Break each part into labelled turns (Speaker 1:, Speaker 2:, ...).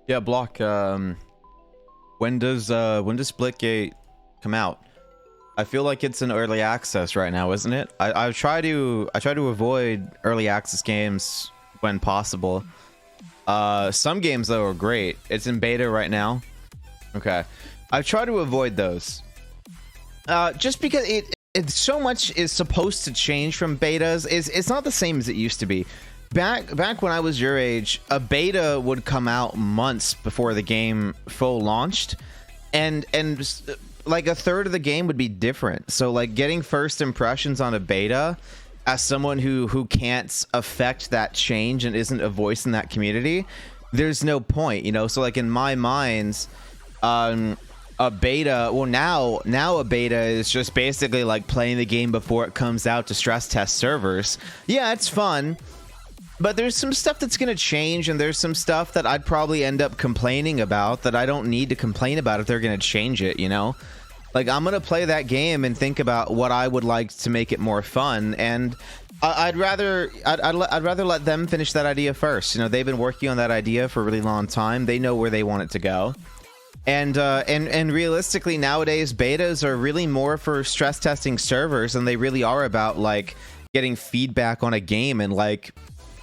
Speaker 1: Yeah, Block. When does Splitgate come out? I feel like it's in early access right now, isn't it? I try to avoid early access games when possible. Some games though are great. It's in beta right now. Okay, I try to avoid those. Just because it so much is supposed to change from betas. It's not the same as it used to be. Back when I was your age, a beta would come out months before the game full launched, and like a third of the game would be different. So like getting first impressions on a beta as someone who can't affect that change and isn't a voice in that community, there's no point, you know. So like in my mind, a beta, well, now a beta is just basically like playing the game before it comes out to stress test servers. Yeah, it's fun, but there's some stuff that's going to change, and there's some stuff that I'd probably end up complaining about that I don't need to complain about if they're going to change it, you know? Like, I'm going to play that game and think about what I would like to make it more fun, and I'd rather let them finish that idea first. You know, they've been working on that idea for a really long time. They know where they want it to go. And realistically, nowadays, betas are really more for stress testing servers than they really are about, like, getting feedback on a game and, like,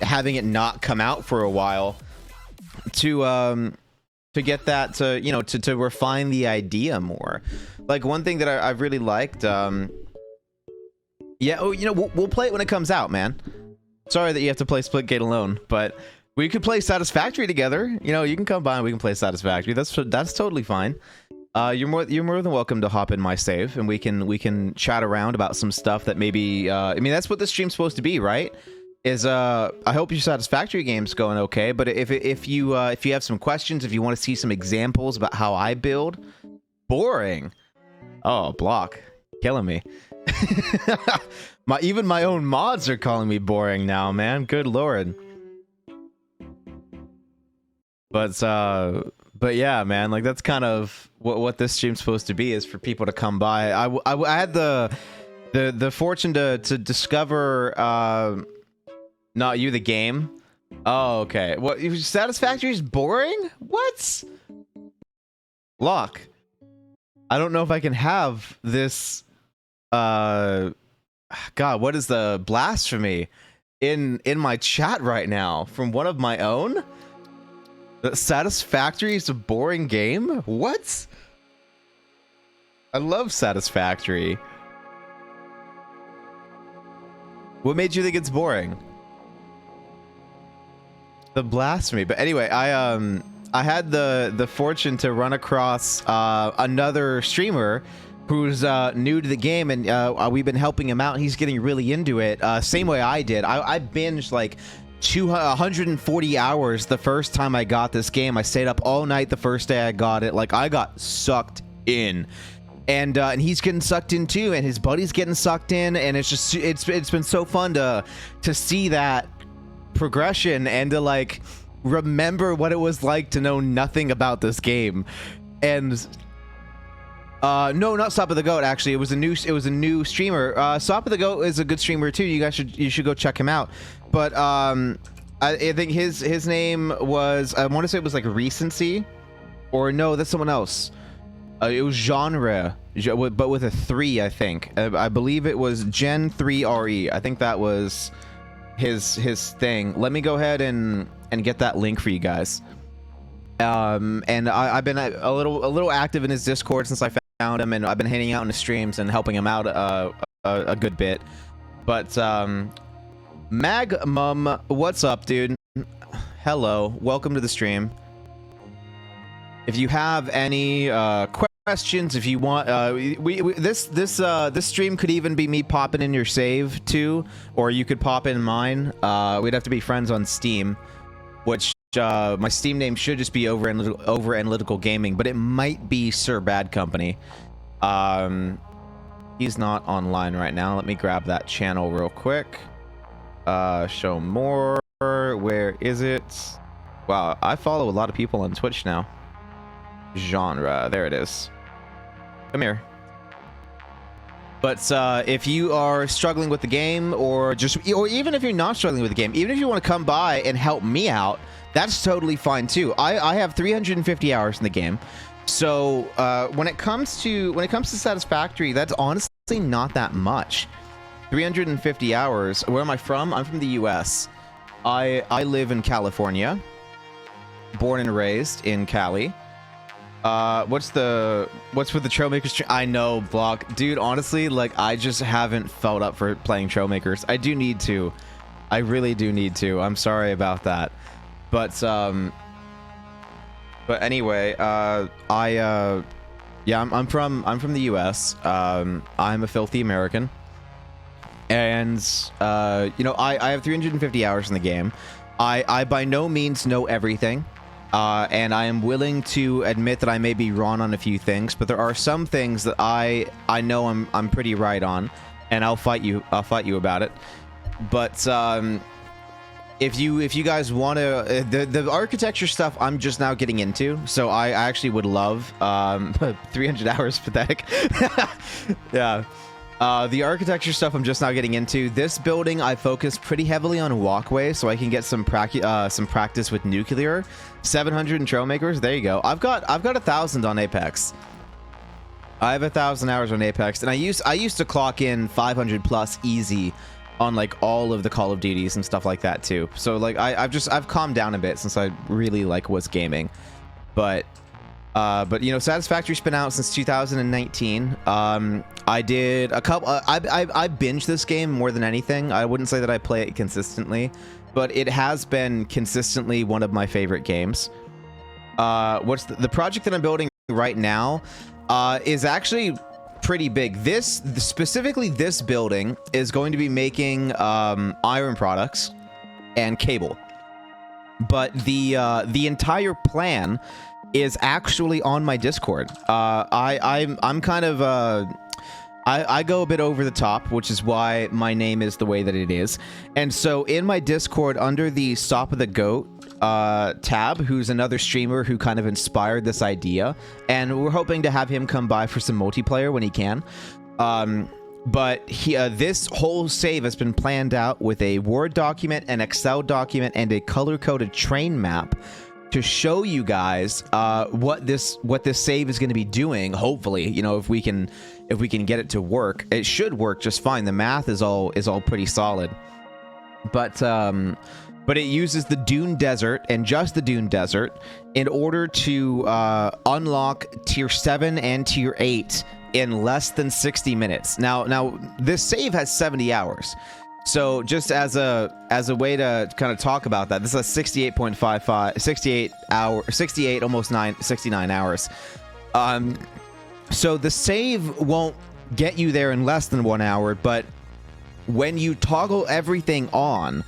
Speaker 1: having it not come out for a while to get that to, you know, to refine the idea more. Like, one thing that I've really liked, yeah, oh, you know, we'll play it when it comes out, man. Sorry that you have to play Splitgate alone, but we could play Satisfactory together. You know, you can come by and we can play Satisfactory. That's totally fine. You're more than welcome to hop in my save, and we can chat around about some stuff that maybe I mean, that's what this stream's supposed to be, right? Is I hope your Satisfactory game's going okay, but if you have some questions, if you want to see some examples about how I build, boring. Oh, Block, killing me. Even my own mods are calling me boring now, man. Good lord. But yeah, man, like that's kind of what this stream's supposed to be, is for people to come by. I had the fortune to discover not you, the game. Oh, okay. What, Satisfactory is boring? What? Lock. I don't know if I can have this God, what is the blasphemy in my chat right now from one of my own? Satisfactory is a boring game? What? I love Satisfactory. What made you think it's boring? The blasphemy. But anyway, I had the fortune to run across another streamer who's new to the game, and we've been helping him out. He's getting really into it, same way I did. I binged like 140 hours the first time I got this game. I stayed up all night the first day I got it. Like, I got sucked in, and he's getting sucked in too, and his buddy's getting sucked in, and it's just it's been so fun to see that progression and to like remember what it was like to know nothing about this game. And no, not Stop of the Goat, actually. It was a new streamer. Stop of the Goat is a good streamer too. You should go check him out. But I think his name was, I want to say it was like Recency, or no, that's someone else. It was Genre, but with a 3, I think. I believe it was Gen3RE. I think that was his thing. Let me go ahead and get that link for you guys. And I've been a little active in his Discord since I found him, and I've been hanging out in the streams and helping him out a good bit. But Magmum, what's up, dude? Hello, welcome to the stream. If you have any questions, if you want, this stream could even be me popping in your save too, or you could pop in mine. We'd have to be friends on Steam, which my Steam name should just be Over Analytical Gaming, but it might be Sir Bad Company. He's not online right now. Let me grab that channel real quick. Show more. Where is it? Wow, I follow a lot of people on Twitch now. Genre, there it is. Come here. But if you are struggling with the game, or even if you're not struggling with the game, even if you want to come by and help me out, that's totally fine too. I have 350 hours in the game. So when it comes to Satisfactory, that's honestly not that much. 350 hours. Where am I from? I'm from the US. I live in California. Born and raised in Cali. What's with the Trailmakers? I know, Block. Dude, honestly, like, I just haven't felt up for playing Trailmakers. I do need to. I really do need to. I'm sorry about that. But anyway, yeah, I'm from the US. I'm a filthy American. And you know, I have 350 hours in the game. I by no means know everything. And I am willing to admit that I may be wrong on a few things, but there are some things that I know I'm pretty right on, and I'll fight you about it. But if you guys want to, the architecture stuff I'm just now getting into, so I actually would love 300 hours pathetic. Yeah. The architecture stuff I'm just now getting into. This building I focus pretty heavily on walkway, so I can get some practice with nuclear. 700 in Trailmakers. There you go. I've got 1,000 on Apex. I have 1,000 hours on Apex, and I used to clock in 500 plus easy on like all of the Call of Duties and stuff like that too. So like I've calmed down a bit since I really like was gaming, but you know, Satisfactory's been out since 2019. I did a couple. I binged this game more than anything. I wouldn't say that I play it consistently, but it has been consistently one of my favorite games. What's the project that I'm building right now? Is actually pretty big. Specifically this building is going to be making iron products and cable, but the entire plan is actually on my Discord. I'm kind of I go a bit over the top, which is why my name is the way that it is. And so in my Discord, under the Stop of the Goat tab, who's another streamer who kind of inspired this idea, and we're hoping to have him come by for some multiplayer when he can. But this whole save has been planned out with a Word document, an Excel document, and a color-coded train map to show you guys what this save is going to be doing. Hopefully, you know, if we can get it to work, it should work just fine. The math is all pretty solid, but it uses the Dune Desert and just the Dune Desert in order to unlock tier 7 and tier 8 in less than 60 minutes. Now this save has 70 hours. So just as a way to kind of talk about that, this is a 68 almost 69 hours. So the save won't get you there in less than 1 hour, but when you toggle everything on,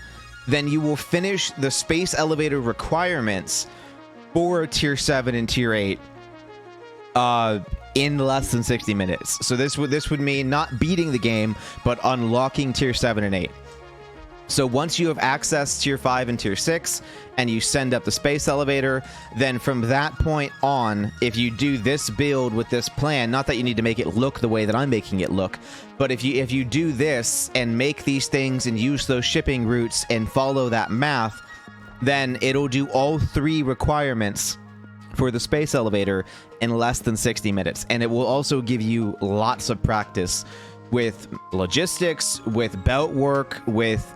Speaker 1: then you will finish the space elevator requirements for tier 7 and tier 8 in less than 60 minutes. So this would mean not beating the game, but unlocking tier 7 and 8. So once you have access tier 5 and tier 6, and you send up the space elevator, then from that point on, if you do this build with this plan, not that you need to make it look the way that I'm making it look, but if you do this and make these things and use those shipping routes and follow that math, then it'll do all 3 requirements for the space elevator in less than 60 minutes. And it will also give you lots of practice with logistics, with belt work, with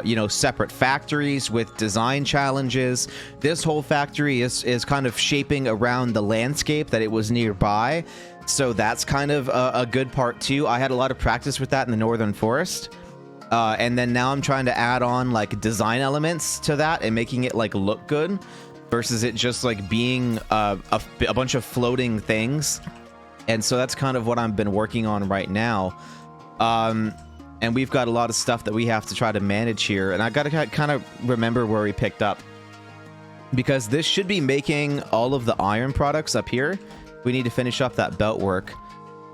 Speaker 1: you know, separate factories, with design challenges. This whole factory is kind of shaping around the landscape that it was nearby, so that's kind of a good part too. I had a lot of practice with that in the Northern Forest, and then now I'm trying to add on like design elements to that and making it like look good, versus it just like being a bunch of floating things. And so that's kind of what I've been working on right now. And we've got a lot of stuff that we have to try to manage here, and I gotta kind of remember where we picked up, because this should be making all of the iron products up here. We need to finish up that belt work,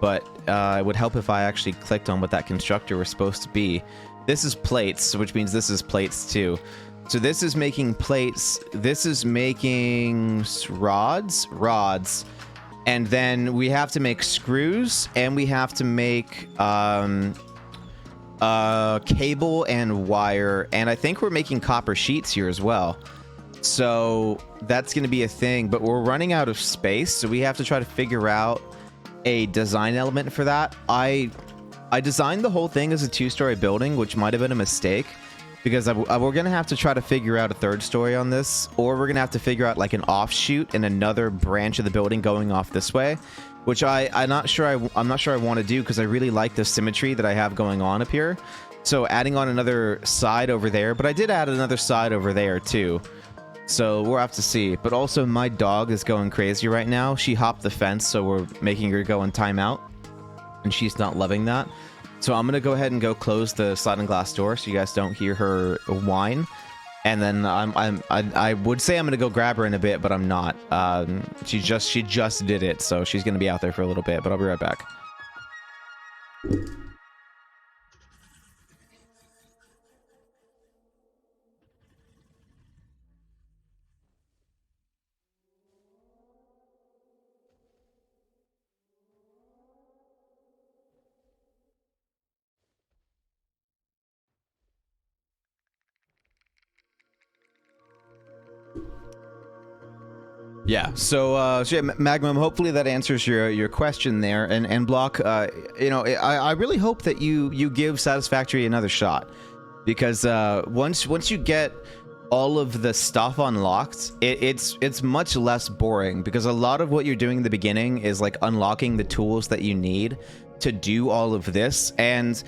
Speaker 1: but it would help if I actually clicked on what that constructor was supposed to be. This is plates, which means this is plates too. So this is making plates. This is making rods. And then we have to make screws, and we have to make cable and wire, and I think we're making copper sheets here as well. So that's going to be a thing, but we're running out of space, so we have to try to figure out a design element for that. I designed the whole thing as a 2-story building, which might have been a mistake, because we're going to have to try to figure out a 3rd story on this, or we're going to have to figure out like an offshoot and another branch of the building going off this way, which I'm not sure I want to do, because I really like the symmetry that I have going on up here. So adding on another side over there, but I did add another side over there too. So we'll have to see. But also my dog is going crazy right now. She hopped the fence, so we're making her go in timeout, and she's not loving that. So I'm going to go ahead and go close the sliding glass door so you guys don't hear her whine. And then I would say I'm going to go grab her in a bit, but I'm not. She just did it, so she's going to be out there for a little bit, but I'll be right back. Yeah, so yeah, Magnum, hopefully that answers your question there, and Block, you know, I really hope that you give Satisfactory another shot, because once you get all of the stuff unlocked, it's much less boring, because a lot of what you're doing in the beginning is like unlocking the tools that you need to do all of this, and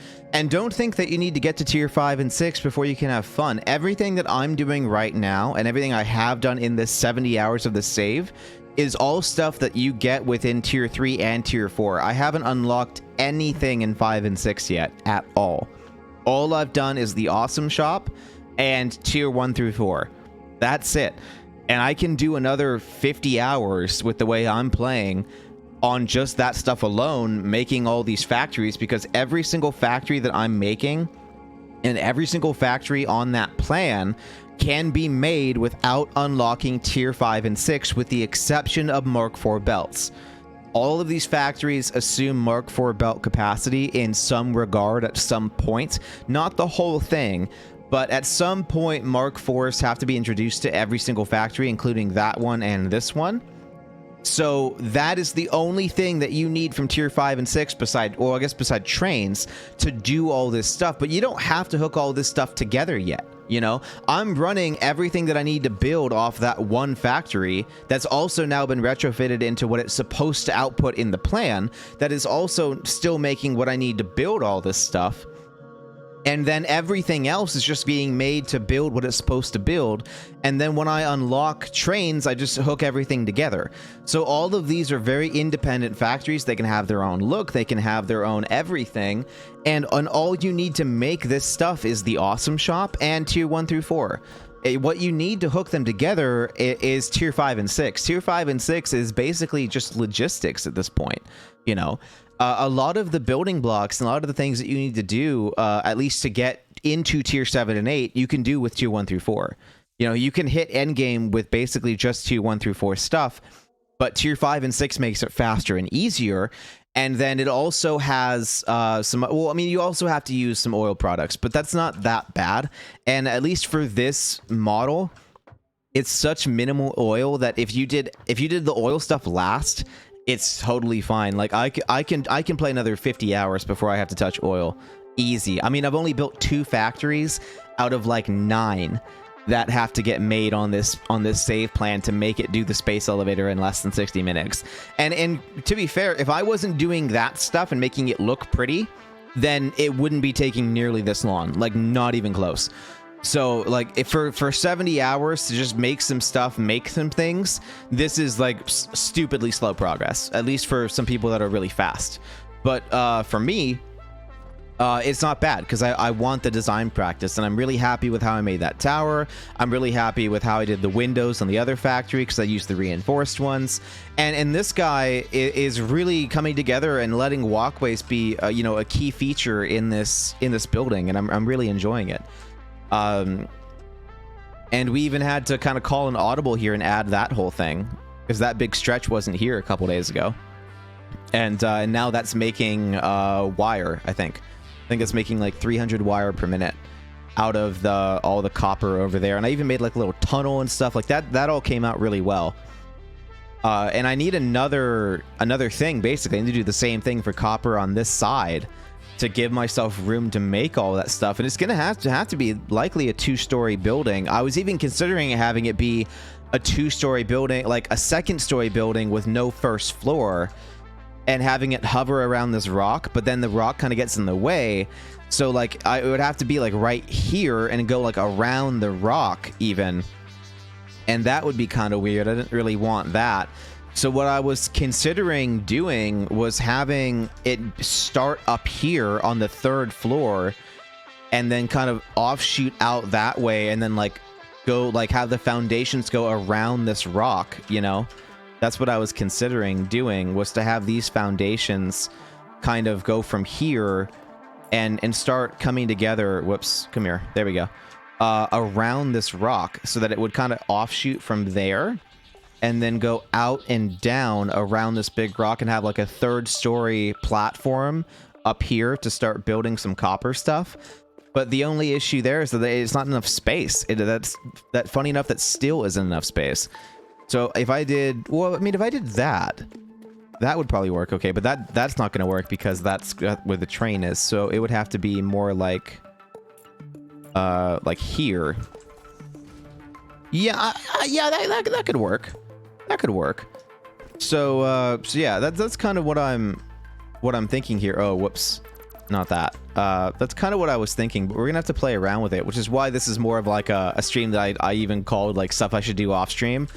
Speaker 1: don't think that you need to get to tier 5 and 6 before you can have fun. Everything that I'm doing right now, and everything I have done in this 70 hours of the save, is all stuff that you get within tier 3 and tier 4. I haven't unlocked anything in 5 and 6 yet at all. All I've done is the awesome shop and tier 1 through 4. That's it. And I can do another 50 hours with the way I'm playing on just that stuff alone, making all these factories, because every single factory that I'm making and every single factory on that plan can be made without unlocking tier 5 and 6, with the exception of Mark IV belts. All of these factories assume Mark IV belt capacity in some regard at some point, not the whole thing, but at some point Mark IVs have to be introduced to every single factory, including that one and this one. So that is the only thing that you need from tier 5 and 6 beside trains to do all this stuff. But you don't have to hook all this stuff together yet. You know, I'm running everything that I need to build off that one factory that's also now been retrofitted into what it's supposed to output in the plan, that is also still making what I need to build all this stuff. And then everything else is just being made to build what it's supposed to build. And then when I unlock trains, I just hook everything together. So all of these are very independent factories. They can have their own look. They can have their own everything. And all you need to make this stuff is the awesome shop and tier 1 through 4. What you need to hook them together is tier 5 and 6. Tier 5 and 6 is basically just logistics at this point, you know. A lot of the building blocks and a lot of the things that you need to do, at least to get into tier 7 and 8, you can do with tier 1 through 4. You know, you can hit endgame with basically just tier 1 through 4 stuff, but tier 5 and 6 makes it faster and easier. And then it also has some, well, I mean, you also have to use some oil products, but that's not that bad. And at least for this model, it's such minimal oil that if you did the oil stuff last, it's totally fine. Like I can play another 50 hours before I have to touch oil. Easy. I mean, I've only built 2 factories out of like 9 that have to get made on this save plan to make it do the space elevator in less than 60 minutes. And to be fair, if I wasn't doing that stuff and making it look pretty, then it wouldn't be taking nearly this long. Like, not even close. So, like, if for 70 hours to just make some stuff, make some things, this is, like, stupidly slow progress. At least for some people that are really fast. But for me, it's not bad, because I want the design practice, and I'm really happy with how I made that tower. I'm really happy with how I did the windows on the other factory, because I used the reinforced ones. And this guy is really coming together and letting walkways be, you know, a key feature in this building, and I'm really enjoying it. And we even had to kind of call an audible here and add that whole thing. because that big stretch wasn't here a couple days ago. And now that's making wire, I think it's making like 300 wire per minute out of all the copper over there. And I even made like a little tunnel and stuff like that. That all came out really well. And I need another thing. Basically, I need to do the same thing for copper on this side to give myself room to make all that stuff. And it's gonna have to be likely a 2-story building. I was even considering having it be a 2-story building, like a 2nd-story building with no first floor, and having it hover around this rock, but then the rock kind of gets in the way. So like it would have to be like right here and go like around the rock even. And that would be kind of weird. I didn't really want that. So what I was considering doing was having it start up here on the 3rd floor and then kind of offshoot out that way, and then like go like have the foundations go around this rock, you know? That's what I was considering doing, was to have these foundations kind of go from here and start coming together. Whoops, come here. There we go. Around this rock, so that it would kind of offshoot from there and then go out and down around this big rock and have like a 3rd-story platform up here to start building some copper stuff. But the only issue there is that it's not enough space. That's funny enough, that still isn't enough space. So if I did, well, I mean, if I did that would probably work okay, but that's not going to work because that's where the train is. So it would have to be more like here. Yeah, that could work. That could work. So yeah, that's kind of what I'm thinking here. Oh, whoops. Not that. That's kind of what I was thinking, but we're gonna have to play around with it, which is why this is more of like a stream that I even called like stuff I should do off stream.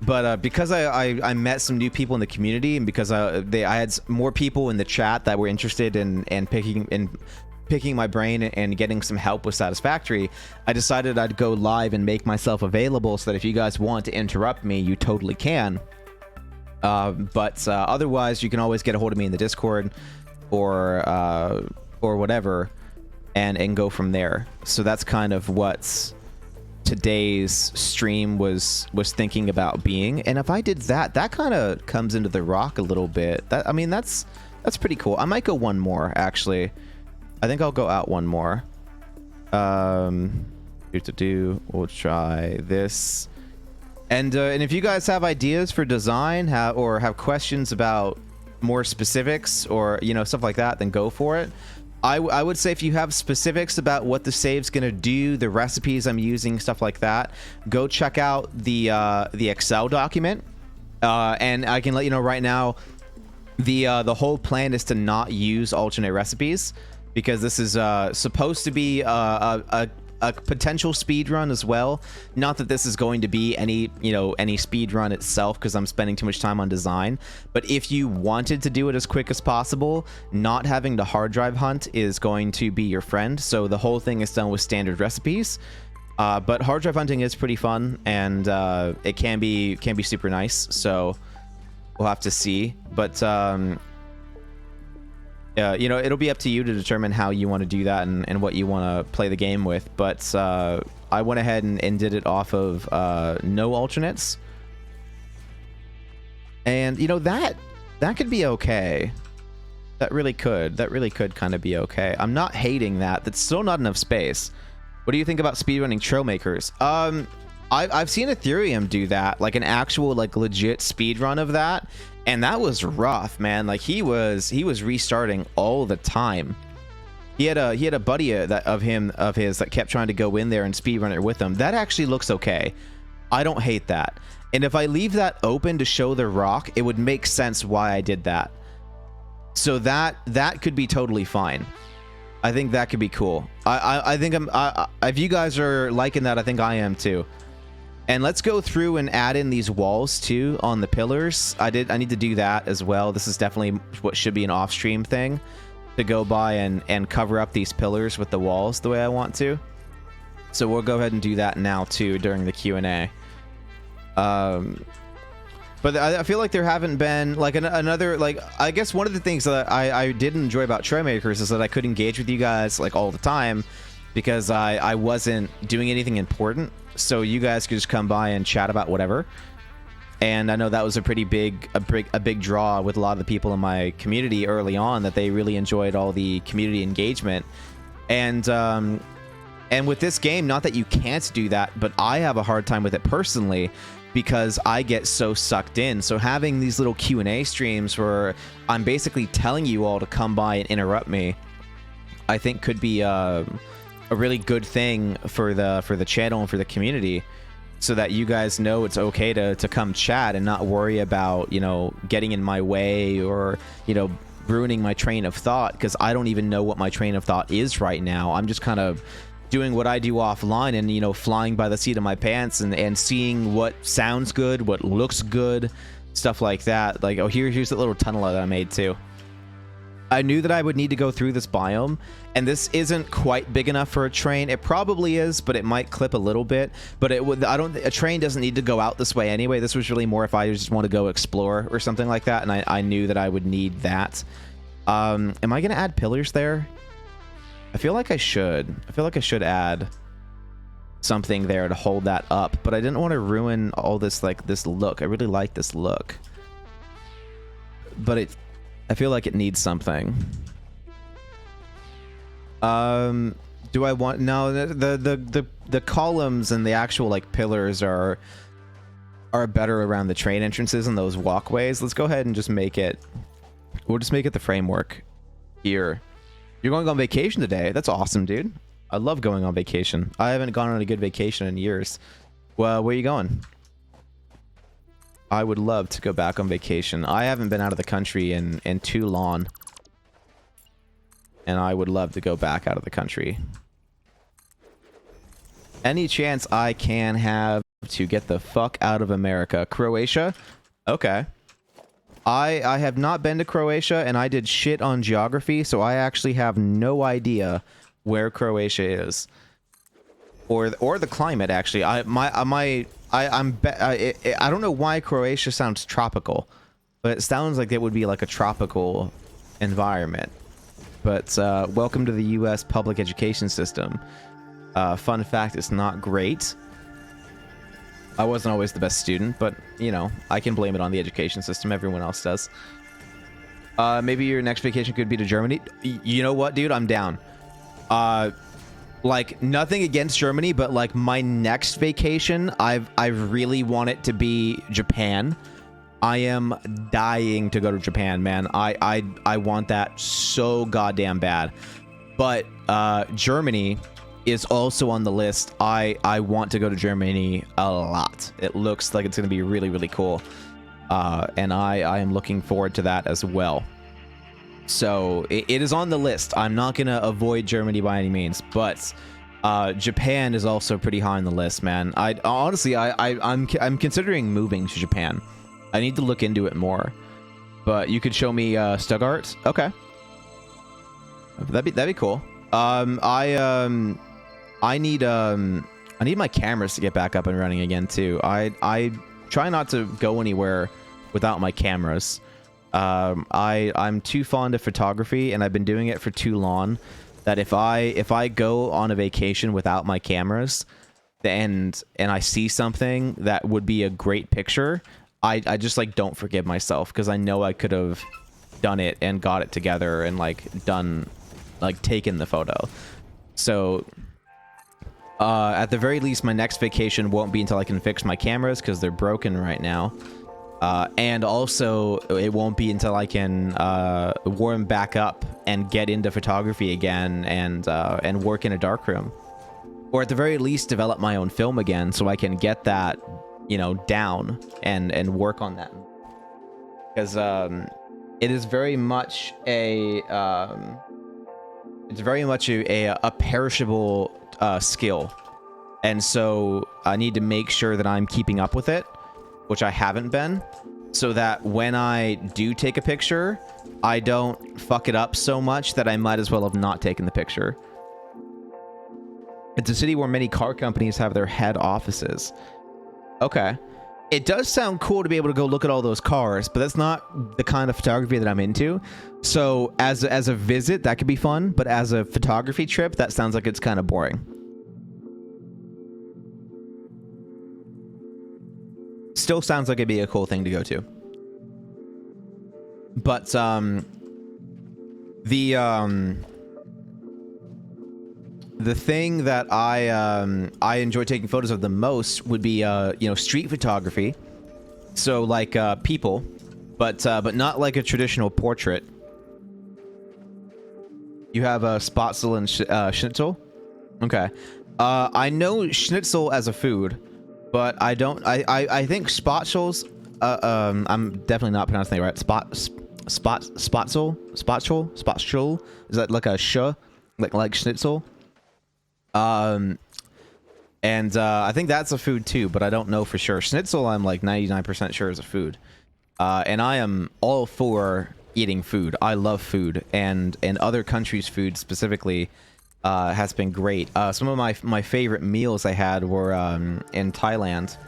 Speaker 1: But because I met some new people in the community, and because I had more people in the chat that were interested in picking my brain and getting some help with Satisfactory, I decided I'd go live and make myself available so that if you guys want to interrupt me, you totally can. But otherwise, you can always get a hold of me in the Discord or whatever, and go from there. So that's kind of what today's stream was thinking about being. And if I did that kind of comes into the rock a little bit. I mean, that's pretty cool. I might go one more, actually. I think I'll go out one more. We'll try this. And if you guys have ideas for design, or have questions about more specifics, or stuff like that, then go for it. I would say if you have specifics about what the save's gonna do, the recipes I'm using, stuff like that, go check out the Excel document. And I can let you know right now, the whole plan is to not use alternate recipes, because this is supposed to be a potential speed run as well. Not that this is going to be any speed run itself, because I'm spending too much time on design. But if you wanted to do it as quick as possible, not having the hard drive hunt is going to be your friend. So the whole thing is done with standard recipes. But hard drive hunting is pretty fun, and it can be super nice. So we'll have to see. But it'll be up to you to determine how you want to do that and what you want to play the game with. But I went ahead and did it off of no alternates. And, that could be okay. That really could kind of be okay. I'm not hating that. That's still not enough space. What do you think about speedrunning Trailmakers? I've seen Ethereum do that, like an actual, like, legit speedrun of that. And that was rough, man. Like he was restarting all the time. He had a buddy of his that kept trying to go in there and speedrun it with him. That actually looks okay. I don't hate that. And if I leave that open to show the rock, it would make sense why I did that. So that could be totally fine. I think that could be cool. I think if you guys are liking that, I think I am too. And let's go through and add in these walls too on the pillars. I need to do that as well. This is definitely what should be an off-stream thing, to go by and cover up these pillars with the walls the way I want to. So we'll go ahead and do that now too during the Q&A. But I feel like there haven't been like another, like, I guess one of the things that I did enjoy about Trailmakers is that I could engage with you guys like all the time, because I wasn't doing anything important. So you guys could just come by and chat about whatever. And I know that was a pretty big a big draw with a lot of the people in my community early on, that they really enjoyed all the community engagement. And with this game, not that you can't do that, but I have a hard time with it personally because I get so sucked in. So having these little Q&A streams where I'm basically telling you all to come by and interrupt me, I think could be a really good thing for the channel and for the community, so that you guys know it's okay to come chat and not worry about, you know, getting in my way or, you know, ruining my train of thought, because I don't even know what my train of thought is right now. I'm just kind of doing what I do offline and, you know, flying by the seat of my pants and seeing what sounds good, what looks good, stuff like that. Like, oh, here's the little tunnel that I made too. I knew that I would need to go through this biome, and this isn't quite big enough for a train. It probably is, but it might clip a little bit. But it would. A train doesn't need to go out this way anyway. This was really more if I just want to go explore or something like that, and I knew that I would need that. Am I gonna add pillars there? I feel like I should. I feel like I should add something there to hold that up, but I didn't want to ruin all this, like, this look. I really like this look, but I feel like it needs something. Do I want... No, the columns and the actual, like, pillars are better around the train entrances and those walkways. Let's go ahead and just make it... We'll just make it the framework here. You're going on vacation today. That's awesome, dude. I love going on vacation. I haven't gone on a good vacation in years. Well, where are you going? I would love to go back on vacation. I haven't been out of the country in too long. And I would love to go back out of the country. Any chance I can have to get the fuck out of America? Croatia? Okay. I have not been to Croatia, and I did shit on geography, so I actually have no idea where Croatia is. Or the climate, actually. I don't know why Croatia sounds tropical, but it sounds like it would be like a tropical environment. But welcome to the U.S. public education system. Fun fact, it's not great. I wasn't always the best student, but, you know, I can blame it on the education system. Everyone else does. Maybe your next vacation could be to Germany. You know what, dude? I'm down. Like, nothing against Germany, but, like, my next vacation, I really want it to be Japan. I am dying to go to Japan, man. I want that so goddamn bad. But Germany is also on the list. I want to go to Germany a lot. It looks like it's going to be really, really cool. And I am looking forward to that as well. So it is on the list. I'm not going to avoid Germany by any means, but Japan is also pretty high on the list, man. I'm considering moving to Japan. I need to look into it more. But you could show me Stuttgart. Okay. That'd be cool. I need my cameras to get back up and running again too. I try not to go anywhere without my cameras. I'm too fond of photography, and I've been doing it for too long, that if I go on a vacation without my cameras, and I see something that would be a great picture, I just, like, don't forgive myself, because I know I could have done it and got it together and, like, taken the photo. So at the very least, my next vacation won't be until I can fix my cameras, because they're broken right now. And also, it won't be until I can warm back up and get into photography again and work in a darkroom. Or at the very least, develop my own film again, so I can get that, you know, down and work on that. Because it is very much a perishable skill, and so I need to make sure that I'm keeping up with it, which I haven't been, so that when I do take a picture, I don't fuck it up so much that I might as well have not taken the picture. It's a city where many car companies have their head offices. Okay. It does sound cool to be able to go look at all those cars, but that's not the kind of photography that I'm into. So as a visit, that could be fun, but as a photography trip, that sounds like it's kind of boring. Still sounds like it'd be a cool thing to go to. But the thing that I enjoy taking photos of the most would be you know, street photography. So like people, but not like a traditional portrait. You have Spatzel and Schnitzel. Okay. I know Schnitzel as a food, but I don't. I think Spatzel's. I'm definitely not pronouncing it right. Spatzel. Is that like a sh? Like Schnitzel? And I think that's a food too, but I don't know for sure. Schnitzel, I'm like 99% sure is a food. And I am all for eating food. I love food, and other countries' food specifically has been great. Some of my favorite meals I had were in Thailand,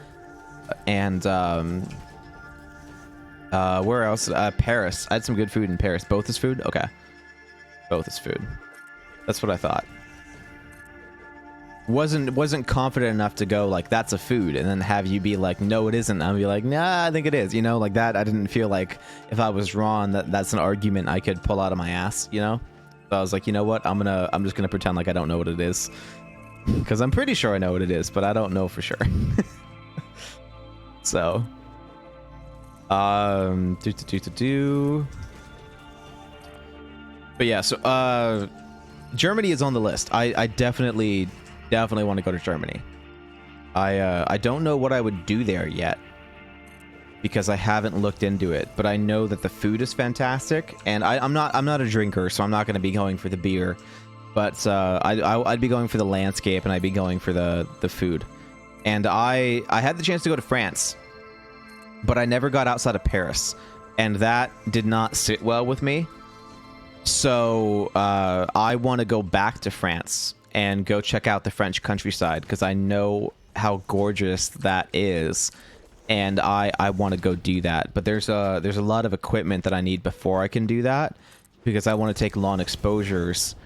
Speaker 1: and where else? Paris. I had some good food in Paris. Both is food? Okay. Both is food. That's what I thought. Wasn't confident enough to go like that's a food and then have you be like no it isn't. I'll be like nah I think it is, you know, like that. I didn't feel like if I was wrong that's an argument I could pull out of my ass, you know. So I was like, you know what, I'm just gonna pretend like I don't know what it is, because I'm pretty sure I know what it is, but I don't know for sure. So but yeah, so Germany is on the list. I definitely want to go to Germany. I don't know what I would do there yet because I haven't looked into it, but I know that the food is fantastic, and I'm not a drinker, so I'm not going to be going for the beer, but I'd be going for the landscape, and I'd be going for the food. And I had the chance to go to France, but I never got outside of Paris, and that did not sit well with me. So I want to go back to France and go check out the French countryside, because I know how gorgeous that is, and I want to go do that. But there's a lot of equipment that I need before I can do that, because I want to take long exposures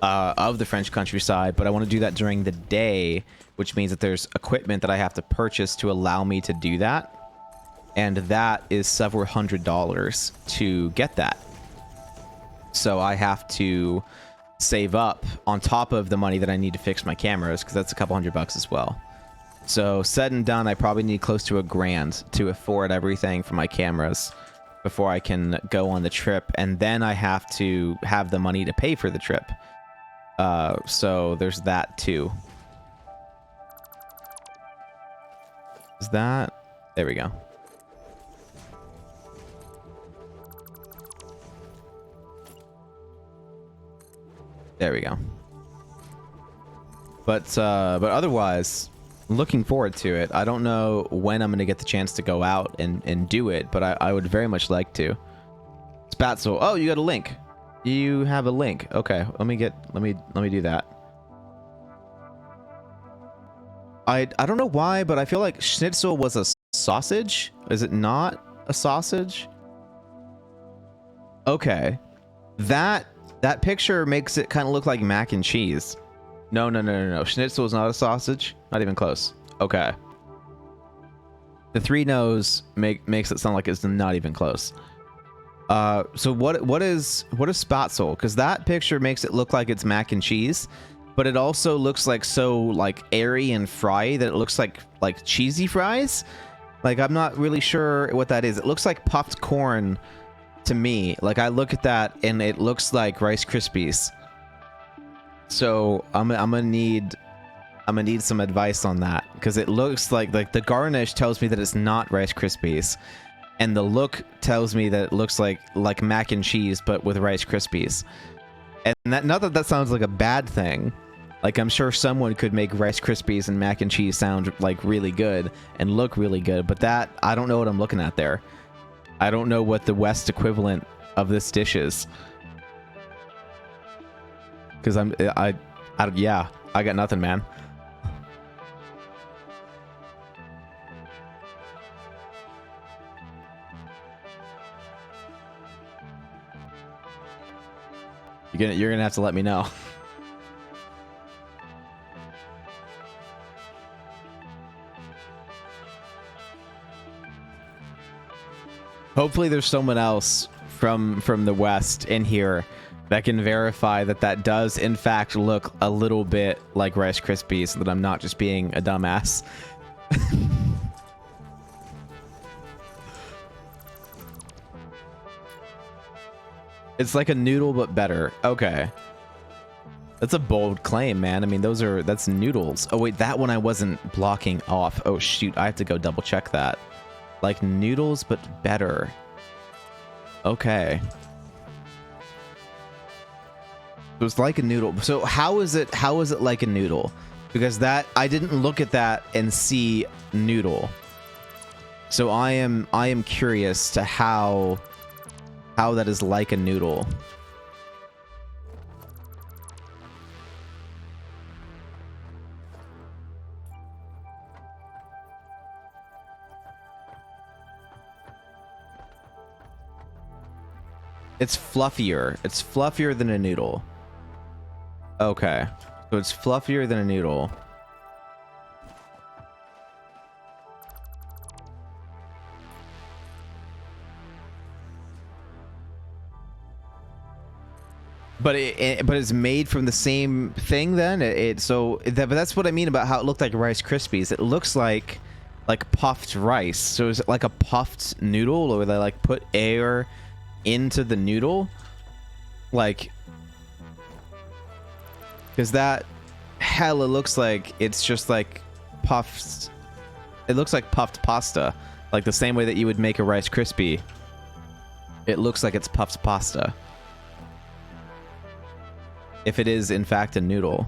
Speaker 1: of the French countryside, but I want to do that during the day, which means that there's equipment that I have to purchase to allow me to do that, and that is several $100s to get that. So I have to save up on top of the money that I need to fix my cameras, because that's a couple $100 as well. So said and done, I probably need close to $1,000 to afford everything for my cameras before I can go on the trip, and then I have to have the money to pay for the trip. So there's that too. Is that... There we go. There we go. But otherwise, looking forward to it. I don't know when I'm going to get the chance to go out and do it, but I would very much like to. Spatzel. Oh, you got a link. You have a link. Okay, let me do that. I don't know why, but I feel like Schnitzel was a sausage. Is it not a sausage? Okay. That picture makes it kind of look like mac and cheese. No. Schnitzel is not a sausage. Not even close. Okay. The three no's makes it sound like it's not even close. So what is Spatzel? Because that picture makes it look like it's mac and cheese, but it also looks like so like airy and fry that it looks like cheesy fries. Like I'm not really sure what that is. It looks like puffed corn to me. Like I look at that and it looks like Rice Krispies. So I'm gonna need some advice on that, because it looks like the garnish tells me that it's not Rice Krispies, and the look tells me that it looks like mac and cheese but with Rice Krispies. And that, not that sounds like a bad thing. Like I'm sure someone could make Rice Krispies and mac and cheese sound like really good and look really good, but that I don't know what I'm looking at there. I don't know what the West equivalent of this dish is. Because yeah, I got nothing, man. You're gonna have to let me know. Hopefully there's someone else from the West in here that can verify that that does in fact look a little bit like Rice Krispies, so that I'm not just being a dumbass. It's like a noodle but better. Okay. That's a bold claim, man. I mean, that's noodles. Oh wait, that one I wasn't blocking off. Oh shoot, I have to go double check that. Like noodles but better. Okay. So it's like a noodle. So how is it like a noodle? Because that I didn't look at that and see noodle. So I am curious to how that is like a noodle. It's fluffier. It's fluffier than a noodle. Okay. So it's fluffier than a noodle. But but it's made from the same thing then? But that's what I mean about how it looked like Rice Krispies. It looks like puffed rice. So is it like a puffed noodle, or where they like put air into the noodle? Like, because that hella looks like it's just like puffed. It looks like puffed pasta, like the same way that you would make a Rice Krispie. It looks like it's puffed pasta, if it is in fact a noodle.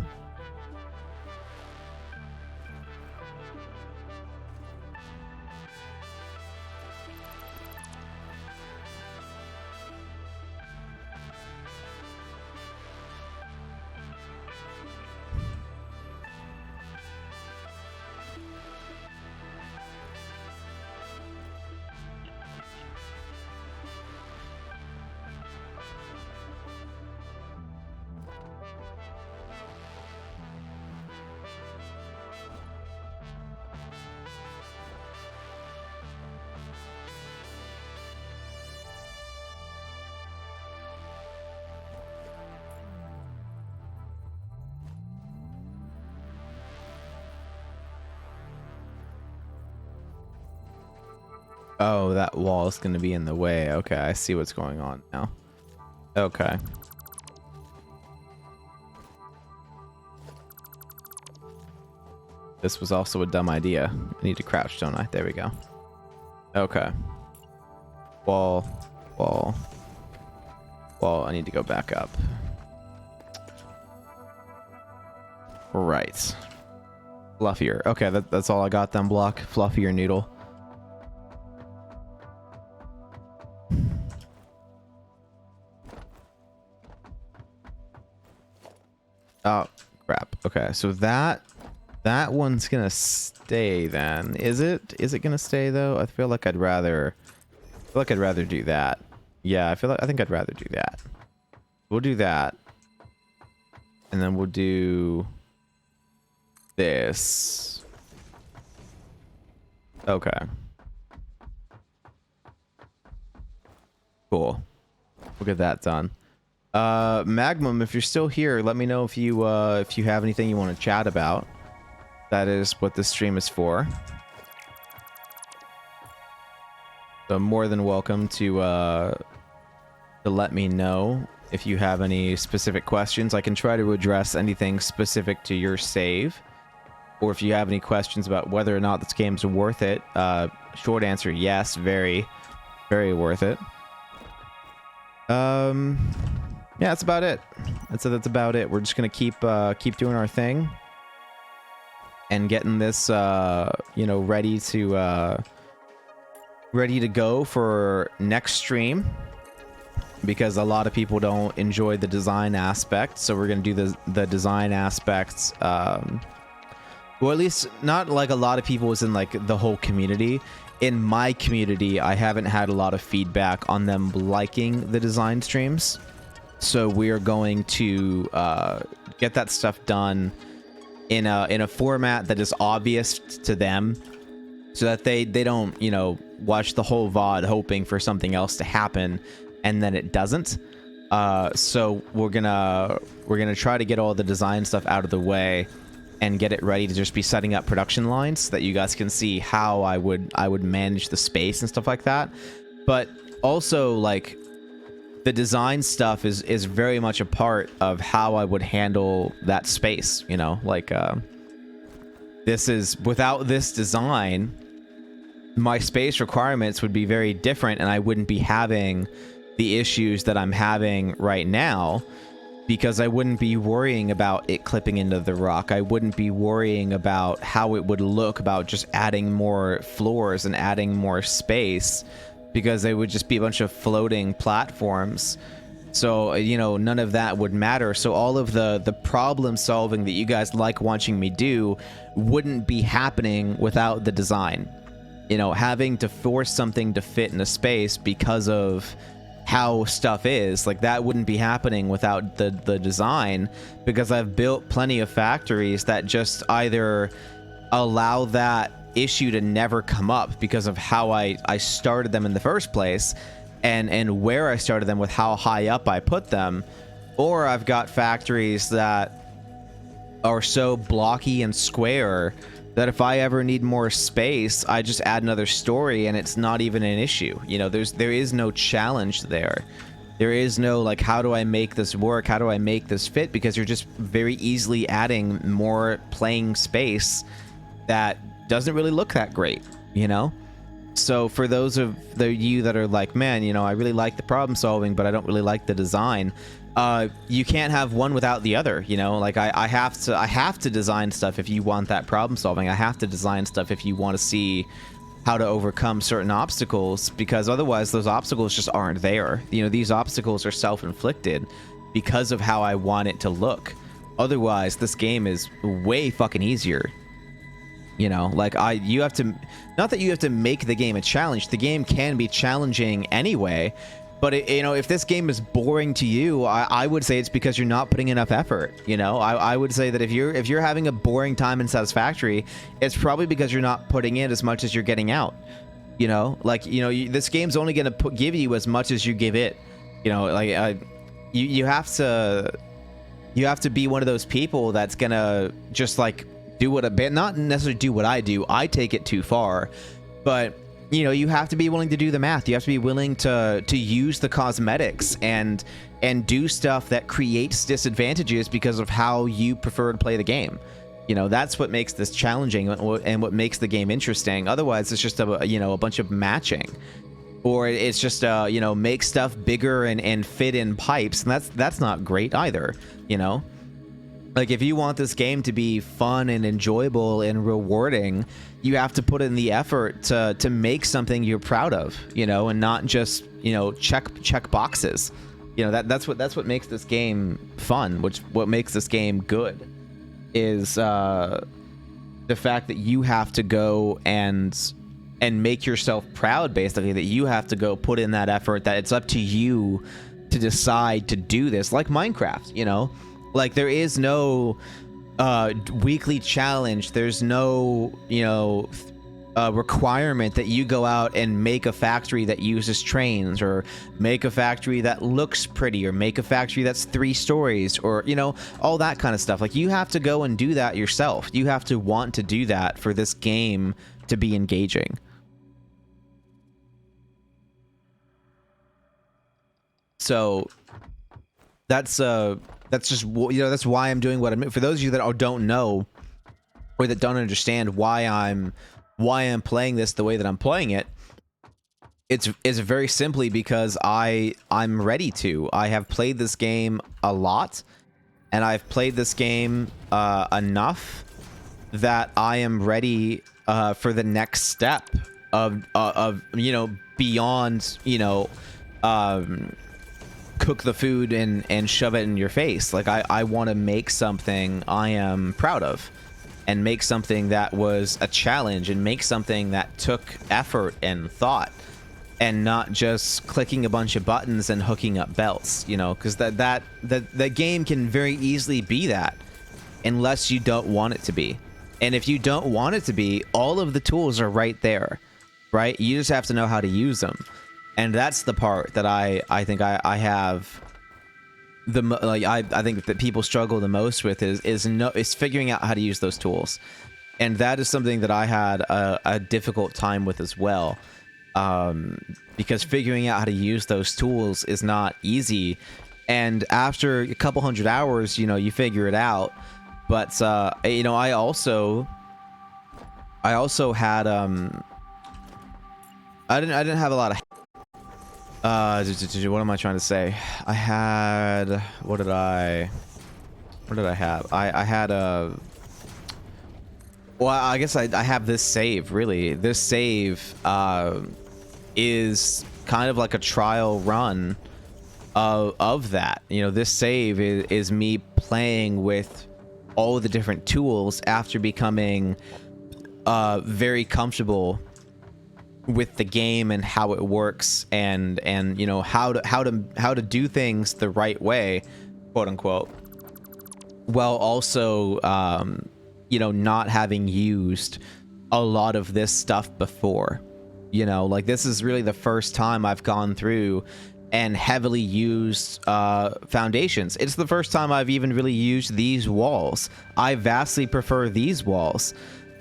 Speaker 1: Oh, that wall is going to be in the way. Okay, I see what's going on now. Okay. This was also a dumb idea. I need to crouch, don't I? There we go. Okay. Wall. Wall. Wall. I need to go back up. Right. Fluffier. Okay, that's all I got then, block. Fluffier noodle. Oh, crap. Okay, so that one's gonna stay then. Is it? Is it gonna stay though? I feel like I'd rather do that. Yeah, I think I'd rather do that. We'll do that. And then we'll do this. Okay. Cool. We'll get that done. Magnum, if you're still here, let me know if you have anything you want to chat about. That is what this stream is for. So more than welcome to let me know if you have any specific questions. I can try to address anything specific to your save, or if you have any questions about whether or not this game's worth it. Short answer, yes, very, very worth it. Yeah, that's about it. That's about it. We're just gonna keep doing our thing and getting this you know, ready to go for next stream, because a lot of people don't enjoy the design aspect. So we're gonna do the design aspects. Well, at least not like a lot of people is in like the whole community. In my community, I haven't had a lot of feedback on them liking the design streams. So we are going to get that stuff done in a format that is obvious to them, so that they don't, you know, watch the whole VOD hoping for something else to happen, and then it doesn't. So we're gonna try to get all the design stuff out of the way and get it ready to just be setting up production lines so that you guys can see how I would manage the space and stuff like that. But also, like, the design stuff is very much a part of how I would handle that space, you know? Like, this is, without this design, my space requirements would be very different, and I wouldn't be having the issues that I'm having right now, because I wouldn't be worrying about it clipping into the rock. I wouldn't be worrying about how it would look about just adding more floors and adding more space, because they would just be a bunch of floating platforms. So, you know, none of that would matter. So all of the problem solving that you guys like watching me do wouldn't be happening without the design. You know, having to force something to fit in a space because of how stuff is, like, that wouldn't be happening without the design, because I've built plenty of factories that just either allow that issue to never come up because of how I started them in the first place, and where I started them with how high up I put them, or I've got factories that are so blocky and square that if I ever need more space, I just add another story and it's not even an issue. You know, there is no challenge there. There is no, like, how do I make this work? How do I make this fit? Because you're just very easily adding more playing space that doesn't really look that great, you know? So for those of you that are like, man, you know, I really like the problem solving, but I don't really like the design, you can't have one without the other, you know? Like, I have to design stuff if you want that problem solving. I have to design stuff if you want to see how to overcome certain obstacles, because otherwise those obstacles just aren't there. You know, these obstacles are self-inflicted because of how I want it to look. Otherwise, this game is way fucking easier. You know, like, you have to, not that you have to make the game a challenge. The game can be challenging anyway. But, you know, if this game is boring to you, I would say it's because you're not putting enough effort. You know, I would say that if you're having a boring time in Satisfactory, it's probably because you're not putting in as much as you're getting out. You know, like, you know, this game's only going to give you as much as you give it. You know, like, you have to be one of those people that's going to just, like, do what not necessarily do what I do. I take it too far, but, you know, you have to be willing to do the math. You have to be willing to use the cosmetics and do stuff that creates disadvantages because of how you prefer to play the game. You know, that's what makes this challenging and what makes the game interesting. Otherwise, it's just a bunch of matching, or it's just you know, make stuff bigger and fit in pipes, and that's not great either. You know, like, if you want this game to be fun and enjoyable and rewarding, you have to put in the effort to make something you're proud of, you know, and not just, you know, check boxes. You know, that's what makes this game fun, what makes this game good is the fact that you have to go and make yourself proud, basically, that you have to go put in that effort, that it's up to you to decide to do this, like Minecraft, you know? Like, there is no weekly challenge. There's no, you know, requirement that you go out and make a factory that uses trains, or make a factory that looks pretty, or make a factory that's 3 stories, or, you know, all that kind of stuff. Like, you have to go and do that yourself. You have to want to do that for this game to be engaging. So that's just, you know, that's why I'm doing what I'm doing. For those of you that don't know, or that don't understand why I'm playing this the way that I'm playing it, it's very simply because I'm ready to. I have played this game a lot, and I've played this game enough that I am ready for the next step of you know, beyond, you know, cook the food and shove it in your face. Like, I want to make something I am proud of, and make something that was a challenge, and make something that took effort and thought, and not just clicking a bunch of buttons and hooking up belts, you know, because the game can very easily be that, unless you don't want it to be. And if you don't want it to be, all of the tools are right there. right? You just have to know how to use them. And that's the part that I think I have like I think that people struggle the most with is figuring out how to use those tools. And that is something that I had a difficult time with as well. Because figuring out how to use those tools is not easy. And after a couple hundred hours, you know, you figure it out. But you know, I also had I didn't have a lot of what am I trying to say? I had what did I have? I had a well, I guess I have this save, really. This save is kind of like a trial run of that. You know, this save is me playing with all of the different tools after becoming very comfortable with the game and how it works, and you know, how to do things the right way, quote unquote, while also you know, not having used a lot of this stuff before. You know, like, this is really the first time I've gone through and heavily used foundations. It's the first time I've even really used these walls. I vastly prefer these walls,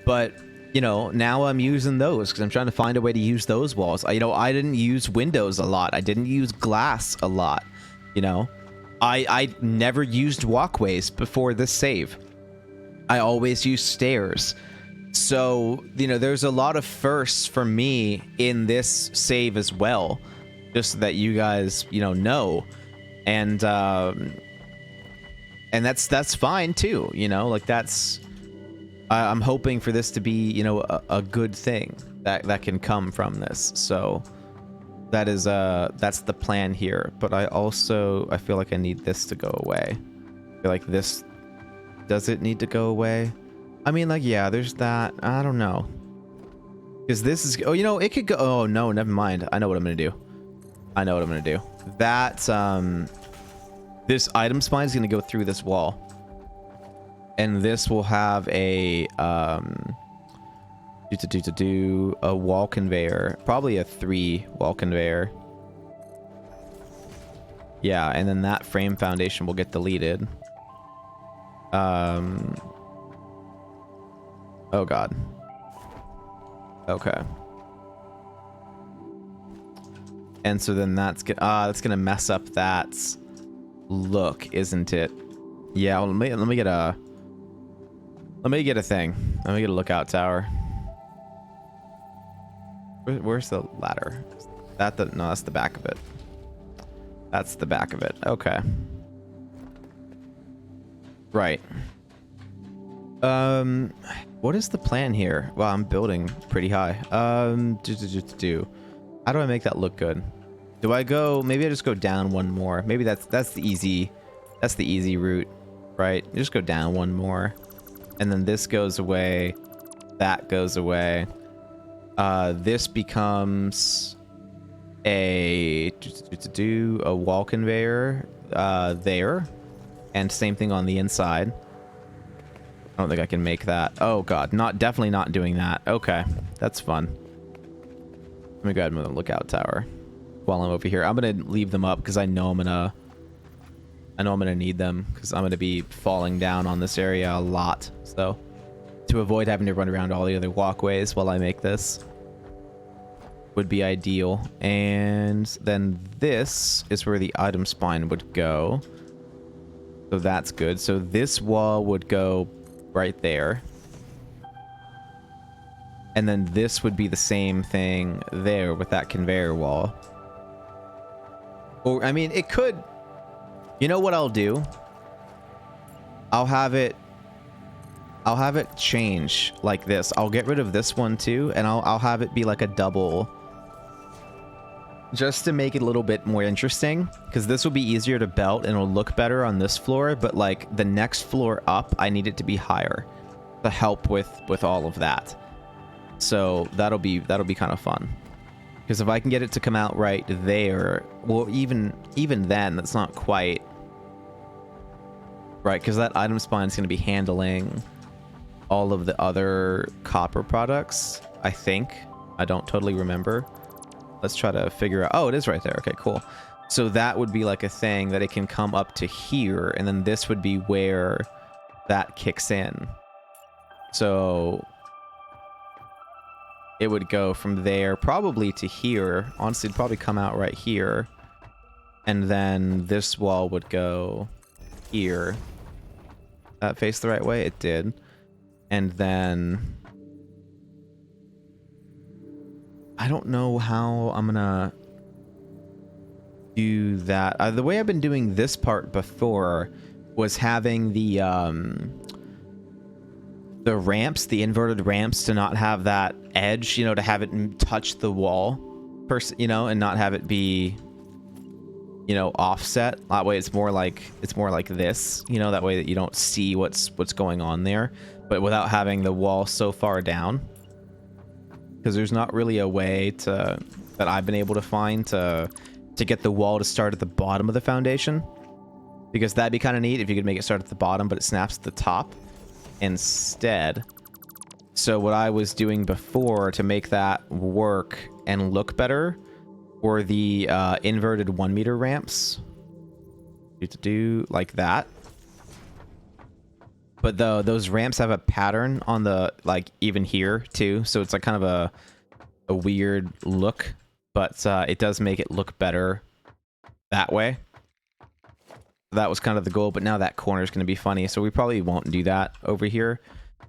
Speaker 1: but you know, now I'm using those because I'm trying to find a way to use those walls. You know, I didn't use windows a lot. I didn't use glass a lot. You know, I never used walkways before this save. I always used stairs. So, you know, there's a lot of firsts for me in this save as well, just so that you guys, you know. And that's fine too, you know, like, that's I'm hoping for this to be, you know, a good thing that can come from this. So that is that's the plan here. But I feel like I need this to go away. I feel like this, does it need to go away? I mean, like, yeah, there's that. I don't know, because this is, oh, you know, it could go, oh no, never mind. I know what I'm gonna do. That this item spine is gonna go through this wall. And this will have a a wall conveyor, probably a 3 wall conveyor. Yeah, and then that frame foundation will get deleted. Oh god. Okay. And so then that's gonna mess up that look, isn't it? Yeah. Well, let me get a thing. Let me get a lookout tower. Where's the ladder? No, that's the back of it. That's the back of it. Okay. Right. What is the plan here? Well, I'm building pretty high. How do I make that look good? Do I go, maybe I just go down one more. Maybe that's the easy route, right? You just go down one more. And then this goes away. That goes away. This becomes a wall conveyor there, and same thing on the inside. I don't think I can make that. Oh god, definitely not doing that. Okay, that's fun. Let me go ahead and move the lookout tower while I'm over here. I'm gonna leave them up because I know I'm gonna need them, because I'm gonna be falling down on this area a lot. So to avoid having to run around all the other walkways while I make this would be ideal. And then this is where the item spine would go. So that's good. So this wall would go right there. And then this would be the same thing there with that conveyor wall. Or, I mean, it could... You know what I'll do? I'll have it change like this. I'll get rid of this one too, and I'll have it be like a double, just to make it a little bit more interesting, because this will be easier to belt and it'll look better on this floor, but like the next floor up, I need it to be higher to help with all of that. So that'll be kind of fun, because if I can get it to come out right there, well, even then, that's not quite right, because that item spine is going to be handling all of the other copper products, I think. I don't totally remember. Let's try to figure out. Oh, it is right there. Okay, cool. So that would be like a thing that it can come up to here, and then this would be where that kicks in. So it would go from there probably to here. Honestly, it'd probably come out right here. And then this wall would go here. That faced the right way? It did. And then I don't know how I'm gonna do that. The way I've been doing this part before was having the ramps, the inverted ramps, to not have that edge, you know, to have it touch the wall, you know, and not have it be, you know, offset. That way it's more like this, you know, that way that you don't see what's going on there, but without having the wall so far down. Because there's not really a way that I've been able to find to get the wall to start at the bottom of the foundation, because that'd be kind of neat if you could make it start at the bottom but it snaps at the top instead. So what I was doing before to make that work and look better were the inverted 1 meter ramps. Do like that. But those ramps have a pattern on the, like, even here too, so it's like kind of a weird look, but it does make it look better that way. That was kind of the goal, but now that corner is going to be funny, so we probably won't do that over here.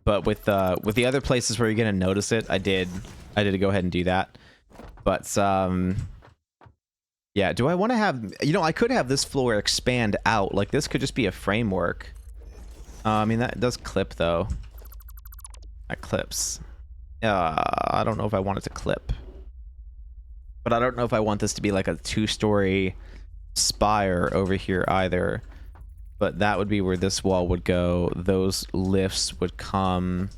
Speaker 1: But with the other places where you're going to notice it, I did go ahead and do that. But yeah, do I want to have, you know, I could have this floor expand out. Like, this could just be a framework. I mean, that does clip though. That clips. I don't know if I want it to clip. But I don't know if I want this to be like a 2-story spire over here either. But that would be where this wall would go. Those lifts would come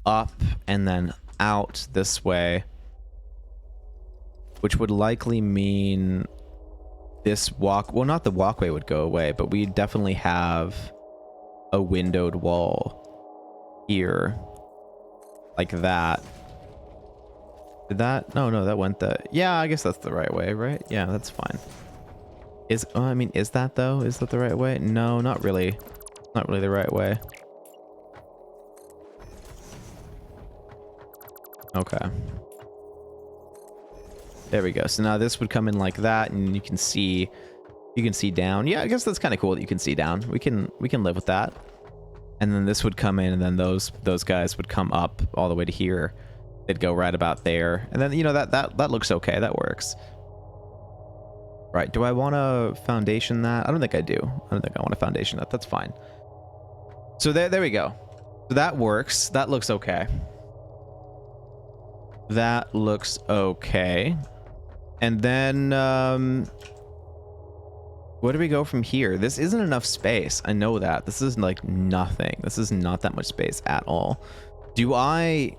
Speaker 1: up and then out this way, which would likely mean this well, not the walkway would go away, but we definitely have a windowed wall here, like that. Did that? No, that went the, yeah, I guess that's the right way, right? Yeah, that's fine. I mean, is that though? Is that the right way? No, not really. Not really the right way. Okay. There we go. So now this would come in like that, and you can see down. Yeah, I guess that's kind of cool that you can see down. We can live with that. And then this would come in, and then those guys would come up all the way to here. They'd go right about there. And then, you know, that looks okay. That works. Right. Do I want to foundation that? I don't think I do. I don't think I want to foundation that. That's fine. So there we go. So that works. That looks okay. That looks okay. And then where do we go from here? This isn't enough space. I know that. This is like nothing. This is not that much space at all. Do I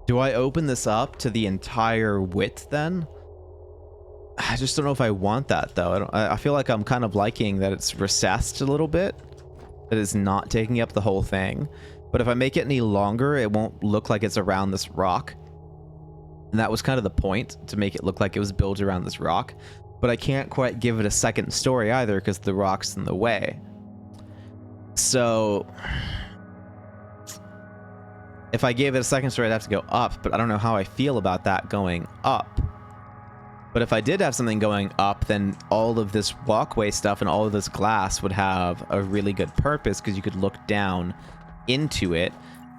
Speaker 1: open this up to the entire width then? I just don't know if I want that though. I feel like I'm kind of liking that it's recessed a little bit, that it's not taking up the whole thing. But if I make it any longer, it won't look like it's around this rock. And that was kind of the point, to make it look like it was built around this rock. But I can't quite give it a second story either, because the rock's in the way. So if I gave it a second story, I'd have to go up, but I don't know how I feel about that going up. But if I did have something going up, then all of this walkway stuff and all of this glass would have a really good purpose, because you could look down into it.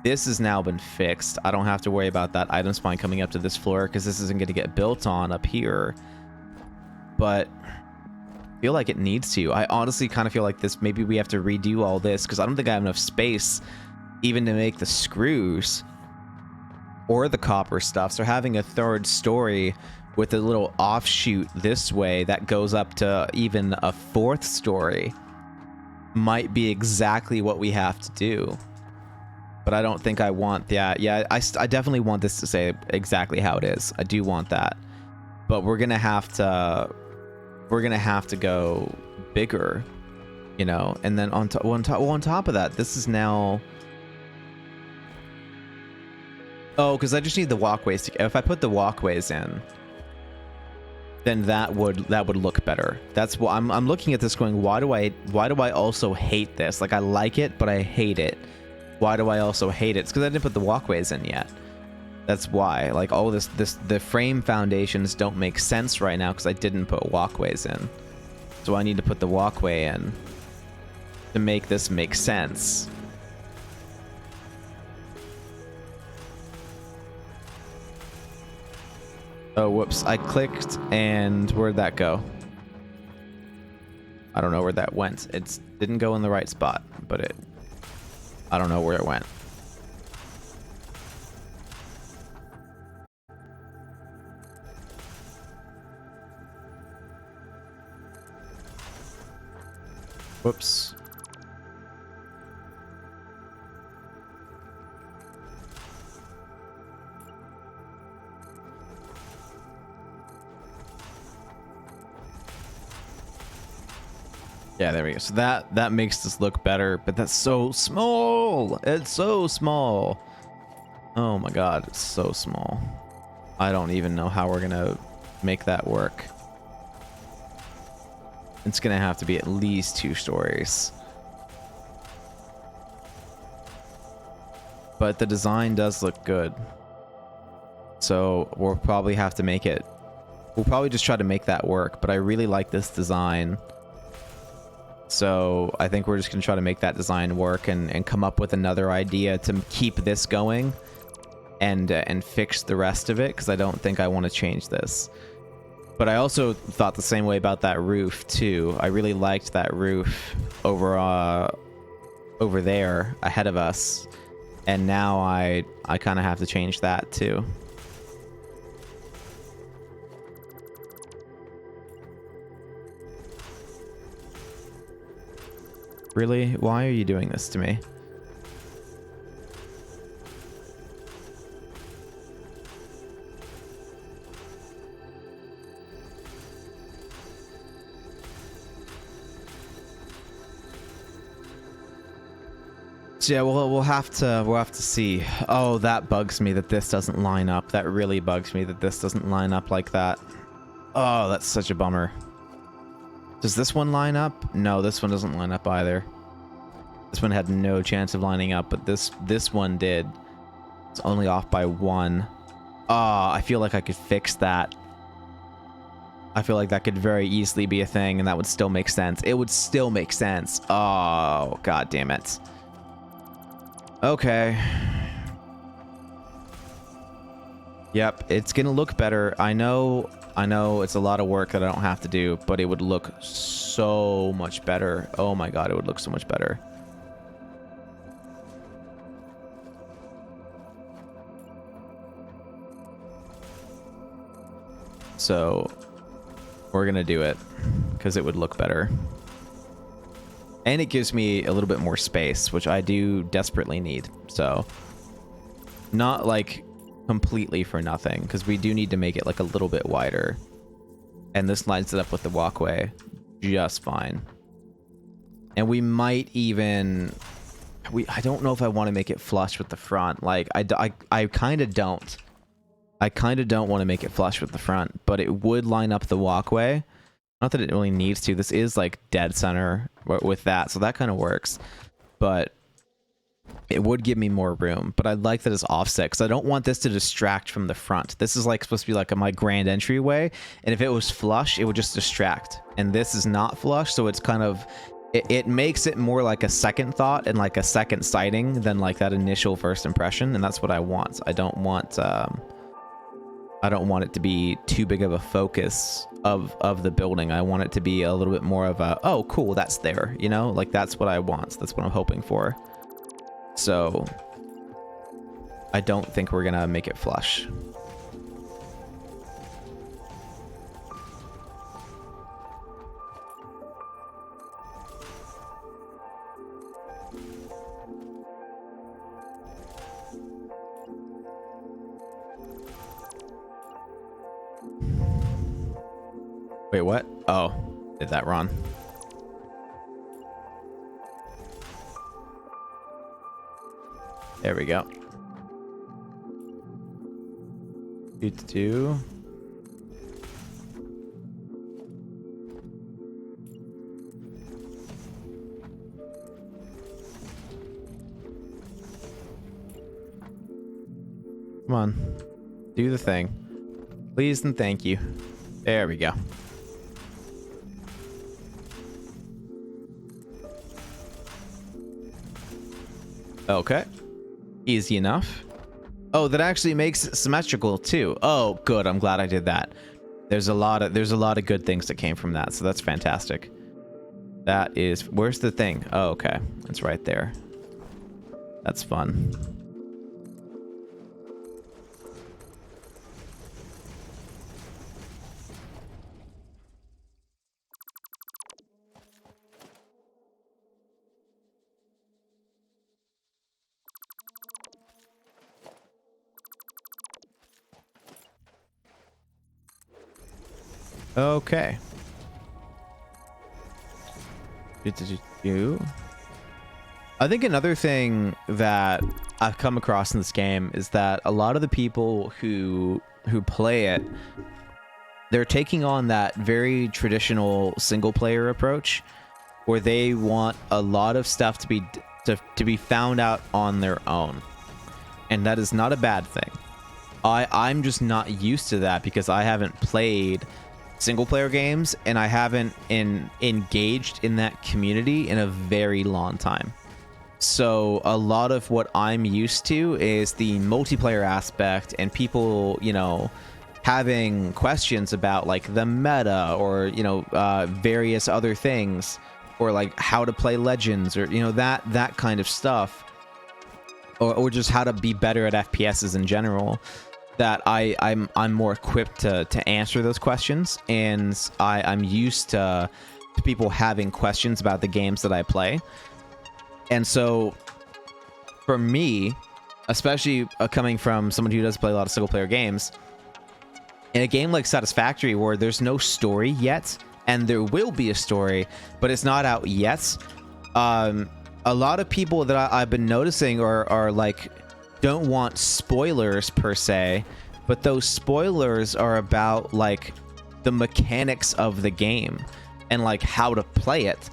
Speaker 1: This has now been fixed. I don't have to worry about that item spawn coming up to this floor, because this isn't going to get built on up here. But I feel like it needs to. I honestly kind of feel like this, maybe we have to redo all this, because I don't think I have enough space even to make the screws or the copper stuff. So having a third story with a little offshoot this way that goes up to even a 4th story might be exactly what we have to do. But I don't think I want that. Yeah, I definitely want this to say exactly how it is. I do want that. But we're gonna have to go bigger, you know. And then on top of that, this is now Oh, because I just need the walkways to, if I put the walkways in, then that would look better. That's what I'm looking at this going, why do I also hate this? Like, I like it, but I hate it. Why do I also hate it? It's because I didn't put the walkways in yet. That's why. Like, all the frame foundations don't make sense right now because I didn't put walkways in. So I need to put the walkway in to make this make sense. Oh, whoops. I clicked, and where'd that go? I don't know where that went. It didn't go in the right spot, but I don't know where it went. Whoops. Yeah, there we go. So that makes this look better, but that's so small. It's so small. Oh my god, it's so small. I don't even know how we're gonna make that work. It's gonna have to be at least 2 stories. But the design does look good. So we'll probably have to make it. We'll probably just try to make that work, but I really like this design. So I think we're just going to try to make that design work and come up with another idea to keep this going and fix the rest of it, because I don't think I want to change this. But I also thought the same way about that roof too. I really liked that roof over there ahead of us, and now I kind of have to change that too. Really? Why are you doing this to me? So yeah, we'll have to see. Oh, that bugs me that this doesn't line up. That really bugs me that this doesn't line up like that. Oh, that's such a bummer. Does this one line up? No, this one doesn't line up either. This one had no chance of lining up, but this one did. It's only off by 1. Ah, I feel like I could fix that. I feel like that could very easily be a thing, and that would still make sense. It would still make sense. Oh, god damn it. Okay. Yep, it's gonna look better. I know it's a lot of work that I don't have to do, but it would look so much better. Oh my god, it would look so much better. So we're gonna do it because it would look better. And it gives me a little bit more space, which I do desperately need. So not like completely for nothing, because we do need to make it like a little bit wider. And this lines it up with the walkway just fine. And we might even... I don't know if I want to make it flush with the front. Like, I kind of don't. I kind of don't want to make it flush with the front, but it would line up the walkway. Not that it really needs to. This is like dead center with that, so that kind of works. But it would give me more room. But I like that it's offset, because I don't want this to distract from the front. This is like supposed to be like my grand entryway, and if it was flush, it would just distract. And this is not flush, so it's kind of... It makes it more like a second thought and like a second sighting than like that initial first impression, and that's what I want. I don't want it to be too big of a focus of the building. I want it to be a little bit more of a, oh, cool, that's there, you know? Like, that's what I want. That's what I'm hoping for. So, I don't think we're gonna make it flush. Wait, what? Oh, did that wrong. There we go. Do. Come on. Do the thing. Please and thank you. There we go. Okay. Easy enough. Oh, that actually makes it symmetrical too. Oh, good. I'm glad I did that. There's a lot of good things that came from that, so that's fantastic. That is, where's the thing? Oh, okay. It's right there. That's fun. Okay. I think another thing that I've come across in this game is that a lot of the people who play it, they're taking on that very traditional single player approach where they want a lot of stuff to be found out on their own. And that is not a bad thing. I'm just not used to that because I haven't played single player games and I haven't engaged in that community in a very long time. So a lot of what I'm used to is the multiplayer aspect and people, you know, having questions about like the meta or, you know, various other things, or like how to play Legends, or, you know, that kind of stuff, or just how to be better at FPSs in general. That I'm more equipped to answer those questions, and I'm used to people having questions about the games that I play. And so for me, especially coming from someone who does play a lot of single player games, in a game like Satisfactory where there's no story yet, and there will be a story, but it's not out yet, a lot of people that I've been noticing are like, don't want spoilers per se, but those spoilers are about like the mechanics of the game and like how to play it.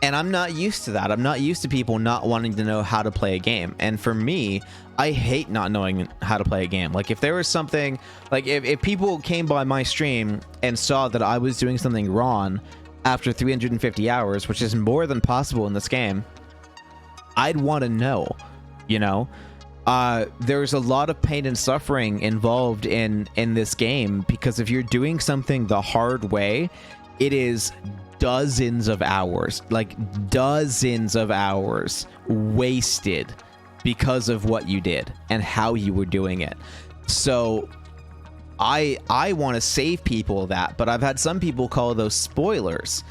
Speaker 1: And I'm not used to that. I'm not used to people not wanting to know how to play a game. And for me, I hate not knowing how to play a game. Like if there was something, like if people came by my stream and saw that I was doing something wrong after 350 hours, which is more than possible in this game, I'd want to know, you know? There's a lot of pain and suffering involved in this game, because if you're doing something the hard way, it is dozens of hours, like dozens of hours wasted because of what you did and how you were doing it. So I want to save people that, but I've had some people call those spoilers,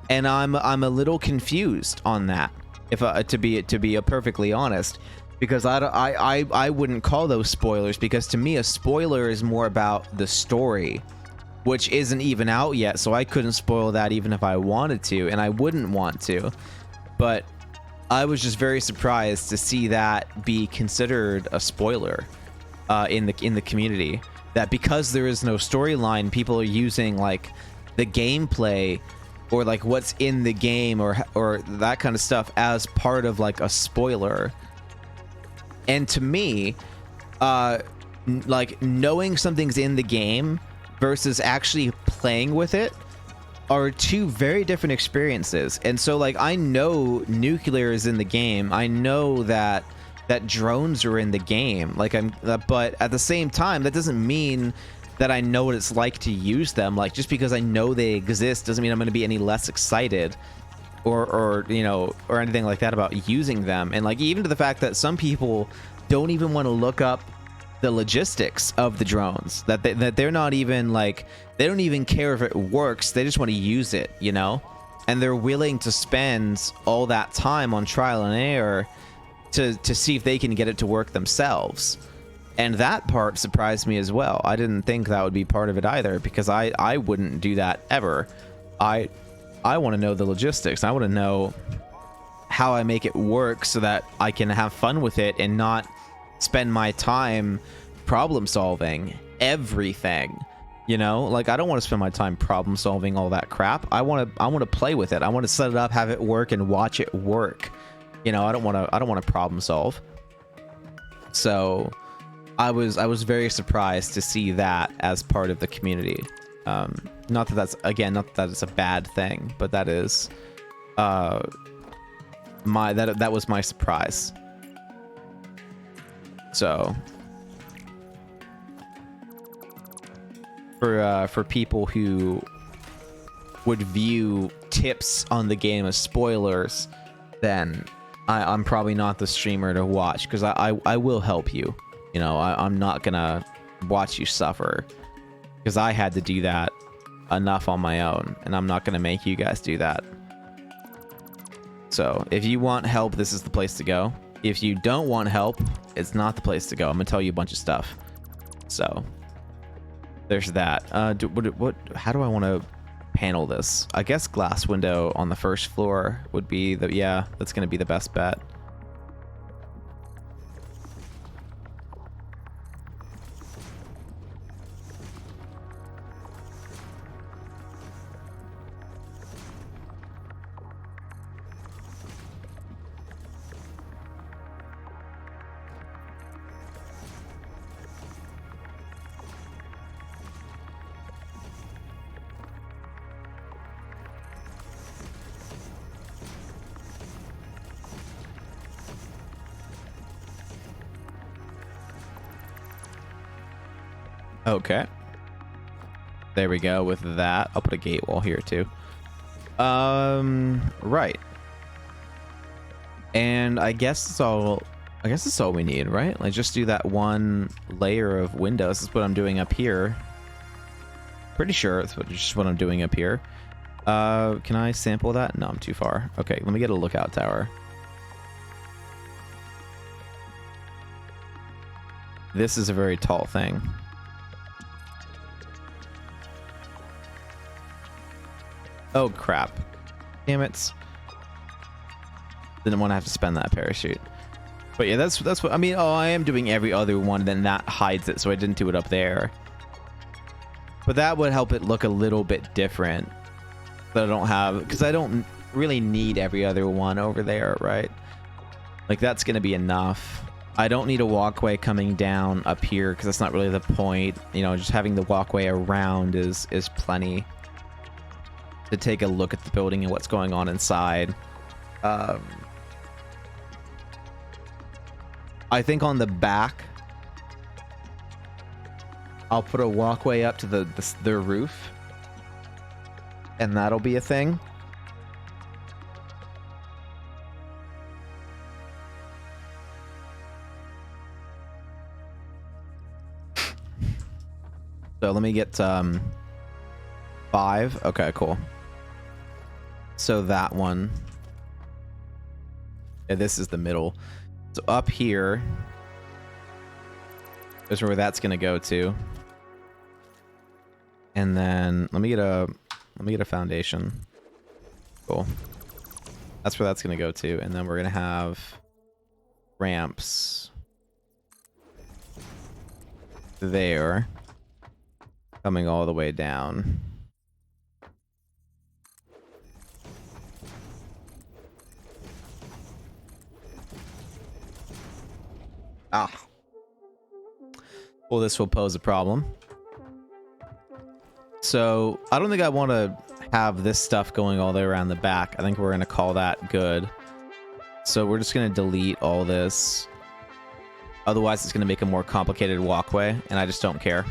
Speaker 1: and I'm a little confused on that, if to be perfectly honest. Because I wouldn't call those spoilers, because to me a spoiler is more about the story, which isn't even out yet, so I couldn't spoil that even if I wanted to, and I wouldn't want to. But I was just very surprised to see that be considered a spoiler in the community. That because there is no storyline, people are using like the gameplay or like what's in the game or that kind of stuff as part of like a spoiler. And to me, like knowing something's in the game versus actually playing with it are two very different experiences. And so like I know nuclear is in the game. I know that drones are in the game. Like but at the same time, that doesn't mean that I know what it's like to use them. Like just because I know they exist doesn't mean I'm going to be any less excited or you know, or anything like that about using them. And like even to the fact that some people don't even want to look up the logistics of the drones, that they're not even like, they don't even care if it works, they just want to use it, you know, and they're willing to spend all that time on trial and error to see if they can get it to work themselves. And that part surprised me as well. I didn't think that would be part of it either, because I wouldn't do that ever. I want to know the logistics. I want to know how I make it work so that I can have fun with it and not spend my time problem solving everything. You know, like I don't want to spend my time problem solving all that crap. I want to play with it. I want to set it up, have it work, and watch it work. You know, I don't want to problem solve. So I was very surprised to see that as part of the community. Not that it's a bad thing, but that is that was my surprise. So for people who would view tips on the game as spoilers, then I'm probably not the streamer to watch, because I will help you. You know, I'm not gonna watch you suffer, because I had to do that enough on my own, and I'm not gonna make you guys do that. So if you want help, this is the place to go. If you don't want help, it's not the place to go. I'm gonna tell you a bunch of stuff. So there's that. How do I want to panel this? I guess glass window on the first floor would be that's gonna be the best bet. Okay. There we go with that. I'll put a gate wall here too. Right. And I guess that's all we need, right? Like just do that one layer of windows. This is what I'm doing up here. Pretty sure it's just what I'm doing up here. Can I sample that? No, I'm too far. Okay, let me get a lookout tower. This is a very tall thing. Oh crap. Damn it. Didn't want to have to spend that parachute. But yeah, that's what I mean. Oh, I am doing every other one, then that hides it, so I didn't do it up there. But that would help it look a little bit different. That I don't have, because I don't really need every other one over there, right? Like that's gonna be enough. I don't need a walkway coming down up here, because that's not really the point. You know, just having the walkway around is plenty to take a look at the building and what's going on inside. I think on the back, I'll put a walkway up to the roof, and that'll be a thing. So let me get 5. Okay, cool. So that one. Yeah, this is the middle. So up here is where that's gonna go to. And then let me get a foundation. Cool. That's where that's gonna go to. And then we're gonna have ramps there, coming all the way down. Ah. Well, this will pose a problem. So, I don't think I want to have this stuff going all the way around the back. I think we're going to call that good. So, we're just going to delete all this. Otherwise, it's going to make a more complicated walkway, and I just don't care.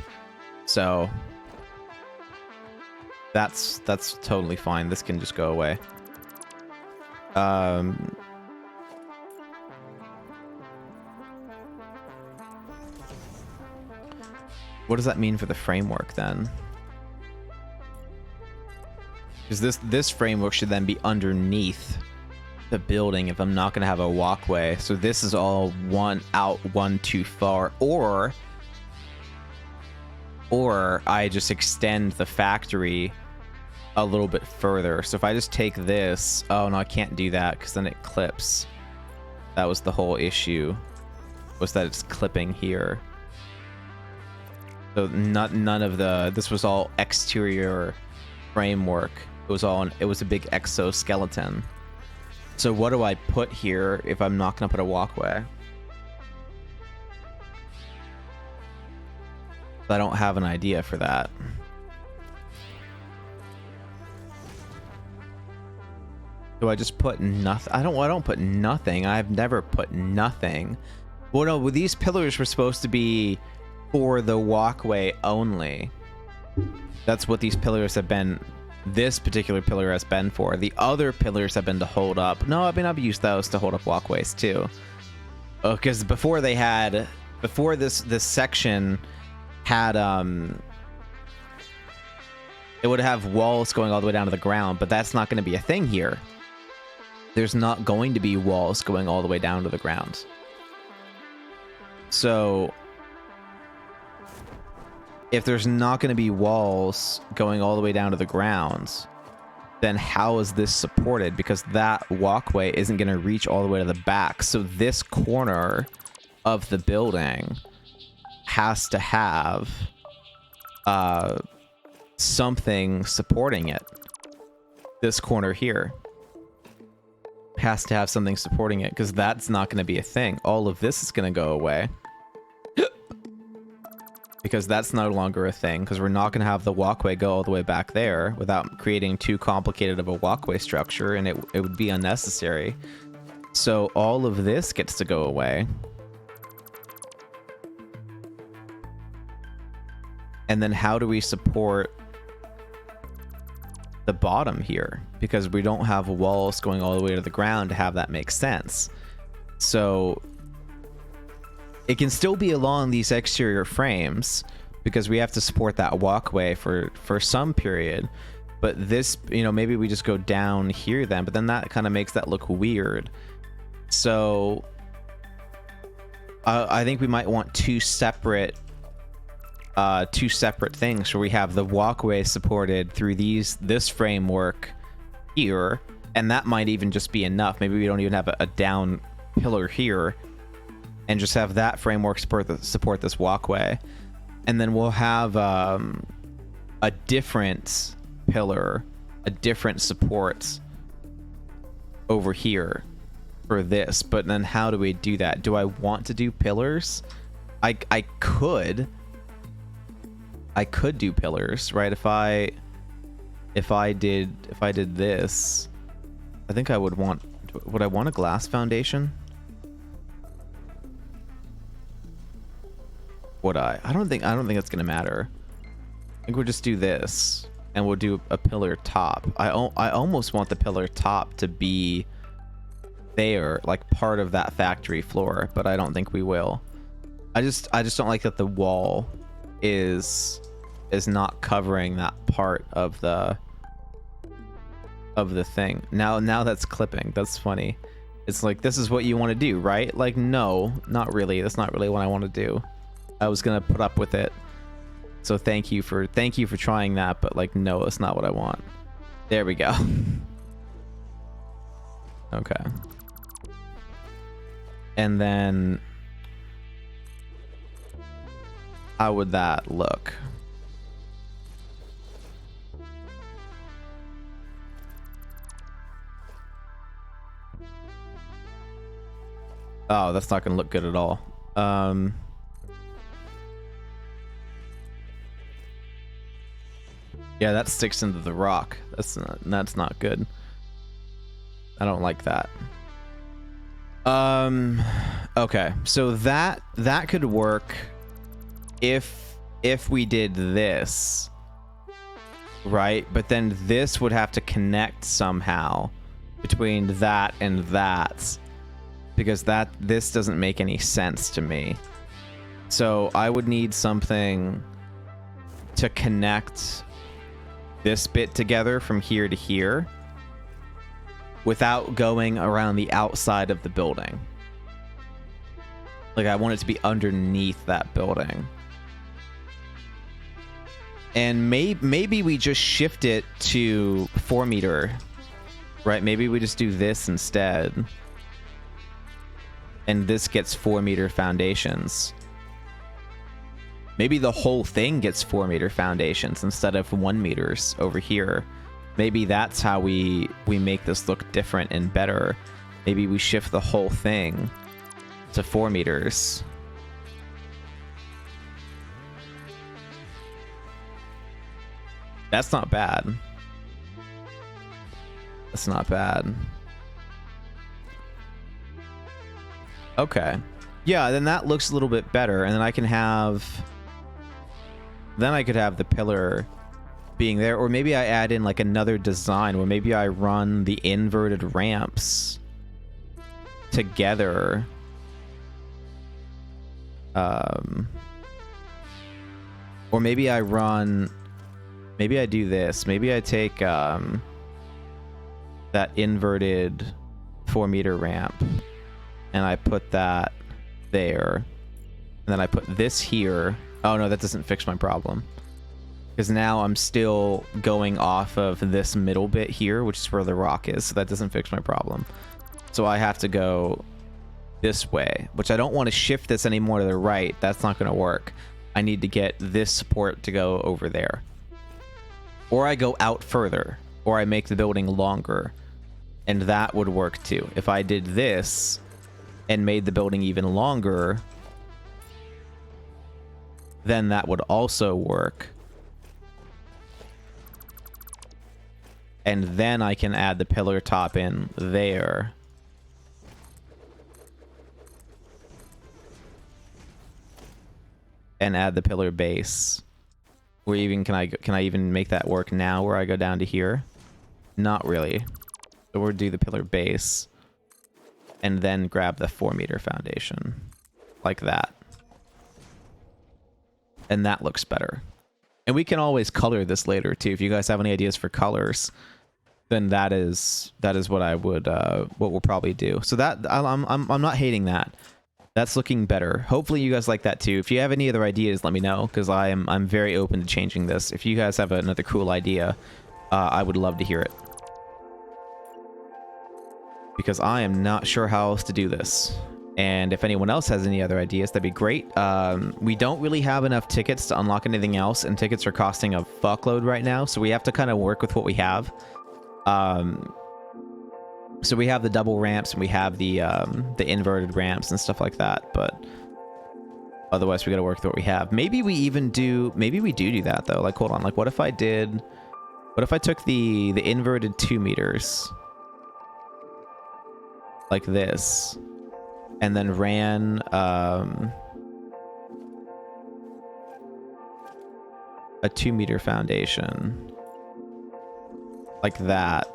Speaker 1: So, that's totally fine. This can just go away. What does that mean for the framework then? Because this framework should then be underneath the building if I'm not going to have a walkway. So this is all one too far, or I just extend the factory a little bit further. So if I just take this, oh no, I can't do that because then it clips. That was the whole issue, was that it's clipping here. So none of the, this was all exterior framework. It was a big exoskeleton. So what do I put here if I'm not gonna put a walkway? I don't have an idea for that. Do I just put nothing? I don't put nothing. I've never put nothing. Well, no, these pillars were supposed to be for the walkway only. That's what these pillars have been. This particular pillar has been for. The other pillars have been to hold up. No, I mean, I've used those to hold up walkways too. Because before this section had it would have walls going all the way down to the ground, but that's not going to be a thing here. There's not going to be walls going all the way down to the ground. So if there's not going to be walls going all the way down to the ground, then how is this supported? Because that walkway isn't going to reach all the way to the back. So this corner of the building has to have something supporting it. This corner here has to have something supporting it, because that's not going to be a thing. All of this is going to go away. Because that's no longer a thing, because we're not going to have the walkway go all the way back there without creating too complicated of a walkway structure, and it would be unnecessary. So all of this gets to go away. And then how do we support the bottom here? Because we don't have walls going all the way to the ground to have that make sense. So it can still be along these exterior frames because we have to support that walkway for some period. But this, you know, maybe we just go down here then, but then that kind of makes that look weird. So I think we might want two separate things where we have the walkway supported through this framework here, and that might even just be enough. Maybe we don't even have a down pillar here, and just have that framework support this walkway, and then we'll have a different pillar, a different support over here for this. But then how do we do that? Do I want to do pillars? I could do pillars, right? If I did this, I think I would I want a glass foundation? Would I? I don't think it's gonna matter. I think we'll just do this, and we'll do a pillar top. I almost want the pillar top to be there, like part of that factory floor, but I don't think we will. I just don't like that the wall is not covering that part of the thing. Now that's clipping. That's funny. It's like, this is what you want to do, right? Like, no, not really. That's not really what I want to do. I was gonna put up with it. So thank you for trying that, but like, no, that's not what I want. There we go. Okay. And then how would that look? Oh, that's not gonna look good at all. Yeah, that sticks into the rock. That's not good. I don't like that. Okay, so that could work if we did this, right? But then this would have to connect somehow between that and that, because this doesn't make any sense to me. So I would need something to connect this bit together from here to here without going around the outside of the building. Like, I want it to be underneath that building. And maybe we just shift it to 4 meter, right? Maybe we just do this instead. And this gets 4 meter foundations. Maybe the whole thing gets 4-meter foundations instead of 1 meters over here. Maybe that's how we make this look different and better. Maybe we shift the whole thing to 4 meters. That's not bad. That's not bad. Okay. Yeah, then that looks a little bit better, and then I can have... Then I could have the pillar being there, or maybe I add in like another design where maybe I run the inverted ramps together. Or maybe I run... Maybe I do this. Maybe I take that inverted 4-meter ramp and I put that there. And then I put this here. Oh no, that doesn't fix my problem. Because now I'm still going off of this middle bit here, which is where the rock is. So that doesn't fix my problem. So I have to go this way, which I don't want to shift this anymore to the right. That's not going to work. I need to get this support to go over there. Or I go out further, or I make the building longer, and that would work too. If I did this and made the building even longer, then that would also work. And then I can add the pillar top in there. And add the pillar base. Or even can I even make that work now where I go down to here? Not really. So we'll do the pillar base and then grab the 4-meter foundation like that. And that looks better. And we can always color this later too. If you guys have any ideas for colors, then that is what I would what we'll probably do. So that I'm not hating that. That's looking better. Hopefully you guys like that too. If you have any other ideas, let me know, because I'm very open to changing this. If you guys have another cool idea, I would love to hear it. Because I am not sure how else to do this. And if anyone else has any other ideas, that'd be great. We don't really have enough tickets to unlock anything else, and tickets are costing a fuckload right now, so we have to kind of work with what we have. So we have the double ramps and we have the inverted ramps and stuff like that, but otherwise we gotta work with what we have. Maybe we do that though. Like, hold on, like what if I took the inverted 2 meters like this and then ran a 2-meter foundation like that,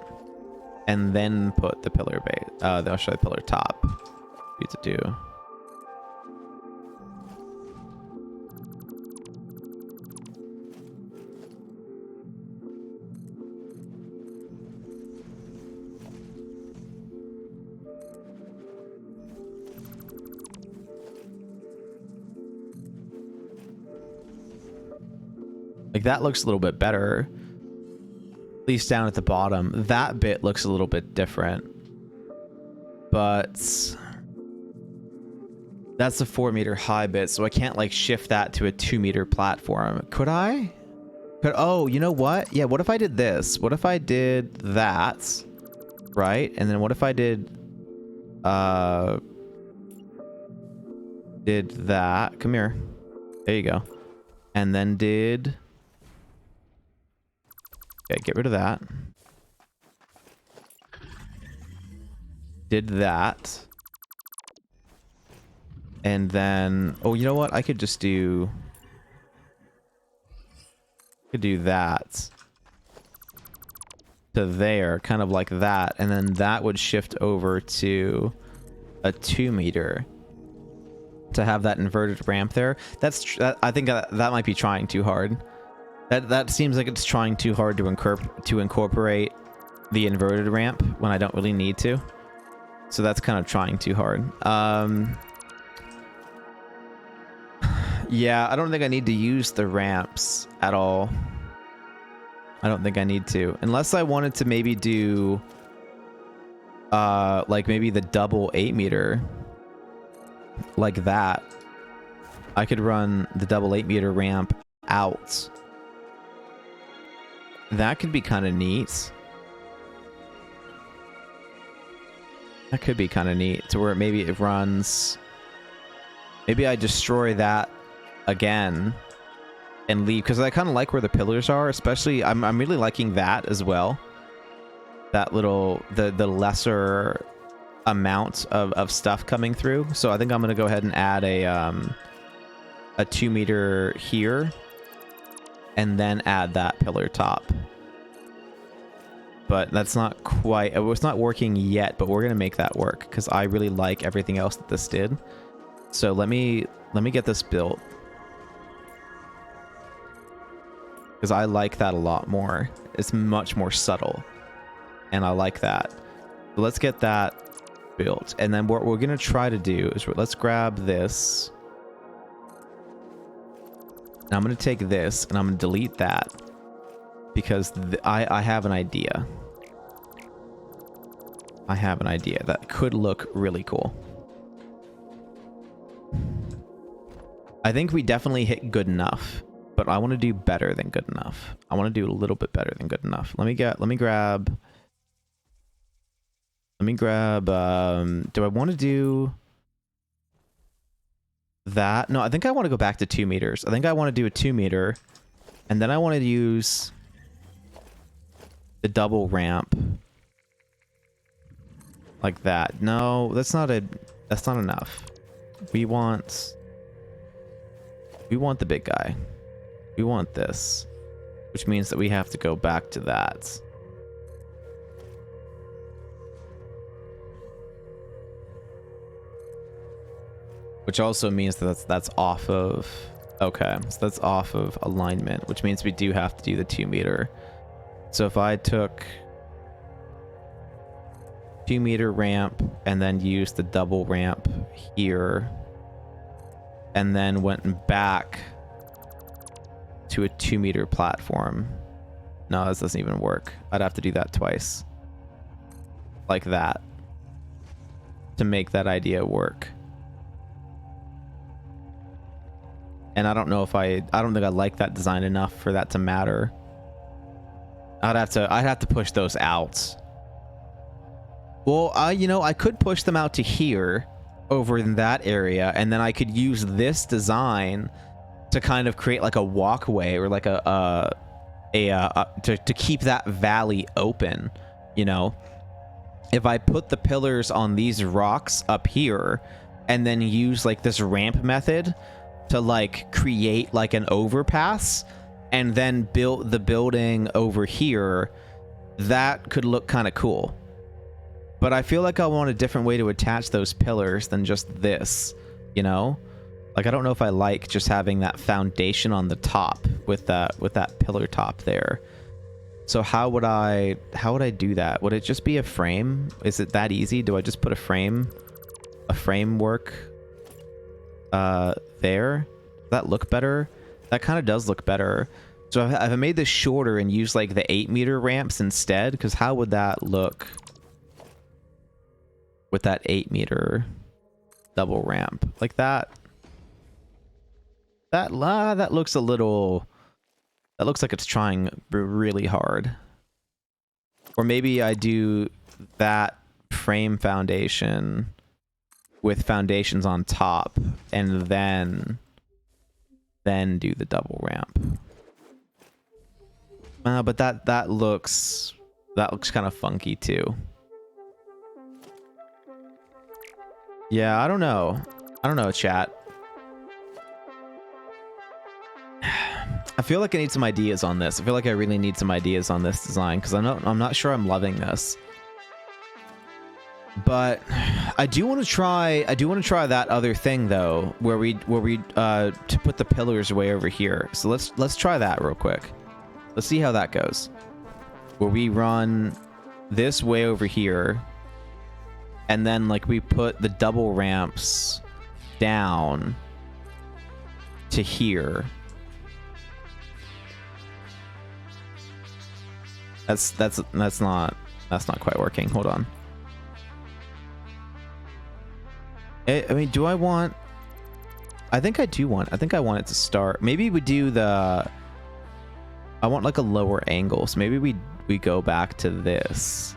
Speaker 1: and then put the pillar base. I'll show the pillar top. What to do. Like that looks a little bit better. At least down at the bottom. That bit looks a little bit different. But that's a 4-meter high bit, so I can't like shift that to a 2-meter platform. Could I? Oh, you know what? Yeah, what if I did this? What if I did that? Right? And then what if I did that? Come here. There you go. And then did... Okay, get rid of that. Did that. And then... Oh, you know what? I could just do... Could do that. To there, kind of like that. And then that would shift over to a 2-meter. To have that inverted ramp there. I think that might be trying too hard. That seems like it's trying too hard to incorporate the inverted ramp when I don't really need to. So that's kind of trying too hard. Yeah, I don't think I need to use the ramps at all. I don't think I need to. Unless I wanted to maybe do like maybe the double 8-meter like that. I could run the double 8-meter ramp out. That could be kind of neat. That could be kind of neat to where maybe it runs. Maybe I destroy that again and leave, because I kind of like where the pillars are. Especially, I'm really liking that as well. That little the lesser amount of stuff coming through. So I think I'm gonna go ahead and add a 2-meter here, and then add that pillar top. But that's not quite, it's not working yet, but we're gonna make that work because I really like everything else that this did. So let me get this built, because I like that a lot more. It's much more subtle, and I like that. So let's get that built, and then what we're gonna try to do is let's grab this. And I'm gonna take this and I'm gonna delete that, because I have an idea. I have an idea that could look really cool. I think we definitely hit good enough, but I want to do better than good enough. I want to do a little bit better than good enough. Let me grab, do I want to do that? No, I think I want to go back to 2 meters. I think I want to do a 2-meter, and then I want to use the double ramp like that. No, that's not enough. We want the big guy. We want this, which means that we have to go back to that. Which also means that that's off of, okay, so that's off of alignment, which means we do have to do the 2-meter. So if I took 2-meter ramp and then used the double ramp here, and then went back to a 2-meter platform. No, this doesn't even work. I'd have to do that twice. Like that. To make that idea work. And I don't know if I don't think I like that design enough for that to matter. I'd have to push those out. Well, I could push them out to here, over in that area, and then I could use this design to kind of create like a walkway, or like to keep that valley open. You know, if I put the pillars on these rocks up here, and then use like this ramp method to like create like an overpass, and then build the building over here, that could look kind of cool. But I feel like I want a different way to attach those pillars than just this, you know? Like, I don't know if I like just having that foundation on the top with that pillar top there. So how would I do that? Would it just be a frame? Is it that easy? Do I just put a framework there? Does that look better? That kind of does look better. So if I made this shorter and used like the 8-meter ramps instead, because how would that look with that 8-meter double ramp like that? That looks a little, that looks like it's trying really hard. Or maybe I do that frame foundation with foundations on top, and then do the double ramp. But that looks kind of funky too. Yeah, I don't know, chat. I feel like I need some ideas on this. I feel like I really need some ideas on this design, because I'm not sure I'm loving this. But I do want to try that other thing though, where we to put the pillars way over here. So let's try that real quick. Let's see how that goes. Where we run this way over here, and then like we put the double ramps down to here. That's not quite working. Hold on. I mean, do I want... I think I want it to start. Maybe we do the, I want like a lower angle. So maybe we go back to this.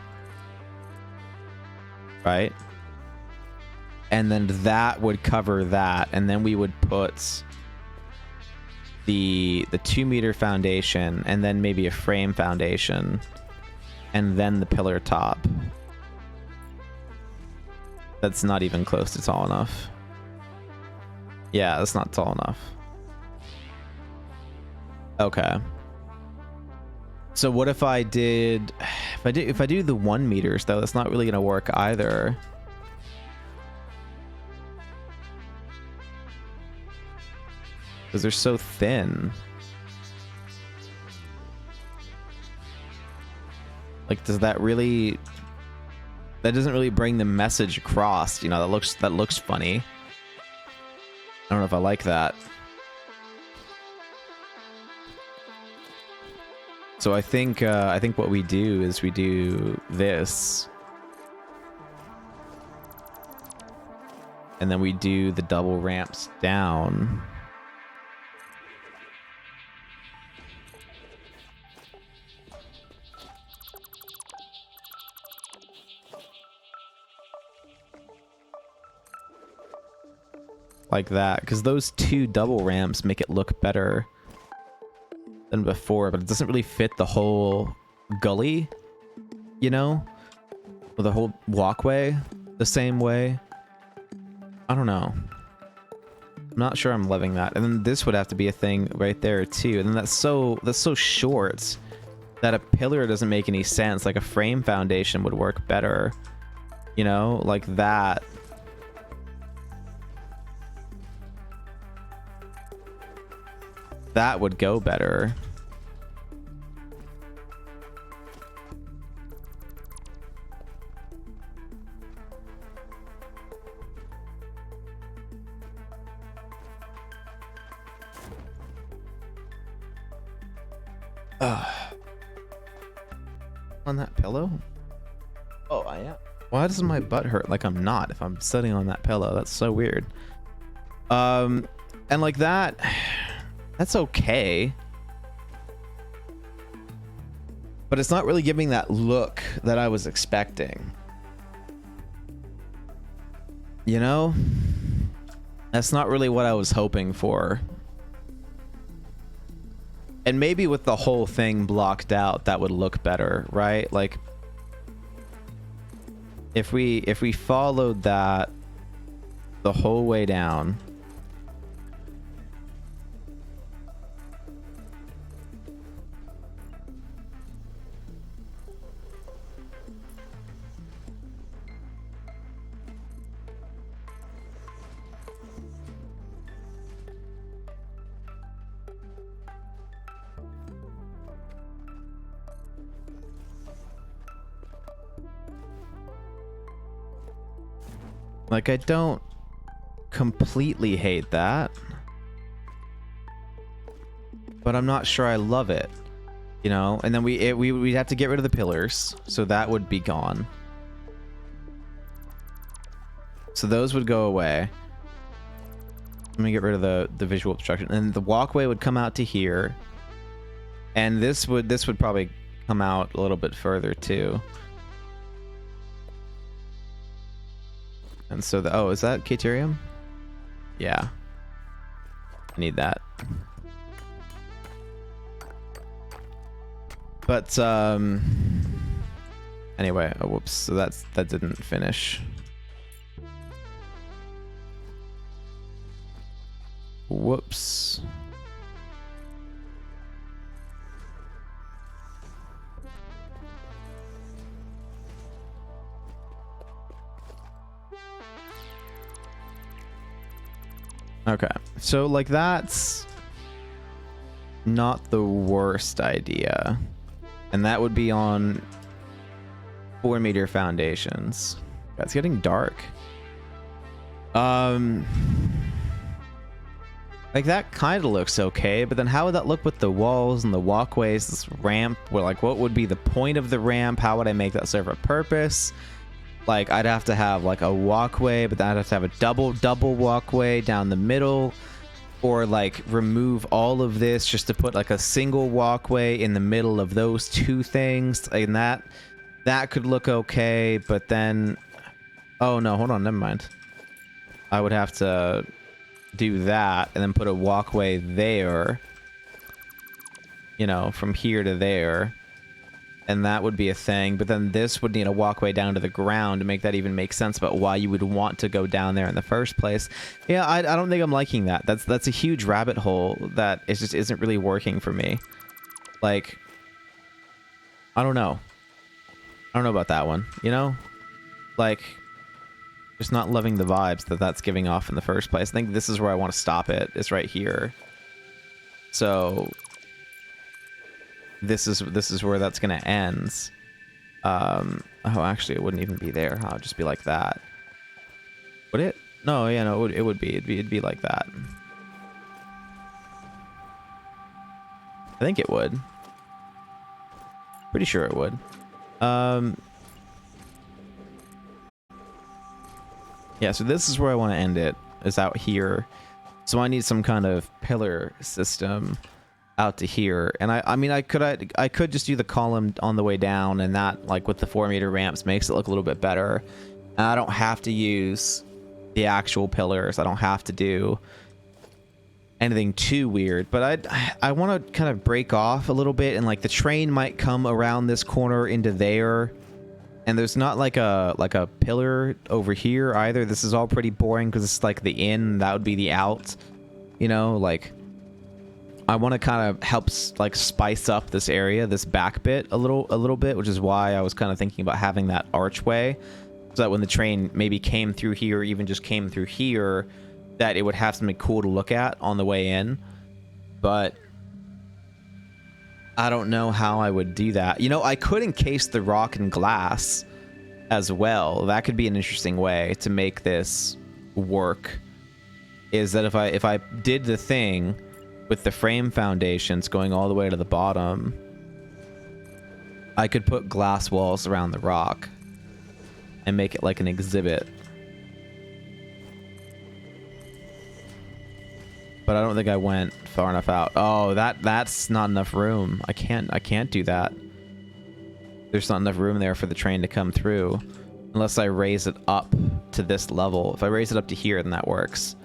Speaker 1: Right? And then that would cover that, and then we would put the 2-meter foundation, and then maybe a frame foundation, and then the pillar top. That's not even close to tall enough. Yeah, that's not tall enough. Okay. So what if I did, if I do the 1 meters though, that's not really gonna work either. Because they're so thin. Like, does that really, that doesn't really bring the message across, you know? That looks funny. I don't know if I like that. So I think what we do is we do this, and then we do the double ramps down. Like that, because those 2 double ramps make it look better than before, but it doesn't really fit the whole gully, you know, or the whole walkway the same way. I don't know. I'm not sure I'm loving that. And then this would have to be a thing right there too. And then that's so short that a pillar doesn't make any sense. Like a frame foundation would work better, you know, like that. That would go better. On that pillow? Oh, I am. Why does my butt hurt like I'm not if I'm sitting on that pillow? That's so weird. And like that, that's okay. But it's not really giving that look that I was expecting. You know? That's not really what I was hoping for. And maybe with the whole thing blocked out, that would look better, right? Like, if we followed that the whole way down. Like, I don't completely hate that, but I'm not sure I love it, you know? And then we'd have to get rid of the pillars, so that would be gone. So those would go away. Let me get rid of the visual obstruction, and the walkway would come out to here, and this would probably come out a little bit further too. And so oh, is that Caterium? Yeah. I need that. But anyway, oh, whoops. So that didn't finish. Whoops. Okay, so like that's not the worst idea, and that would be on 4-meter foundations. That's getting dark. Like that kind of looks okay, but then how would that look with the walls and the walkways, this ramp? Well, like, what would be the point of the ramp? How would I make that serve a purpose? Like, I'd have to have like a walkway, but then I'd have to have a double walkway down the middle, or like remove all of this just to put like a single walkway in the middle of those two things. And that could look okay, but then, oh no, hold on, never mind. I would have to do that and then put a walkway there, you know, from here to there. And that would be a thing, but then this would need a walkway down to the ground to make that even make sense about why you would want to go down there in the first place. Yeah, I don't think I'm liking that. That's a huge rabbit hole that it just isn't really working for me. Like, I don't know. I don't know about that one, you know? Like, just not loving the vibes that that's giving off in the first place. I think this is where I want to stop it, is right here. So this is where that's gonna end. Oh, actually, it wouldn't even be there. Huh? It'd just be like that. Would it? No, yeah, no, it would be. It'd be like that. I think it would. Pretty sure it would. Yeah, so this is where I want to end it. Is out here. So I need some kind of pillar system out to here, and I mean I could just do the column on the way down, and that, like with the 4-meter ramps, makes it look a little bit better. And I don't have to use the actual pillars. I don't have to do anything too weird, but I want to kind of break off a little bit, and like the train might come around this corner into there, and there's not like a pillar over here either. This is all pretty boring because it's like the in, that would be the out, you know. Like, I want to kind of help like spice up this area, this back bit a little bit, which is why I was kind of thinking about having that archway, so that when the train maybe came through here, or even just came through here, that it would have something cool to look at on the way in. But I don't know how I would do that. You know, I could encase the rock in glass as well. That could be an interesting way to make this work. Is that if I did the thing with the frame foundations going all the way to the bottom, I could put glass walls around the rock and make it like an exhibit. But I don't think I went far enough out. Oh, that's not enough room. I can't do that. There's not enough room there for the train to come through unless I raise it up to this level. If I raise it up to here, then that works.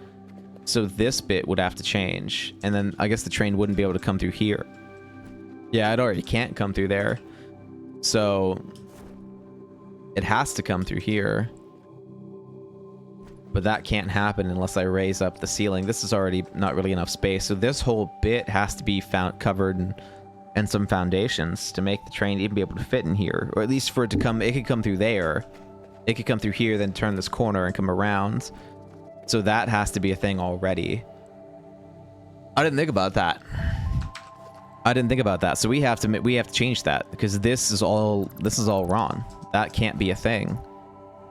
Speaker 1: So this bit would have to change, and then I guess the train wouldn't be able to come through here. Yeah, it already can't come through there. So it has to come through here. But that can't happen unless I raise up the ceiling. This is already not really enough space, so this whole bit has to be covered and some foundations to make the train even be able to fit in here, or at least for it to come. It could come through there. It could come through here, then turn this corner and come around. So that has to be a thing already. I didn't think about that. So we have to change that, because this is all wrong. That can't be a thing.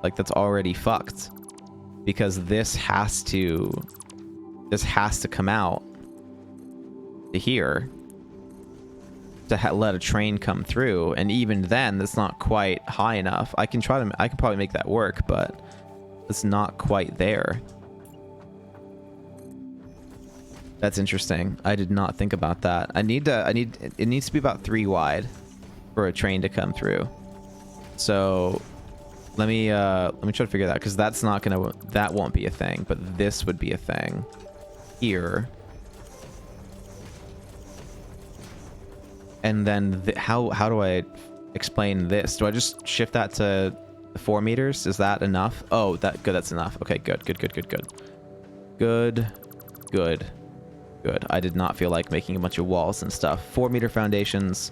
Speaker 1: Like, that's already fucked. Because this has to come out to here to let a train come through, and even then that's not quite high enough. I could probably make that work, but it's not quite there. That's interesting. I did not think about that. It needs to be about 3 wide for a train to come through. So let me try to figure that, because that won't be a thing, but this would be a thing here. And then how do I explain this? Do I just shift that to 4 meters? Is that enough? Oh, that's enough. Okay, good. I did not feel like making a bunch of walls and stuff. 4-meter foundations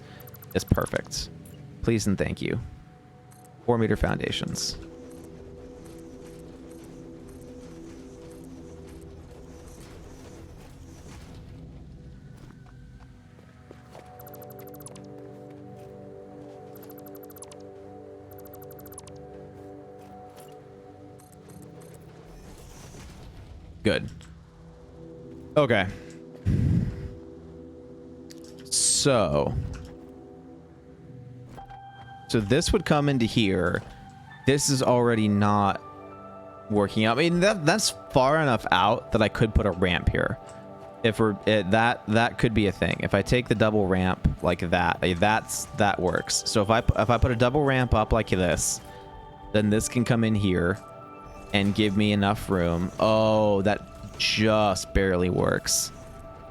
Speaker 1: is perfect. Please and thank you. 4-meter foundations. Good. Okay. So this would come into here. this is already not working out. I mean, that's far enough out that I could put a ramp here. If we're that could be a thing. If I take the double ramp like that, that works. So if I put a double ramp up like this, then this can come in here and give me enough room. Oh, that just barely works.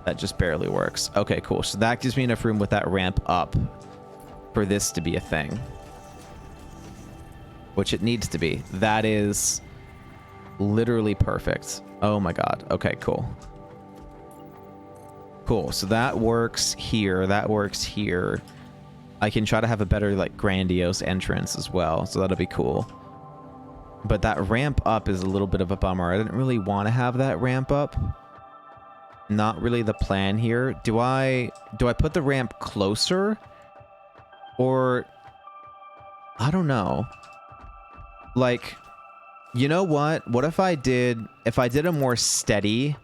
Speaker 1: That just barely works. Okay, cool. So that gives me enough room with that ramp up for this to be a thing, which it needs to be. That is literally perfect. Oh my god. Okay, cool. Cool. So that works here. That works here. I can try to have a better, like, grandiose entrance as well. So that'll be cool. But that ramp up is a little bit of a bummer. I didn't really want to have that ramp up. Not really the plan here. Do I put the ramp closer? Or I don't know. Like, you know what? What if I did a more steady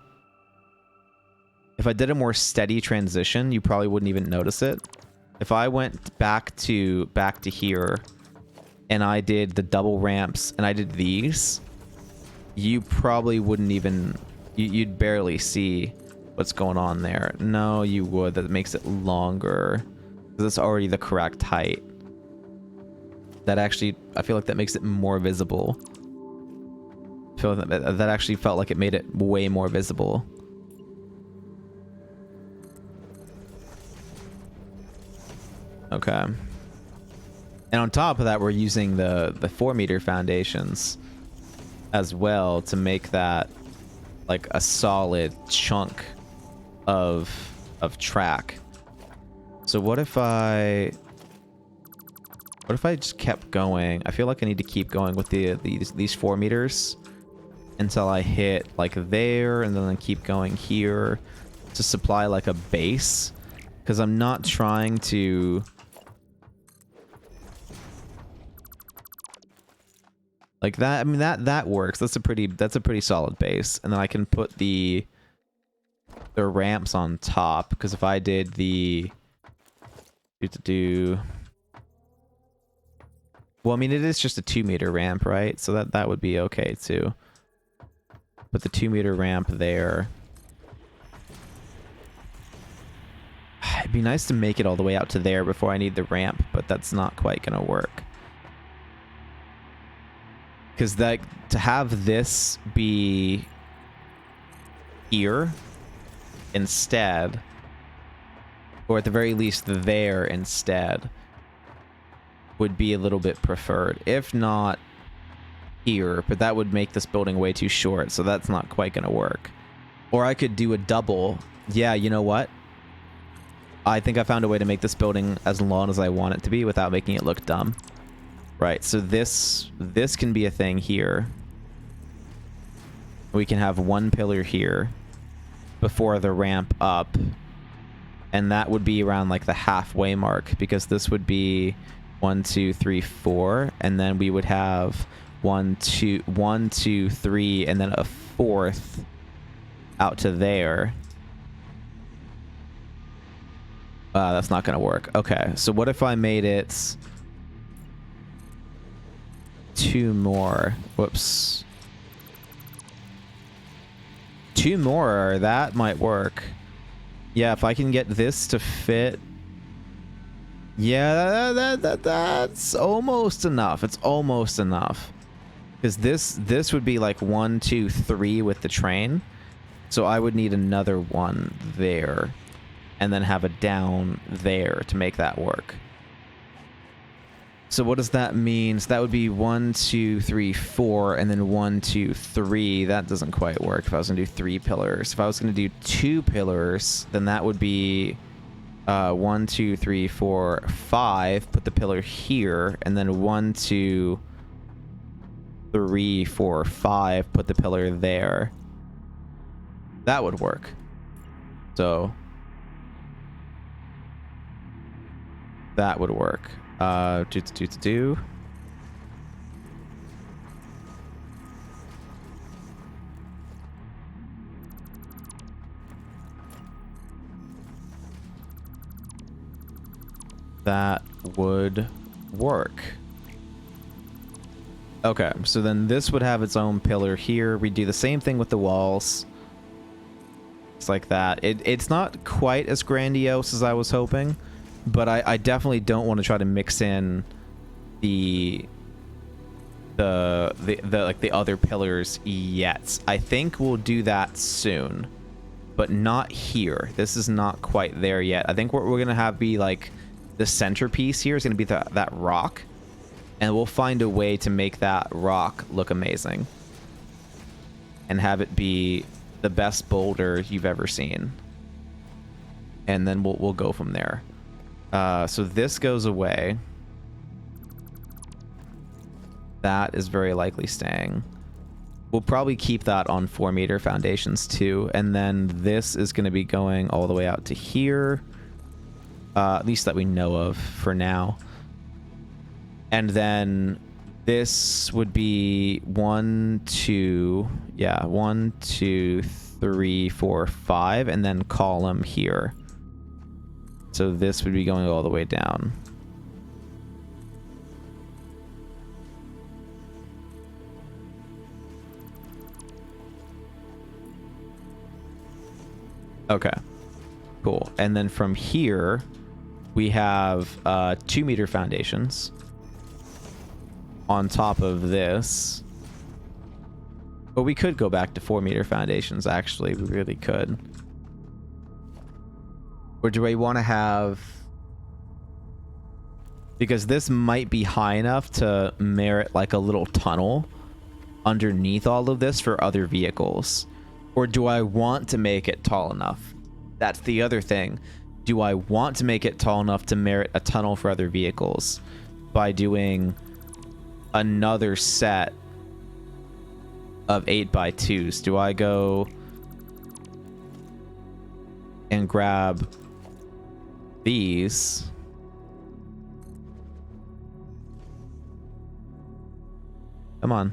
Speaker 1: transition, you probably wouldn't even notice it. If I went back to here and I did the double ramps and I did these, you probably wouldn't even, you'd barely see what's going on there. No, you would. That makes it longer because it's already the correct height. That actually, I feel like that makes it more visible. I feel like that actually felt like it made it way more visible. Okay. And on top of that, we're using the 4-meter foundations as well to make that like a solid chunk of track. So what if I just kept going? I feel like I need to keep going with these 4 meters until I hit like there, and then I keep going here to supply like a base, because I'm not trying to like that. I mean, that works. That's a pretty solid base. And then I can put the ramps on top, because if I did the well, I mean, it is just a 2-meter ramp, right? So that would be okay too. Put the 2-meter ramp there. It'd be nice to make it all the way out to there before I need the ramp, but that's not quite gonna work. Because to have this be here instead, or at the very least there instead, would be a little bit preferred. If not here, but that would make this building way too short, so that's not quite gonna work. Or I could do a double. Yeah, you know what? I think I found a way to make this building as long as I want it to be without making it look dumb. Right, so this can be a thing here. We can have 1 pillar here before the ramp up, and that would be around like the halfway mark, because this would be 1, 2, 3, 4, and then we would have 1, 2, 3, and then a 4th out to there. That's not gonna work. Okay, so what if I made it 2 more? Whoops. 2 more, that might work. Yeah, if I can get this to fit. Yeah, that's almost enough. It's almost enough. Because this would be like 1, 2, 3 with the train. So I would need another one there. And then have a down there to make that work. So what does that mean? So that would be 1, 2, 3, 4, and then 1, 2, 3. That doesn't quite work if I was going to do 3 pillars. If I was going to do 2 pillars, then that would be 1, 2, 3, 4, 5. Put the pillar here, and then 1, 2, 3, 4, 5. Put the pillar there. That would work. So that would work. Do. That would work. Okay, so then this would have its own pillar here. We do the same thing with the walls. It's like that. It's not quite as grandiose as I was hoping, but I definitely don't want to try to mix in the like the other pillars yet. I think we'll do that soon, but not here. This is not quite there yet. I think what we're gonna have be like the centerpiece here is gonna be that rock, and we'll find a way to make that rock look amazing and have it be the best boulder you've ever seen, and then we'll go from there. So this goes away. That is very likely staying. We'll probably keep that on 4-meter foundations too, and then this is going to be going all the way out to here, at least that we know of for now. And then this would be 1, 2, 3, 4, 5, and then column here. So this would be going all the way down. Okay, cool. And then from here, we have 2-meter foundations on top of this. But we could go back to 4-meter foundations, actually. We really could. Or do I want to have... Because this might be high enough to merit like a little tunnel underneath all of this for other vehicles. Or do I want to make it tall enough? That's the other thing. Do I want to make it tall enough to merit a tunnel for other vehicles by doing another set of 8x2s? Do I go and grab these? Come on.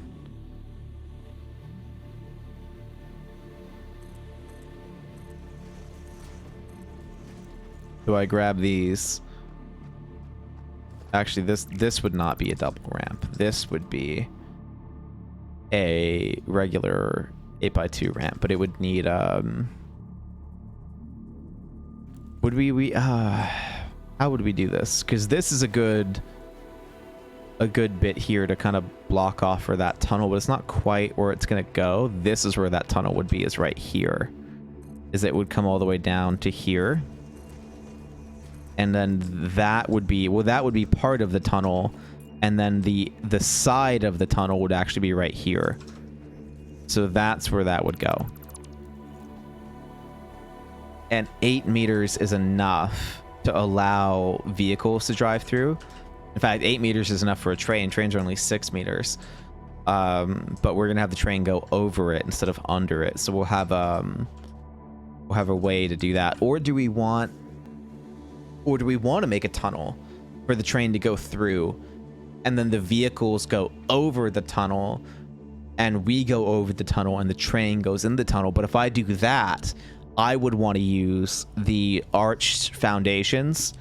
Speaker 1: Do I grab these? Actually, this would not be a double ramp. This would be a regular 8x2 ramp, but it would need would we how would we do this? Because this is a good bit here to kind of block off for that tunnel, but it's not quite where it's gonna go. This is where that tunnel would be, is right here. Is it would come all the way down to here. And then that would be, well, that would be part of the tunnel, and then the side of the tunnel would actually be right here. So that's where that would go. And 8 meters is enough to allow vehicles to drive through. In fact, 8 meters is enough for a train. Trains are only 6 meters. But we're gonna have the train go over it instead of under it. So we'll have a way to do that. Or do we want to make a tunnel for the train to go through, and then the vehicles go over the tunnel, and we go over the tunnel, and the train goes in the tunnel? But if I do that, I would want to use the arched foundations,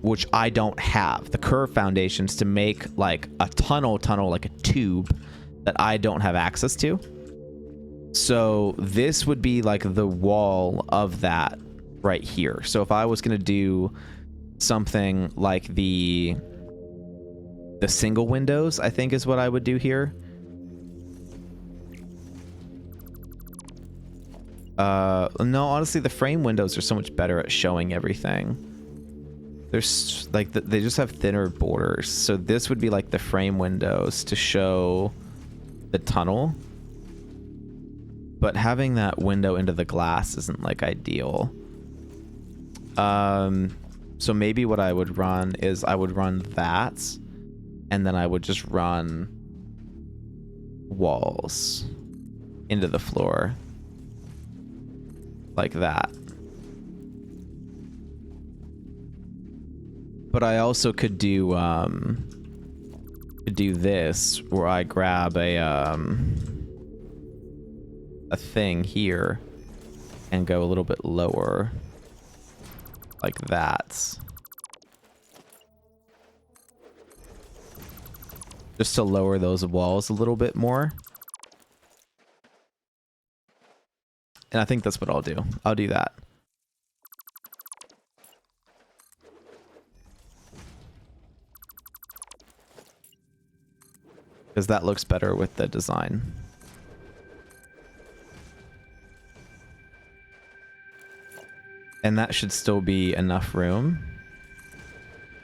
Speaker 1: which I don't have. The curved foundations to make like a tunnel, like a tube that I don't have access to. So this would be like the wall of that right here. So if I was going to do something like the single windows, I think is what I would do here. No, honestly, the frame windows are so much better at showing everything. There's like they just have thinner borders. So this would be like the frame windows to show the tunnel. But having that window into the glass isn't like ideal. So maybe what I would run is I would run that, and then I would just run walls into the floor like that. But I also could do this where I grab a thing here and go a little bit lower. Like that. just to lower those walls a little bit more. And I think that's what I'll do. I'll do that. Because that looks better with the design. And that should still be enough room.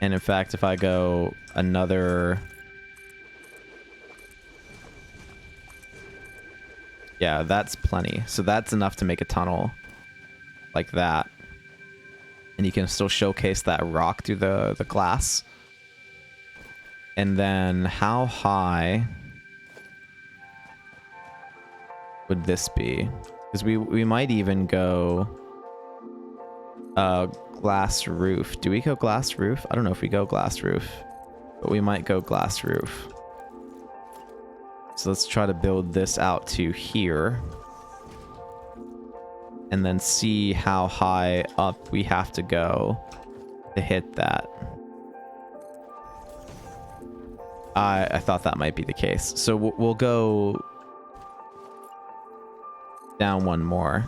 Speaker 1: And in fact, if I go another... Yeah, that's plenty. So that's enough to make a tunnel like that. And you can still showcase that rock through the glass. And then how high would this be? Because we might even go glass roof. Do we go glass roof? I don't know if we go glass roof, but we might go glass roof. So let's try to build this out to here. And then see how high up we have to go to hit that. I thought that might be the case. So we'll go down one more.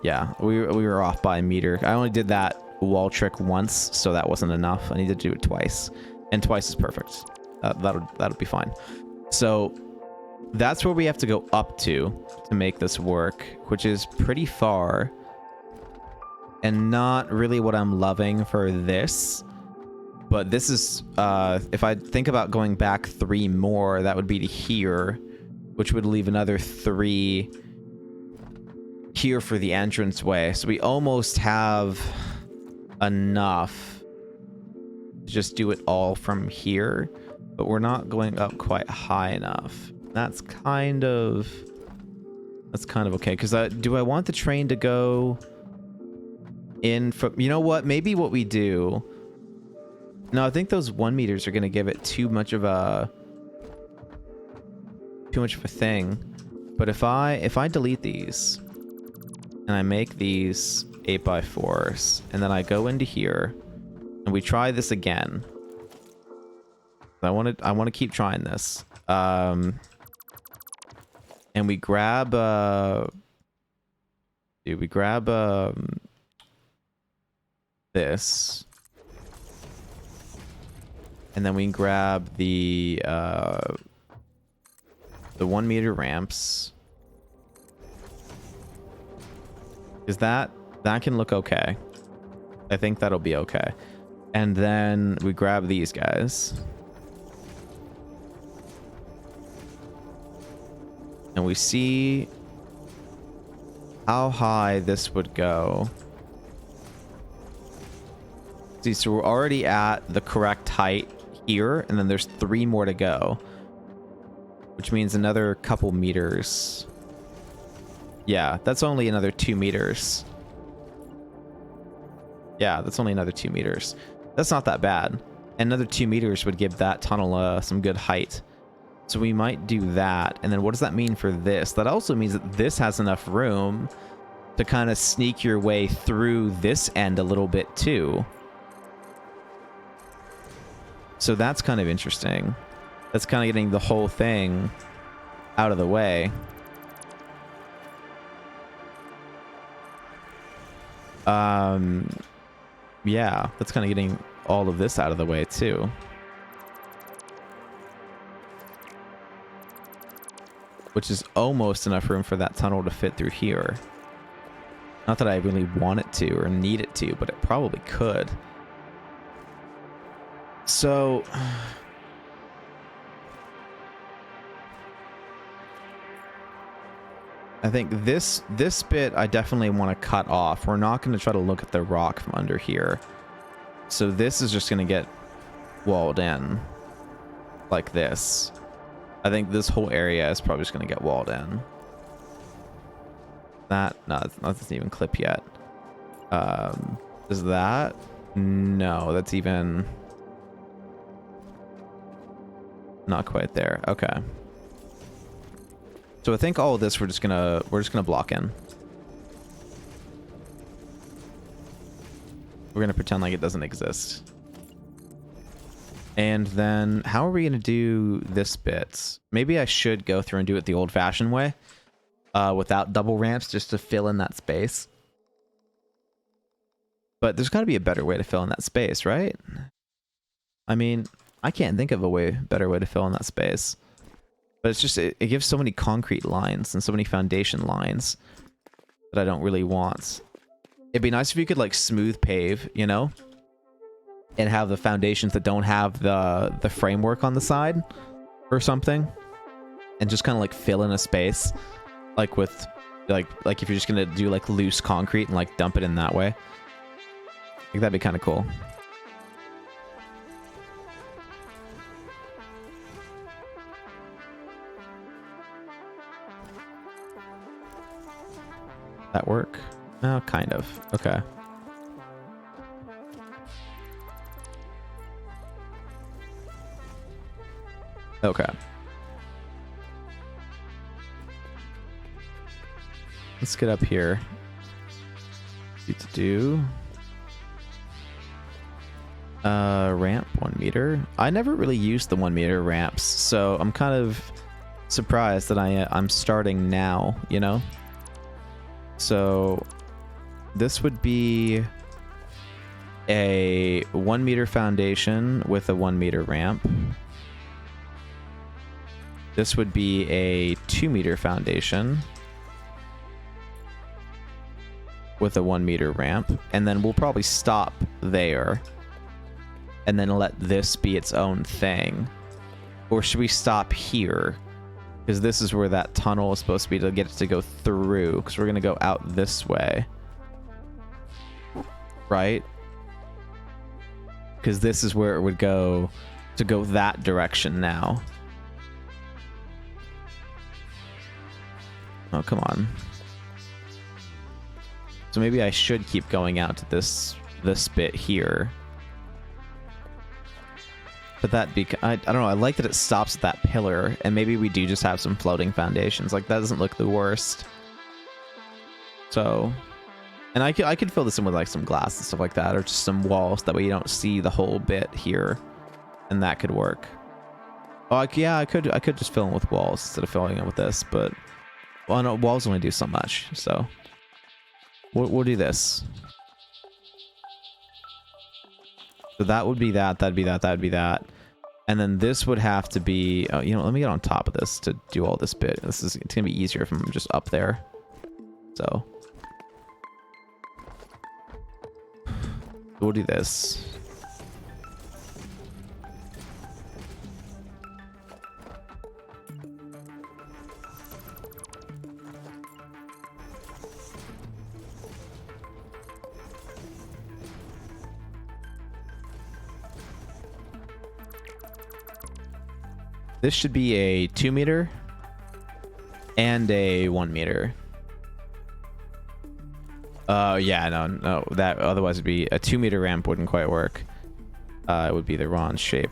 Speaker 1: Yeah, we were off by a meter. I only did that wall trick once, so that wasn't enough. I need to do it twice. And twice is perfect. That'll be fine. So that's where we have to go up to make this work, which is pretty far. And not really what I'm loving for this. But this is, if I think about going back 3 more, that would be to here, which would leave another 3 here for the entranceway. So we almost have enough to just do it all from here, but we're not going up quite high enough. That's kind of okay. Because do I want the train to go in from, you know what? Maybe what we do. No, I think those 1 meters are going to give it too much of a thing. But if I delete these and I make these 8x4s and then I go into here and we try this again. I want to keep trying this. And we grab this. And then we can grab the 1 meter ramps. Is that can look okay? I think that'll be okay. And then we grab these guys. And we see how high this would go. See, so we're already at the correct height here, and then there's 3 more to go, which means another couple meters. Yeah, that's only another 2 meters. Yeah, that's only another 2 meters. That's not that bad. Another 2 meters would give that tunnel some good height. So we might do that. And then what does that mean for this? That also means that this has enough room to kind of sneak your way through this end a little bit too. So that's kind of interesting. That's kind of getting the whole thing out of the way. Yeah, that's kind of getting all of this out of the way too. Which is almost enough room for that tunnel to fit through here. Not that I really want it to or need it to, but it probably could. So I think this bit I definitely want to cut off. We're not going to try to look at the rock from under here. So this is just going to get walled in like this. I think this whole area is probably just going to get walled in. No, that doesn't even clip yet. Is that? No, that's even not quite there. Okay. So I think all of this we're just gonna block in. We're gonna pretend like it doesn't exist. And then how are we going to do this bit? Maybe I should go through and do it the old-fashioned way, without double ramps, just to fill in that space. But there's got to be a better way to fill in that space, right? I mean, I can't think of a better way to fill in that space. But it's just, it gives so many concrete lines and so many foundation lines that I don't really want. It'd be nice if you could, like, smooth pave, you know? And have the foundations that don't have the framework on the side or something. And just kind of, like, fill in a space. Like with, like if you're just going to do, like, loose concrete and, like, dump it in that way. I think that'd be kind of cool. That work? Oh, kind of. Okay. Okay. Let's get up here. Do ramp 1 meter. I never really used the 1 meter ramps, so I'm kind of surprised that I'm starting now, you know? So this would be a 1 meter foundation with a 1 meter ramp. This would be a 2 meter foundation with a 1 meter ramp, and then we'll probably stop there and then let this be its own thing. Or should we stop here? Because this is where that tunnel is supposed to be to get it to go through, because we're going to go out this way. Right? Because this is where it would go to go that direction now. Oh, come on. So maybe I should keep going out to this bit here. But I don't know, I like that it stops at that pillar, and maybe we do just have some floating foundations. Like, that doesn't look the worst. So, and I could fill this in with, like, some glass and stuff like that, or just some walls, that way you don't see the whole bit here, and that could work. Oh, yeah, I could just fill in with walls instead of filling in with this, but, well, no, walls only do so much, so we'll do this. So that would be that, that'd be that, that'd be that. And then this would have to be... Oh, you know, let me get on top of this to do all this bit. It's going to be easier if I'm just up there. So we'll do this. This should be a 2 meter and a 1 meter. Yeah, no, that otherwise it'd be a 2 meter ramp wouldn't quite work. It would be the wrong shape.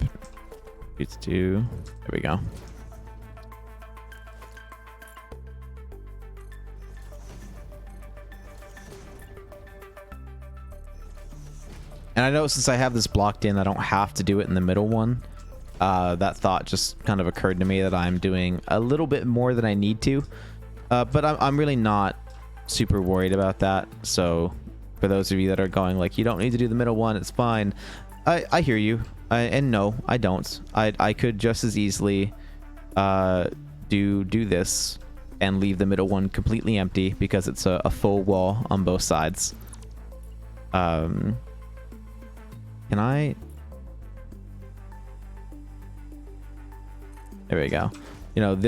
Speaker 1: It's 2. There we go. And I know since I have this blocked in, I don't have to do it in the middle one. That thought just kind of occurred to me that I'm doing a little bit more than I need to. But I'm really not super worried about that. So for those of you that are going like, you don't need to do the middle one, it's fine. I hear you. And no, I don't. I could just as easily do this and leave the middle one completely empty because it's a full wall on both sides. Can I... There we go. You know,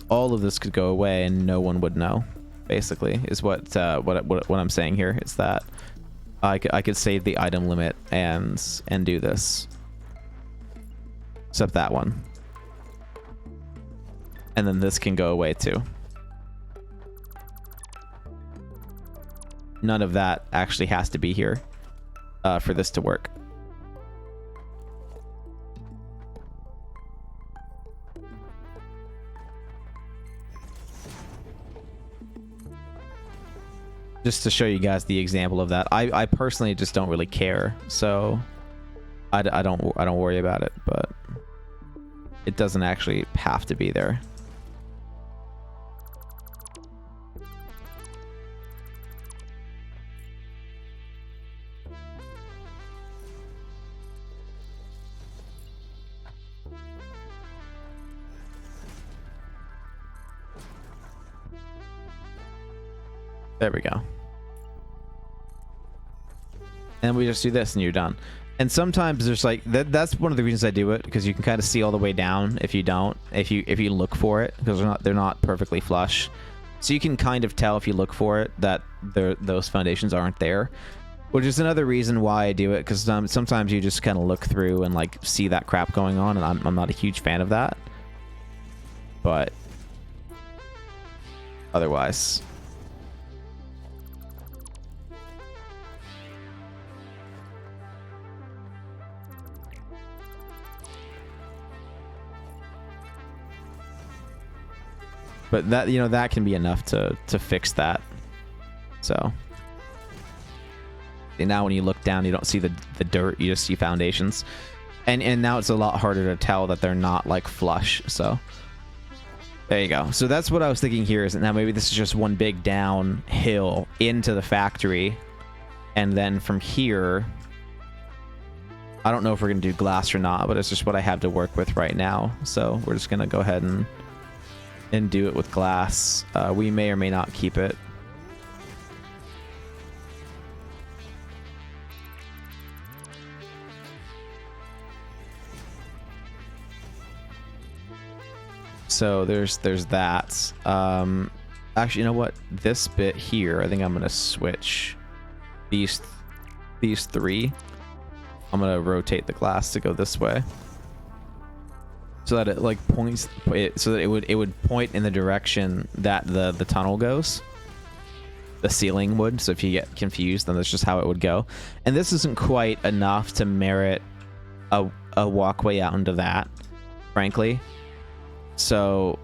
Speaker 1: all of this could go away and no one would know, basically, is what I'm saying here, is that I could save the item limit and do this. Except that one. And then this can go away too. None of that actually has to be here for this to work. Just to show you guys the example of that. I personally just don't really care. So I don't worry about it, but it doesn't actually have to be there. There we go. And we just do this and you're done. And sometimes there's like that's one of the reasons I do it, because you can kind of see all the way down if you don't, if you look for it, because they're not perfectly flush. So you can kind of tell if you look for it that those foundations aren't there, which is another reason why I do it, because sometimes you just kind of look through and like see that crap going on, and I'm not a huge fan of that. But otherwise, but that, you know, that can be enough to fix that. So and now when you look down, you don't see the dirt, you just see foundations. And now it's a lot harder to tell that they're not like flush. So there you go. So that's what I was thinking here, is that now maybe this is just one big downhill into the factory, and then from here, I don't know if we're gonna do glass or not, but it's just what I have to work with right now. So we're just gonna go ahead and do it with glass. We may or may not keep it. So there's that. Actually, you know what? This bit here, I think I'm gonna switch these three. I'm gonna rotate the glass to go this way, so that it like points so that it would point in the direction that the tunnel goes. The ceiling would. So if you get confused, then that's just how it would go. And this isn't quite enough to merit a walkway out into that, frankly. So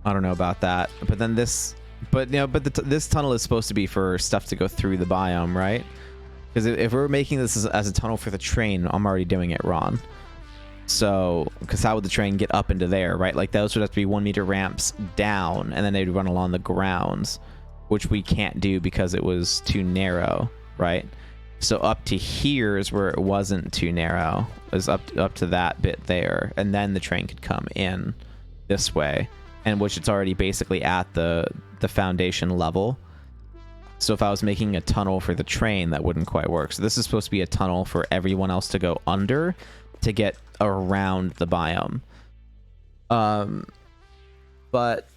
Speaker 1: I don't know about that. But then this, but you know, but this tunnel is supposed to be for stuff to go through the biome, right? Because if we're making this as a tunnel for the train, I'm already doing it wrong. So, because how would the train get up into there, right? Like those would have to be 1 meter ramps down, and then they'd run along the grounds, which we can't do because it was too narrow, right? So up to here is where it wasn't too narrow. It was up to that bit there, and then the train could come in this way, and which it's already basically at the foundation level. So if I was making a tunnel for the train, that wouldn't quite work. So this is supposed to be a tunnel for everyone else to go under to get around the biome. But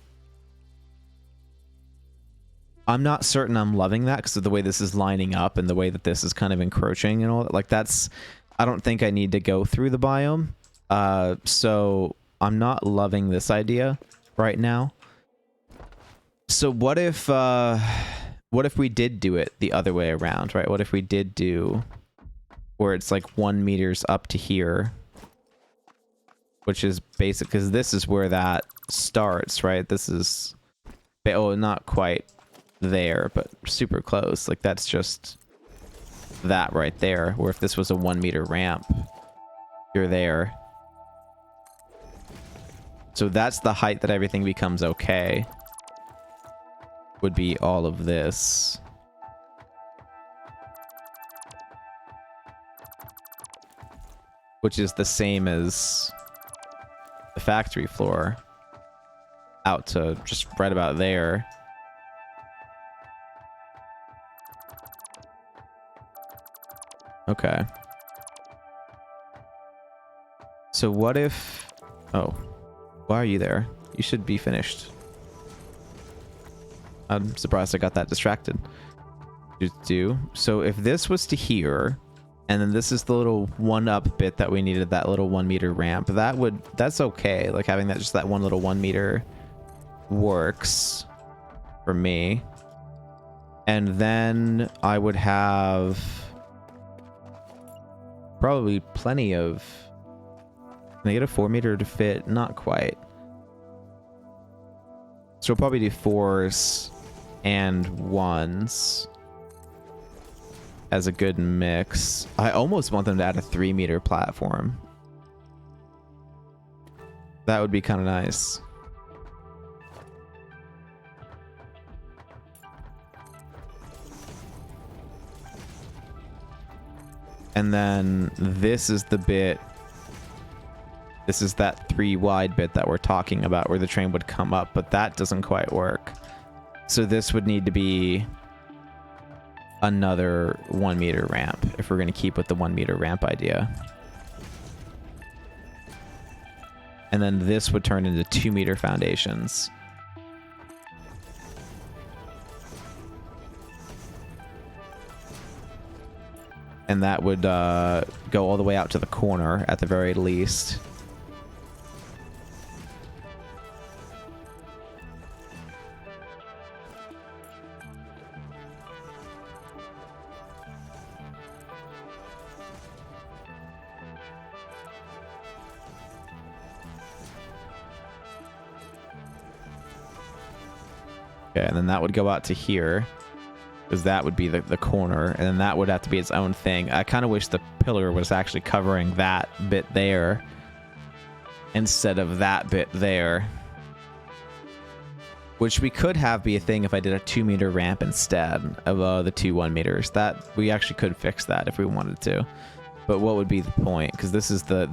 Speaker 1: I'm not certain I'm loving that because of the way this is lining up and the way that this is kind of encroaching and all that. Like that's, I don't think I need to go through the biome. So I'm not loving this idea right now. So what if we did do it the other way around, right? What if we did do where it's like 1 meters up to here, which is basic, because this is where that starts, right? This is, oh, not quite there, but super close. Like that's just that right there, where if this was a 1 meter ramp, you're there. So that's the height that everything becomes okay, would be all of this. Which is the same as the factory floor out to just right about there. Okay. So what if... Oh. Why are you there? You should be finished. I'm surprised I got that distracted. So if this was to here, and then this is the little one up bit that we needed, that little 1 meter ramp, that's okay. Like having that, just that one little 1 meter works for me. And then I would have probably plenty of... Can I get a 4 meter to fit? Not quite. So we'll probably do 4s and 1s as a good mix. I almost want them to add a 3-meter platform. That would be kind of nice. And then this is the bit. This is that 3 wide bit that we're talking about where the train would come up, but that doesn't quite work. So this would need to be another 1-meter ramp if we're going to keep with the 1-meter ramp idea. And then this would turn into 2-meter foundations. And that would go all the way out to the corner at the very least. Okay, and then that would go out to here. Because that would be the corner, and then that would have to be its own thing. I kind of wish the pillar was actually covering that bit there instead of that bit there. Which we could have be a thing if I did a 2-meter ramp instead of the 2 1-meters. That we actually could fix that if we wanted to. But what would be the point? Because this is the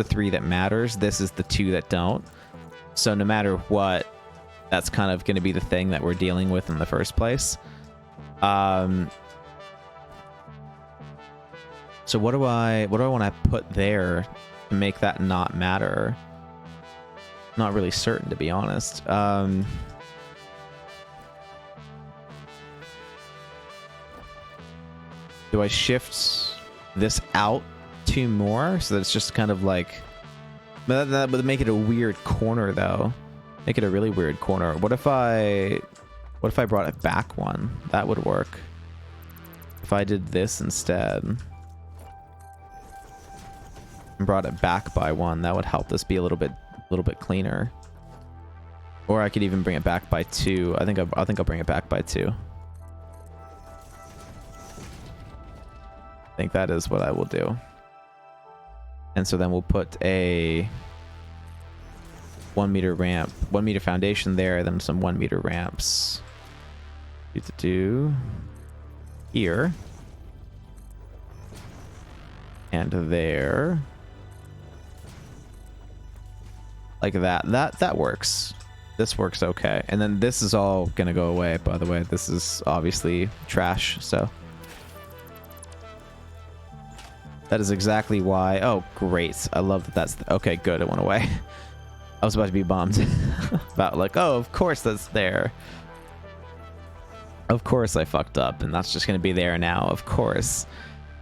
Speaker 1: 3 that matters. This is the 2 that don't. So no matter what, that's kind of going to be the thing that we're dealing with in the first place. So what do I want to put there to make that not matter? Not really certain, to be honest. Do I shift this out 2 more so that it's just kind of like, that would make it a weird corner though. Make it a really weird corner. What if I brought it back 1? That would work. If I did this instead and brought it back by 1, that would help this be a little bit cleaner. Or I could even bring it back by 2. I think I'll bring it back by 2. I think that is what I will do. And so then we'll put a 1-meter ramp, 1-meter foundation there, then some 1-meter ramps. Do here and there, like that. That works. This works okay. And then this is all gonna go away, by the way. This is obviously trash, so that is exactly why. Oh, great. I love that. That's okay. Good. It went away. I was about to be bummed about like, oh, of course that's there. Of course I fucked up, and that's just going to be there now, of course.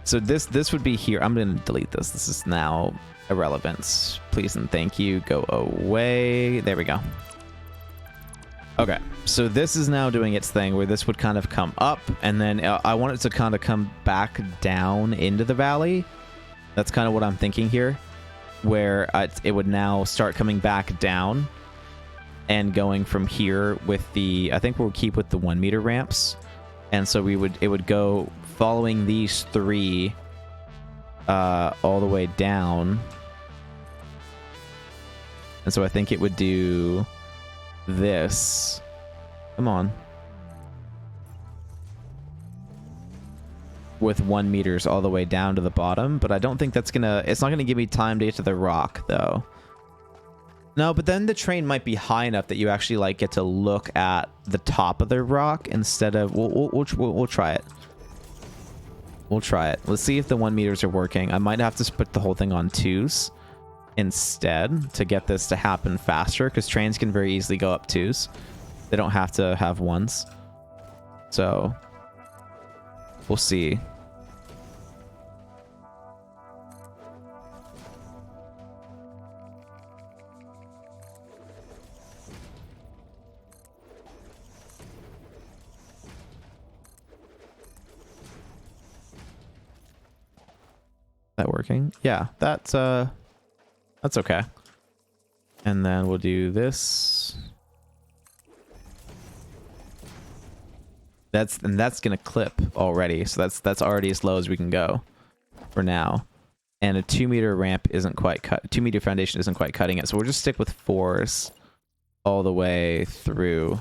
Speaker 1: So this would be here. I'm going to delete this. This is now irrelevant. Please and thank you. Go away. There we go. Okay, so this is now doing its thing where this would kind of come up, and then I want it to kind of come back down into the valley. That's kind of what I'm thinking here, where it would now start coming back down and going from here with the, I think we'll keep with the 1-meter ramps. And so it would go following these 3 all the way down. And so I think it would do this. Come on. With 1 meters all the way down to the bottom, but I don't think that's it's not gonna give me time to get to the rock though. No, but then the train might be high enough that you actually like get to look at the top of the rock instead of, we'll try it. We'll try it. Let's see if the 1 meters are working. I might have to put the whole thing on 2s instead to get this to happen faster, because trains can very easily go up 2s. They don't have to have 1s. So we'll see. That working? Yeah, that's okay. And then we'll do this. That's gonna clip already, so that's already as low as we can go for now. And a 2-meter ramp isn't quite cut. 2-meter foundation isn't quite cutting it, so we'll just stick with 4s all the way through,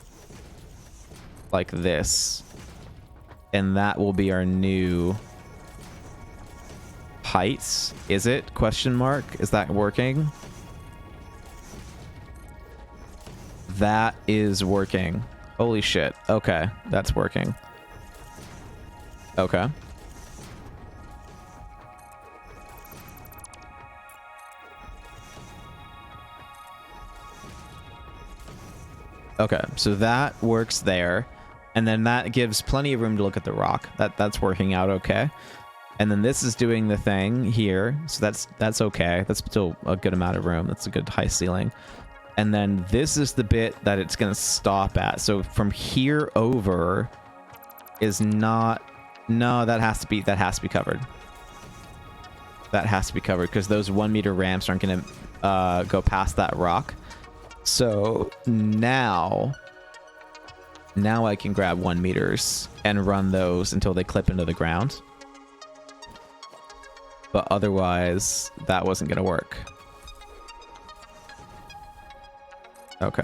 Speaker 1: like this, and that will be our new heights. Is it? Question mark. Is that working? That is working. Holy shit. Okay, that's working. Okay. Okay, so that works there. And then that gives plenty of room to look at the rock. That's working out okay. And then this is doing the thing here. So that's okay. That's still a good amount of room. That's a good high ceiling. And then this is the bit that it's going to stop at. So from here over is not... No, that has to be covered. That has to be covered because those 1-meter ramps aren't going to go past that rock. So now I can grab 1 meters and run those until they clip into the ground. But otherwise, that wasn't going to work. Okay.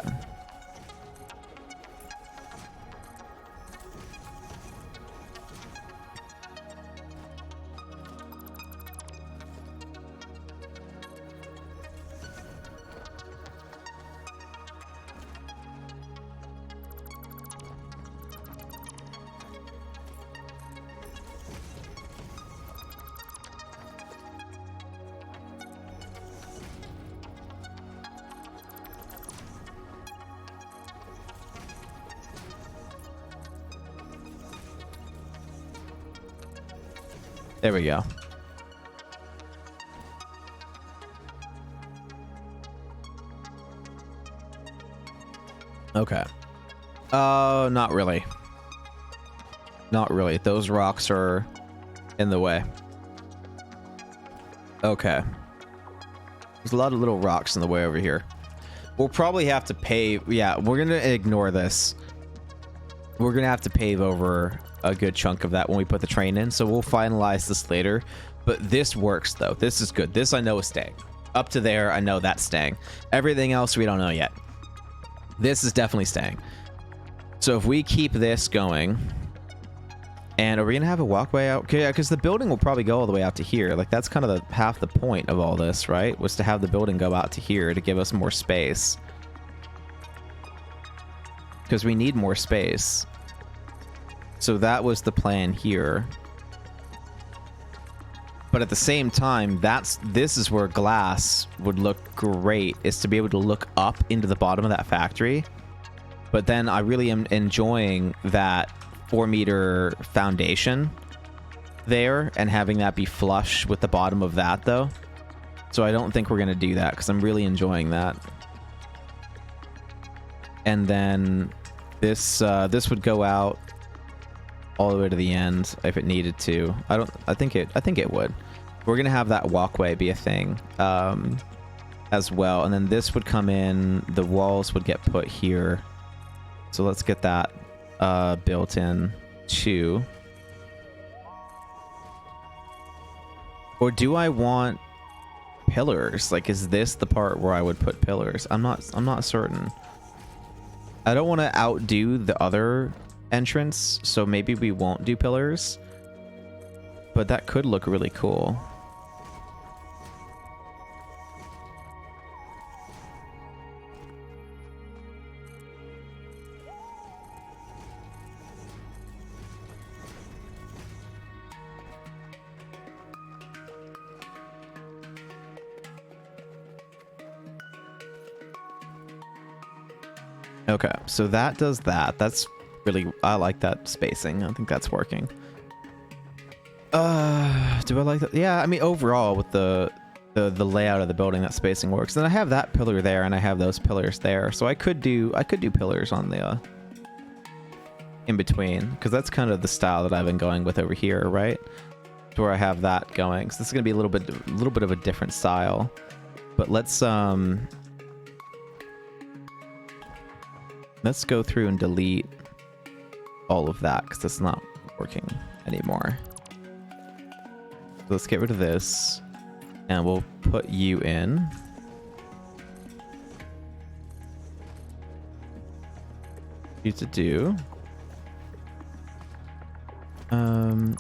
Speaker 1: There we go. Okay. Not really. Not really. Those rocks are in the way. Okay. There's a lot of little rocks in the way over here. We'll probably have to pave. Yeah, we're going to ignore this. We're going to have to pave over a good chunk of that when we put the train in, so we'll finalize this later. But this works, though. This is good. This I know is staying. Up to there, I know that's staying. Everything else, we don't know yet. This is definitely staying. So if we keep this going... And are we going to have a walkway out? Okay, yeah, because the building will probably go all the way out to here. Like, that's kind of half the point of all this, right? Was to have the building go out to here to give us more space. Because we need more space. So that was the plan here. But at the same time, this is where glass would look great, is to be able to look up into the bottom of that factory. But then I really am enjoying that 4-meter foundation there and having that be flush with the bottom of that, though. So I don't think we're going to do that because I'm really enjoying that. And then this would go out all the way to the end if it needed to. I think it would. We're gonna have that walkway be a thing as well, and then this would come in. The walls would get put here. So let's get that built in too. Or do I want pillars? Like, is this the part where I would put pillars? I'm not certain. I don't want to outdo the other entrance, so maybe we won't do pillars, but that could look really cool. Okay, so that does that. That's really, I like that spacing. I think that's working. Do I like that? Yeah, I mean, overall with the layout of the building, that spacing works. Then I have that pillar there and I have those pillars there. So I could do pillars on the in between, because that's kind of the style that I've been going with over here, right? To where I have that going. So this is going to be a little bit of a different style. But let's go through and delete all of that because it's not working anymore. So let's get rid of this and we'll put you in. You to do. And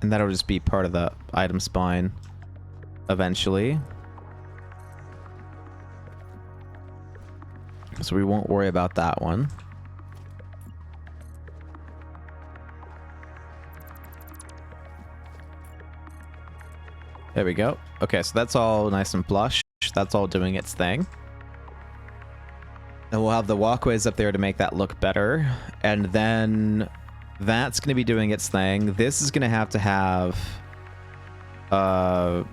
Speaker 1: that'll just be part of the item spine eventually. So we won't worry about that one. There we go. Okay, so that's all nice and plush. That's all doing its thing. And we'll have the walkways up there to make that look better. And then that's going to be doing its thing. This is going to have a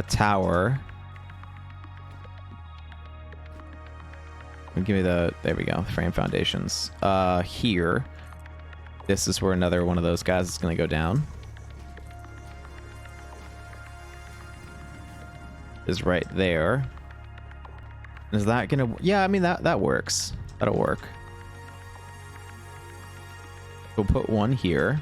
Speaker 1: tower. Give me the, there we go, frame foundations. Here. This is where another one of those guys is going to go down. Is right there. Is that gonna, yeah, I mean that works. That'll work. We'll put one here.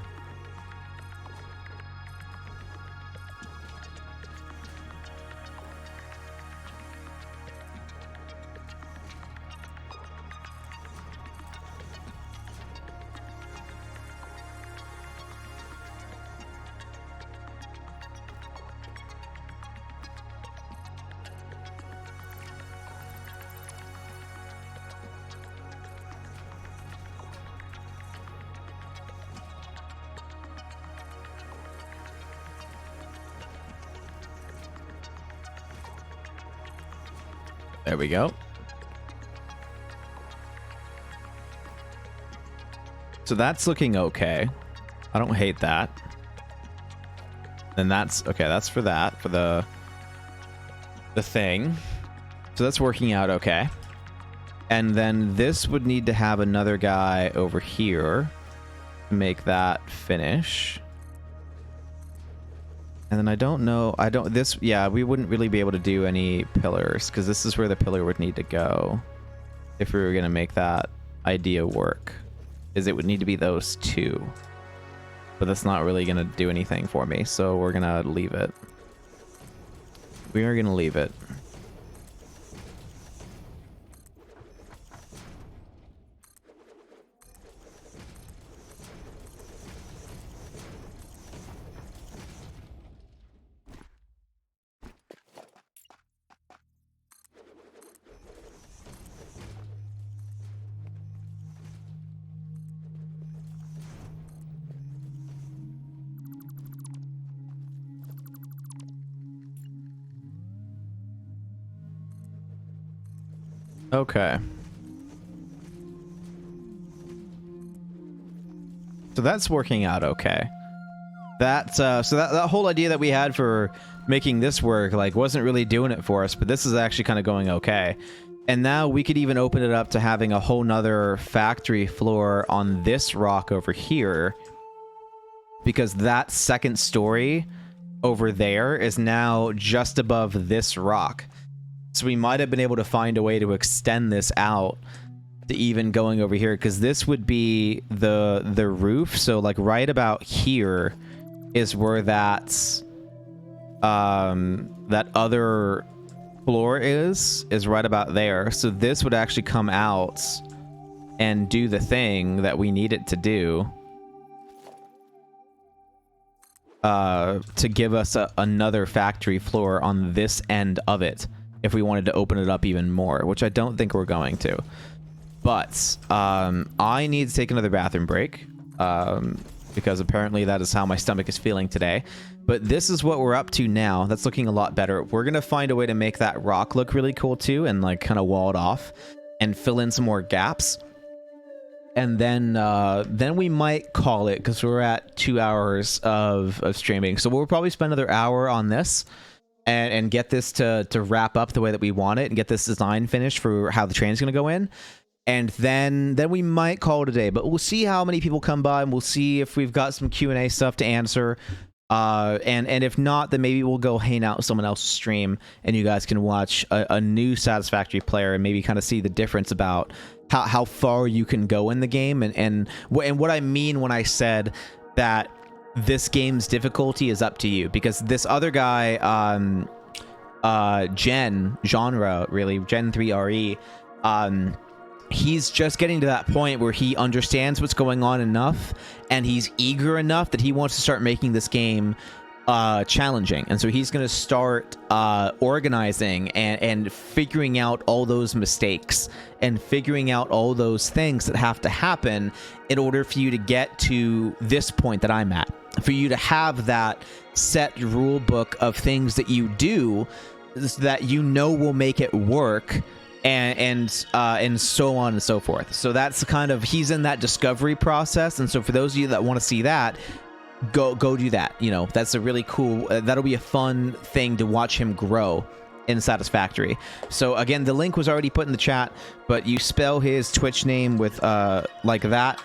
Speaker 1: There we go. So that's looking okay. I don't hate that. And that's okay, that's for that, for the thing. So that's working out okay. And then this would need to have another guy over here to make that finish. And then I don't know, yeah, we wouldn't really be able to do any pillars because this is where the pillar would need to go if we were going to make that idea work, is it would need to be those two. But that's not really going to do anything for me, so we're going to leave it. We are going to leave it. Okay. So that's working out okay. That so that whole idea that we had for making this work like wasn't really doing it for us, but this is actually kind of going okay. And now we could even open it up to having a whole nother factory floor on this rock over here, because that second story over there is now just above this rock. So we might have been able to find a way to extend this out to even going over here, because this would be the roof. So like right about here is where that other floor is right about there. So this would actually come out and do the thing that we need it to do, to give us another factory floor on this end of it if we wanted to open it up even more, which I don't think we're going to. But I need to take another bathroom break, because apparently that is how my stomach is feeling today. But this is what we're up to now. That's looking a lot better. We're gonna find a way to make that rock look really cool too, and like kind of wall it off and fill in some more gaps. And then we might call it, because we're at 2 hours of streaming. So we'll probably spend another hour on this and get this to wrap up the way that we want it and get this design finished for how the train's gonna go in. And then we might call it a day, but we'll see how many people come by, and we'll see if we've got some Q&A stuff to answer. And if not, then maybe we'll go hang out with someone else's stream, and you guys can watch a new Satisfactory player and maybe kind of see the difference about how far you can go in the game, and what I mean when I said that this game's difficulty is up to you, because this other guy, Gen 3 RE, he's just getting to that point where he understands what's going on enough, and he's eager enough that he wants to start making this game challenging. And so he's going to start organizing and figuring out all those mistakes and figuring out all those things that have to happen in order for you to get to this point that I'm at, for you to have that set rule book of things that you do that you know will make it work, and so on and so forth. So that's kind of, he's in that discovery process. And so for those of you that want to see that, go do that. You know, that's a really cool, that'll be a fun thing to watch him grow in Satisfactory. So again, the link was already put in the chat, but you spell his Twitch name with like that.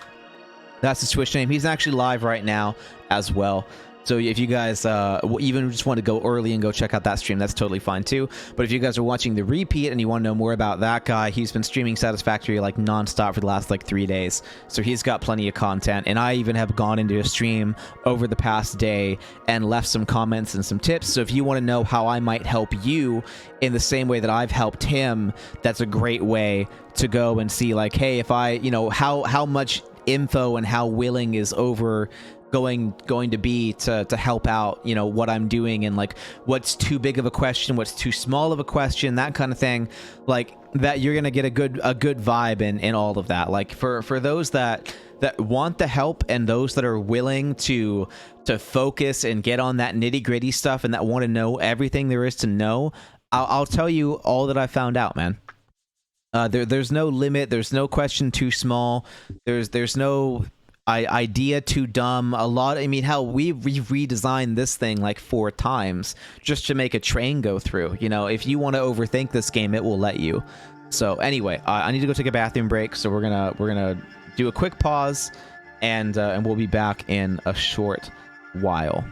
Speaker 1: That's his Twitch name. He's actually live right now as well. So if you guys even just want to go early and go check out that stream, that's totally fine too. But if you guys are watching the repeat and you want to know more about that guy, he's been streaming Satisfactory like nonstop for the last like 3 days. So he's got plenty of content. And I even have gone into a stream over the past day and left some comments and some tips. So if you want to know how I might help you in the same way that I've helped him, that's a great way to go and see, like, hey, if I, you know, how much info and how willing is over going to be to help out, you know, what I'm doing, and like what's too big of a question, what's too small of a question, that kind of thing. Like that, you're gonna get a good vibe in all of that. Like for those that want the help, and those that are willing to focus and get on that nitty-gritty stuff, and that want to know everything there is to know, I'll tell you all that I found out, man. There's no limit, there's no question too small, there's no idea too dumb. I mean, hell, we've redesigned this thing like 4 times just to make a train go through. You know, if you want to overthink this game, it will let you. So anyway, I need to go take a bathroom break, so we're gonna do a quick pause, and we'll be back in a short while.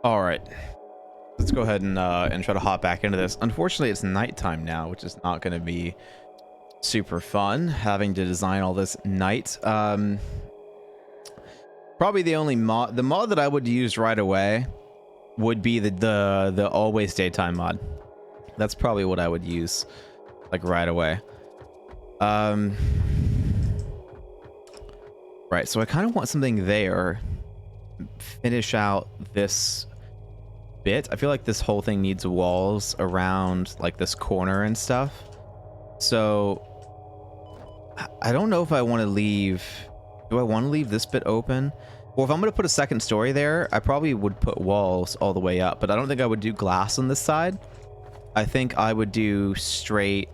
Speaker 1: All right. Let's go ahead and try to hop back into this. Unfortunately, it's nighttime now, which is not going to be super fun, having to design all this night. Probably the only mod that I would use right away would be the always daytime mod. That's probably what I would use, like, right away. Right, so I kind of want something there. Finish out this bit. I feel like this whole thing needs walls around, like, this corner and stuff. So I don't know if I want to leave. Do I want to leave this bit open? Well, if I'm going to put a second story there, I probably would put walls all the way up, but I don't think I would do glass on this side. I think I would do straight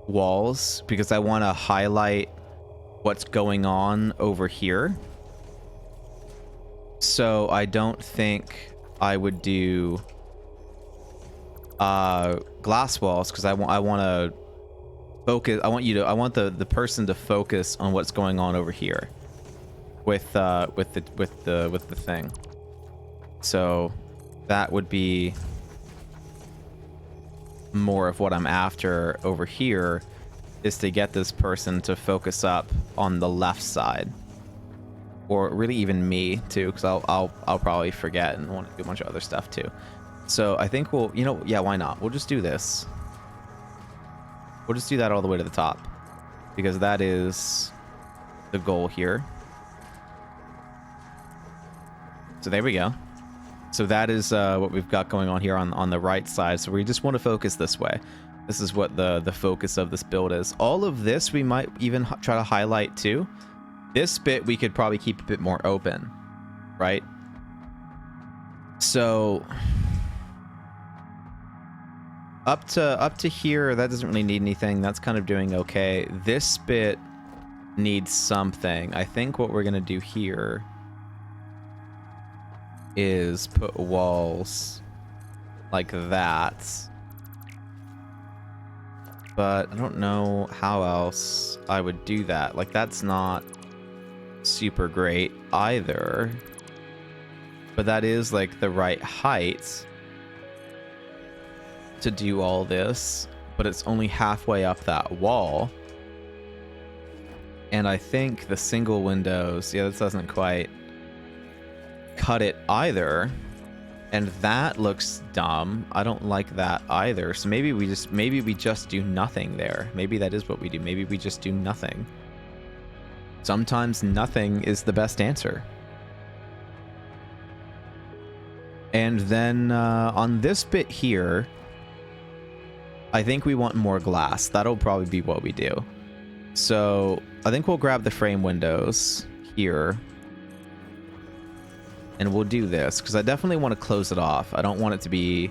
Speaker 1: walls because I want to highlight what's going on over here. So I don't think I would do glass walls because I want to focus. I want the person to focus on what's going on over here with the thing. So that would be more of what I'm after over here, is to get this person to focus up on the left side, or really even me too, because I'll probably forget and want to do a bunch of other stuff too. So I think we'll, yeah, why not? We'll just do this. We'll just do that all the way to the top, because that is the goal here. So there we go. So that is what we've got going on here on the right side. So we just want to focus this way. This is what the focus of this build is. All of this we might even try to highlight too. This bit we could probably keep a bit more open, right? So up to here, that doesn't really need anything. That's kind of doing okay. This bit needs something. I think what we're gonna do here is put walls like that, but I don't know how else I would do that. Like, that's not super great either, but that is like the right height to do all this, but it's only halfway up that wall. And I think the single windows, yeah, this doesn't quite cut it either, and that looks dumb. I don't like that either. So maybe we just do nothing there. Maybe that is what we do. Maybe we just do nothing. Sometimes nothing is the best answer. And then on this bit here, I think we want more glass. That'll probably be what we do. So I think we'll grab the frame windows here, and we'll do this because I definitely want to close it off. I don't want it to be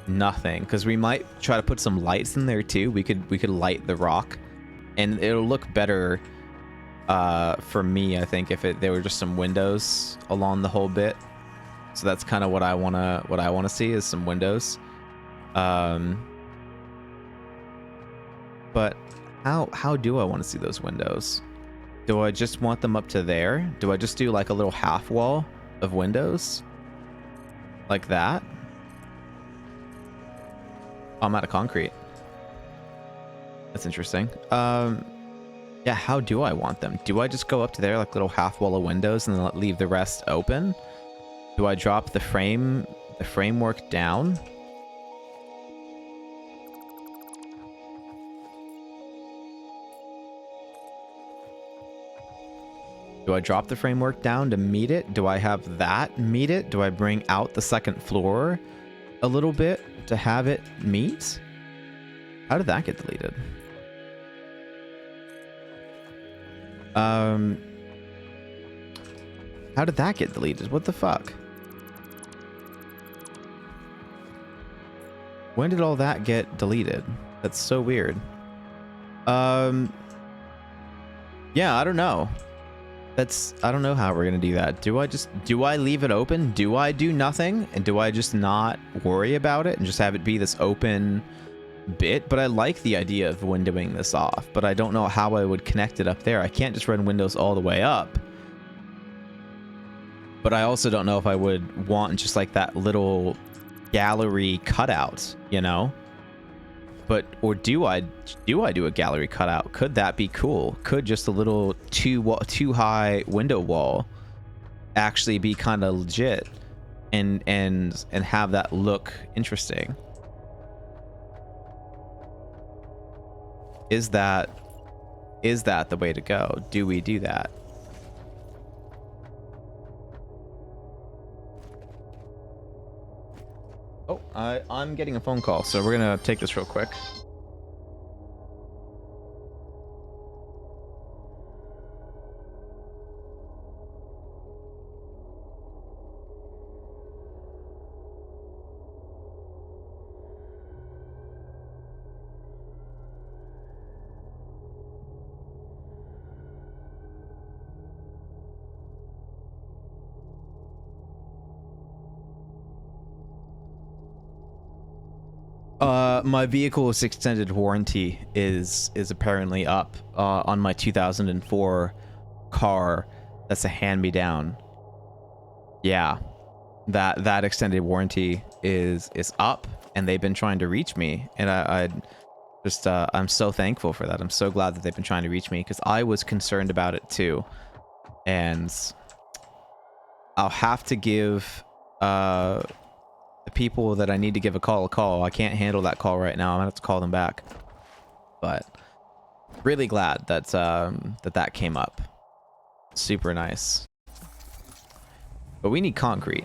Speaker 1: nothing, because we might try to put some lights in there too. We could light the rock, and it'll look better for me, I think, if there were just some windows along the whole bit. So that's kind of what I wanna see, is some windows. But how do I want to see those windows? Do I just want them up to there? Do I just do like a little half wall of windows like that? Oh, I'm out of concrete. That's interesting. Yeah, how do I want them? Do I just go up to there like little half wall of windows and then leave the rest open? Do I drop the framework down? Do I drop the framework down to meet it? Do I have that meet it? Do I bring out the second floor a little bit to have it meet? How did that get deleted? How did that get deleted? What the fuck? When did all that get deleted? That's so weird. Yeah, I don't know. I don't know how we're gonna do that. Do I leave it open? Do I do nothing? And do I just not worry about it and just have it be this open bit? But I like the idea of windowing this off, but I don't know how I would connect it up there. I can't just run windows all the way up. but I also don't know if I would want just like that little gallery cutout, you know? But, or do I do a gallery cutout? Could that be cool? Could just a little too high window wall actually be kind of legit and have that look interesting? Is that the way to go? Do we do that? Oh, I'm getting a phone call, so we're gonna take this real quick. My vehicle's extended warranty is apparently up on my 2004 car. That's a hand-me-down. Yeah, that extended warranty is up, and they've been trying to reach me, and I just I'm so thankful for that. I'm so glad that they've been trying to reach me, because I was concerned about it too, and I'll have to give the people that I need to give a call. I can't handle that call right now. I'm gonna have to call them back. But really glad that that came up. Super nice. But we need concrete.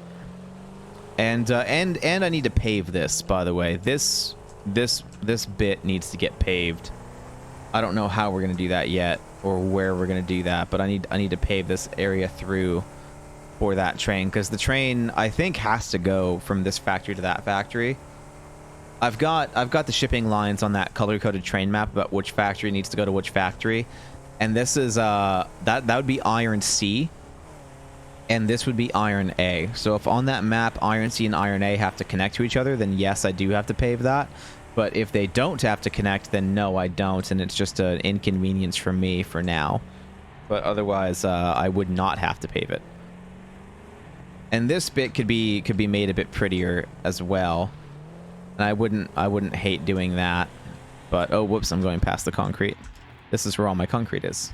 Speaker 1: And I need to pave this, by the way. This bit needs to get paved. I don't know how we're gonna do that yet, or where we're gonna do that, but I need to pave this area through for that train, because the train I think has to go from this factory to that factory. I've got the shipping lines on that color-coded train map about which factory needs to go to which factory, and this is that would be iron C, and this would be iron A. So if on that map iron C and iron A have to connect to each other, then yes, I do have to pave that. But if they don't have to connect, then no, I don't, and it's just an inconvenience for me for now. But otherwise, I would not have to pave it. And this bit could be made a bit prettier as well. And I wouldn't hate doing that. But oh whoops, I'm going past the concrete. This is where all my concrete is.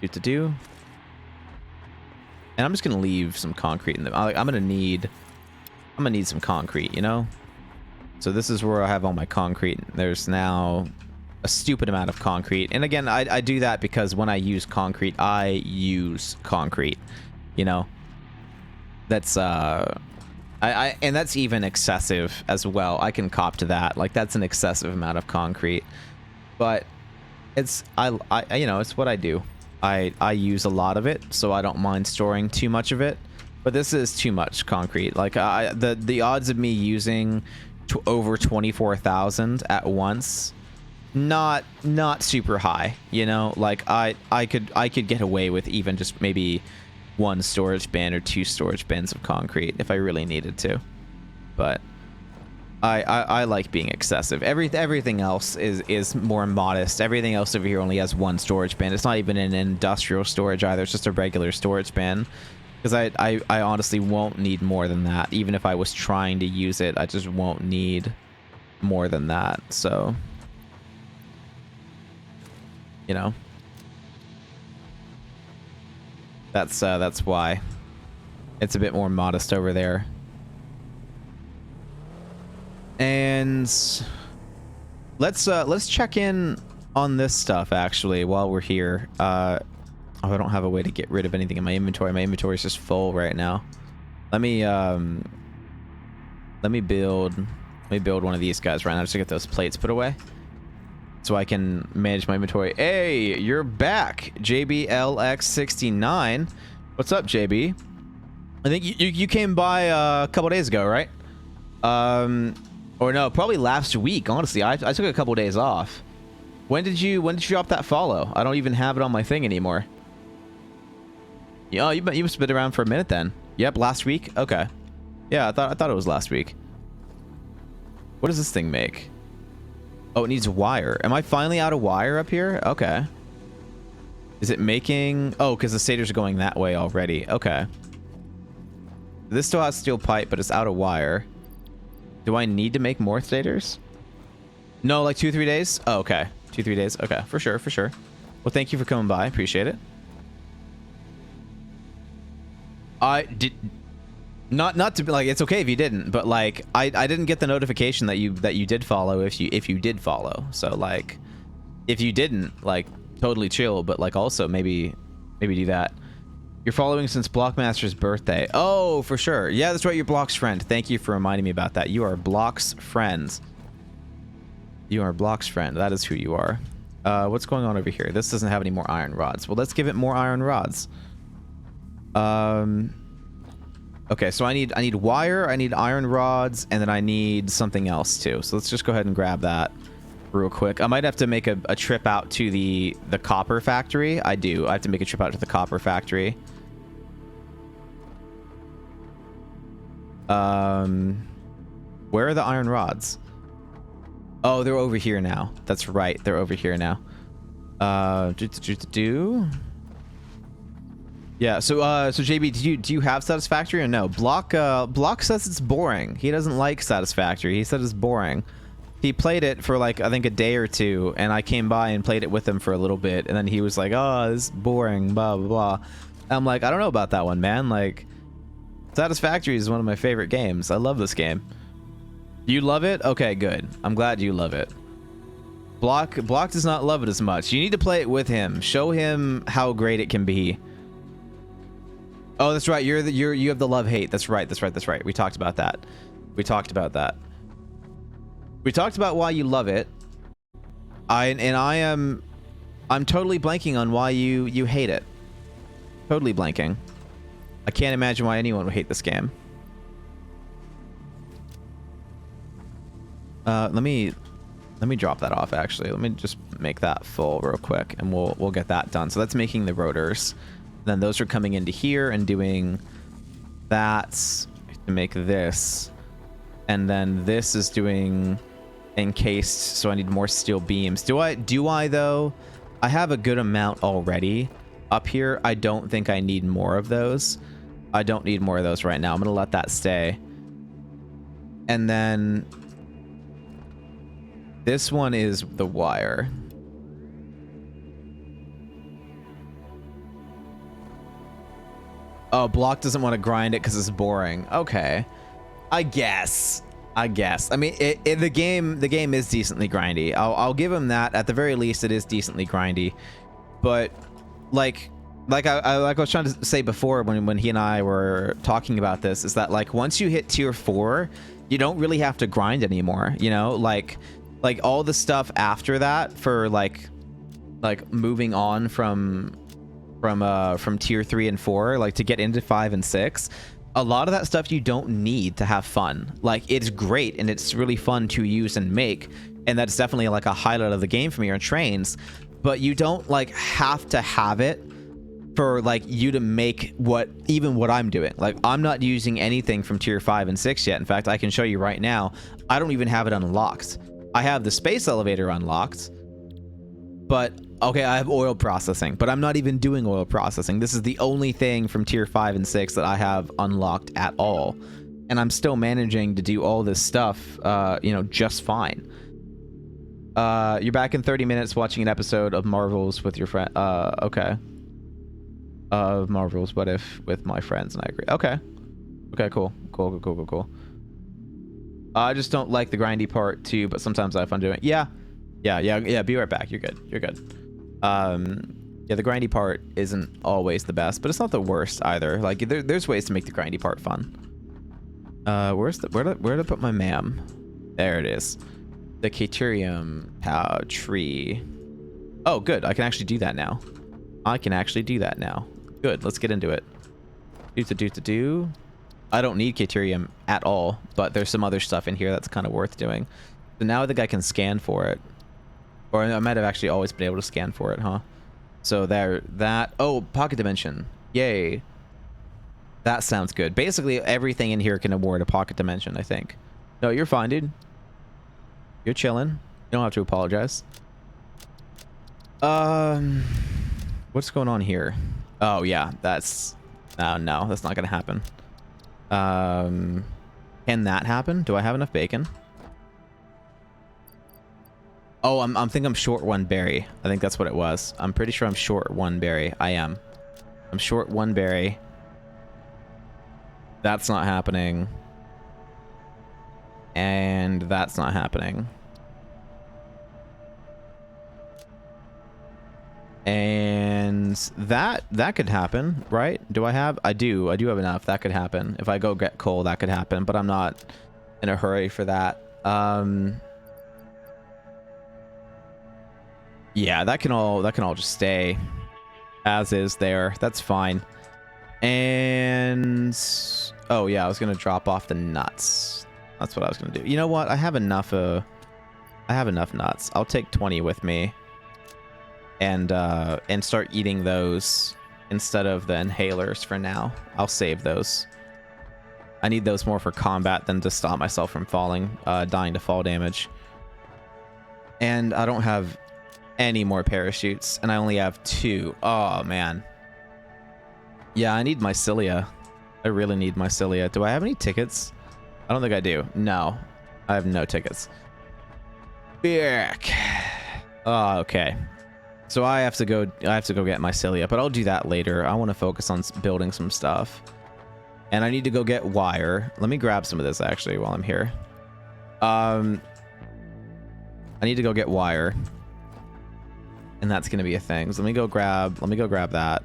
Speaker 1: Do. And I'm just gonna leave some concrete in the I'm gonna need some concrete, you know? So this is where I have all my concrete. There's now a stupid amount of concrete. And again, I do that because when I use concrete, you know? That's and that's even excessive as well. I can cop to that. Like, that's an excessive amount of concrete. But it's I you know, it's what I do. I use a lot of it, so I don't mind storing too much of it. But this is too much concrete. Like, the odds of me using over 24,000 at once, not super high, you know? Like, I could get away with even just maybe one storage bin or two storage bins of concrete if I really needed to. But I like being excessive. Everything else is more modest. Everything else over here only has one storage bin. It's not even an industrial storage either. It's just a regular storage bin. Because I honestly won't need more than that. Even if I was trying to use it, I just won't need more than that. So, you know, that's why it's a bit more modest over there. And let's check in on this stuff actually while we're here. Oh, I don't have a way to get rid of anything in my inventory. My inventory is just full right now. Let me build one of these guys right now just to get those plates put away, so I can manage my inventory. Hey, you're back, JBLX69. What's up, JB? I think you came by a couple days ago, right? Or no, probably last week. Honestly, I took a couple days off. When did you drop that follow? I don't even have it on my thing anymore. Yeah, you must have been around for a minute then. Yep, last week. Okay. Yeah, I thought it was last week. What does this thing make? Oh, it needs wire. Am I finally out of wire up here? Okay. Is it making... Oh, because the stators are going that way already. Okay. This still has steel pipe, but it's out of wire. Do I need to make more stators? No, like 2-3 days? Oh, okay. 2-3 days. Okay, for sure, for sure. Well, thank you for coming by. Appreciate it. I did... Not to be like, it's okay if you didn't, but like I didn't get the notification that you did follow if you did follow. So like if you didn't, like totally chill, but like also maybe do that. You're following since Blockmaster's birthday. Oh, for sure. Yeah, that's right, you're Block's friend. Thank you for reminding me about that. You are Block's friends. You are Block's friend. That is who you are. What's going on over here? This doesn't have any more iron rods. Well, let's give it more iron rods. Okay, so I need wire, I need iron rods, and then I need something else too. So let's just go ahead and grab that real quick. I might have to make a trip out to the copper factory. I have to make a trip out to the copper factory. Where are the iron rods? Oh, they're over here now. That's right, they're over here now. Yeah, so JB, do you have Satisfactory or no? Block says it's boring. He doesn't like Satisfactory. He said it's boring. He played it for like I think a day or two, and I came by and played it with him for a little bit, and then he was like, "Oh, this is boring." Blah blah blah. I'm like, I don't know about that one, man. Like, Satisfactory is one of my favorite games. I love this game. You love it? Okay, good. I'm glad you love it. Block does not love it as much. You need to play it with him. Show him how great it can be. Oh, that's right. You have the love-hate. That's right. We talked about that. We talked about why you love it. I'm totally blanking on why you hate it. Totally blanking. I can't imagine why anyone would hate this game. Let me drop that off actually. Let me just make that full real quick and we'll get that done. So that's making the rotors. Then those are coming into here and doing that to make this. And then this is doing encased, so I need more steel beams. Do I though? I have a good amount already up here. I don't think I need more of those. I don't need more of those right now. I'm gonna let that stay. And then this one is the wire. Oh, Block doesn't want to grind it because it's boring. Okay, I guess. I mean, the game is decently grindy. I'll give him that. At the very least, it is decently grindy. But like I was trying to say before when he and I were talking about this, is that like once you hit tier 4, you don't really have to grind anymore. You know, like all the stuff after that for like moving on from tier 3 and 4, like to get into 5 and 6, a lot of that stuff you don't need to have fun. Like, it's great and it's really fun to use and make, and that's definitely like a highlight of the game for me, are trains, but you don't like have to have it for like you to make what I'm doing. Like, I'm not using anything from tier 5 and 6 yet. In fact, I can show you right now, I don't even have it unlocked. I have the space elevator unlocked, but okay, I have oil processing, but I'm not even doing oil processing. This is the only thing from tier 5 and 6 that I have unlocked at all. And I'm still managing to do all this stuff, you know, just fine. You're back in 30 minutes watching an episode of Marvels with your friend. Okay. Of Marvels, What If with my friends, and I agree. Okay. Okay, cool. Cool. I just don't like the grindy part too, but sometimes I have fun doing it. Yeah. Be right back. You're good. Yeah, the grindy part isn't always the best, but it's not the worst either. Like, there's ways to make the grindy part fun. Where did I put my mam? There it is. The Caterium tree. Oh, good. I can actually do that now. Good. Let's get into it. Do. I don't need Caterium at all, but there's some other stuff in here that's kind of worth doing. So now I think I can scan for it. Or I might have actually always been able to scan for it, huh? So oh, Pocket Dimension. Yay. That sounds good. Basically, everything in here can award a Pocket Dimension, I think. No, you're fine, dude. You're chilling. You don't have to apologize. What's going on here? Oh yeah, that's no, that's not gonna happen. Can that happen? Do I have enough bacon? Oh, I'm think I'm short one berry. I think that's what it was. I'm pretty sure I'm short one berry. I am. I'm short one berry. That's not happening. And that's not happening. And that could happen, right? Do I have? I do have enough. That could happen. If I go get coal, that could happen, but I'm not in a hurry for that. Yeah, that can all just stay as is there. That's fine. And oh yeah, I was gonna drop off the nuts. That's what I was gonna do. You know what? I have enough nuts. I'll take 20 with me and start eating those instead of the inhalers for now. I'll save those. I need those more for combat than to stop myself from falling, dying to fall damage. And I don't have any more parachutes, and I only have 2. Oh man. Yeah, I need mycelia. I really need mycelia. Do I have any tickets? I don't think I do. No, I have no tickets. Bick. Oh, okay. So I have to go get mycelia, but I'll do that later. I want to focus on building some stuff. And I need to go get wire. Let me grab some of this actually while I'm here. I need to go get wire. And that's going to be a thing. So let me go grab that.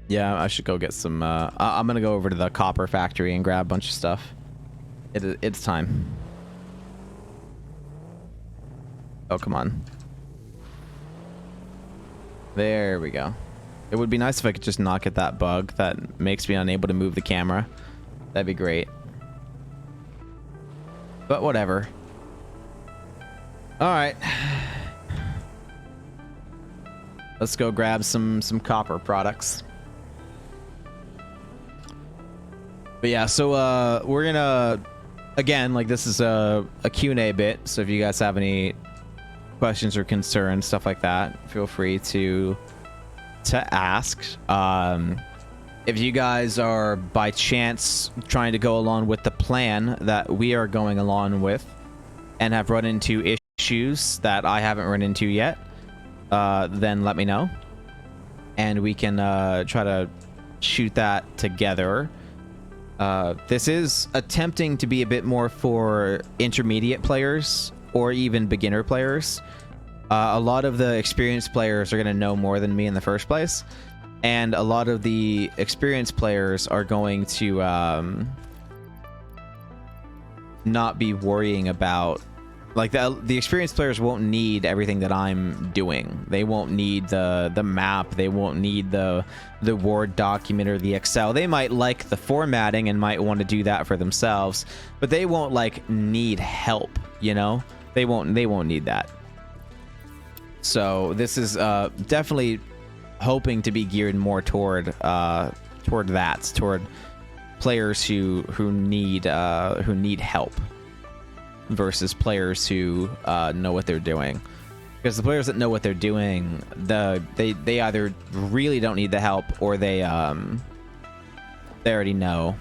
Speaker 1: Yeah, I should go get some, I'm gonna go over to the copper factory and grab a bunch of stuff. It's time. Oh, come on. There we go. It would be nice if I could just not get that bug that makes me unable to move the camera. That'd be great. But whatever. Alright. Let's go grab some copper products. But yeah, so we're gonna, again, like this is a Q&A bit, so if you guys have any questions or concerns, stuff like that, feel free to ask. If you guys are by chance trying to go along with the plan that we are going along with and have run into issues that I haven't run into yet, then let me know and we can try to shoot that together. This is attempting to be a bit more for intermediate players or even beginner players. A lot of the experienced players are going to know more than me in the first place, and a lot of the experienced players are going to not be worrying about, like, the experienced players won't need everything that I'm doing. They won't need the map. They won't need the Word document or the Excel. They might like the formatting and might want to do that for themselves, but they won't like need help, you know? They won't need that. So this is definitely hoping to be geared more toward players who need help versus players who know what they're doing. Because the players that know what they're doing, they either really don't need the help or they already know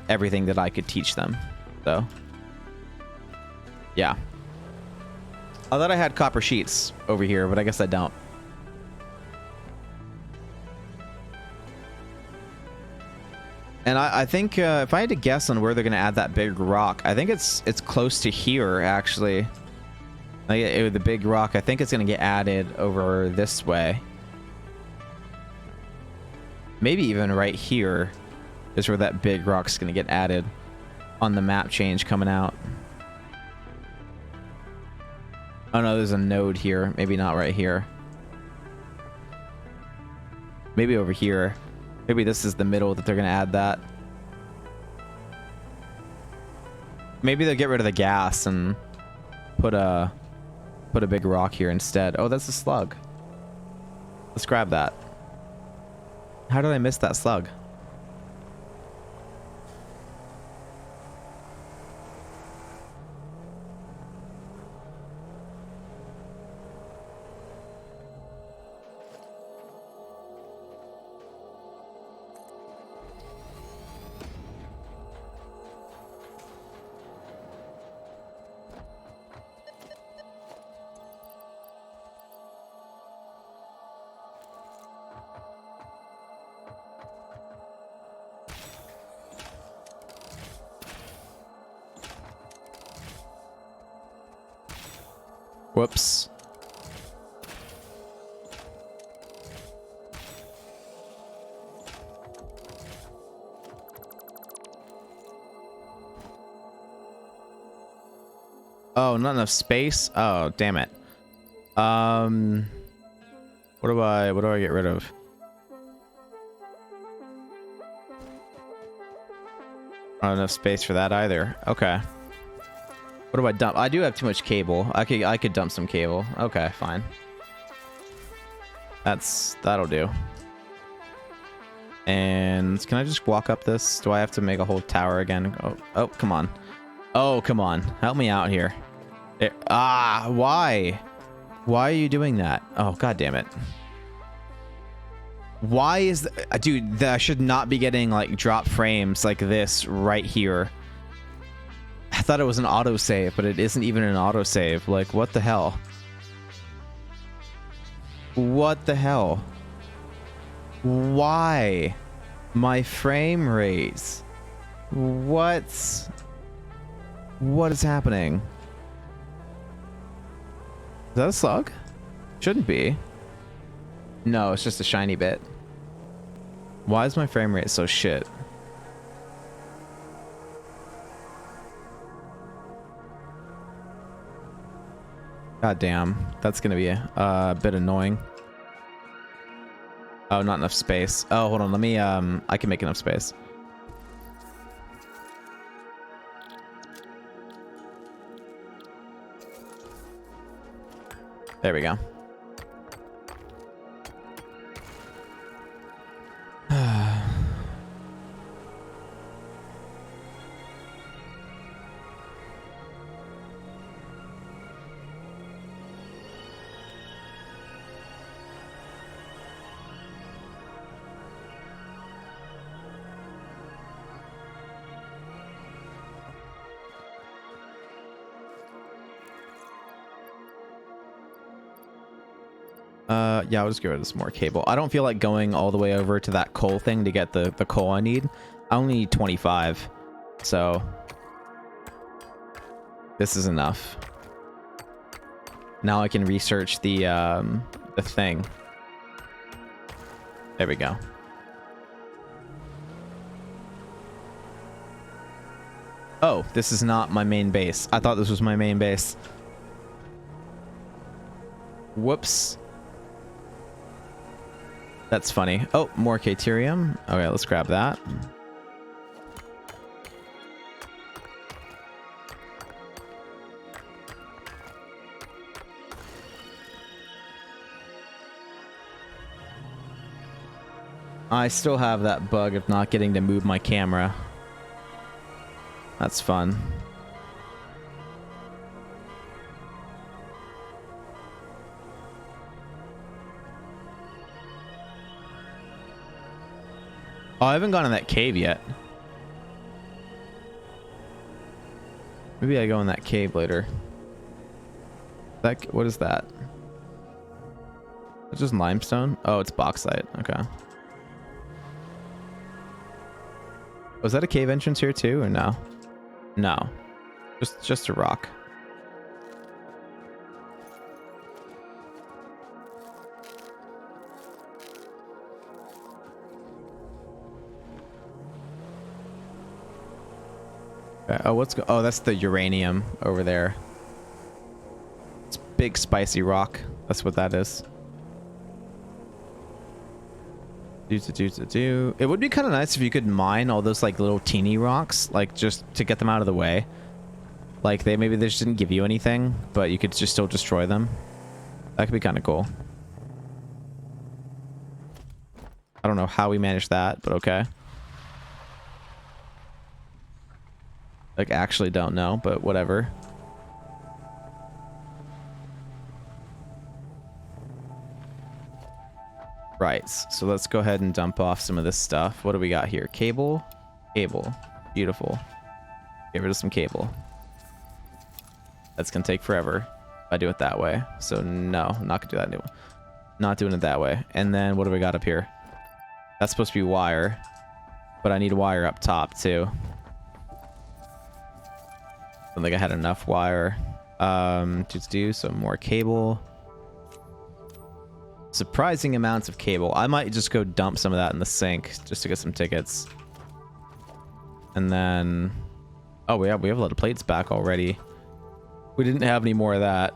Speaker 1: everything that I could teach them. So yeah, I thought I had copper sheets over here, but I guess I don't. And I think if I had to guess on where they're gonna add that big rock, I think it's close to here actually. Like the big rock, I think it's gonna get added over this way. Maybe even right here is where that big rock's gonna get added on the map change coming out. Oh no, there's a node here. Maybe not right here. Maybe over here. Maybe this is the middle that they're gonna add that. Maybe they'll get rid of the gas and put a big rock here instead. Oh, that's a slug. Let's grab that. How did I miss that slug? Whoops. Oh, not enough space? Oh, damn it. What do I get rid of? Not enough space for that either. Okay. What do I dump? I do have too much cable. I could dump some cable. Okay, fine. That'll do. And can I just walk up this? Do I have to make a whole tower again? Oh, come on. Oh, come on. Help me out here. Why? Why are you doing that? Oh, god damn it. Why is dude, I should not be getting like drop frames like this right here. I thought it was an autosave, but it isn't even an autosave. Like, what the hell? What the hell? Why? My frame rates. What is happening? Is that a slug? Shouldn't be. No, it's just a shiny bit. Why is my frame rate so shit? God damn, that's gonna be a bit annoying. Oh, not enough space. Oh, hold on, let me, I can make enough space. There we go. Yeah, I'll just get rid of some more cable. I don't feel like going all the way over to that coal thing to get the coal I need. I only need 25, so this is enough. Now I can research the thing. There we go. Oh, this is not my main base. I thought this was my main base. Whoops. That's funny. Oh, more Caterium. Okay, let's grab that. I still have that bug of not getting to move my camera. That's fun. Oh, I haven't gone in that cave yet. Maybe I go in that cave later. What is that? It's just limestone? Oh, it's bauxite. Okay. Was that a cave entrance here too, or no? No. Just a rock. Okay. Oh, that's the uranium over there. It's big spicy rock. That's what that is. It would be kind of nice if you could mine all those like little teeny rocks, like just to get them out of the way. Like maybe they just didn't give you anything, but you could just still destroy them. That could be kind of cool. I don't know how we managed that, but okay. Like, actually don't know, but whatever. Right, so let's go ahead and dump off some of this stuff. What do we got here? Cable? Cable. Beautiful. Get rid of some cable. That's gonna take forever if I do it that way. So no, I'm not gonna do that. Not doing it that way. And then what do we got up here? That's supposed to be wire, but I need wire up top too. I don't think I had enough wire. Just do some more cable. Surprising amounts of cable. I might just go dump some of that in the sink just to get some tickets. And then, oh, we have a lot of plates back already. We didn't have any more of that.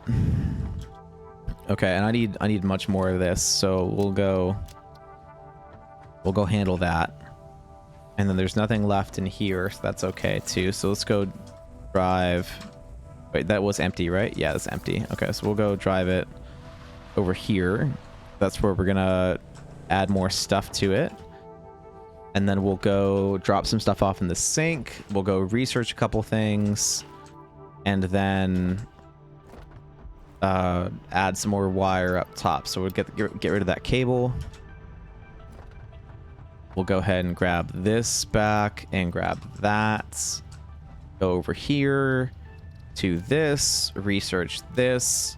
Speaker 1: Okay, and I need much more of this, so we'll go handle that. And then there's nothing left in here, so that's okay too. So let's go drive. Wait, that was empty, right? Yeah, that's empty. Okay, so we'll go drive it over here. That's where we're gonna add more stuff to it. And then we'll go drop some stuff off in the sink. We'll go research a couple things. And then add some more wire up top. So we'll get rid of that cable. We'll go ahead and grab this back and grab that. Go over here to this, research this.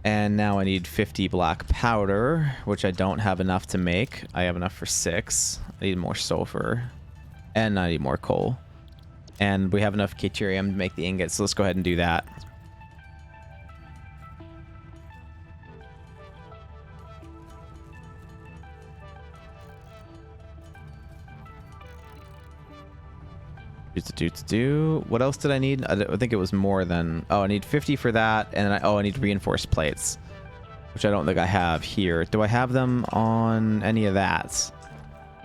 Speaker 1: And now I need 50 black powder, which I don't have enough to make. I have enough for 6. I need more sulfur. And I need more coal. And we have enough Caterium to make the ingots, so let's go ahead and do that. What else did I need? I think it was more than... Oh, I need 50 for that, and I need reinforced plates, which I don't think I have here. Do I have them on any of that?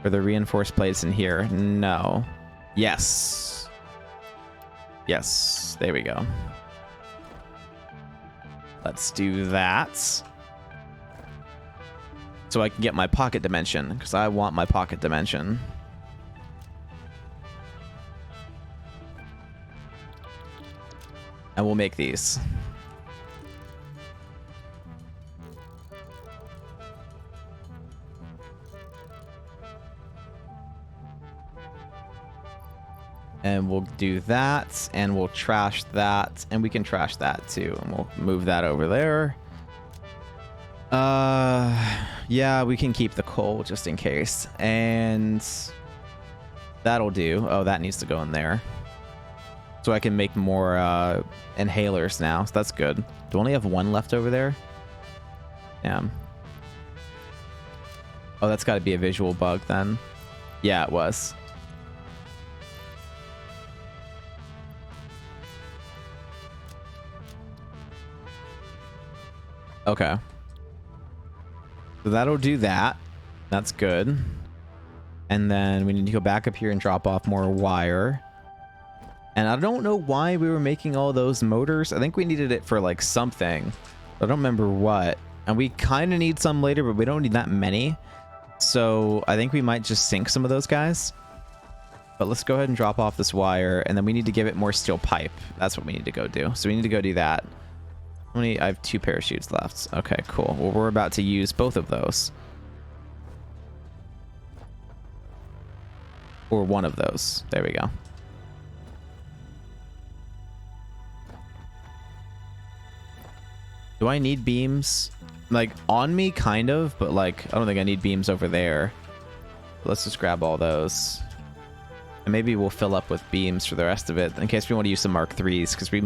Speaker 1: Are the reinforced plates in here? No. Yes. Yes. There we go. Let's do that. So I can get my pocket dimension, because I want my pocket dimension. And we'll make these. And we'll do that, and we'll trash that, and we can trash that too, and we'll move that over there. Yeah, we can keep the coal just in case, and that'll do. Oh, that needs to go in there. So I can make more inhalers now, so that's good. Do I only have one left over there? Yeah. Oh, that's got to be a visual bug then. Yeah, it was. Okay. So that'll do that. That's good. And then we need to go back up here and drop off more wire. And I don't know why we were making all those motors. I think we needed it for like something. I don't remember what. And we kind of need some later, but we don't need that many. So I think we might just sink some of those guys. But let's go ahead and drop off this wire. And then we need to give it more steel pipe. That's what we need to go do. So we need to go do that. I have 2 parachutes left. Okay, cool. Well, we're about to use both of those. Or one of those. There we go. Do I need beams? Like, on me, kind of, but like, I don't think I need beams over there. Let's just grab all those. And maybe we'll fill up with beams for the rest of it in case we want to use some Mark 3s, because we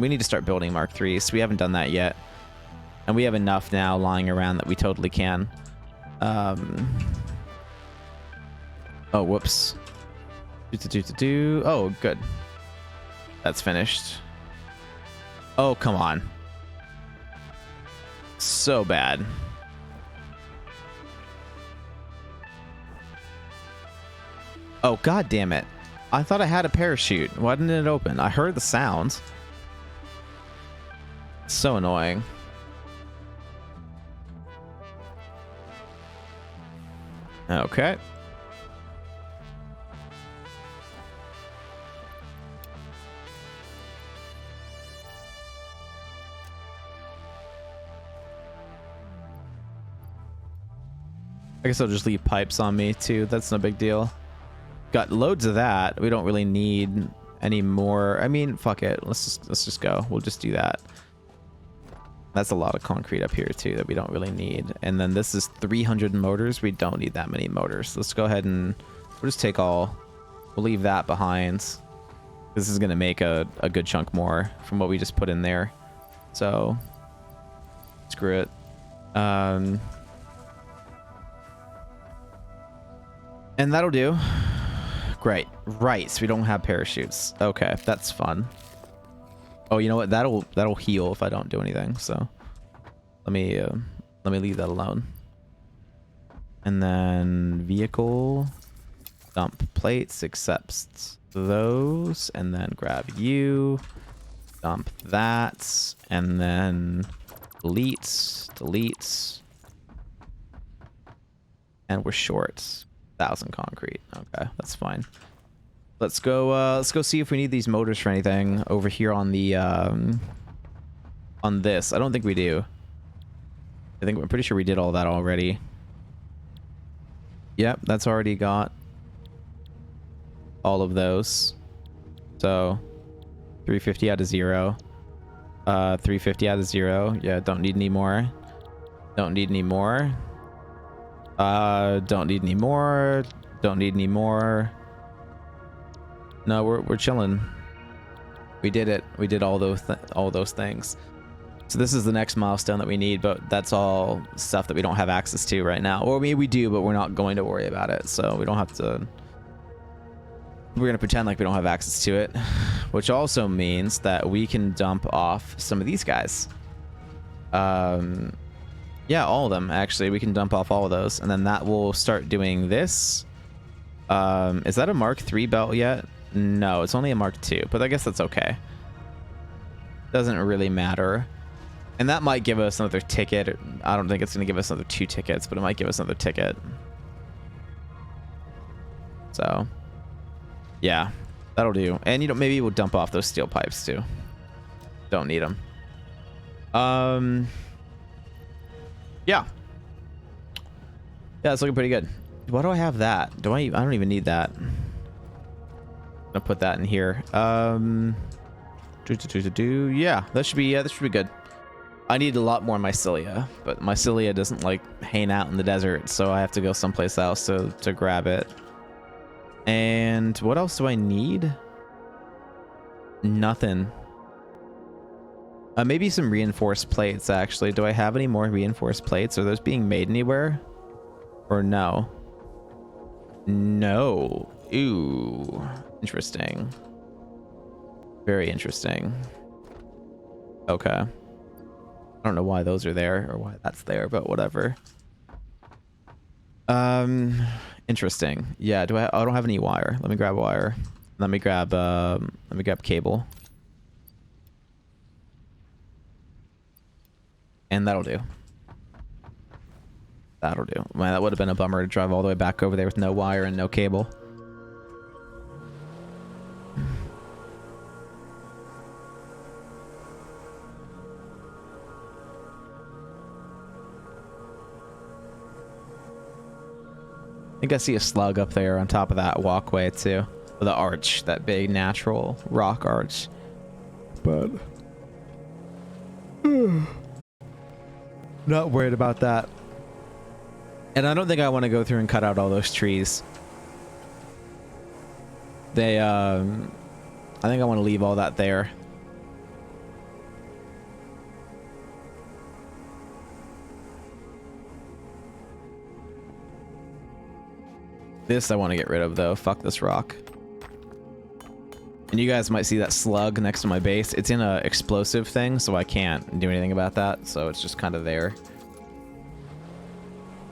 Speaker 1: need to start building Mark 3s. We haven't done that yet. And we have enough now lying around that we totally can. Oh, whoops. Oh, good. That's finished. Oh, come on. So bad. Oh, god damn it. I thought I had a parachute. Why didn't it open? I heard the sound. So annoying. Okay. I guess I'll just leave pipes on me too. That's no big deal. Got loads of that. We don't really need any more. I mean, fuck it. Let's just go. We'll just do that. That's a lot of concrete up here too that we don't really need. And then this is 300 motors. We don't need that many motors. Let's go ahead and we'll just take all. We'll leave that behind. This is gonna make a good chunk more from what we just put in there. So screw it. And that'll do. Great. Right, so we don't have parachutes. Okay, that's fun. Oh, you know what? That'll heal if I don't do anything. So let me leave that alone. And then vehicle, dump plates, accepts those, and then grab you, dump that, and then delete, and we're short 1,000 concrete. Okay, that's fine. Let's go see if we need these motors for anything over here on the on this. I don't think we do. I'm pretty sure we did all that already. Yep, that's already got all of those. So 350 out of 0. 350 out of 0. Yeah, don't need any more. Don't need any more. Don't need any more. Don't need any more. No, we're chilling. We did it. We did all those things. So this is the next milestone that we need, but that's all stuff that we don't have access to right now. Or maybe we do, but we're not going to worry about it. So we don't have to. We're gonna pretend like we don't have access to it, which also means that we can dump off some of these guys. Yeah, all of them actually. We can dump off all of those, and then that will start doing this. Is that a Mark III belt yet? No, it's only a Mark II, but I guess that's okay. Doesn't really matter. And that might give us another ticket. I don't think it's going to give us another 2 tickets, but it might give us another ticket. So, yeah, that'll do. And, you know, maybe we'll dump off those steel pipes too. Don't need them. Yeah. Yeah, it's looking pretty good. Why do I have that? I don't even need that. I'm gonna put that in here. Yeah, that should be good. I need a lot more mycelia, but mycelia doesn't like hang out in the desert, so I have to go someplace else to grab it. And what else do I need? Nothing. Maybe some reinforced plates, actually. Do I have any more reinforced plates? Are those being made anywhere? Or no? No. Ooh. Interesting. Very interesting. Okay. I don't know why those are there or why that's there, but whatever. Interesting. Yeah, I don't have any wire. Let me grab wire. Let me grab cable. And that'll do. That'll do. Man, that would have been a bummer to drive all the way back over there with no wire and no cable. I think I see a slug up there on top of that walkway too. The arch, that big natural rock arch. But not worried about that. And I don't think I want to go through and cut out all those trees. I think I want to leave all that there. This I want to get rid of though. Fuck this rock. And you guys might see that slug next to my base. It's in a explosive thing, so I can't do anything about that. So it's just kind of there.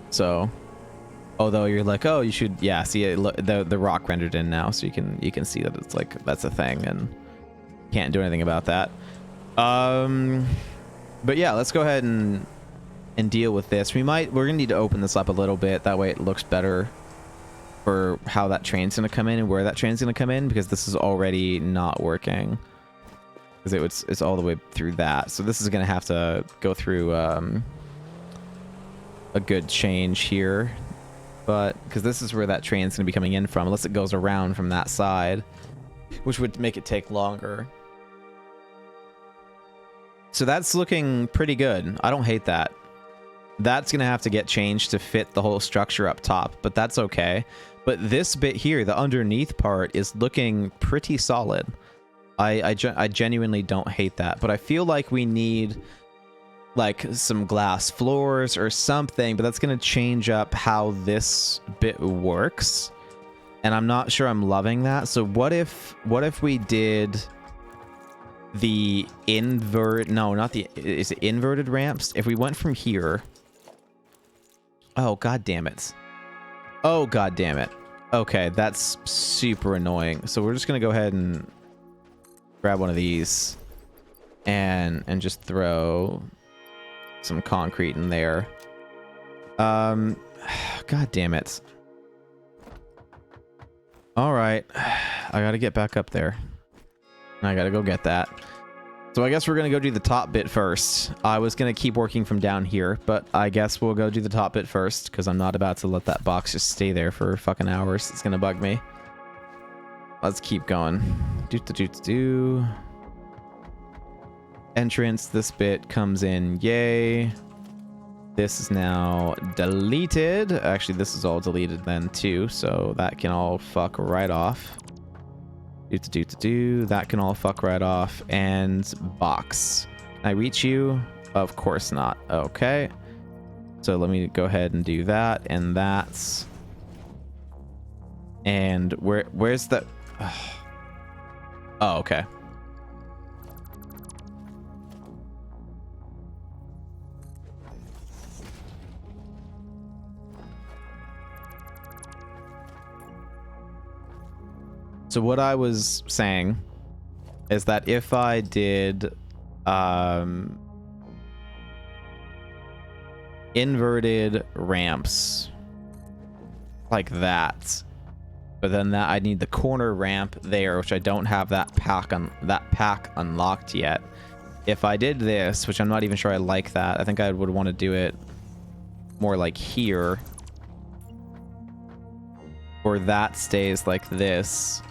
Speaker 1: So Although you're like, oh, you should, yeah, see it, the rock rendered in now, so you can see that it's like that's a thing and can't do anything about that. But yeah, let's go ahead and deal with this. We're gonna need to open this up a little bit, that way it looks better for how that train's gonna come in and where that train's gonna come in, because this is already not working because it's all the way through that. So this is gonna have to go through a good change here, but because this is where that train's gonna be coming in from, unless it goes around from that side, which would make it take longer. So that's looking pretty good. I don't hate that. That's gonna have to get changed to fit the whole structure up top, but that's okay. But this bit here, the underneath part, is looking pretty solid. I genuinely don't hate that, but I feel like we need like some glass floors or something, but that's gonna change up how this bit works, and I'm not sure I'm loving that. So what if we did the is it inverted ramps? If we went from here, oh god damn it, oh god damn it, okay, that's super annoying. So we're just gonna go ahead and grab one of these and just throw some concrete in there. God damn it. All right, I gotta get back up there. I gotta go get that. So I guess we're gonna go do the top bit first. I was gonna keep working from down here, but I guess we'll go do the top bit first, because I'm not about to let that box just stay there for fucking hours. It's gonna bug me. Let's keep going. Entrance, this bit comes in, yay. This is now deleted. Actually, this is all deleted then too, so that can all fuck right off. That can all fuck right off. And box. Can I reach you? Of course not. Okay. So let me go ahead and do that, and that's. And where's the? Oh, okay. So what I was saying is that if I did inverted ramps like that, but then that I need the corner ramp there, which I don't have that pack unlocked yet. If I did this, which I'm not even sure I like that, I think I would want to do it more like here, or that stays like this.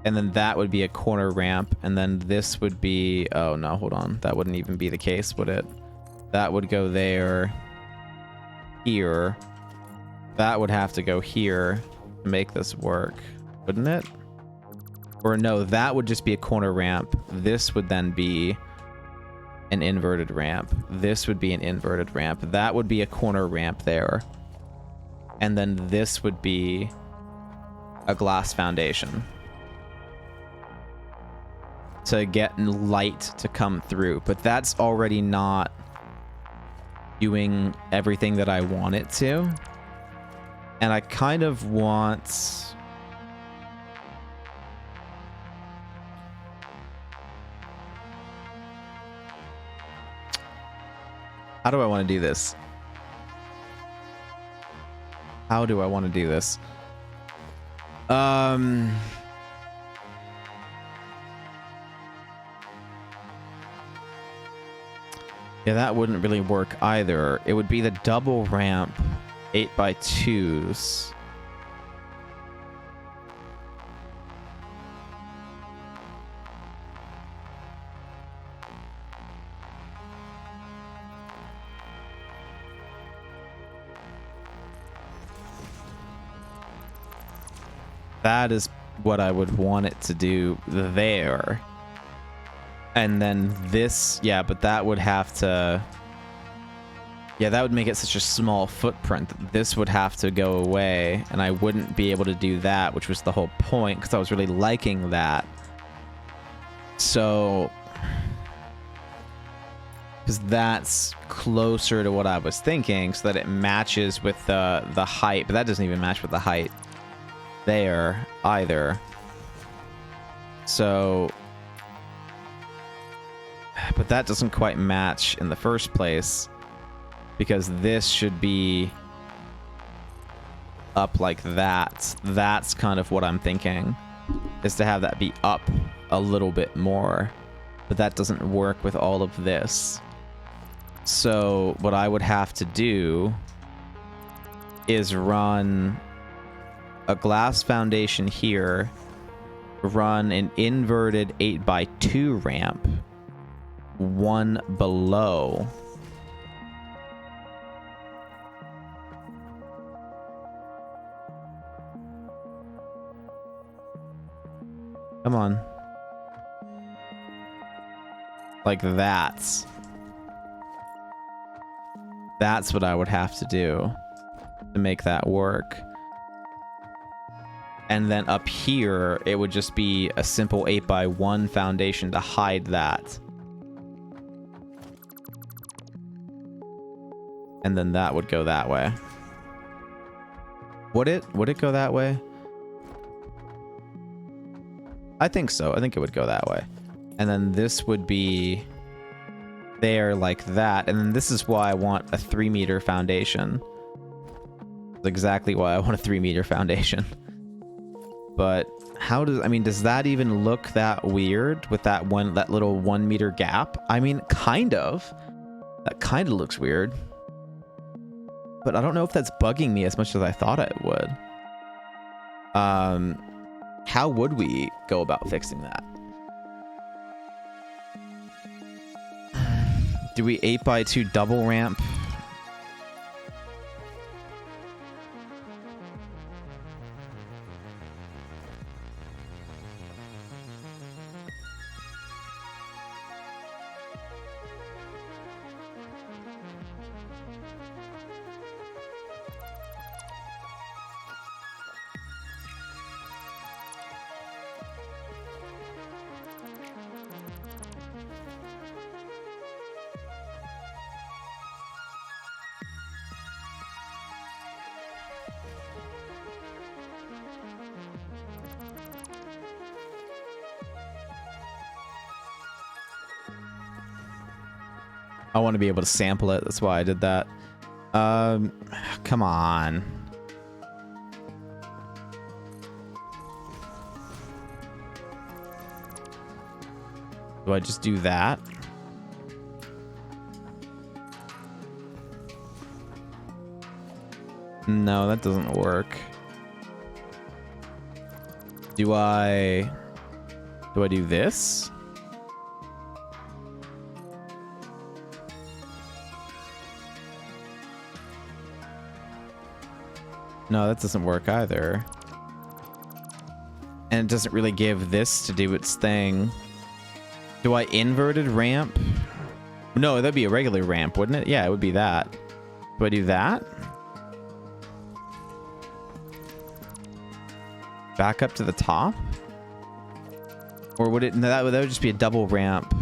Speaker 1: And then that would be a corner ramp, and then this would be, oh no, hold on, that wouldn't even be the case, would it? That would go there, here, that would have to go here to make this work, wouldn't it? Or no, that would just be a corner ramp. This would then be an inverted ramp. This would be an inverted ramp. That would be a corner ramp there. And then this would be a glass foundation to get light to come through, but that's already not doing everything that I want it to. And I kind of want... How do I want to do this? How do I want to do this? Yeah, that wouldn't really work either. It would be the double ramp 8x2s. That is what I would want it to do there. And then this, yeah, but that would have to... Yeah, that would make it such a small footprint that this would have to go away, and I wouldn't be able to do that, which was the whole point, because I was really liking that. So... Because that's closer to what I was thinking, so that it matches with the height. But that doesn't even match with the height there either. So, but that doesn't quite match in the first place, because this should be up like that. That's kind of what I'm thinking, is to have that be up a little bit more. But that doesn't work with all of this. So what I would have to do is run a glass foundation here, run an inverted 8x2 ramp, one below. Come on. Like that. That's what I would have to do to make that work. And then up here, it would just be a simple 8x1 foundation to hide that. And then that would go that way. Would it go that way? I think so. I think it would go that way. And then this would be there like that. And then this is why I want a 3-meter foundation. That's exactly why I want a 3-meter foundation. But how does, I mean, does that even look that weird with that little 1 meter gap? I mean, kind of. That kind of looks weird. But I don't know if that's bugging me as much as I thought it would. How would we go about fixing that? Do we 8x2 double ramp? I want to be able to sample it. That's why I did that. Come on. Do I just do that? No, that doesn't work. Do I do this? No, that doesn't work either. And it doesn't really give this to do its thing. Do I inverted ramp? No, that'd be a regular ramp, wouldn't it? Yeah, it would be that. Do I do that? Back up to the top? Or would it, no, that would just be a double ramp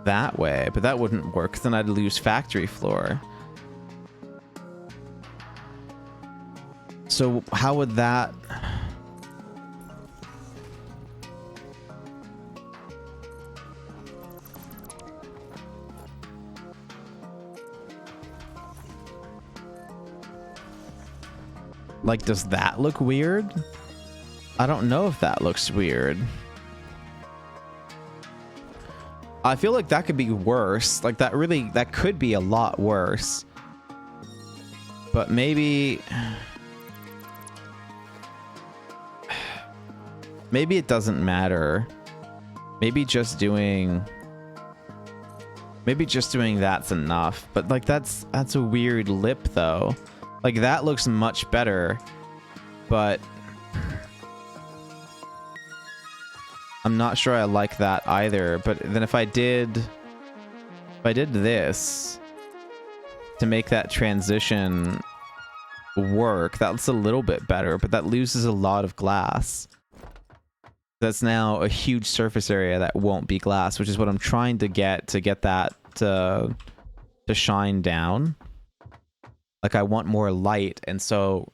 Speaker 1: that way, but that wouldn't work, 'cause then I'd lose factory floor. So how would that... Like, does that look weird? I don't know if that looks weird. I feel like that could be worse. Like, that could be a lot worse. But maybe... Maybe it doesn't matter. Maybe just doing that's enough. But like that's a weird lip though. Like that looks much better. But I'm not sure I like that either. But then if I did this to make that transition work, that's a little bit better, but that loses a lot of glass. That's now a huge surface area that won't be glass, which is what I'm trying to get that to shine down. Like, I want more light, and so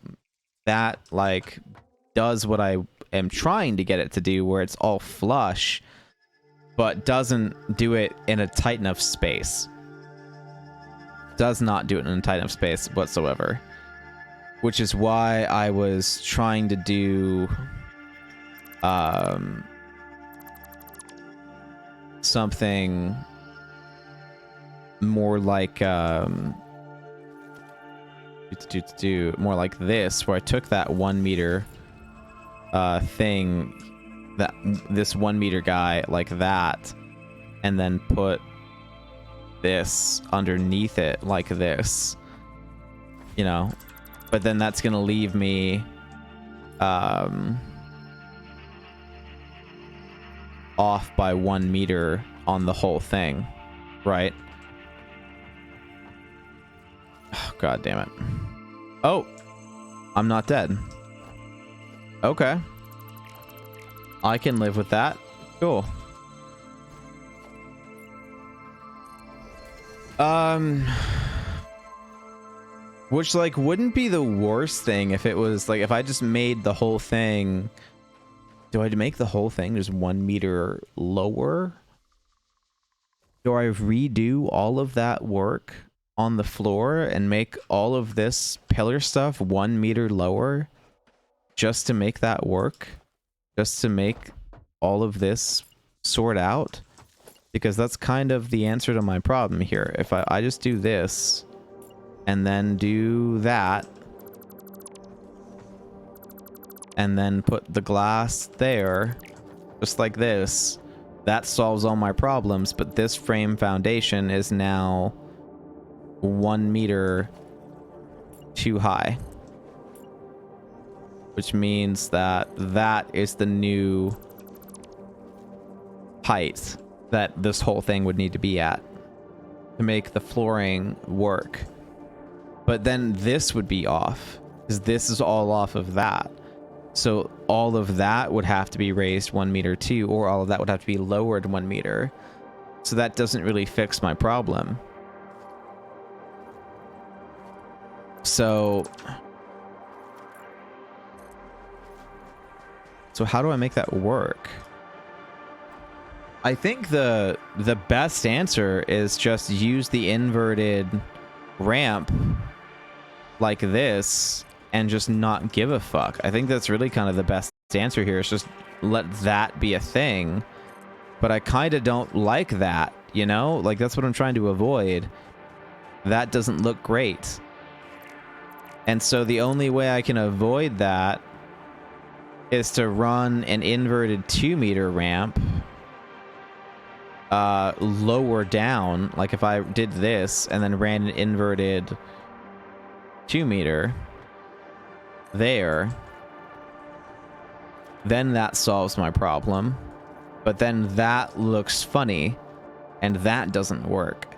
Speaker 1: that like does what I am trying to get it to do, where it's all flush, but doesn't do it in a tight enough space. Does not do it in a tight enough space whatsoever. Which is why I was trying to do something more like more like this, where I took that 1 meter thing, this 1 meter guy like that, and then put this underneath it like this, you know. But then that's gonna leave me off by 1 meter on the whole thing, right? Oh, God damn it. Oh, I'm not dead. Okay. I can live with that. Cool. Which, like, wouldn't be the worst thing if it was, like, if I just made the whole thing... Do I make the whole thing just 1 meter lower? Do I redo all of that work on the floor and make all of this pillar stuff 1 meter lower just to make that work? Just to make all of this sort out? Because that's kind of the answer to my problem here. If I just do this and then do that and then put the glass there, just like this, that solves all my problems. But this frame foundation is now 1 meter too high, which means that that is the new height that this whole thing would need to be at to make the flooring work. But then this would be off, because this is all off of that. So all of that would have to be raised 1 meter too, or all of that would have to be lowered 1 meter. So that doesn't really fix my problem. So how do I make that work? I think the best answer is just use the inverted ramp like this and just not give a fuck. I think that's really kind of the best answer here, is just let that be a thing. But I kind of don't like that, you know? Like, that's what I'm trying to avoid. That doesn't look great. And so the only way I can avoid that is to run an inverted 2 meter ramp lower down. Like, if I did this and then ran an inverted 2 meter there, then that solves my problem. But then that looks funny, and that doesn't work.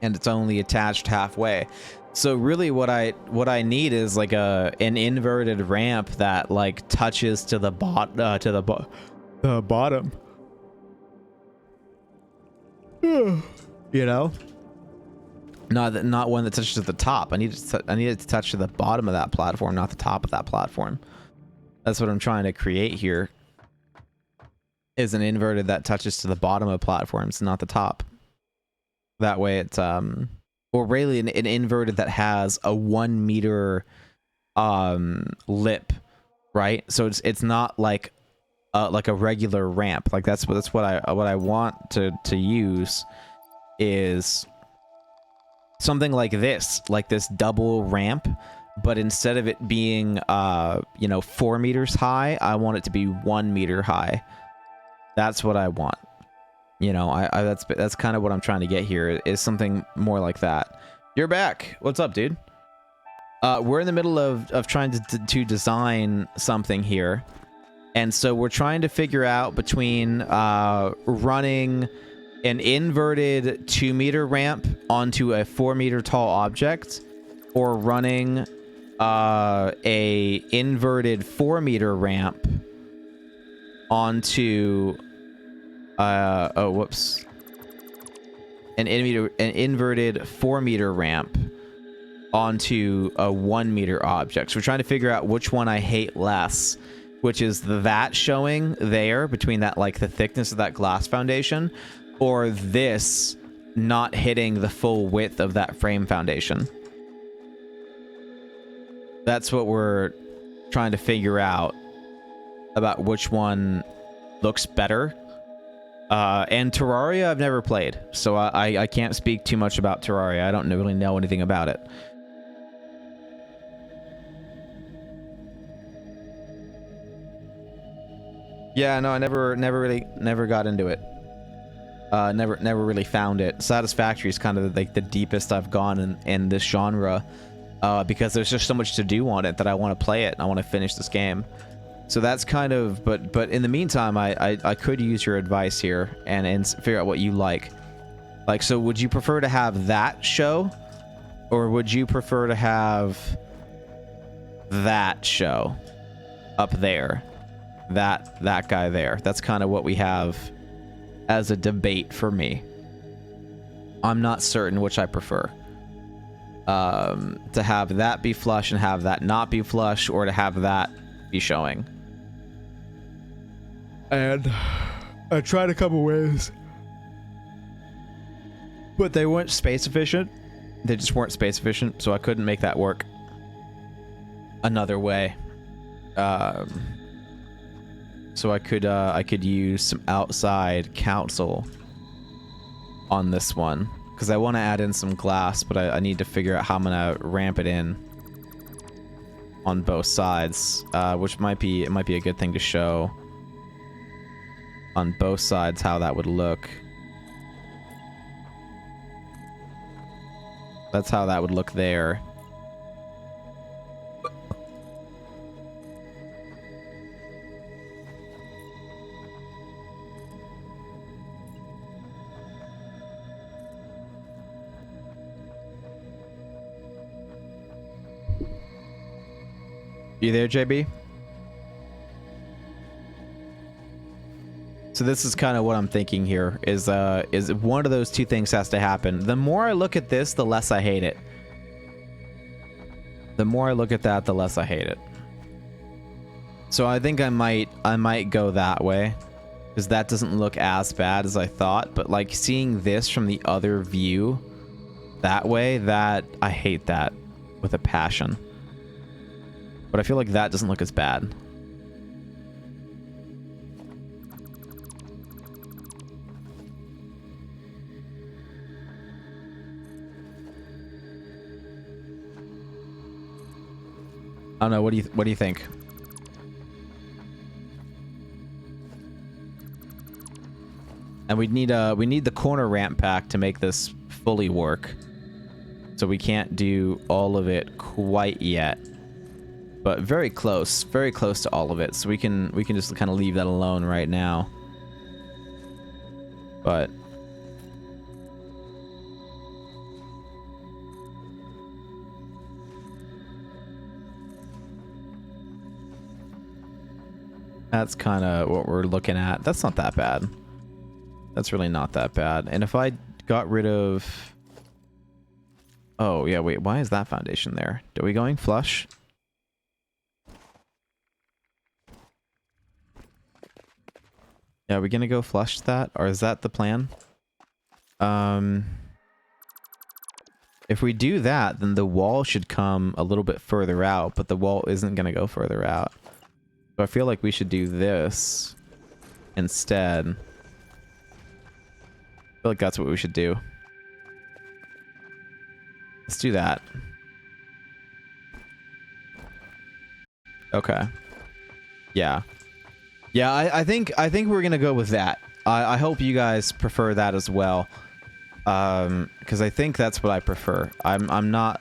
Speaker 1: And it's only attached halfway. So really what I need is like an inverted ramp that like touches to the bottom. You know? Not one that touches to the top. I need it to touch to the bottom of that platform, not the top of that platform. That's what I'm trying to create here. Is an inverted that touches to the bottom of platforms, not the top. That way it's or really an inverted that has a 1 meter lip, right? So it's not like a regular ramp. Like that's what I want to use is something like this double ramp, but instead of it being 4 meters high, I want it to be 1 meter high. That's what I want. You know, that's kind of what I'm trying to get here, is something more like that. You're back. What's up, dude? We're in the middle of trying to design something here. And so we're trying to figure out between running an inverted 2 meter ramp onto a 4 meter tall object, or running a inverted 4-meter ramp onto oh whoops, an inverted 4-meter ramp onto a 1-meter object. So we're trying to figure out which one I hate less, which is that showing there between that, like, the thickness of that glass foundation, or this not hitting the full width of that frame foundation. That's what we're trying to figure out about which one looks better. And Terraria I've never played, so I can't speak too much about Terraria. I don't really know anything about it. Yeah, no, I never got into it. Never really found it. Satisfactory is kind of like the deepest I've gone in this genre, because there's just so much to do on it that I want to play it. I want to finish this game. So that's kind of, but in the meantime, I could use your advice here and figure out what you like. Like, so would you prefer to have that show, or would you prefer to have that show up there? That guy there. That's kind of what we have as a debate for me. I'm not certain which I prefer. To have that be flush and have that not be flush, or to have that be showing. And I tried a couple ways, but they weren't space efficient. They just weren't space efficient, so I couldn't make that work another way. So I could use some outside counsel on this one, because I want to add in some glass, but I need to figure out how I'm gonna ramp it in on both sides, which might be a good thing to show on both sides how that would look. That's how that would look there. You there, JB? So this is kind of what I'm thinking here, is one of those two things has to happen. The more I look at this, the less I hate it. The more I look at that, the less I hate it. So I think I might go that way, because that doesn't look as bad as I thought, but like seeing this from the other view that way, that I hate that with a passion. But I feel like that doesn't look as bad. I don't know. What do you think? And we need the corner ramp pack to make this fully work. So we can't do all of it quite yet, but very close to all of it. So we can just kind of leave that alone right now. But that's kind of what we're looking at. That's not that bad. That's really not that bad. And if I got rid of... Oh, yeah, wait. Why is that foundation there? Are we going flush? Yeah, are we gonna go flush that? Or is that the plan? If we do that, then the wall should come a little bit further out, but the wall isn't gonna go further out. So I feel like we should do this instead. I feel like that's what we should do. Let's do that. Okay. Yeah. Yeah, I think we're gonna go with that. I hope you guys prefer that as well. Because I think that's what I prefer. I'm not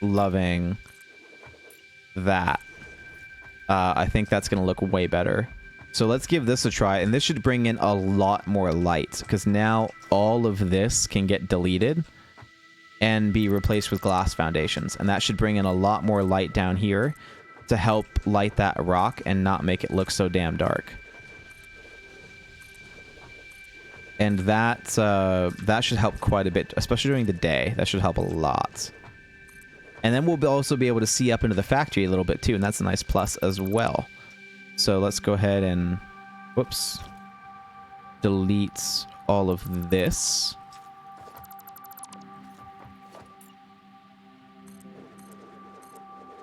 Speaker 1: loving that. I think that's gonna look way better. So let's give this a try, and this should bring in a lot more light, because now all of this can get deleted, and be replaced with glass foundations. And that should bring in a lot more light down here to help light that rock and not make it look so damn dark. And that should help quite a bit, especially during the day. That should help a lot. And then we'll also be able to see up into the factory a little bit too, and that's a nice plus as well. So let's go ahead and, whoops, delete all of this.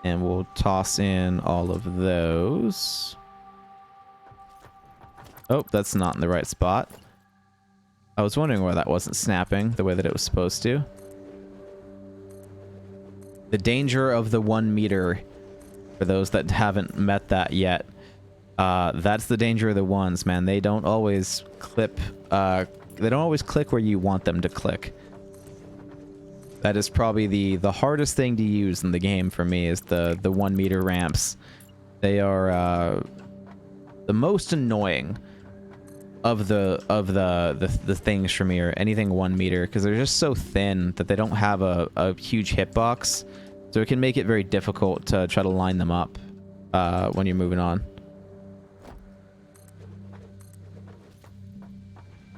Speaker 1: And we'll toss in all of those. Oh, that's not in the right spot. I was wondering why that wasn't snapping the way that it was supposed to. The danger of the 1 meter, for those that haven't met that yet. That's the danger of the ones, man. They don't always clip, they don't always click where you want them to click. That is probably the hardest thing to use in the game for me, is the 1 meter ramps. They are the most annoying of the things for me, or anything 1 meter, because they're just so thin that they don't have a huge hitbox, so it can make it very difficult to try to line them up when you're moving on.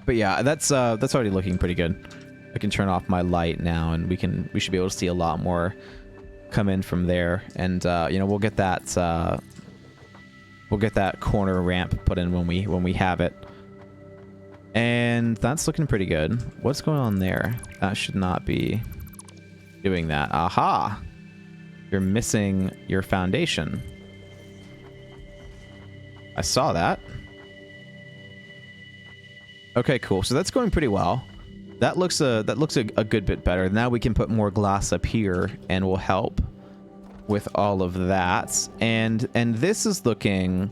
Speaker 1: But yeah, that's already looking pretty good. I can turn off my light now, and we should be able to see a lot more come in from there. And you know, we'll get that corner ramp put in when we have it. And that's looking pretty good. What's going on there? That should not be doing that. Aha! You're missing your foundation. I saw that. Okay, cool. So that's going pretty well. That looks a good bit better. Now we can put more glass up here, and will help with all of that. And this is looking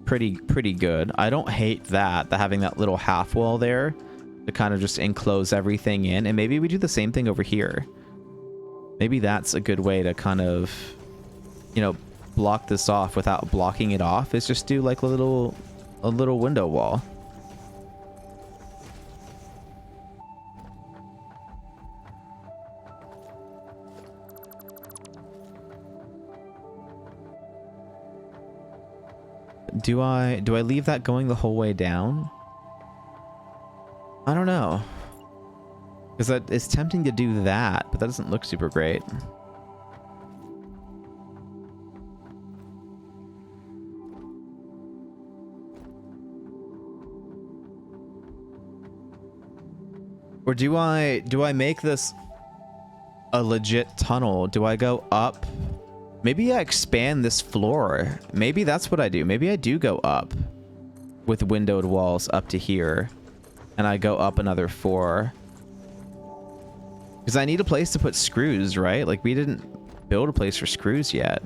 Speaker 1: pretty good. I don't hate that, having that little half wall there to kind of just enclose everything in. And maybe we do the same thing over here. Maybe that's a good way to kind of, you know, block this off without blocking it off, is just do like a little window wall. Do I leave that going the whole way down? I don't know. Because it's tempting to do that, but that doesn't look super great. Or do I make this a legit tunnel? Do I go up? Maybe I expand this floor. Maybe that's what I do. Maybe I do go up with windowed walls up to here, and I go up another 4. Because I need a place to put screws, right? Like, we didn't build a place for screws yet.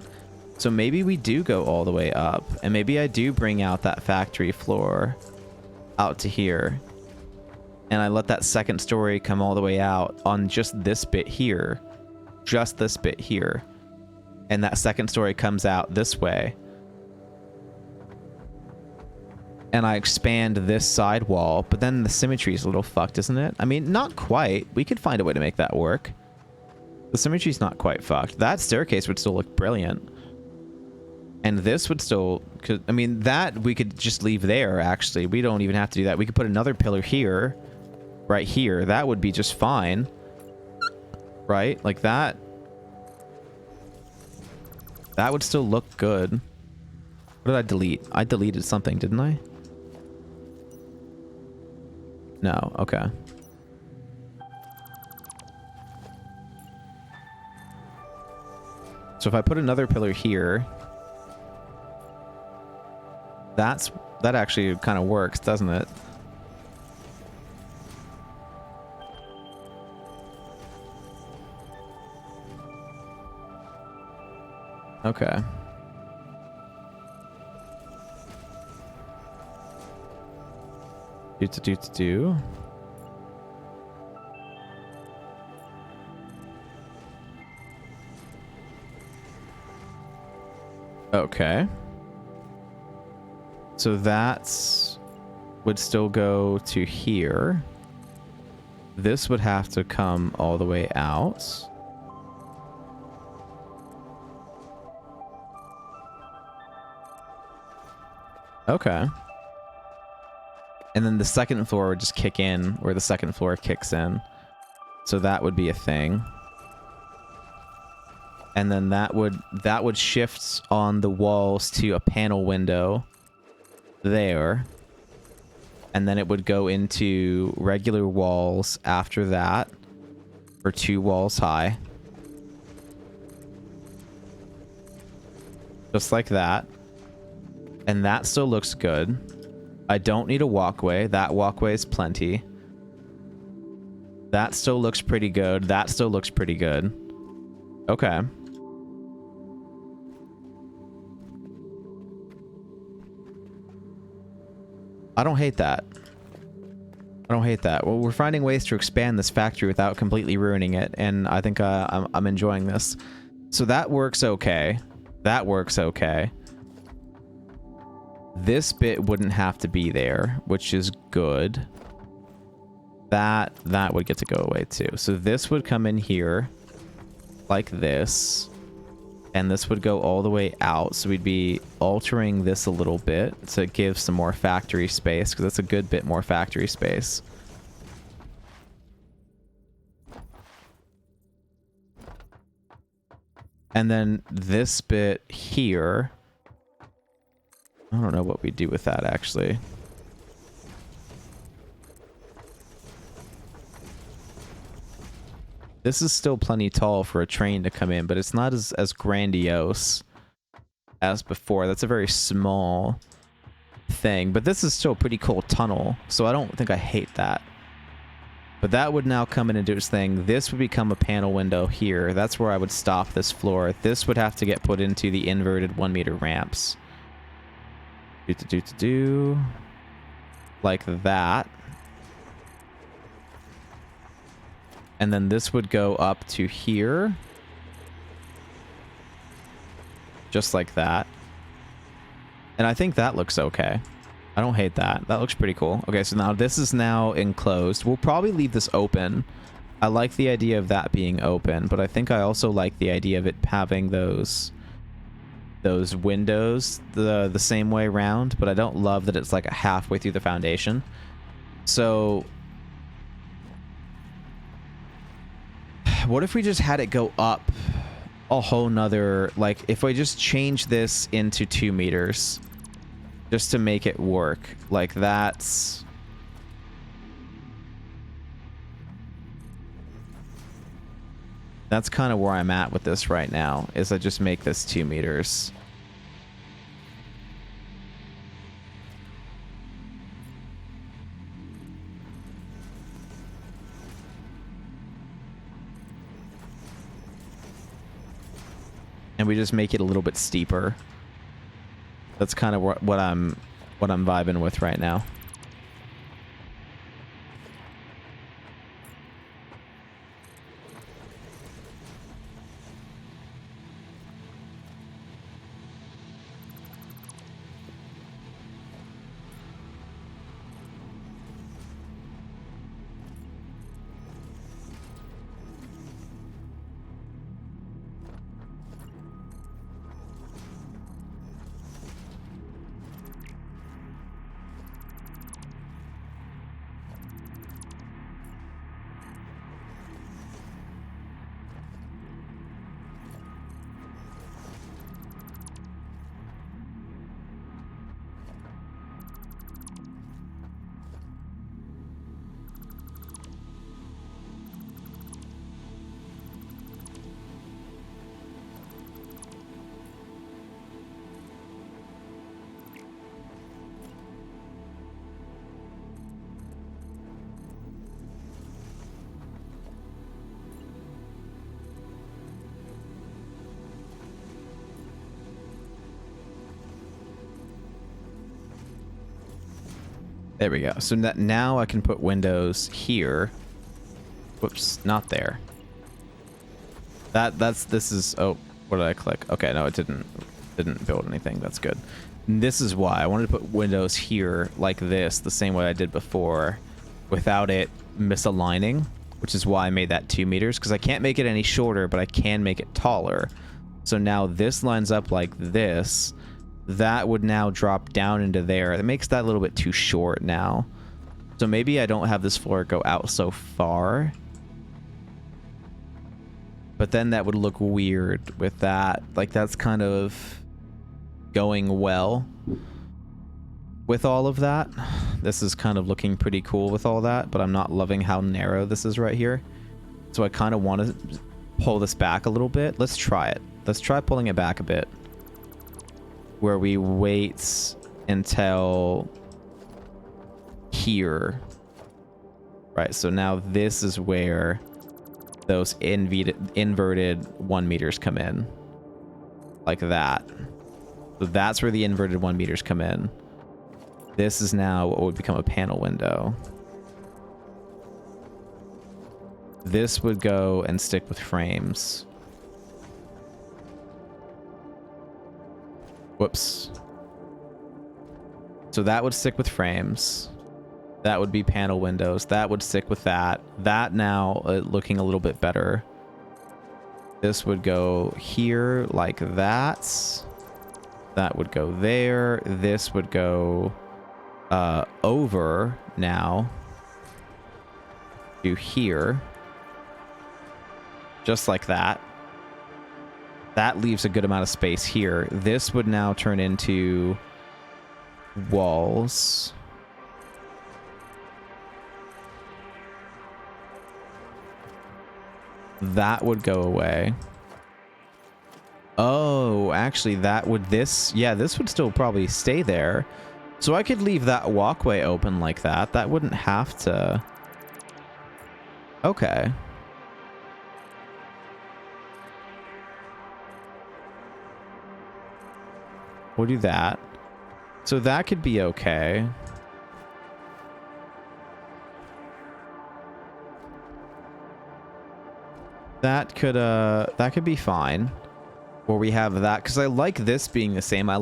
Speaker 1: So maybe we do go all the way up, and maybe I do bring out that factory floor out to here, and I let that second story come all the way out on just this bit here. Just this bit here. And that second story comes out this way. And I expand this side wall, but then the symmetry is a little fucked, isn't it? I mean, not quite. We could find a way to make that work. The symmetry's not quite fucked. That staircase would still look brilliant. And this would still... I mean, that we could just leave there, actually. We don't even have to do that. We could put another pillar here. Right here. That would be just fine. Right? Like that. That would still look good. What did I delete? I deleted something, didn't I? No, okay. So if I put another pillar here, that actually kind of works, doesn't it? Okay. Do. Okay. So that would still go to here. This would have to come all the way out. Okay. And then the second floor would just kick in where the second floor kicks in. So that would be a thing. And then that would shift on the walls to a panel window there. And then it would go into regular walls after that for 2 walls high. Just like that. And that still looks good. I don't need a walkway. That walkway is plenty. That still looks pretty good. That still looks pretty good. Okay. I don't hate that. I don't hate that. Well, we're finding ways to expand this factory without completely ruining it, and I think I'm enjoying this. So that works okay. That works okay. This bit wouldn't have to be there, which is good. That would get to go away too. So this would come in here like this. And this would go all the way out. So we'd be altering this a little bit to give some more factory space, because that's a good bit more factory space. And then this bit here, I don't know what we do with that actually. This is still plenty tall for a train to come in, but it's not as grandiose as before. That's a very small thing, but this is still a pretty cool tunnel, so I don't think I hate that. But that would now come in and do its thing. This would become a panel window here. That's where I would stop this floor. This would have to get put into the inverted 1-meter ramps. Like that. And then this would go up to here. Just like that. And I think that looks okay. I don't hate that. That looks pretty cool. Okay, so now this is now enclosed. We'll probably leave this open. I like the idea of that being open, but I think I also like the idea of it having those windows the same way around, but I don't love that it's like a halfway through the foundation. So what if we just had it go up a whole nother, like if I just change this into 2 meters just to make it work, like that's kind of where I'm at with this right now, is I just make this 2 meters. And we just make it a little bit steeper. That's kind of what I'm vibing with right now. There we go. So now I can put windows here. Whoops, not there. This is, oh, what did I click? Okay, no, it didn't build anything. That's good. And this is why I wanted to put windows here like this, the same way I did before. without it misaligning, which is why I made that 2 meters, because I can't make it any shorter, but I can make it taller. So now this lines up like this. That would now drop down into there. That makes that a little bit too short now. So maybe I don't have this floor go out so far. But then that would look weird with that. Like, that's kind of going well with all of that. This is kind of looking pretty cool with all that, but I'm not loving how narrow this is right here. So I kind of want to pull this back a little bit. Let's try it. Let's try pulling it back a bit, where we wait until here. Right, so now this is where those inverted 1 meters come in. Like that. So that's where the inverted 1 meters come in. This is now what would become a panel window. This would go and stick with frames. Whoops. So that would stick with frames. That would be panel windows. That would stick with that. That now looking a little bit better. This would go here like that. That would go there. This would go over now to here. Just like that. That leaves a good amount of space here. This would now turn into walls. That would go away. Oh, actually that would this would still probably stay there. So I could leave that walkway open like that. That wouldn't have to. Okay. We'll do that. So that could be okay. That could be fine. Or we have that, because I like this being the same. I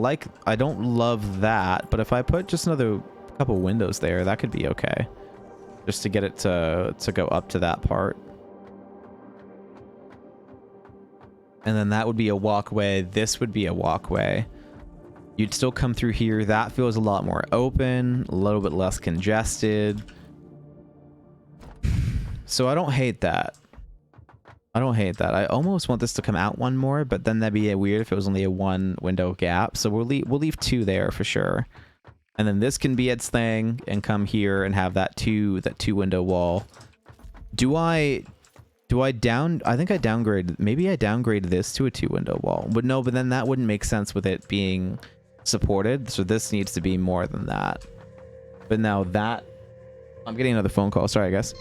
Speaker 1: don't love that, but if I put just another couple windows there, that could be okay. Just to get it to go up to that part. And then that would be a walkway. This would be a walkway. You'd still come through here. That feels a lot more open, a little bit less congested. So I don't hate that. I don't hate that. I almost want this to come out one more, but then that'd be weird if it was only a 1 window gap. So we'll leave 2 there for sure. And then this can be its thing and come here and have that 2 window wall. I think I downgrade, maybe I downgrade this to a 2 window wall. But no, but then that wouldn't make sense with it being supported. So this needs to be more than that. But now that, I'm getting another phone call. Sorry, guys.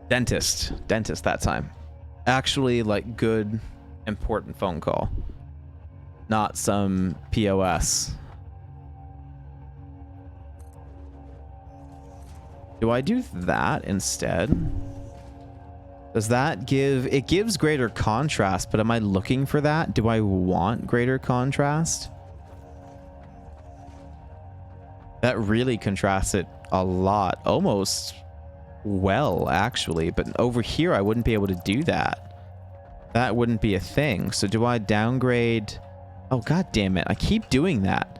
Speaker 1: Dentist that time. Actually, like, good, important phone call. Not some POS. Do I do that instead? Does that give... It gives greater contrast, but am I looking for that? Do I want greater contrast? That really contrasts it a lot. Almost... well, actually, but over here I wouldn't be able to do that. That wouldn't be a thing. So do I downgrade? Oh, god damn it. I keep doing that.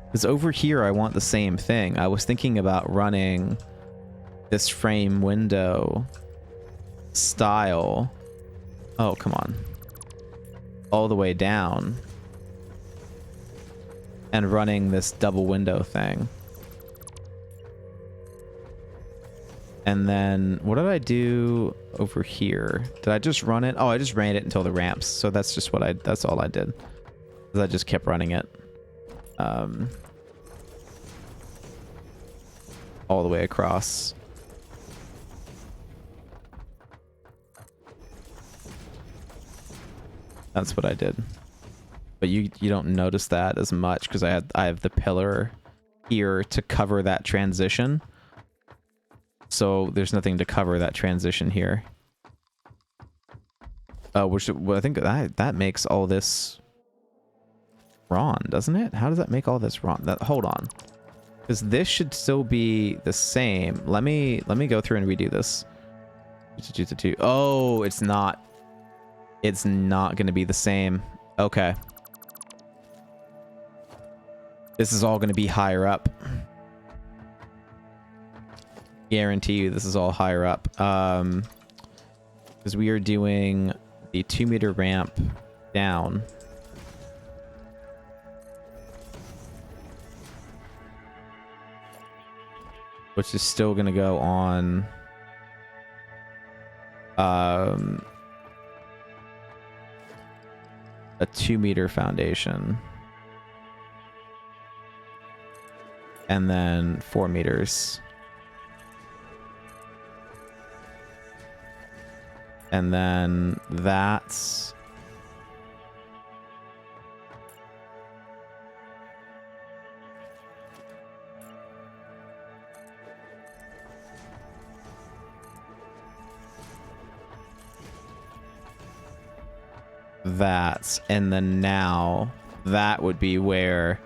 Speaker 1: Because over here I want the same thing. I was thinking about running this frame window style. Oh, come on. All the way down. And running this double window thing. And then what did I do over here? Did I just run it? Oh, I just ran it until the ramps. So that's just that's all I did. I just kept running it. all the way across. That's what I did. But you don't notice that as much because I have the pillar here to cover that transition. So there's nothing to cover that transition here. Which well, I think that makes all this wrong, doesn't it? How does that make all this wrong? Hold on. Because this should still be the same. Let me go through and redo this. Oh, it's not. It's not going to be the same. Okay. This is all going to be higher up. Guarantee you this is all higher up. Because we are doing the 2-meter ramp down. Which is still going to go on a 2-meter foundation. And then 4 meters. And then that's... that, and then now that would be where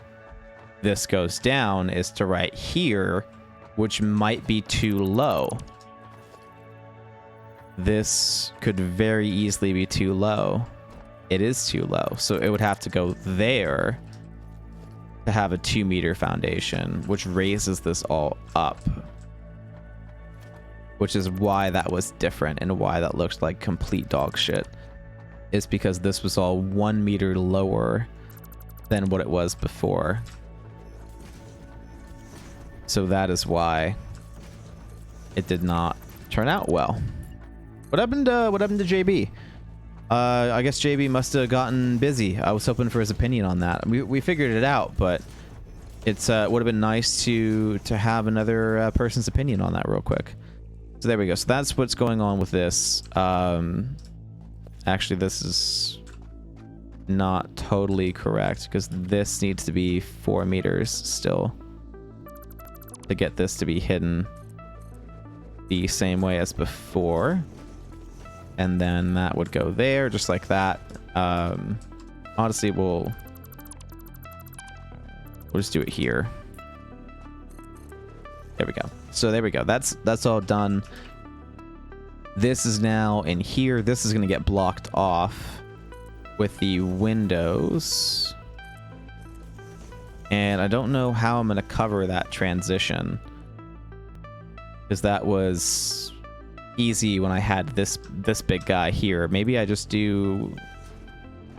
Speaker 1: this goes down, is to right here, which might be too low. This could very easily be too low. It is too low, so it would have to go there to have a 2-meter foundation, which raises this all up, which is why that was different and why that looked like complete dog shit. Is because this was all 1 meter lower than what it was before. So that is why it did not turn out well. What happened to JB? I guess JB must have gotten busy. I was hoping for his opinion on that. We figured it out, but it's would have been nice to have another person's opinion on that real quick. So there we go. So that's what's going on with this. Actually, this is not totally correct because this needs to be 4 meters still to get this to be hidden the same way as before. And then that would go there just like that. Honestly, we'll just do it here. There we go. So there we go. That's all done. This is now in here. This is going to get blocked off with the windows. And I don't know how I'm going to cover that transition, because that was easy when I had this big guy here. Maybe I just do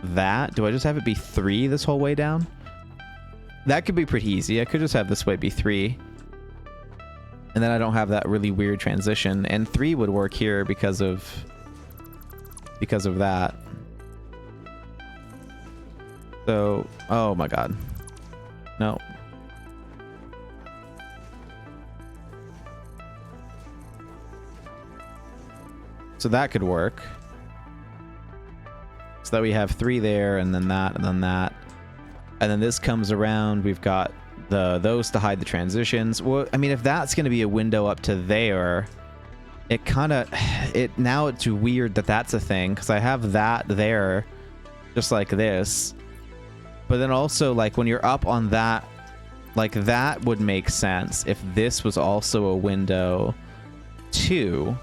Speaker 1: that. Do I just have it be 3 this whole way down? That could be pretty easy. I could just have this way be 3. And then I don't have that really weird transition. And 3 would work here because of that. So, oh my god. No. So that could work. So that we have 3 there, and then that, and then that. And then this comes around, we've got those to hide the transitions. Well, I mean, if that's going to be a window up to there, it kind of, now it's weird that that's a thing, because I have that there, just like this. But then also, like, when you're up on that, like, that would make sense if this was also a window too.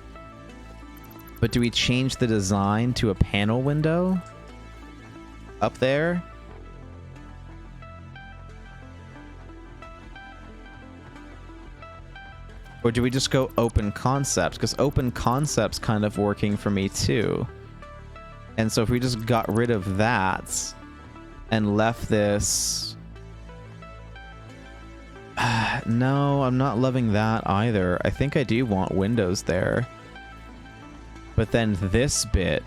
Speaker 1: But do we change the design to a panel window up there? Or do we just go open concepts? Because open concepts kind of working for me too. And so if we just got rid of that and left this... No, I'm not loving that either. I think I do want windows there. But then this bit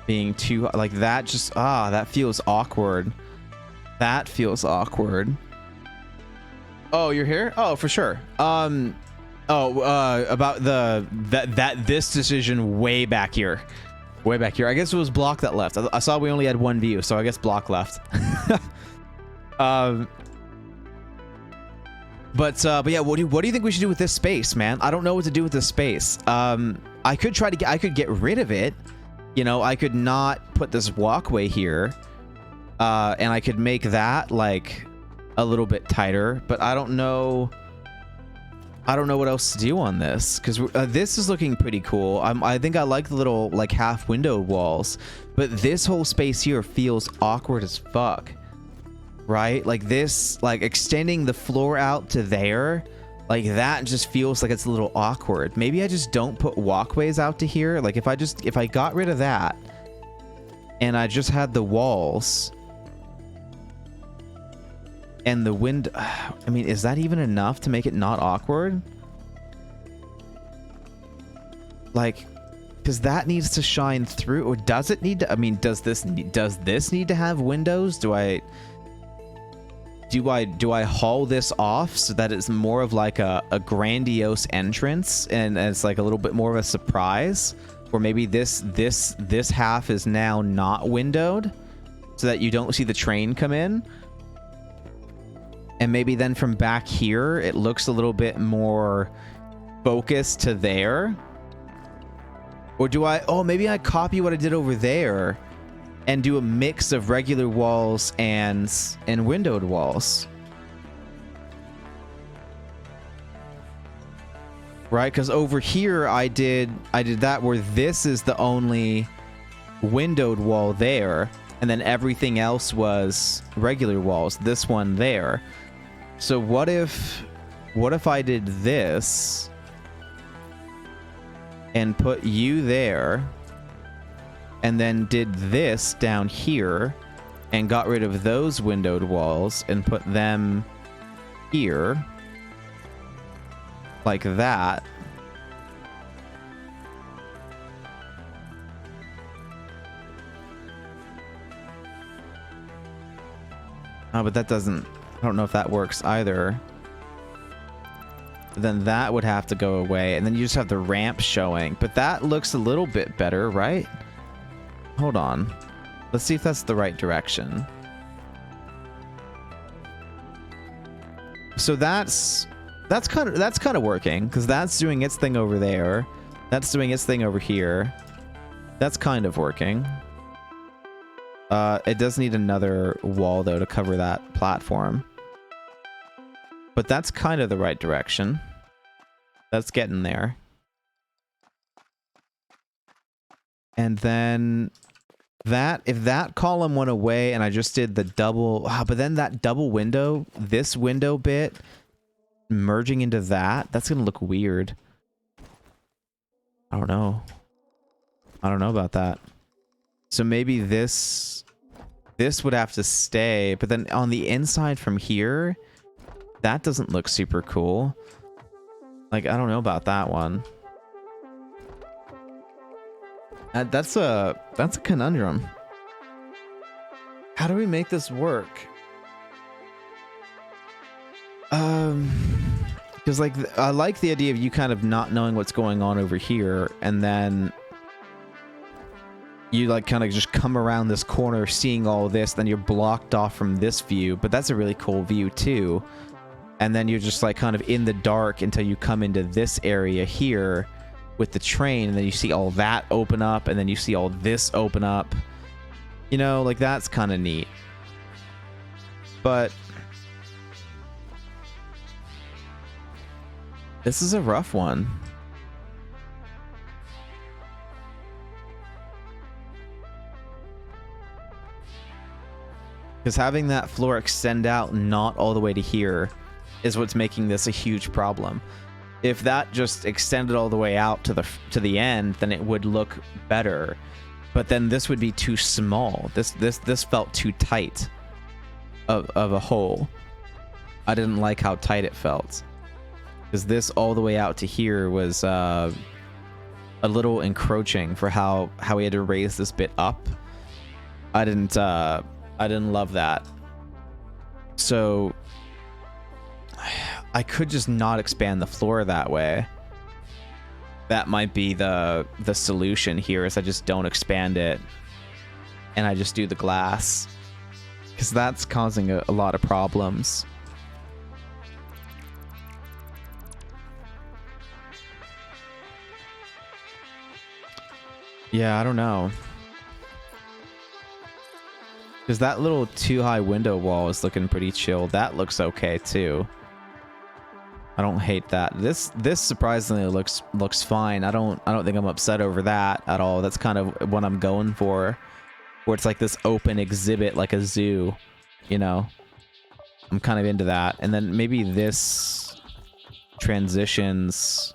Speaker 1: being too... like that just... that feels awkward. That feels awkward. Oh, you're here? Oh, for sure. About this decision way back here. Way back here. I guess it was Block that left. I saw we only had one view, so I guess Block left. But yeah, what do you think we should do with this space, man? I don't know what to do with this space. I could get rid of it. You know, I could not put this walkway here. And I could make that like a little bit tighter, but I don't know what else to do on this, because this is looking pretty cool. I think I like the little like half window walls, but this whole space here feels awkward as fuck, right? Like this, like extending the floor out to there, like that just feels like it's a little awkward. Maybe I just don't put walkways out to here. Like if I got rid of that and I just had the walls and the window, I mean, is that even enough to make it not awkward? Like, because that needs to shine through, or does it need to? I mean, does this need to have windows? Do I haul this off so that it's more of like a grandiose entrance and it's like a little bit more of a surprise? Or maybe this half is now not windowed so that you don't see the train come in? And maybe then from back here, it looks a little bit more focused to there. Or do I... Oh, maybe I copy what I did over there and do a mix of regular walls and windowed walls. Right? Because over here, I did that where this is the only windowed wall there. And then everything else was regular walls. This one there. So what if I did this and put you there and then did this down here and got rid of those windowed walls and put them here like that? Oh, but that doesn't... I don't know if that works either. Then that would have to go away, and then you just have the ramp showing. But that looks a little bit better, right? Hold on. Let's see if that's the right direction. So that's kind of working, because that's doing its thing over there. That's doing its thing over here. That's kind of working. It does need another wall, though, to cover that platform. But that's kind of the right direction. That's getting there. And then that, if that column went away and I just did the double... but then that double window, this window bit, merging into that's going to look weird. I don't know. I don't know about that. So maybe this would have to stay, but then on the inside from here, that doesn't look super cool. Like, I don't know about that one. That's a conundrum. How do we make this work? Because like I like the idea of you kind of not knowing what's going on over here, and then you like kind of just come around this corner seeing all this, then you're blocked off from this view, but that's a really cool view too. And then you're just like kind of in the dark until you come into this area here with the train, and then you see all that open up, and then you see all this open up. You know, like that's kind of neat. But this is a rough one. Because having that floor extend out not all the way to here is what's making this a huge problem. If that just extended all the way out to the end, then it would look better. But then this would be too small. This felt too tight of a hole. I didn't like how tight it felt. Because this all the way out to here was a little encroaching for how we had to raise this bit up. I didn't love that. So I could just not expand the floor that way. That might be the solution here, is I just don't expand it and I just do the glass, because that's causing a lot of problems. Yeah, I don't know. Because that little too high window wall is looking pretty chill. That looks okay too. I don't hate that. This surprisingly looks fine. I don't think I'm upset over that at all. That's kind of what I'm going for. Where it's like this open exhibit, like a zoo, you know. I'm kind of into that. And then maybe this transitions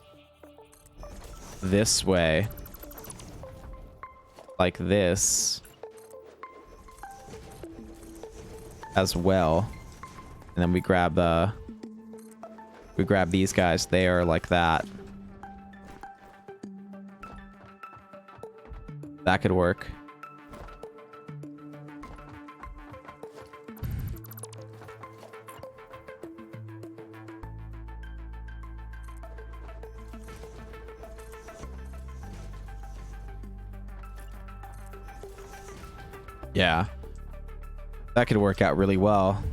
Speaker 1: this way. Like this. As well. And then we grab these guys there like that. That could work. Yeah. That could work out really well.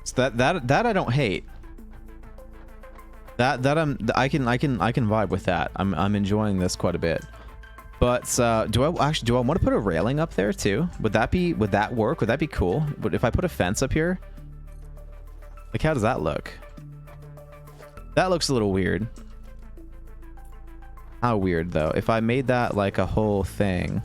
Speaker 1: So that I don't hate. I can vibe with that. I'm enjoying this quite a bit. But do I want to put a railing up there too? Would that work? Would that be cool? But if I put a fence up here? Like, how does that look? That looks a little weird. How weird though. If I made that like a whole thing.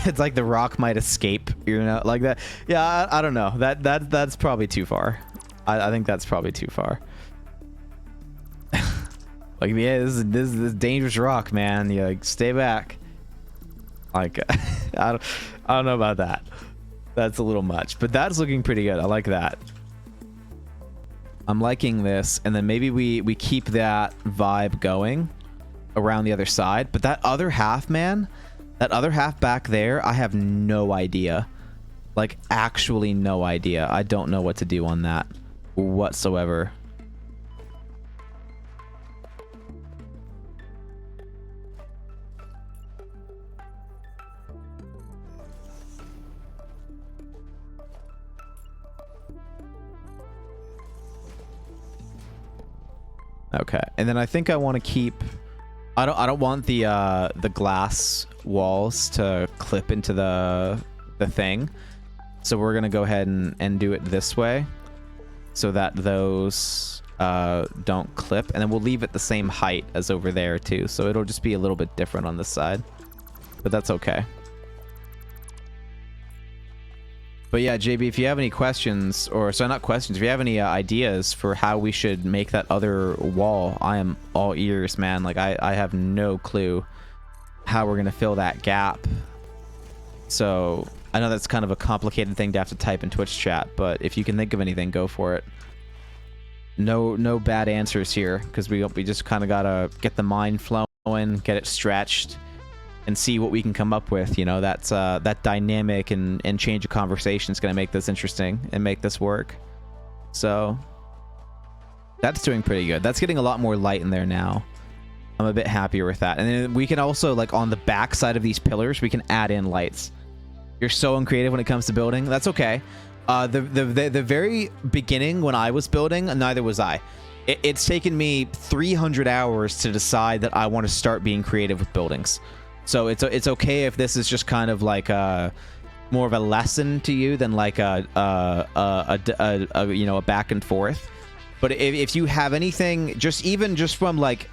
Speaker 1: It's like the rock might escape, you know, like that. Yeah, I don't know. That's probably too far. I think that's probably too far. Like, yeah, this is dangerous rock, man. You like stay back. Like, I don't know about that. That's a little much, but that's looking pretty good. I like that. I'm liking this, and then maybe we keep that vibe going around the other side. But that other half, man. That other half back there, I have no idea. Like, actually no idea. I don't know what to do on that whatsoever. Okay, and then I think I want to keep... I don't want the glass walls to clip into the thing. So we're gonna go ahead and do it this way, so that those don't clip, and then we'll leave it the same height as over there too. So it'll just be a little bit different on this side, but that's okay. But yeah, JB, if you have any questions, or sorry, not questions, if you have any ideas for how we should make that other wall, I am all ears, man. Like, I have no clue how we're going to fill that gap. So I know that's kind of a complicated thing to have to type in Twitch chat, but if you can think of anything, go for it. No bad answers here, because we just kind of got to get the mind flowing, get it stretched, and see what we can come up with. You know, that's that dynamic and change of conversation is going to make this interesting and make this work. So that's doing pretty good. That's getting a lot more light in there now. I'm a bit happier with that. And then we can also, like, on the back side of these pillars, we can add in lights. You're so uncreative when it comes to building. That's okay. The very beginning when I was building, neither was I. It's taken me 300 hours to decide that I want to start being creative with buildings. So it's okay if this is just kind of like more of a lesson to you than like a you know, a back and forth. But if you have anything, just from like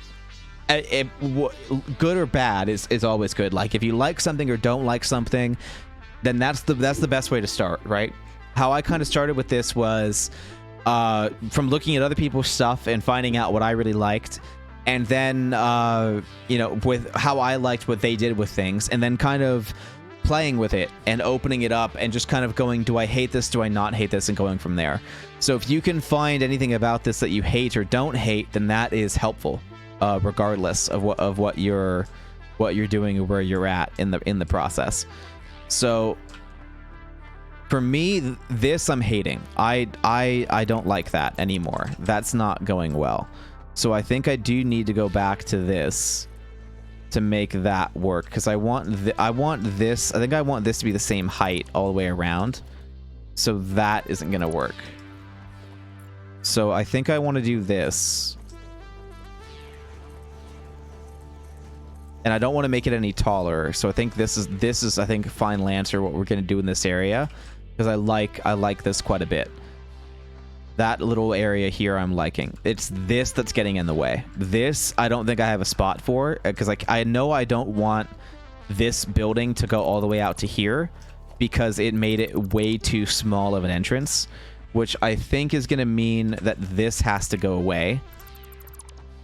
Speaker 1: good or bad is always good. Like, if you like something or don't like something, then that's the best way to start, right? How I kind of started with this was from looking at other people's stuff and finding out what I really liked. And then, you know, with how I liked what they did with things, and then kind of playing with it and opening it up and just kind of going, do I hate this? Do I not hate this? And going from there. So if you can find anything about this that you hate or don't hate, then that is helpful, regardless of what you're doing or where you're at in the process. So For me, this I'm hating. I don't like that anymore. That's not going well. So I think I do need to go back to this to make that work, because I want this. I think I want this to be the same height all the way around. So that isn't gonna work. So I think I want to do this. And I don't want to make it any taller. So I think this is I think fine Lancer what we're going to do in this area, because I like this quite a bit. That little area here I'm liking. It's this that's getting in the way. This I don't think I have a spot for, because like I know I don't want this building to go all the way out to here, because it made it way too small of an entrance, which I think is going to mean that this has to go away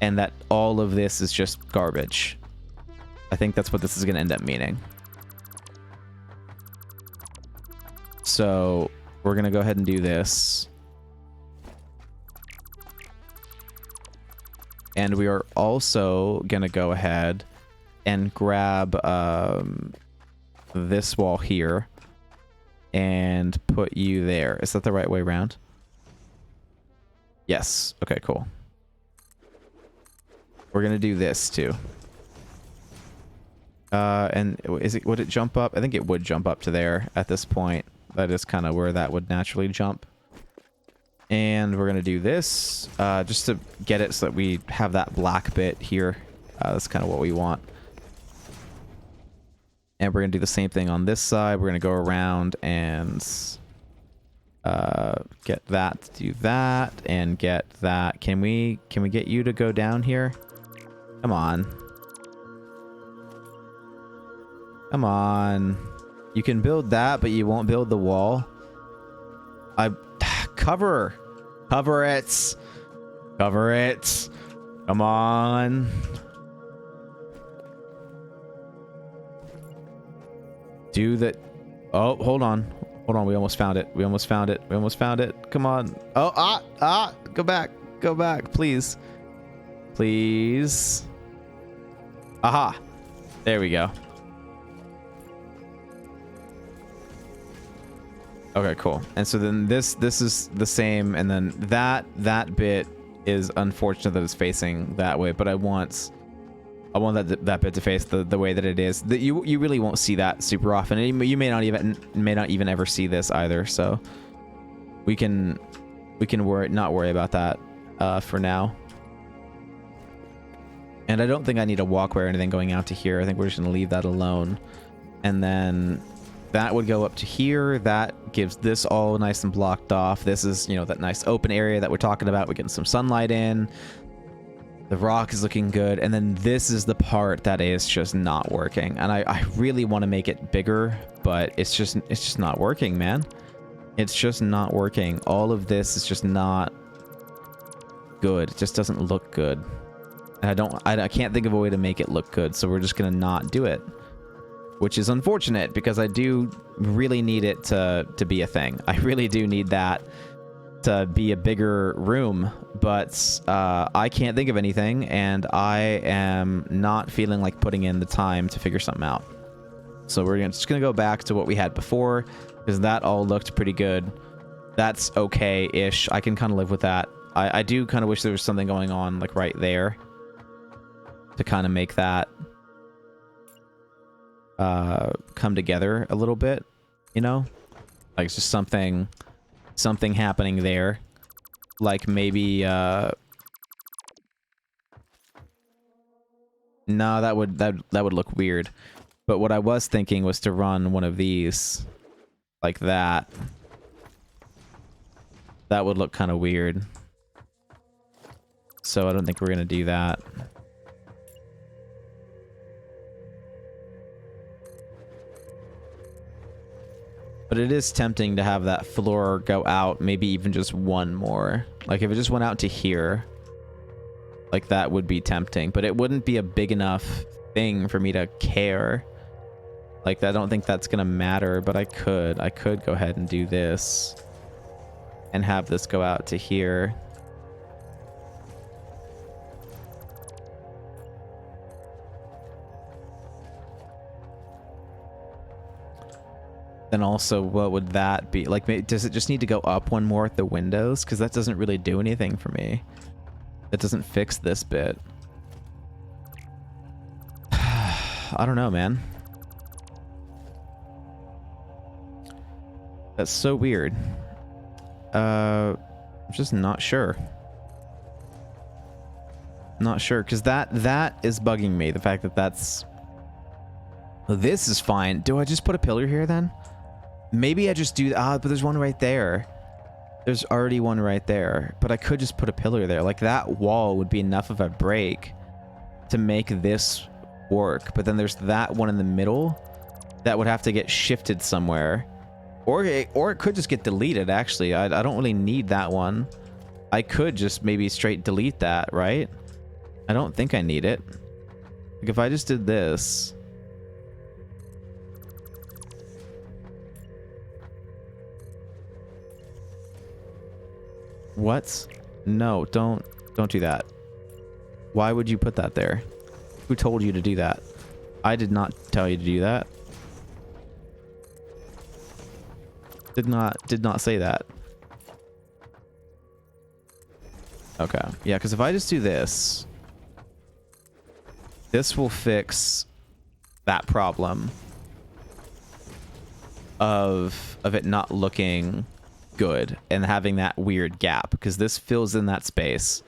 Speaker 1: and that all of this is just garbage. I think that's what this is going to end up meaning. So we're going to go ahead and do this. And we are also going to go ahead and grab this wall here and put you there. Is that the right way around? Yes. Okay, cool. We're going to do this too. And would it jump up? I think it would jump up to there at this point. That is kind of where that would naturally jump. And we're going to do this just to get it so that we have that black bit here. That's kind of what we want. And we're going to do the same thing on this side. We're going to go around and get that to do that and get that. Can we get you to go down here? Come on. Come on. You can build that, but you won't build the wall. Cover it. Cover it. Come on. Do that. Oh, hold on. Hold on. We almost found it. We almost found it. We almost found it. Come on. Oh, go back. Go back, please. Please. Aha. There we go. Okay, cool. And so then this is the same, and then that bit is unfortunate that it's facing that way, but I want that bit to face the way that it is. That you really won't see that super often. And you may not even ever see this either. So we can not worry about that for now. And I don't think I need a walkway or anything going out to here. I think we're just gonna leave that alone, and then that would go up to here. That gives this all nice and blocked off. This is, you know, that nice open area that we're talking about. We're getting some sunlight in. The rock is looking good. And then this is the part that is just not working. And I really want to make it bigger, but it's just not working, man. It's just not working. All of this is just not good. It just doesn't look good. And I can't think of a way to make it look good. So we're just going to not do it. Which is unfortunate, because I do really need it to be a thing. I really do need that to be a bigger room, but I can't think of anything, and I am not feeling like putting in the time to figure something out. So we're just going to go back to what we had before, because that all looked pretty good. That's okay-ish. I can kind of live with that. I do kind of wish there was something going on like right there to kind of make that come together a little bit, you know, like it's just something happening there, like maybe no, that would look weird. But what I was thinking was to run one of these like that. That would look kind of weird, so I don't think we're gonna do that. But it is tempting to have that floor go out, maybe even just one more. Like if it just went out to here, like that would be tempting, but it wouldn't be a big enough thing for me to care. Like I don't think that's gonna matter, but I could go ahead and do this and have this go out to here. then also what would that be? Like, does it just need to go up one more at the windows? Because that doesn't really do anything for me. That doesn't fix this bit. I don't know, man. That's so weird. I'm just not sure. Not sure, because that is bugging me. The fact that that's... This is fine. Do I just put a pillar here then? Maybe I just do... but there's one right there. There's already one right there. But I could just put a pillar there. Like, that wall would be enough of a break to make this work. But then there's that one in the middle that would have to get shifted somewhere. Or it could just get deleted, actually. I don't really need that one. I could just maybe straight delete that, right? I don't think I need it. Like, if I just did this... What? No, don't do that. Why would you put that there? Who told you to do that? I did not tell you to do that. Did not say that. Okay. Yeah, because if I just do this, this will fix that problem of it not looking good and having that weird gap, because this fills in that space.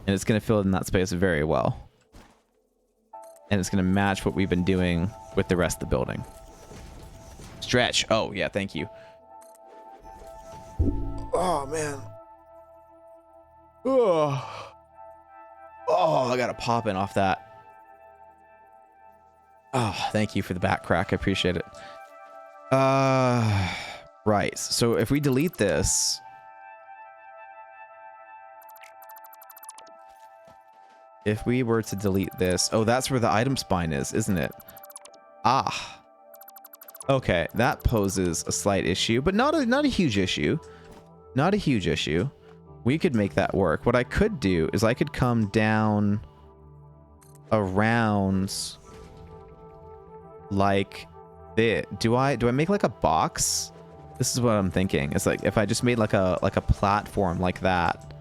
Speaker 1: And it's going to fill in that space very well. And it's going to match what we've been doing with the rest of the building. Stretch. Oh, yeah, thank you. Oh, man. Oh, I got a pop in off that. Oh, thank you for the back crack. I appreciate it. Right. So if we delete this... If we were to delete this... Oh, that's where the item spine is, isn't it? Ah. Okay, that poses a slight issue, but not a huge issue. Not a huge issue. We could make that work. What I could do is I could come down around like this. Do I make like a box? This is what I'm thinking. It's like if I just made like a platform like that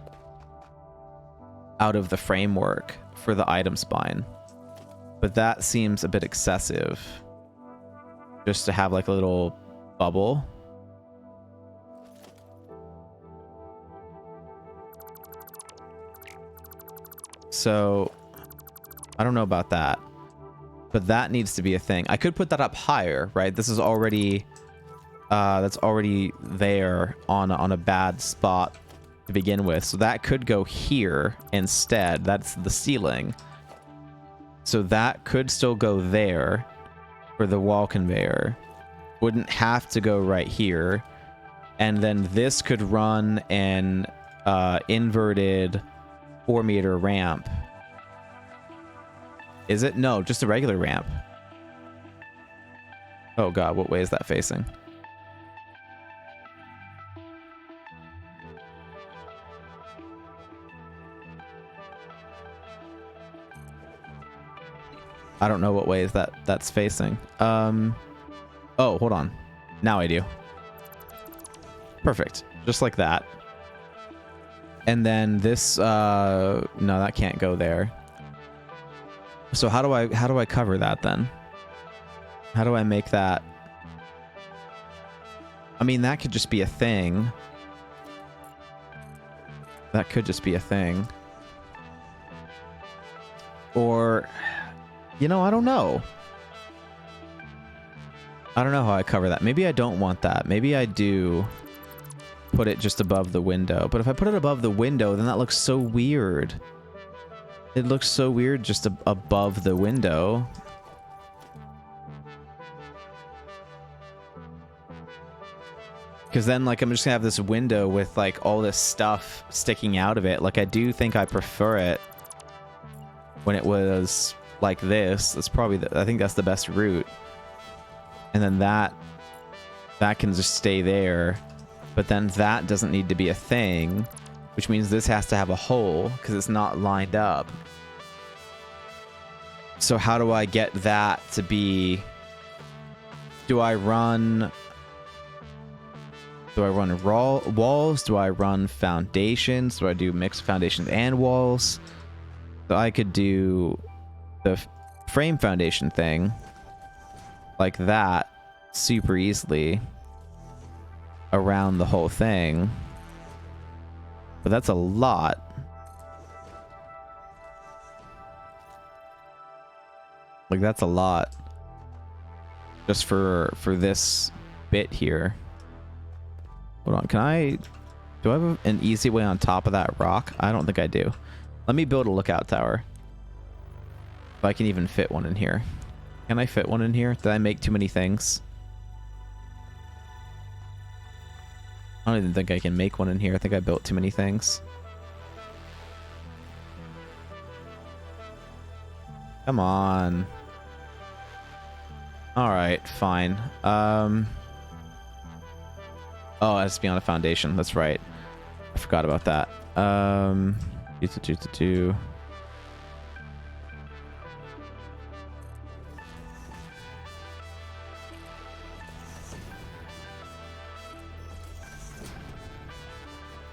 Speaker 1: out of the framework for the item spine. But that seems a bit excessive. Just to have like a little bubble. So I don't know about that. But that needs to be a thing. I could put that up higher, right? This is already that's already there on a bad spot to begin with. So that could go here instead. That's the ceiling. So that could still go there for the wall conveyor. Wouldn't have to go right here. And then this could run an inverted 4-meter ramp. Is it? No, just a regular ramp. Oh god, what way is that facing? I don't know what way is that's facing. Oh, hold on. Now I do. Perfect. Just like that. And then this no, that can't go there. So how do I cover that then? How do I make that? I mean, that could just be a thing. That could just be a thing. Or, you know, I don't know. I don't know how I cover that. Maybe I don't want that. Maybe I do put it just above the window. But if I put it above the window, then that looks so weird. It looks so weird just above the window. Because then, like, I'm just gonna have this window with, like, all this stuff sticking out of it. Like, I do think I prefer it when it was like this. That's probably I think that's the best route. And then that can just stay there. But then that doesn't need to be a thing, which means this has to have a hole because it's not lined up. So how do I get that to be Do I run raw walls? Do I run foundations? Do I do mixed foundations and walls? So I could do the frame foundation thing like that super easily around the whole thing. But that's a lot. Like that's a lot. Just for this bit here. Hold on, do I have an easy way on top of that rock? I don't think I do. Let me build a lookout tower. If I can even fit one in here. Can I fit one in here? Did I make too many things? I don't even think I can make one in here. I think I built too many things. Come on. Alright, fine. Oh, it has to be on a foundation. That's right. I forgot about that.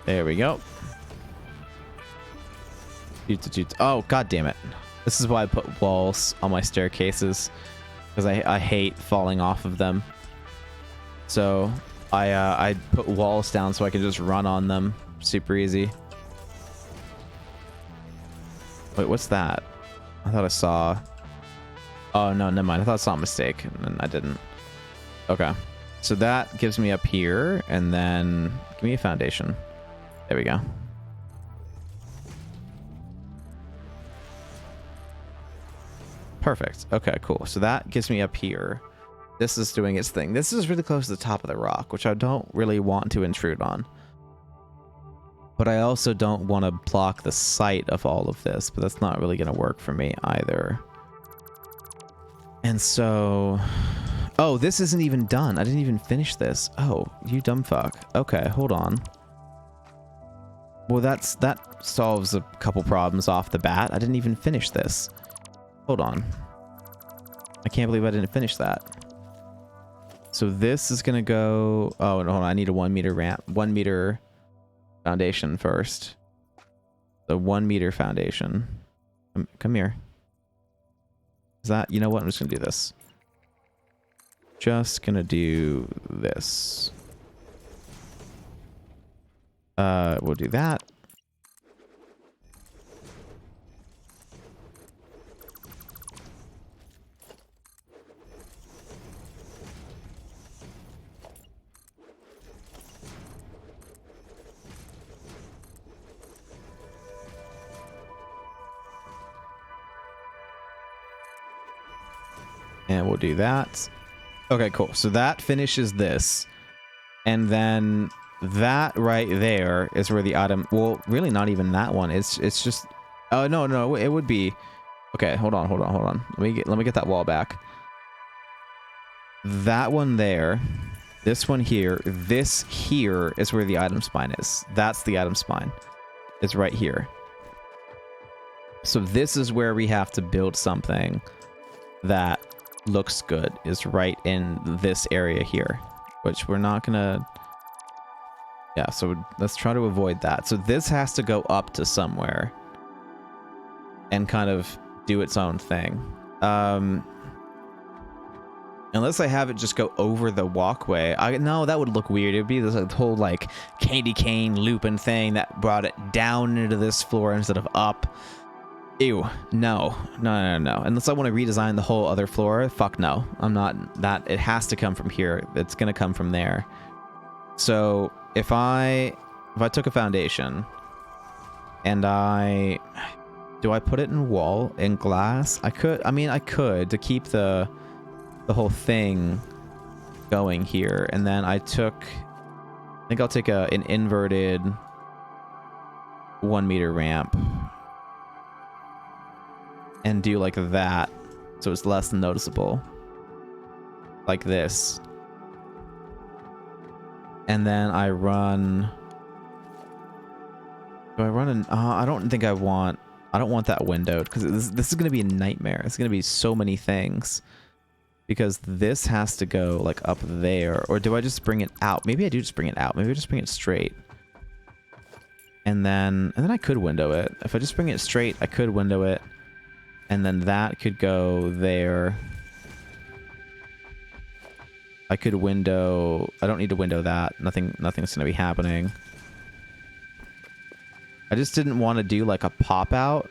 Speaker 1: There we go. Oh, god damn it. This is why I put walls on my staircases. Because I hate falling off of them. So I put walls down so I can just run on them super easy. Wait, what's that? I thought I saw... Oh, no, never mind. I thought I saw a mistake, and I didn't. Okay. So that gives me up here, and then... Give me a foundation. There we go. Perfect. Okay, cool. So that gives me up here. This is doing its thing. This is really close to the top of the rock, which I don't really want to intrude on. But I also don't want to block the sight of all of this, but that's not really going to work for me either. And so... Oh, this isn't even done. I didn't even finish this. Oh, you dumb fuck. Okay, hold on. Well, that solves a couple problems off the bat. I didn't even finish this. Hold on. I can't believe I didn't finish that. So this is gonna go... Oh, no, hold on. I need a 1 meter ramp. 1 meter foundation first. The 1 meter foundation. Come here. Is that... You know what? I'm just gonna do this. Just gonna do this. We'll do that. And we'll do that. Okay, cool. So that finishes this. And then that right there is where the item... Well, really not even that one. It's just... Oh, no. It would be... Okay, hold on. Let me get that wall back. That one there. This one here. This here is where the item spine is. That's the item spine. It's right here. So this is where we have to build something that looks good, is right in this area here, which we're not gonna... Yeah, so let's try to avoid that. So this has to go up to somewhere and kind of do its own thing. Unless I have it just go over the walkway. No, that would look weird. It would be this whole like candy cane looping thing that brought it down into this floor instead of up. Ew, no. Unless I want to redesign the whole other floor, fuck no. I'm not that. It has to come from here. It's gonna come from there. So if I took a foundation and do I put it in wall in glass? I could. I mean, I could to keep the whole thing going here. And then I think I'll take an inverted 1 meter ramp and do like that, so it's less noticeable, like this. And then I run... Do I run an... I don't want that windowed, because this is going to be a nightmare. It's going to be so many things. because this has to go like up there. Or do I just bring it out? Maybe I do just bring it out. Maybe I just bring it straight. And then I could window it. If I just bring it straight, I could window it. And then that could go there. I could window... I don't need to window that. Nothing's going to be happening. I just didn't want to do like a pop out,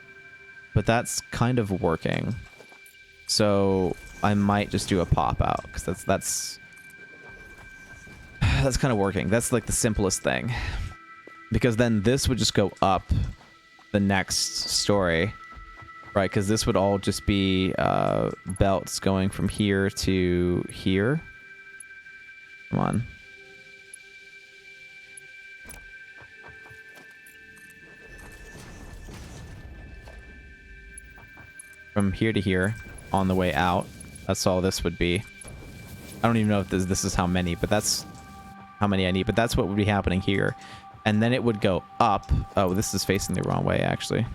Speaker 1: but that's kind of working. So I might just do a pop out because that's kind of working. That's like the simplest thing. Because then this would just go up the next story, right? Because this would all just be belts going from here to here. Come on. From here to here on the way out. That's all this would be. I don't even know if this is how many, but that's how many I need. But that's what would be happening here. And then it would go up. Oh, this is facing the wrong way, actually.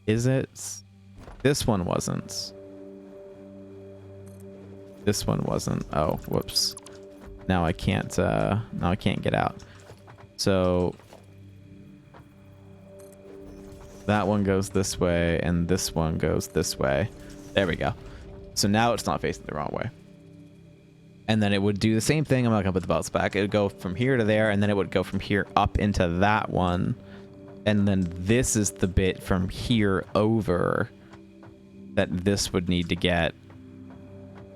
Speaker 1: Is it? This one wasn't. This one wasn't. Oh, whoops. Now I can't get out. So that one goes this way and this one goes this way. There we go. So now it's not facing the wrong way. And then it would do the same thing. I'm not gonna put the belts back. It would go from here to there, and then it would go from here up into that one. And then this is the bit from here over that this would need to get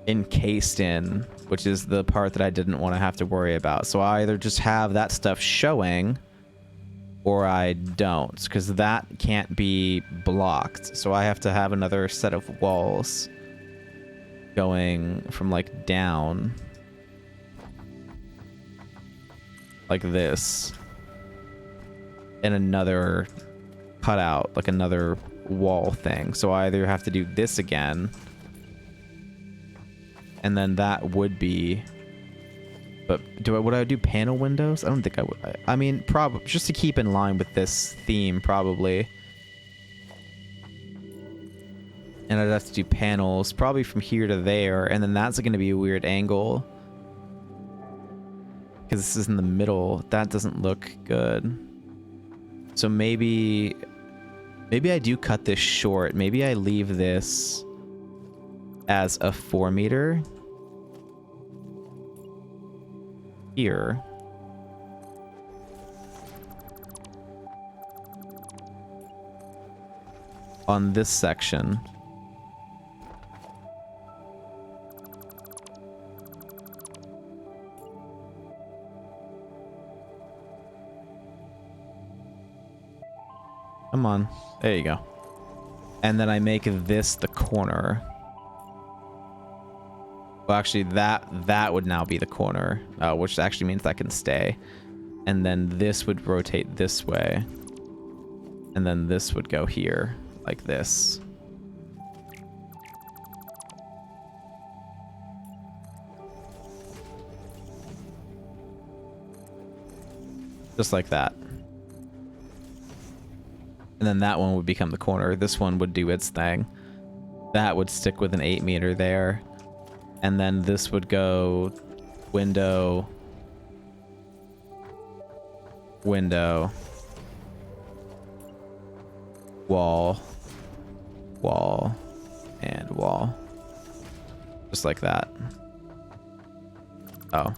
Speaker 1: encased in, which is the part that I didn't want to have to worry about. So I either just have that stuff showing or I don't, because that can't be blocked. So I have to have another set of walls going from like down like this, and another cutout, like another wall thing. So I either have to do this again, and then that would be... But would I do panel windows? I don't think I would. I mean, probably just to keep in line with this theme, probably. And I'd have to do panels probably from here to there, and then that's going to be a weird angle because this is in the middle. That doesn't look good. So maybe I do cut this short. Maybe I leave this as a 4 meter here. On this section. Come on. There you go. And then I make this the corner. Well, actually, that would now be the corner, which actually means that can stay. And then this would rotate this way. And then this would go here, like this. Just like that. And then that one would become the corner. This one would do its thing. That would stick with an 8 meter there. And then this would go window, window, wall, wall, and wall. Just like that. Oh.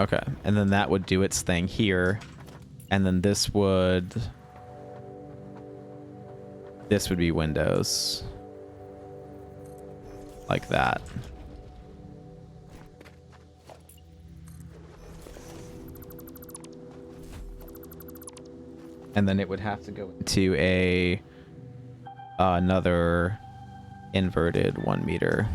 Speaker 1: Okay, and then that would do its thing here, and then this would be windows, like that. And then it would have to go into a another inverted 1 meter.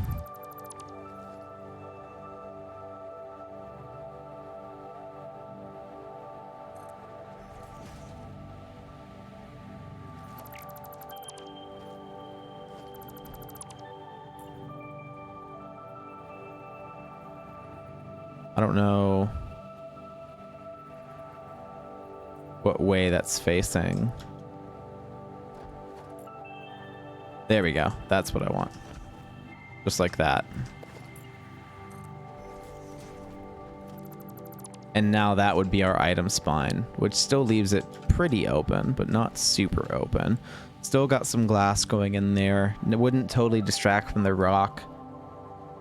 Speaker 1: I don't know what way that's facing. There we go. That's what I want. Just like that. And now that would be our item spine, which still leaves it pretty open, but not super open. Still got some glass going in there. It wouldn't totally distract from the rock.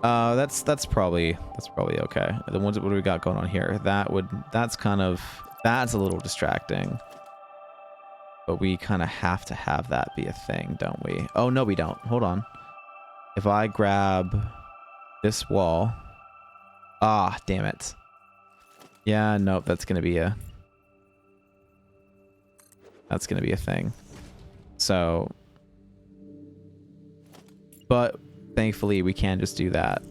Speaker 1: That's probably okay. The ones, what do we got going on here? That's a little distracting. But we kind of have to have that be a thing, don't we? Oh, no, we don't. Hold on. If I grab this wall. Ah, damn it. Yeah, nope, that's gonna be a thing. So, but thankfully we can just do that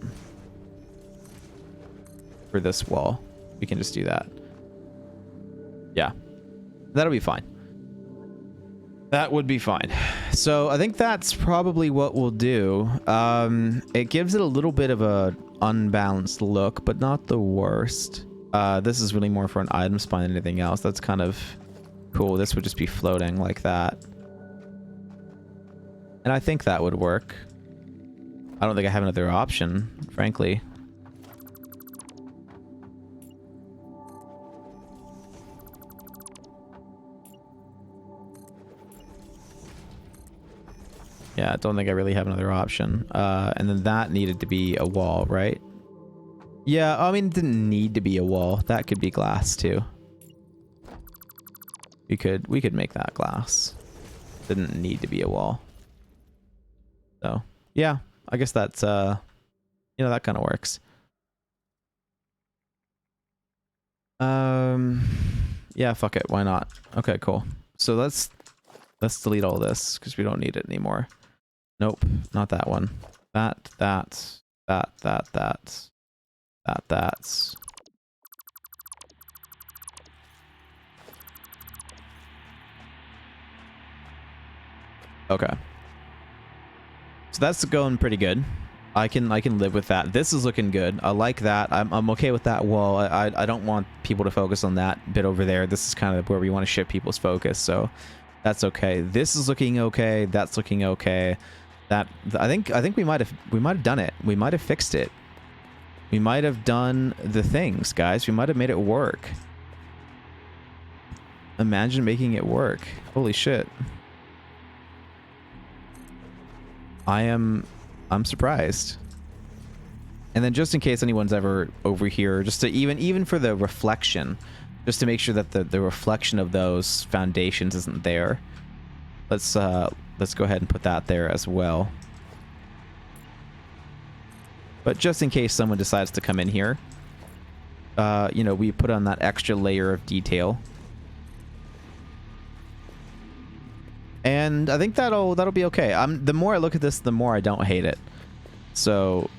Speaker 1: for this wall. We can just do that. Yeah, that'll be fine. That would be fine. So I think that's probably what we'll do. It gives it a little bit of a unbalanced look, but not the worst. This is really more for an item spine than anything else. That's kind of cool. This would just be floating like that. And I think that would work. I don't think I have another option, frankly. Yeah, I don't think I really have another option. And then that needed to be a wall, right? Yeah, I mean, it didn't need to be a wall. That could be glass too. We could make that glass. Didn't need to be a wall. So, yeah, I guess that's that kind of works. Yeah, fuck it, why not? Okay, cool. So let's delete all this because we don't need it anymore. Nope, not that one. That's okay. So that's going pretty good. I can live with that. This is looking good. I like that. I'm okay with that wall. I don't want people to focus on that bit over there. This is kind of where we want to shift people's focus. So that's okay. This is looking okay. That's looking okay. That I think we might have done it. We might have fixed it. We might have done the things, guys. We might have made it work. Imagine making it work. Holy shit. I'm surprised. And then just in case anyone's ever over here, just to even for the reflection, just to make sure that the reflection of those foundations isn't there. Let's go ahead and put that there as well. But just in case someone decides to come in here, we put on that extra layer of detail. And I think that'll be okay. The more I look at this, the more I don't hate it. So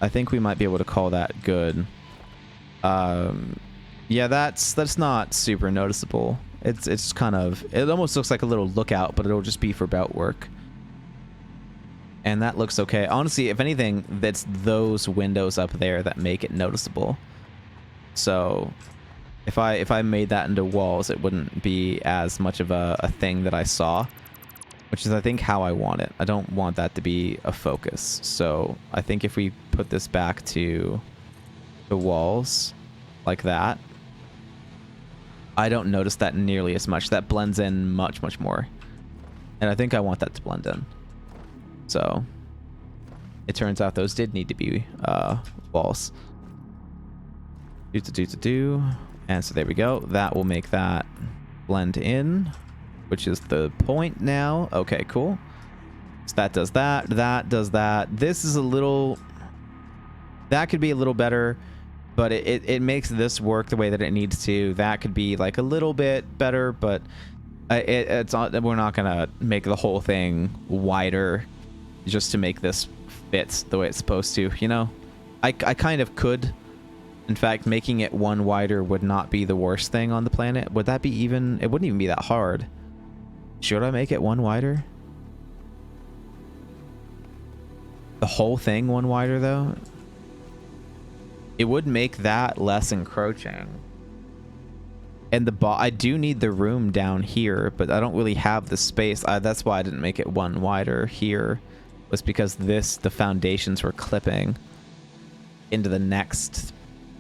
Speaker 1: I think we might be able to call that good. Yeah, that's not super noticeable. It's kind of, it almost looks like a little lookout, but it'll just be for belt work. And that looks okay. Honestly, if anything, that's those windows up there that make it noticeable. So if I made that into walls, it wouldn't be as much of a thing that I saw, which is I think how I want it. I don't want that to be a focus. So I think if we put this back to the walls like that, I don't notice that nearly as much. That blends in much, much more. And I think I want that to blend in. So it turns out those did need to be walls. And so there we go. That will make that blend in, which is the point now. Okay, cool. So that does that. That does that. This is a little... That could be a little better, but it makes this work the way that it needs to. That could be like a little bit better, but it's not, we're not going to make the whole thing wider just to make this fit the way it's supposed to, you know? I kind of could. In fact, making it one wider would not be the worst thing on the planet. Would that be even... It wouldn't even be that hard. Should I make it one wider? The whole thing one wider, though? It would make that less encroaching. And I do need the room down here, but I don't really have the space. That's why I didn't make it one wider here, was because the foundations were clipping into the next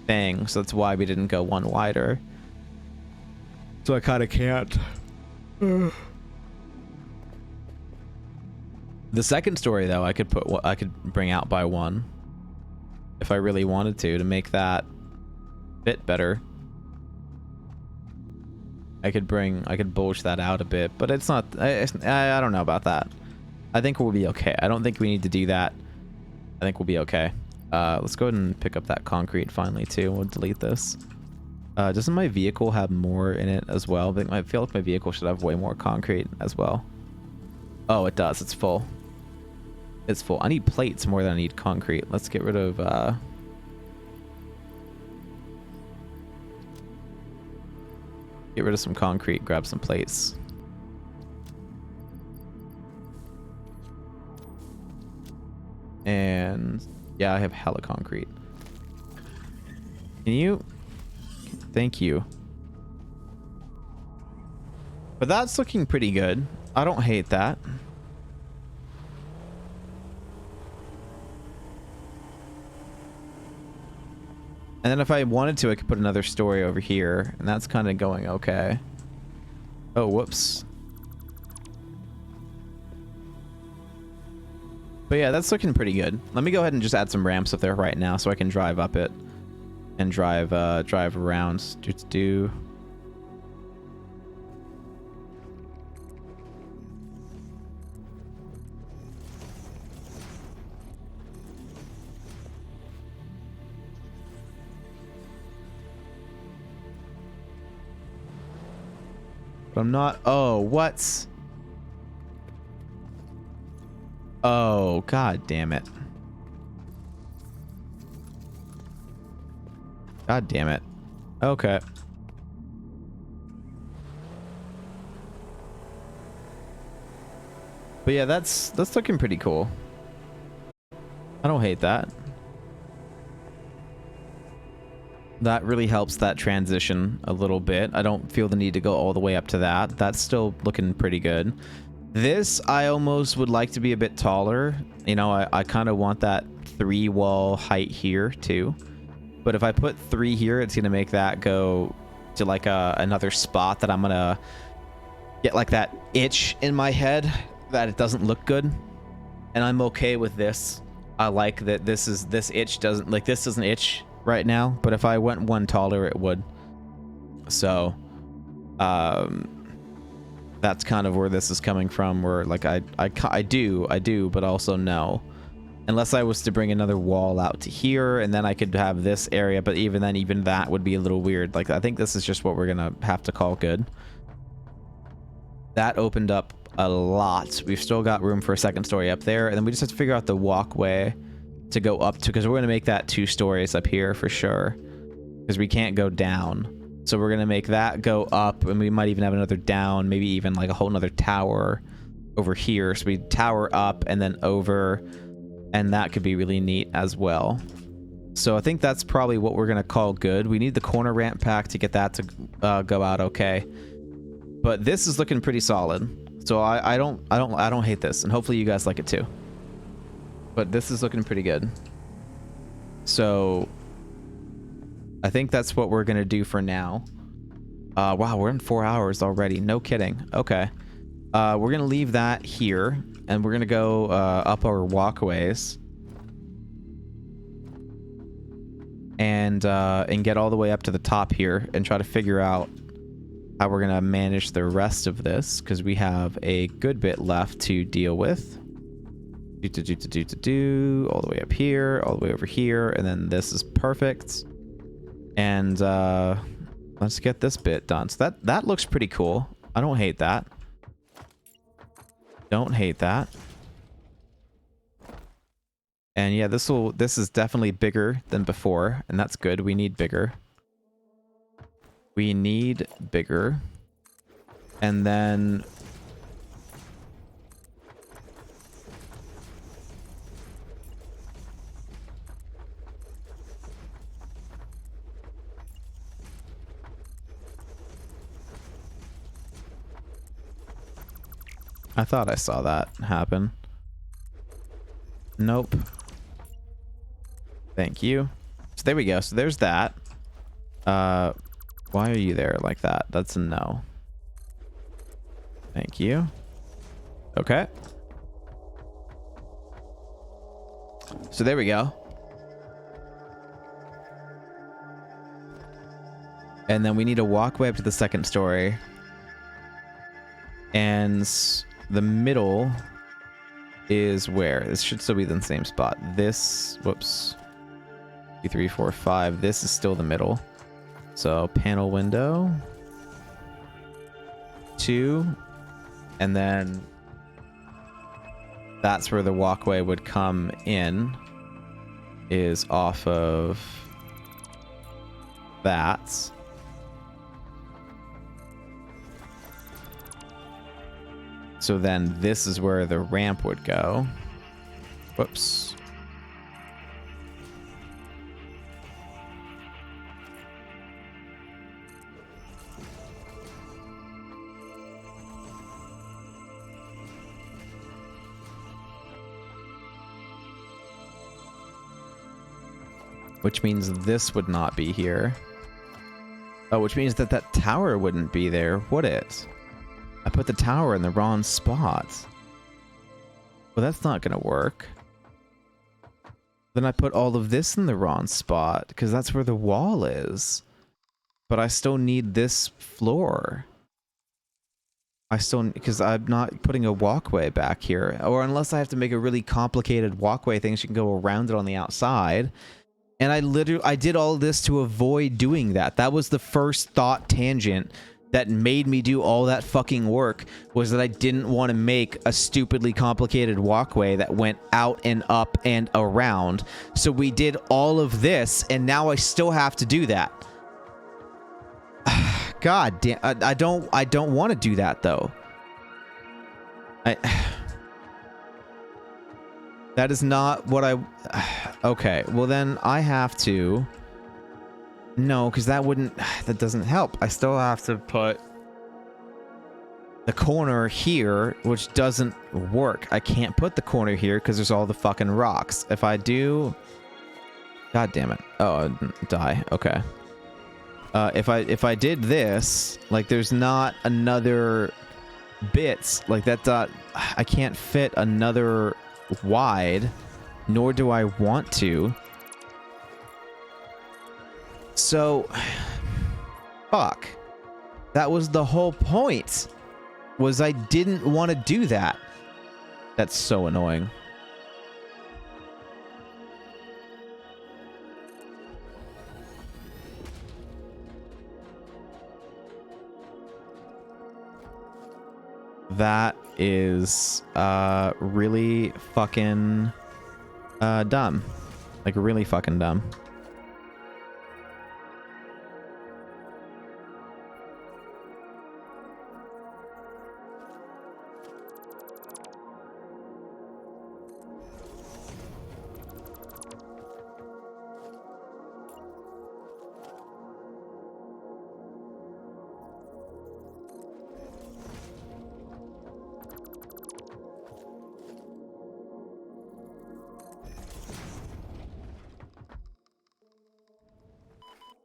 Speaker 1: thing. So that's why we didn't go one wider. So I kind of can't. The second story though, I could bring out by one if I really wanted to make that fit better. I could bulge that out a bit, but it's not, I don't know about that. I think we'll be okay. I don't think we need to do that. I think we'll be okay. Let's go ahead and pick up that concrete finally too. We'll delete this. Doesn't my vehicle have more in it as well? I feel like my vehicle should have way more concrete as well. Oh, it does. It's full. It's full. I need plates more than I need concrete. Let's get rid of some concrete, grab some plates. And yeah, I have hella concrete. Can you? Thank you. But that's looking pretty good. I don't hate that. And then if I wanted to, I could put another story over here, and that's kind of going okay. Oh, whoops. But yeah, that's looking pretty good. Let me go ahead and just add some ramps up there right now so I can drive up it and drive around. Do. But I'm not. Oh, what? Oh, god damn it. God damn it. Okay. But yeah, that's looking pretty cool. I don't hate that. That really helps that transition a little bit. I don't feel the need to go all the way up to that. That's still looking pretty good. This, I almost would like to be a bit taller. You know, I kind of want that 3-wall height here too. But if I put 3 here, it's going to make that go to like another spot that I'm going to get like that itch in my head that it doesn't look good. And I'm okay with this. I like that this itch doesn't, like this doesn't itch right now, but if I went one taller, it would. So, that's kind of where this is coming from, where like I do, but also no. Unless I was to bring another wall out to here, and then I could have this area, but even then, even that would be a little weird. Like, I think this is just what we're gonna have to call good. That opened up a lot. We've still got room for a second story up there, and then we just have to figure out the walkway to go up to, because we're gonna make that 2 stories up here for sure, because we can't go down. So we're gonna make that go up, and we might even have another down, maybe even like a whole nother tower over here. So we tower up and then over, and that could be really neat as well. So I think that's probably what we're gonna call good. We need the corner ramp pack to get that to go out okay. But this is looking pretty solid. So I don't hate this, and hopefully you guys like it too. But this is looking pretty good. So I think that's what we're gonna do for now. Wow, we're in 4 hours already. No kidding. Okay. We're gonna leave that here, and we're gonna go up our walkways and get all the way up to the top here and try to figure out how we're gonna manage the rest of this, because we have a good bit left to deal with. All the way up here, all the way over here, and then this is perfect. And let's get this bit done. So that looks pretty cool. I don't hate that. Don't hate that. And yeah, this is definitely bigger than before, and that's good. We need bigger. We need bigger. And then I thought I saw that happen. Nope. Thank you. So there we go. So there's that. Why are you there like that? That's a no. Thank you. Okay. So there we go. And then we need a walkway up to the second story. And the middle is where? This should still be in the same spot. This, whoops. 2, 3, 4, 5. This is still the middle. So panel window. 2. And then that's where the walkway would come in. Is off of that. So then this is where the ramp would go. Whoops. Which means this would not be here. Oh, which means that that tower wouldn't be there, would it? I put the tower in the wrong spot. Well, that's not gonna work. Then I put all of this in the wrong spot, because that's where the wall is. But I still need this floor. Because I'm not putting a walkway back here. Or unless I have to make a really complicated walkway thing so you can go around it on the outside. And I did all this to avoid doing that. That was the first thought tangent that made me do all that fucking work, was that I didn't want to make a stupidly complicated walkway that went out and up and around. So we did all of this, and now I still have to do that. God damn, I don't want to do that though. That is not what I... Okay, well then I have to... No, because that doesn't help. I still have to put the corner here, which doesn't work. I can't put the corner here because there's all the fucking rocks. If I do... God damn it. Oh, die. Okay. If I did this, like there's not another bits like that. I can't fit another wide, nor do I want to. So, fuck. That was the whole point, was I didn't want to do that. That's so annoying. That is really fucking dumb. Like really fucking dumb.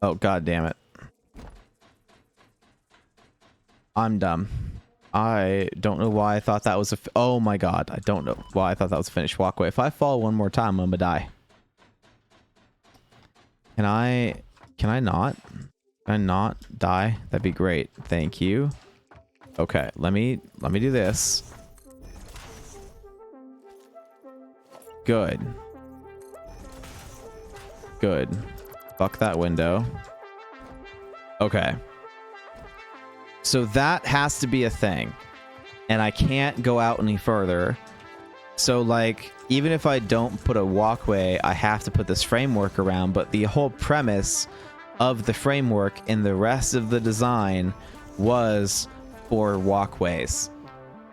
Speaker 1: Oh, god damn it. I'm dumb. I don't know why I thought that was a... Oh my god. I don't know why I thought that was a finished walkway. If I fall one more time, I'm gonna die. Can I not? Can I not die? That'd be great. Thank you. Okay, let me do this. Good. Good. Fuck that window. Okay. So that has to be a thing. And I can't go out any further. So, like, even if I don't put a walkway, I have to put this framework around. But the whole premise of the framework in the rest of the design was for walkways.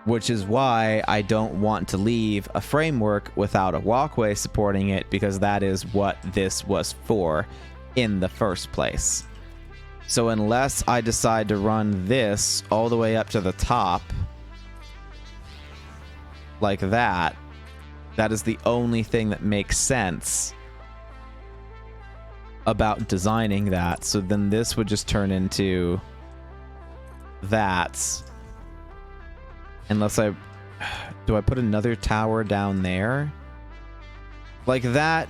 Speaker 1: Which is why I don't want to leave a framework without a walkway supporting it, because that is what this was for in the first place. So unless I decide to run this all the way up to the top, like that, that is the only thing that makes sense about designing that. So then this would just turn into that. Unless do I put another tower down there? Like that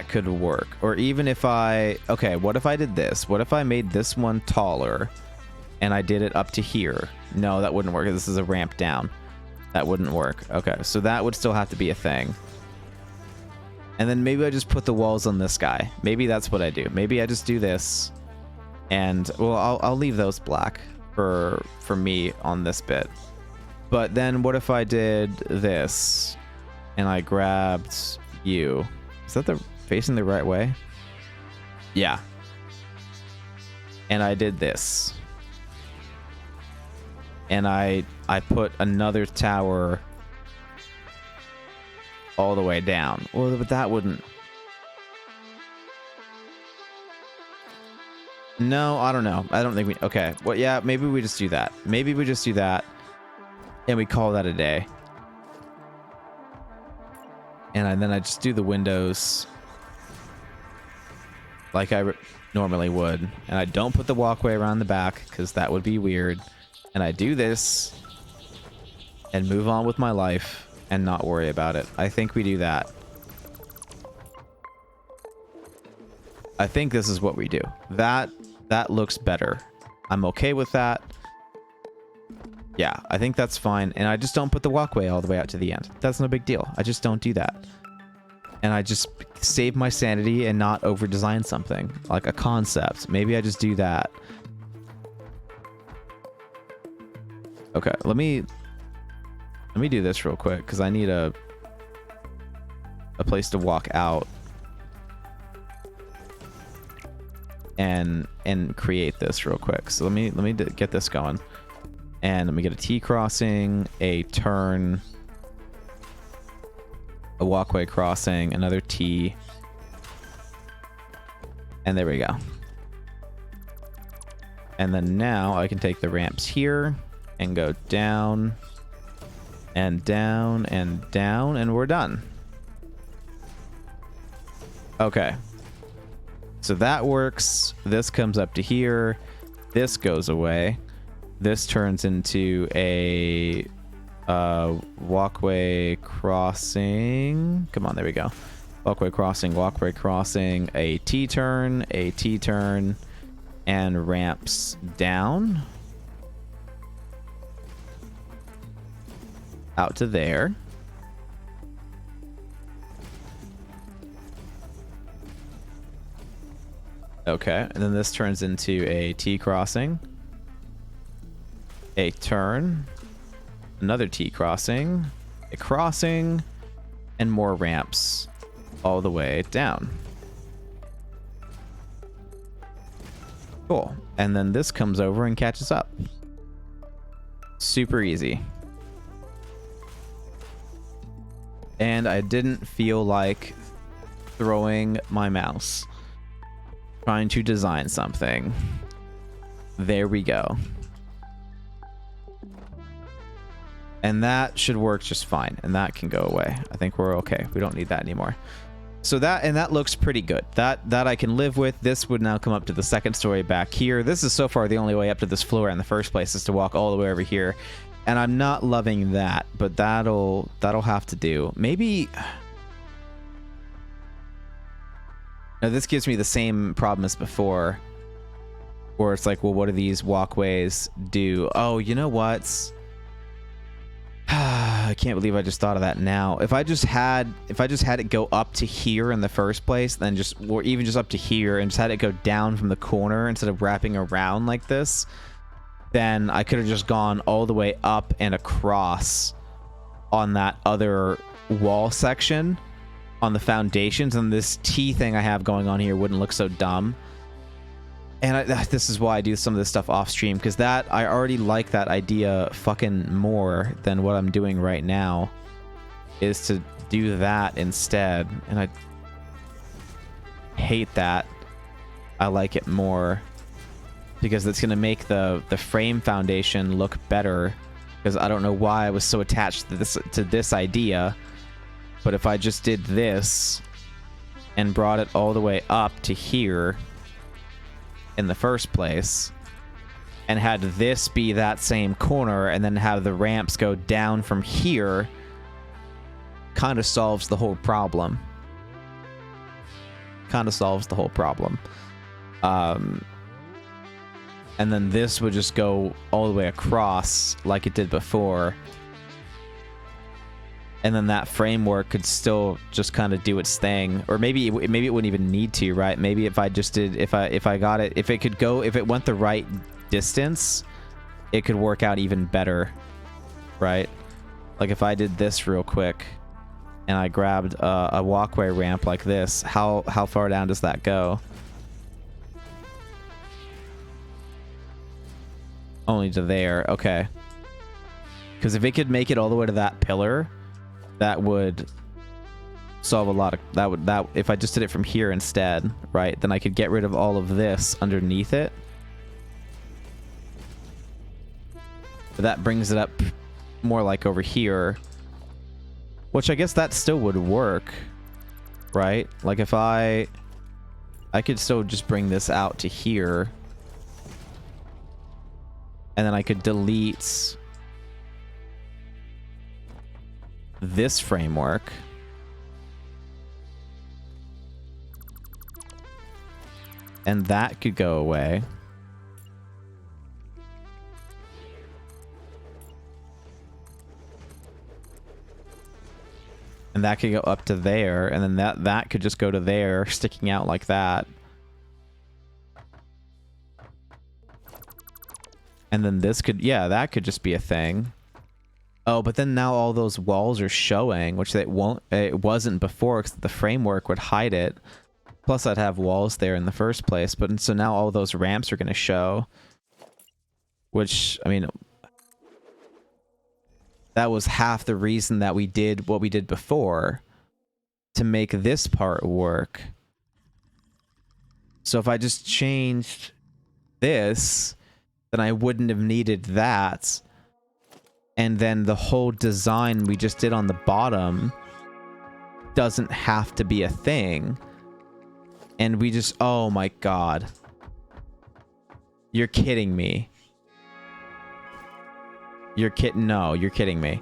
Speaker 1: could work. Or even if okay, what if I did this? What if I made this one taller and I did it up to here? No, that wouldn't work. This is a ramp down. That wouldn't work. Okay, so that would still have to be a thing. And then maybe I just put the walls on this guy. Maybe that's what I do. Maybe I just do this. And, well, I'll leave those black for me on this bit. But then what if I did this and I grabbed you? Is that facing the right way? Yeah. And I did this. And I put another tower all the way down. Well, but that wouldn't... No, I don't know. I don't think we... Okay. Well, yeah, maybe we just do that. Maybe we just do that. And we call that a day. And then I just do the windows like I normally would. And I don't put the walkway around the back because that would be weird. And I do this and move on with my life and not worry about it. I think we do that. I think this is what we do. That looks better. I'm okay with that. Yeah, I think that's fine. And I just don't put the walkway all the way out to the end. That's no big deal. I just don't do that. And I just save my sanity and not over-design something. Like a concept. Maybe I just do that. Okay, let me do this real quick because I need a place to walk out and create this real quick. So let me get this going, and let me get a T crossing, a turn, a walkway crossing, another T, and there we go. And then now I can take the ramps here and go down and down and down, and we're done. Okay. So that works. This comes up to here. This goes away. This turns into a walkway crossing. Come on, there we go. Walkway crossing, a T-turn, and ramps down. Out to there. Okay, and then this turns into a T crossing, a turn, another T crossing, a crossing, and more ramps all the way down. Cool. And then this comes over and catches up. Super easy. And I didn't feel like throwing my mouse trying to design something. There we go. And that should work just fine. And that can go away. I think we're okay. We don't need that anymore. So that looks pretty good. That I can live with. This would now come up to the second story back here. This is so far the only way up to this floor in the first place is to walk all the way over here. And I'm not loving that, but that'll have to do. Maybe... Now this gives me the same problem as before, where it's like, well, what do these walkways do? Oh, you know what? I can't believe I just thought of that now. If I just had it go up to here in the first place, then or even just up to here and just had it go down from the corner instead of wrapping around like this, then I could have just gone all the way up and across on that other wall section on the foundations, and this T thing I have going on here wouldn't look so dumb. And this is why I do some of this stuff off stream, because I already like that idea fucking more than what I'm doing right now, is to do that instead. And I hate that. I like it more because it's going to make the frame foundation look better, because I don't know why I was so attached to this idea. But if I just did this and brought it all the way up to here in the first place, and had this be that same corner, and then have the ramps go down from here, kind of solves the whole problem. Kind of solves the whole problem. And then this would just go all the way across like it did before. And then that framework could still just kind of do its thing, or maybe it wouldn't even need to, right? Maybe if I just did, if I got it, if it went the right distance, it could work out even better, right? Like if I did this real quick, and I grabbed a walkway ramp like this, how far down does that go? Only to there, okay. Because if it could make it all the way to that pillar, that would solve a lot of that if I just did it from here instead, right? Then I could get rid of all of this underneath it. But that brings it up more like over here, which I guess that still would work, right? Like if I could still just bring this out to here, and then I could delete this framework, and that could go away. And that could go up to there, and then that could just go to there, sticking out like that. And then this could, yeah, that could just be a thing. Oh, but then now all those walls are showing, which it wasn't before, because the framework would hide it. Plus I'd have walls there in the first place, but so now all those ramps are going to show. Which, I mean, that was half the reason that we did what we did before, to make this part work. So if I just changed this, then I wouldn't have needed that. And then the whole design we just did on the bottom doesn't have to be a thing. And we just, oh my god. You're kidding me. No, you're kidding me.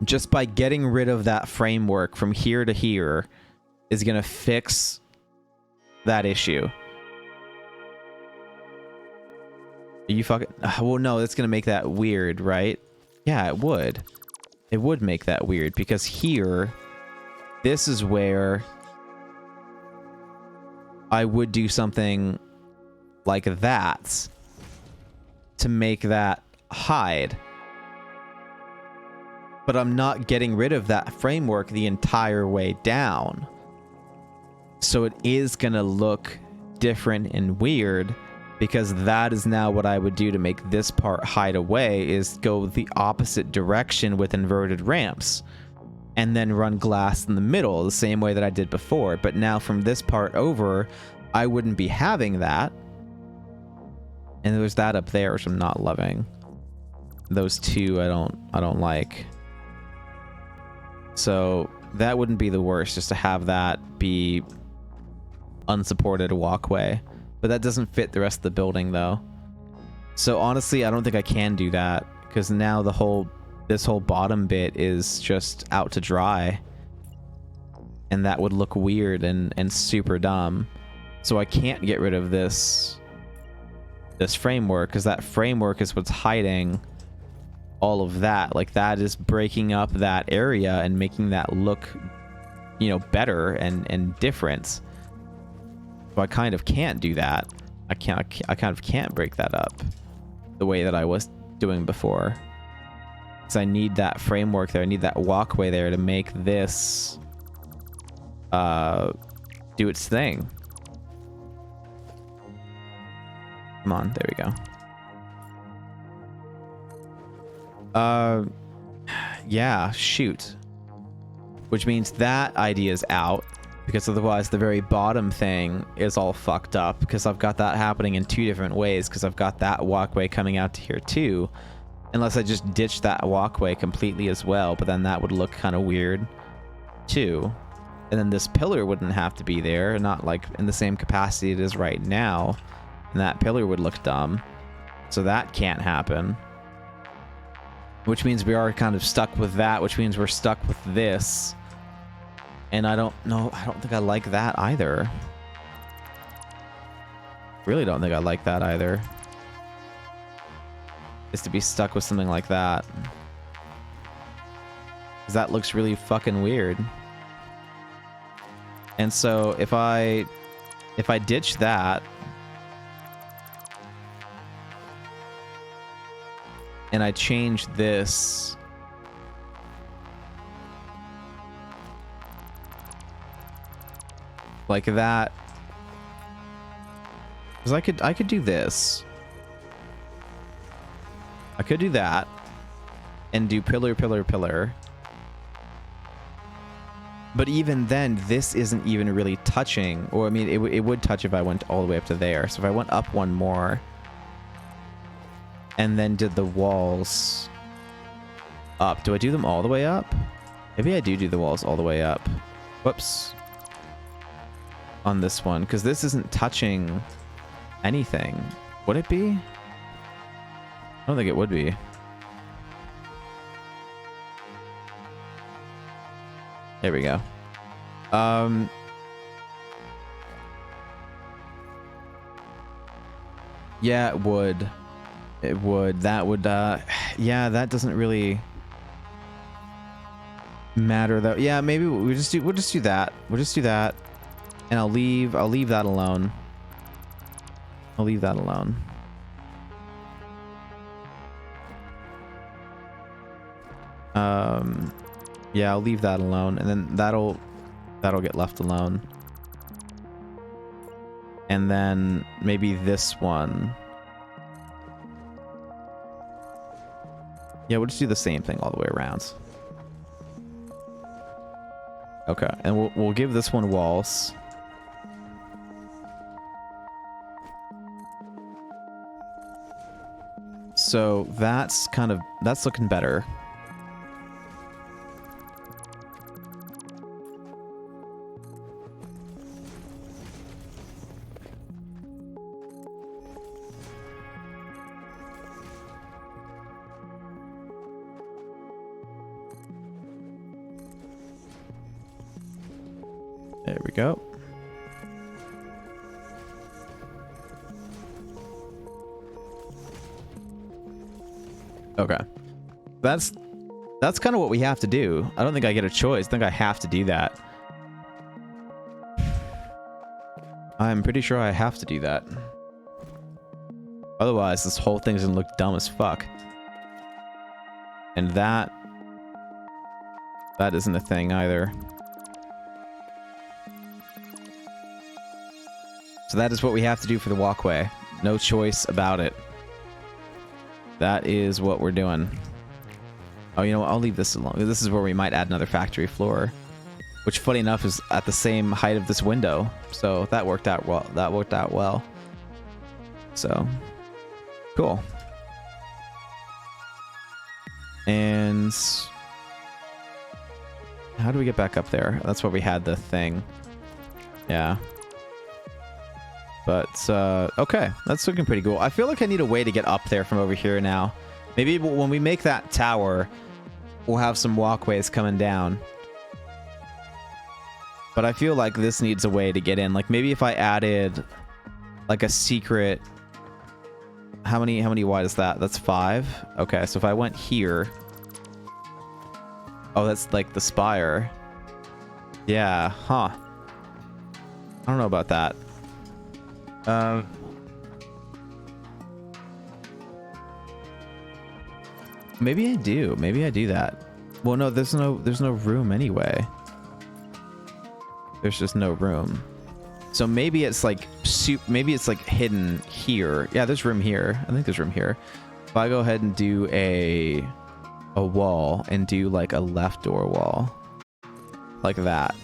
Speaker 1: Just by getting rid of that framework from here to here is gonna fix that issue. Are you fucking... Well, no, that's gonna make that weird, right? Yeah, it would. It would make that weird, because here, this is where I would do something like that to make that hide. But I'm not getting rid of that framework the entire way down. So it is gonna look different and weird, because that is now what I would do to make this part hide away, is go the opposite direction with inverted ramps and then run glass in the middle the same way that I did before. But now from this part over, I wouldn't be having that. And there's that up there, which I'm not loving. Those two I don't like. So that wouldn't be the worst, just to have that be unsupported walkway. But that doesn't fit the rest of the building though. So honestly, I don't think I can do that, because now this whole bottom bit is just out to dry. And that would look weird and super dumb. So I can't get rid of this framework, because that framework is what's hiding all of that. Like, that is breaking up that area and making that look, you know, better and different. So I kind of can't do that. I kind of can't break that up the way that I was doing before. Because I need that framework there. I need that walkway there to make this do its thing. Come on, there we go. Yeah, shoot. Which means that idea is out, because otherwise the very bottom thing is all fucked up, because I've got that happening in two different ways, because I've got that walkway coming out to here too, Unless I just ditch that walkway completely as well, but then that would look kind of weird too. And then this pillar wouldn't have to be there, not like in the same capacity it is right now. And that pillar would look dumb. So that can't happen. Which means we are kind of stuck with that, which means we're stuck with this. And I don't think I like that either. Really don't think I like that either. Is to be stuck with something like that. Because that looks really fucking weird. And so if I ditch that and I change this like that, because I could do this. I could do that and do pillar, pillar, pillar. But even then, this isn't even really touching. Or, I mean, it would touch if I went all the way up to there. So if I went up one more and then did the walls up. Do I do them all the way up? Maybe I do the walls all the way up. Whoops. On this one, because this isn't touching anything. Would it be? I don't think it would be. There we go. Yeah, it would. It would. That would, yeah, that doesn't really matter though. Yeah, maybe we'll just do that. We'll just do that. And I'll leave that alone. I'll leave that alone. Yeah, I'll leave that alone, and then that'll get left alone. And then maybe this one. Yeah, we'll just do the same thing all the way around. Okay, and we'll give this one walls. So that's looking better. There we go. Okay. That's kind of what we have to do. I don't think I get a choice. I think I have to do that. I'm pretty sure I have to do that. Otherwise, this whole thing's gonna look dumb as fuck. And that isn't a thing either. So that is what we have to do for the walkway. No choice about it. That is what we're doing. Oh, you know what? I'll leave this alone. This is where we might add another factory floor. Which, funny enough, is at the same height of this window. So that worked out well. That worked out well. So, cool. And how do we get back up there? That's where we had the thing. Yeah. But, okay. That's looking pretty cool. I feel like I need a way to get up there from over here now. Maybe when we make that tower, we'll have some walkways coming down. But I feel like this needs a way to get in. Like, maybe if I added, like, a secret... How many wide is that? That's 5? Okay, so if I went here... Oh, that's, like, the spire. Yeah, huh. I don't know about that. Maybe I do. Maybe I do that. Well, no, there's no room anyway. There's just no room. So maybe it's like maybe it's like hidden here. Yeah, there's room here. I think there's room here. If I go ahead and do a wall and do like a left door wall like that.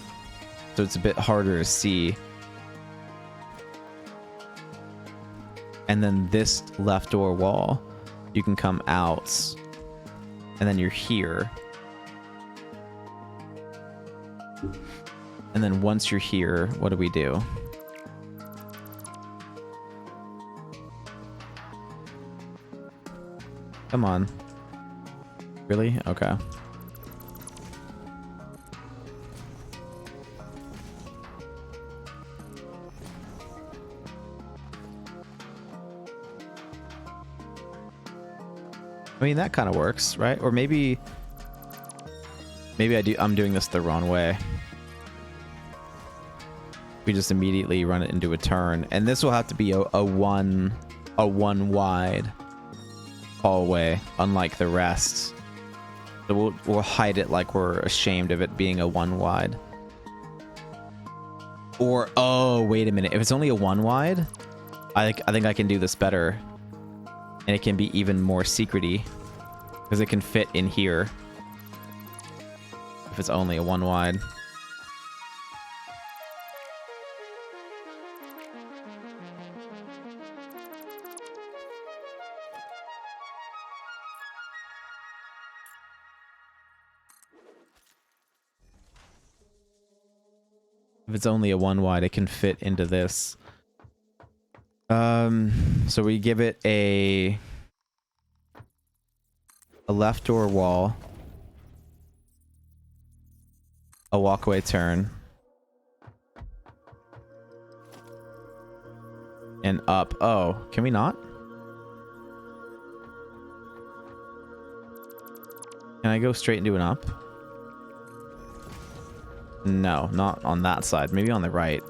Speaker 1: So it's a bit harder to see. And then this left door wall, you can come out and then you're here. And then once you're here, what do we do? Come on. Really? Okay. I mean, that kind of works, right? Or maybe I'm doing this the wrong way. We just immediately run it into a turn, and this will have to be a one wide hallway, unlike the rest. So we'll hide it like we're ashamed of it being a one wide. Or oh, wait a minute, if it's only a one wide, I think I can do this better. And it can be even more secrety because it can fit in here if it's only a one wide. If it's only a one wide, it can fit into this. So we give it a left door wall, a walkway turn, and up. Oh, can we not? Can I go straight into an up? No, not on that side. Maybe on the right.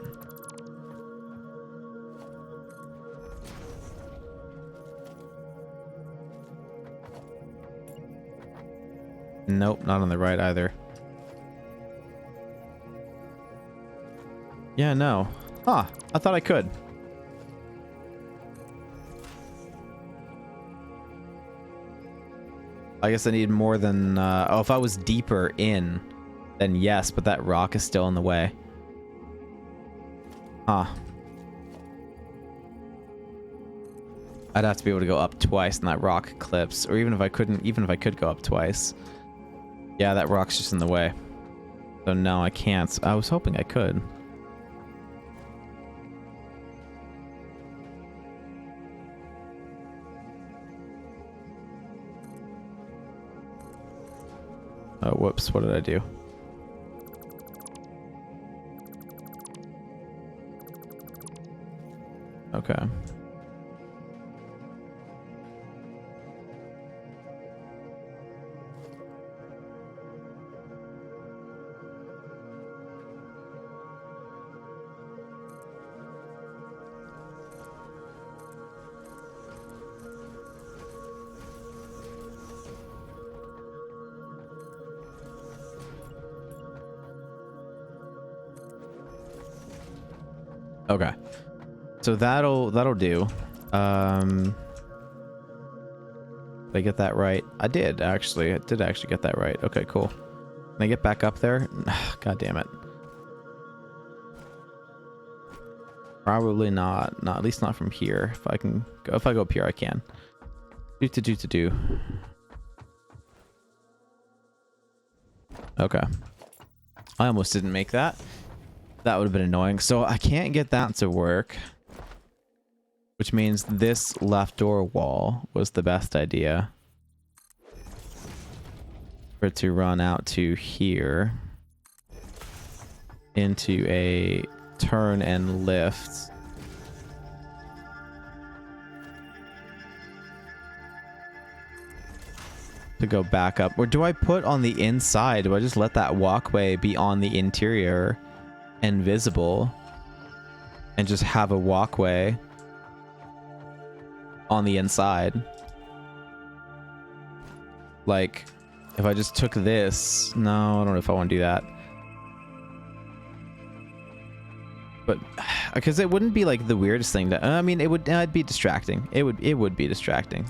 Speaker 1: Nope, not on the right either. Yeah, no. Huh, I thought I could. I guess I need more than... oh, if I was deeper in, then yes, but that rock is still in the way. Huh. I'd have to be able to go up twice and that rock clips. Or even if I could go up twice. Yeah, that rock's just in the way. So no, I can't. I was hoping I could. Oh, whoops, what did I do? Okay. Okay. So that'll do. Did I get that right? I did actually. I did actually get that right. Okay, cool. Can I get back up there? God damn it. Probably not. Not at least not from here. If I can go, if I go up here, I can. Do. Okay. I almost didn't make that. That would have been annoying. So I can't get that to work. Which means this left door wall was the best idea. For it to run out to here. Into a turn and lift. To go back up. Or do I put on the inside? Do I just let that walkway be on the interior and visible? And just have a walkway on the inside? Like, if I just took this... No, I don't know if I want to do that. But, because it wouldn't be like the weirdest thing to... I mean, it'd be distracting. It would be distracting.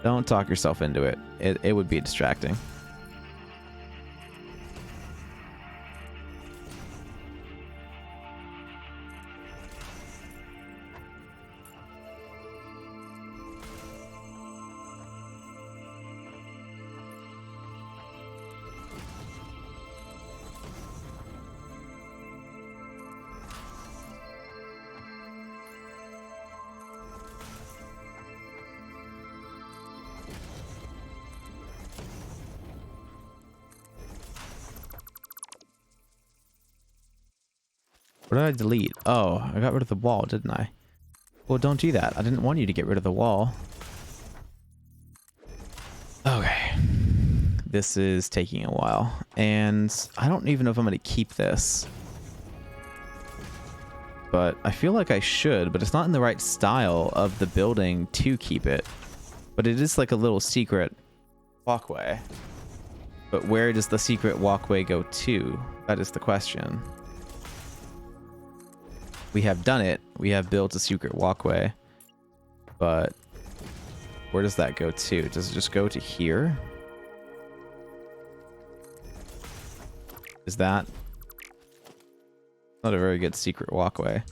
Speaker 1: Don't talk yourself into it. It would be distracting. What did I delete? Oh, I got rid of the wall, didn't I? Well, don't do that. I didn't want you to get rid of the wall. Okay. This is taking a while. And I don't even know if I'm going to keep this. But I feel like I should, but it's not in the right style of the building to keep it. But it is like a little secret walkway. But where does the secret walkway go to? That is the question. We have done it. We have built a secret walkway. But where does that go to? Does it just go to here? Is that not a very good secret walkway?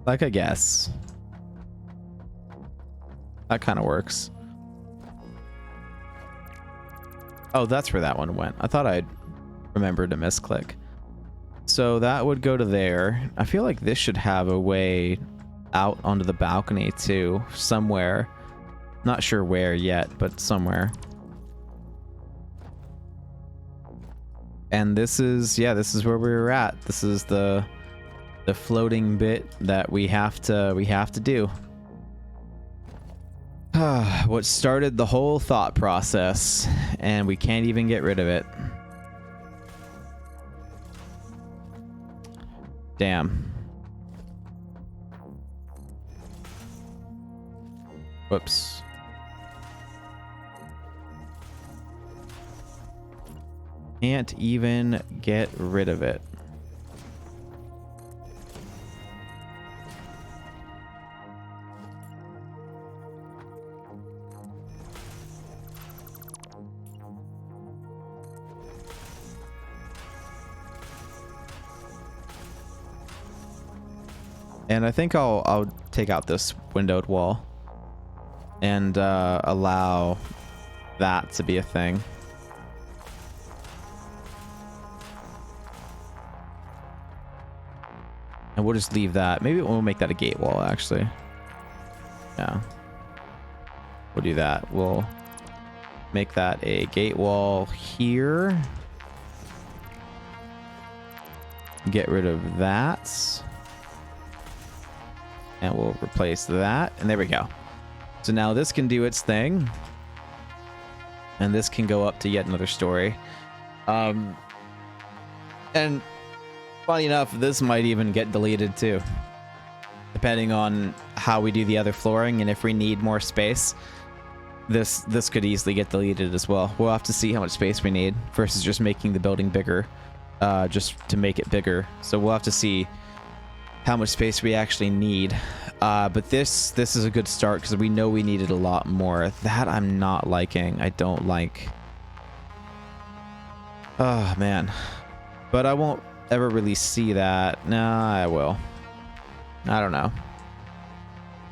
Speaker 1: Like, I guess. That kind of works. Oh, that's where that one went. I thought I'd remembered to misclick. So that would go to there. I feel like this should have a way out onto the balcony too, somewhere. Not sure where yet, but somewhere. And this is, yeah, this is where we were at. This is the floating bit that we have to do. What started the whole thought process, and we can't even get rid of it. Damn. Whoops. Can't even get rid of it. And I think I'll take out this windowed wall and allow that to be a thing. And we'll just leave that. Maybe we'll make that a gate wall, actually. Yeah. We'll do that. We'll make that a gate wall here. Get rid of that. And we'll replace that. And there we go. So now this can do its thing. And this can go up to yet another story. And funny enough, this might even get deleted too. Depending on how we do the other flooring and if we need more space. This could easily get deleted as well. We'll have to see how much space we need versus just making the building bigger. Just to make it bigger. So we'll have to see how much space we actually need. But this is a good start because we know we needed a lot more. That I'm not liking. I don't like. Oh, man. But I won't ever really see that. Nah, I will. I don't know.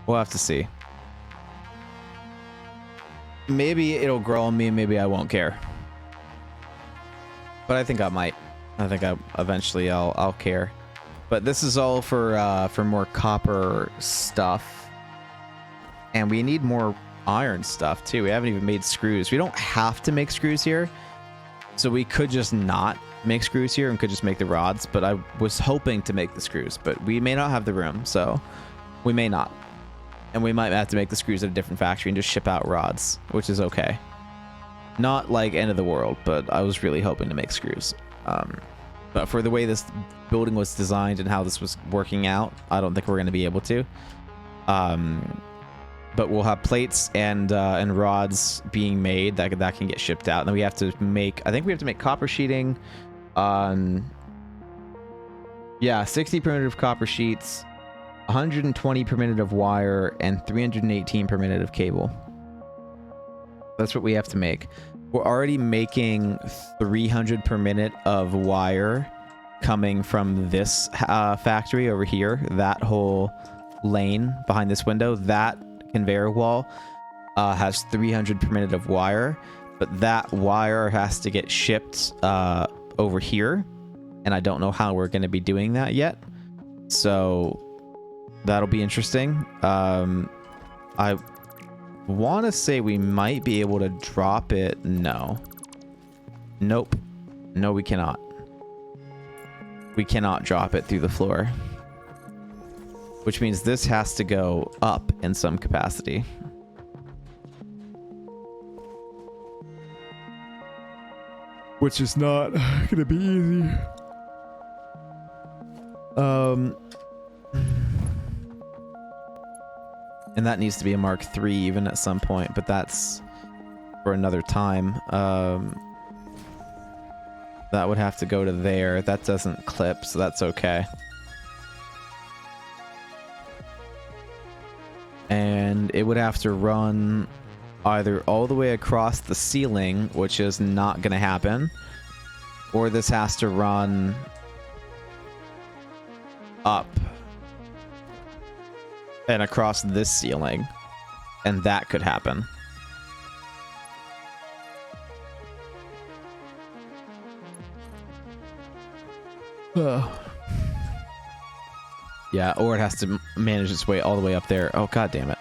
Speaker 1: We'll have to see. Maybe it'll grow on me, maybe I won't care. But I think I might. I think eventually I'll care. But this is all for more copper stuff. And we need more iron stuff too. We haven't even made screws. We don't have to make screws here. So we could just not make screws here and could just make the rods. But I was hoping to make the screws. But we may not have the room, so we may not. And we might have to make the screws at a different factory and just ship out rods, which is okay. Not like end of the world, but I was really hoping to make screws. But for the way this building was designed and how this was working out, I don't think we're going to be able to. But we'll have plates and rods being made that can get shipped out. And then we have to make, I think we have to make copper sheeting on, yeah, 60 primitive copper sheets, 120 per minute of wire, and 318 per minute of cable. That's what we have to make. We're already making 300 per minute of wire coming from this factory over here. That whole lane behind this window, that conveyor wall has 300 per minute of wire, but that wire has to get shipped over here, and I don't know how we're going to be doing that yet. So that'll be interesting. I want to say we might be able to drop it. No. Nope. No, we cannot. We cannot drop it through the floor. Which means this has to go up in some capacity. Which is not gonna be easy. And that needs to be a Mark III even at some point, but that's for another time. That would have to go to there. That doesn't clip, so that's okay. And it would have to run either all the way across the ceiling, which is not going to happen, or this has to run up and across this ceiling, and that could happen. Yeah, or it has to manage its way all the way up there. Oh, god damn it.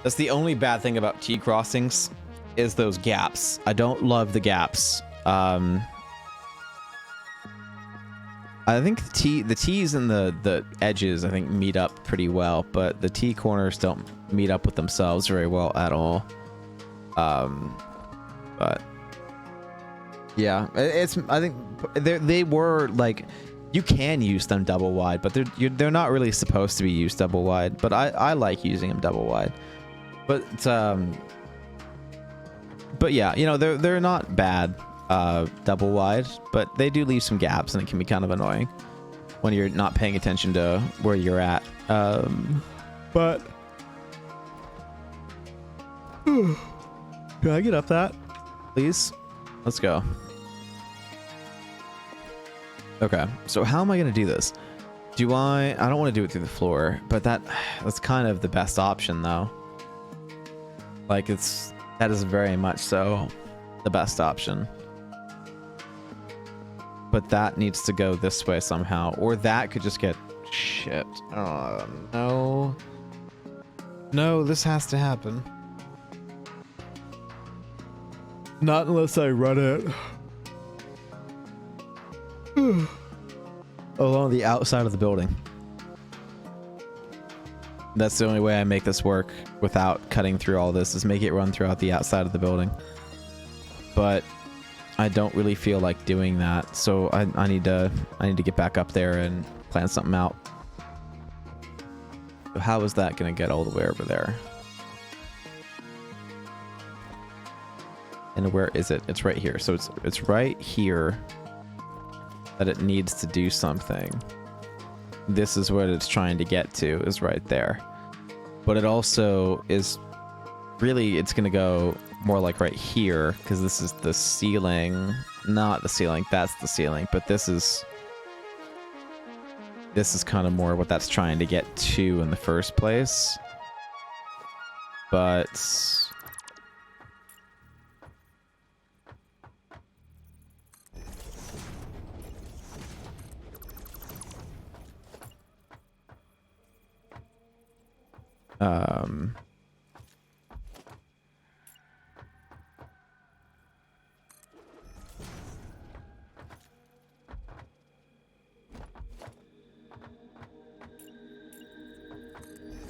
Speaker 1: That's the only bad thing about T crossings, is those gaps. I don't love the gaps. I think the T's and the edges, I think, meet up pretty well, but the T corners don't meet up with themselves very well at all. But yeah, I think they were like, you can use them double wide, but they're not really supposed to be used double wide. But I like using them double wide. But yeah, you know, they're not bad double wide, but they do leave some gaps, and it can be kind of annoying when you're not paying attention to where you're at. But can I get up that, please? Let's go. Okay, so how am I gonna do this? I don't want to do it through the floor, but that's kind of the best option though. Like, that is very much so the best option. But that needs to go this way somehow, or that could just get shit. No. No, this has to happen. Not unless I run it along the outside of the building. That's the only way I make this work without cutting through all this, is make it run throughout the outside of the building. But I don't really feel like doing that, so I need to get back up there and plan something out. So how is that gonna get all the way over there? And where is it? It's right here. So it's right here that it needs to do something. This is what it's trying to get to, is right there. But it also is really, it's going to go more like right here, because this is the ceiling. Not the ceiling, that's the ceiling. But this is kind of more what that's trying to get to in the first place. But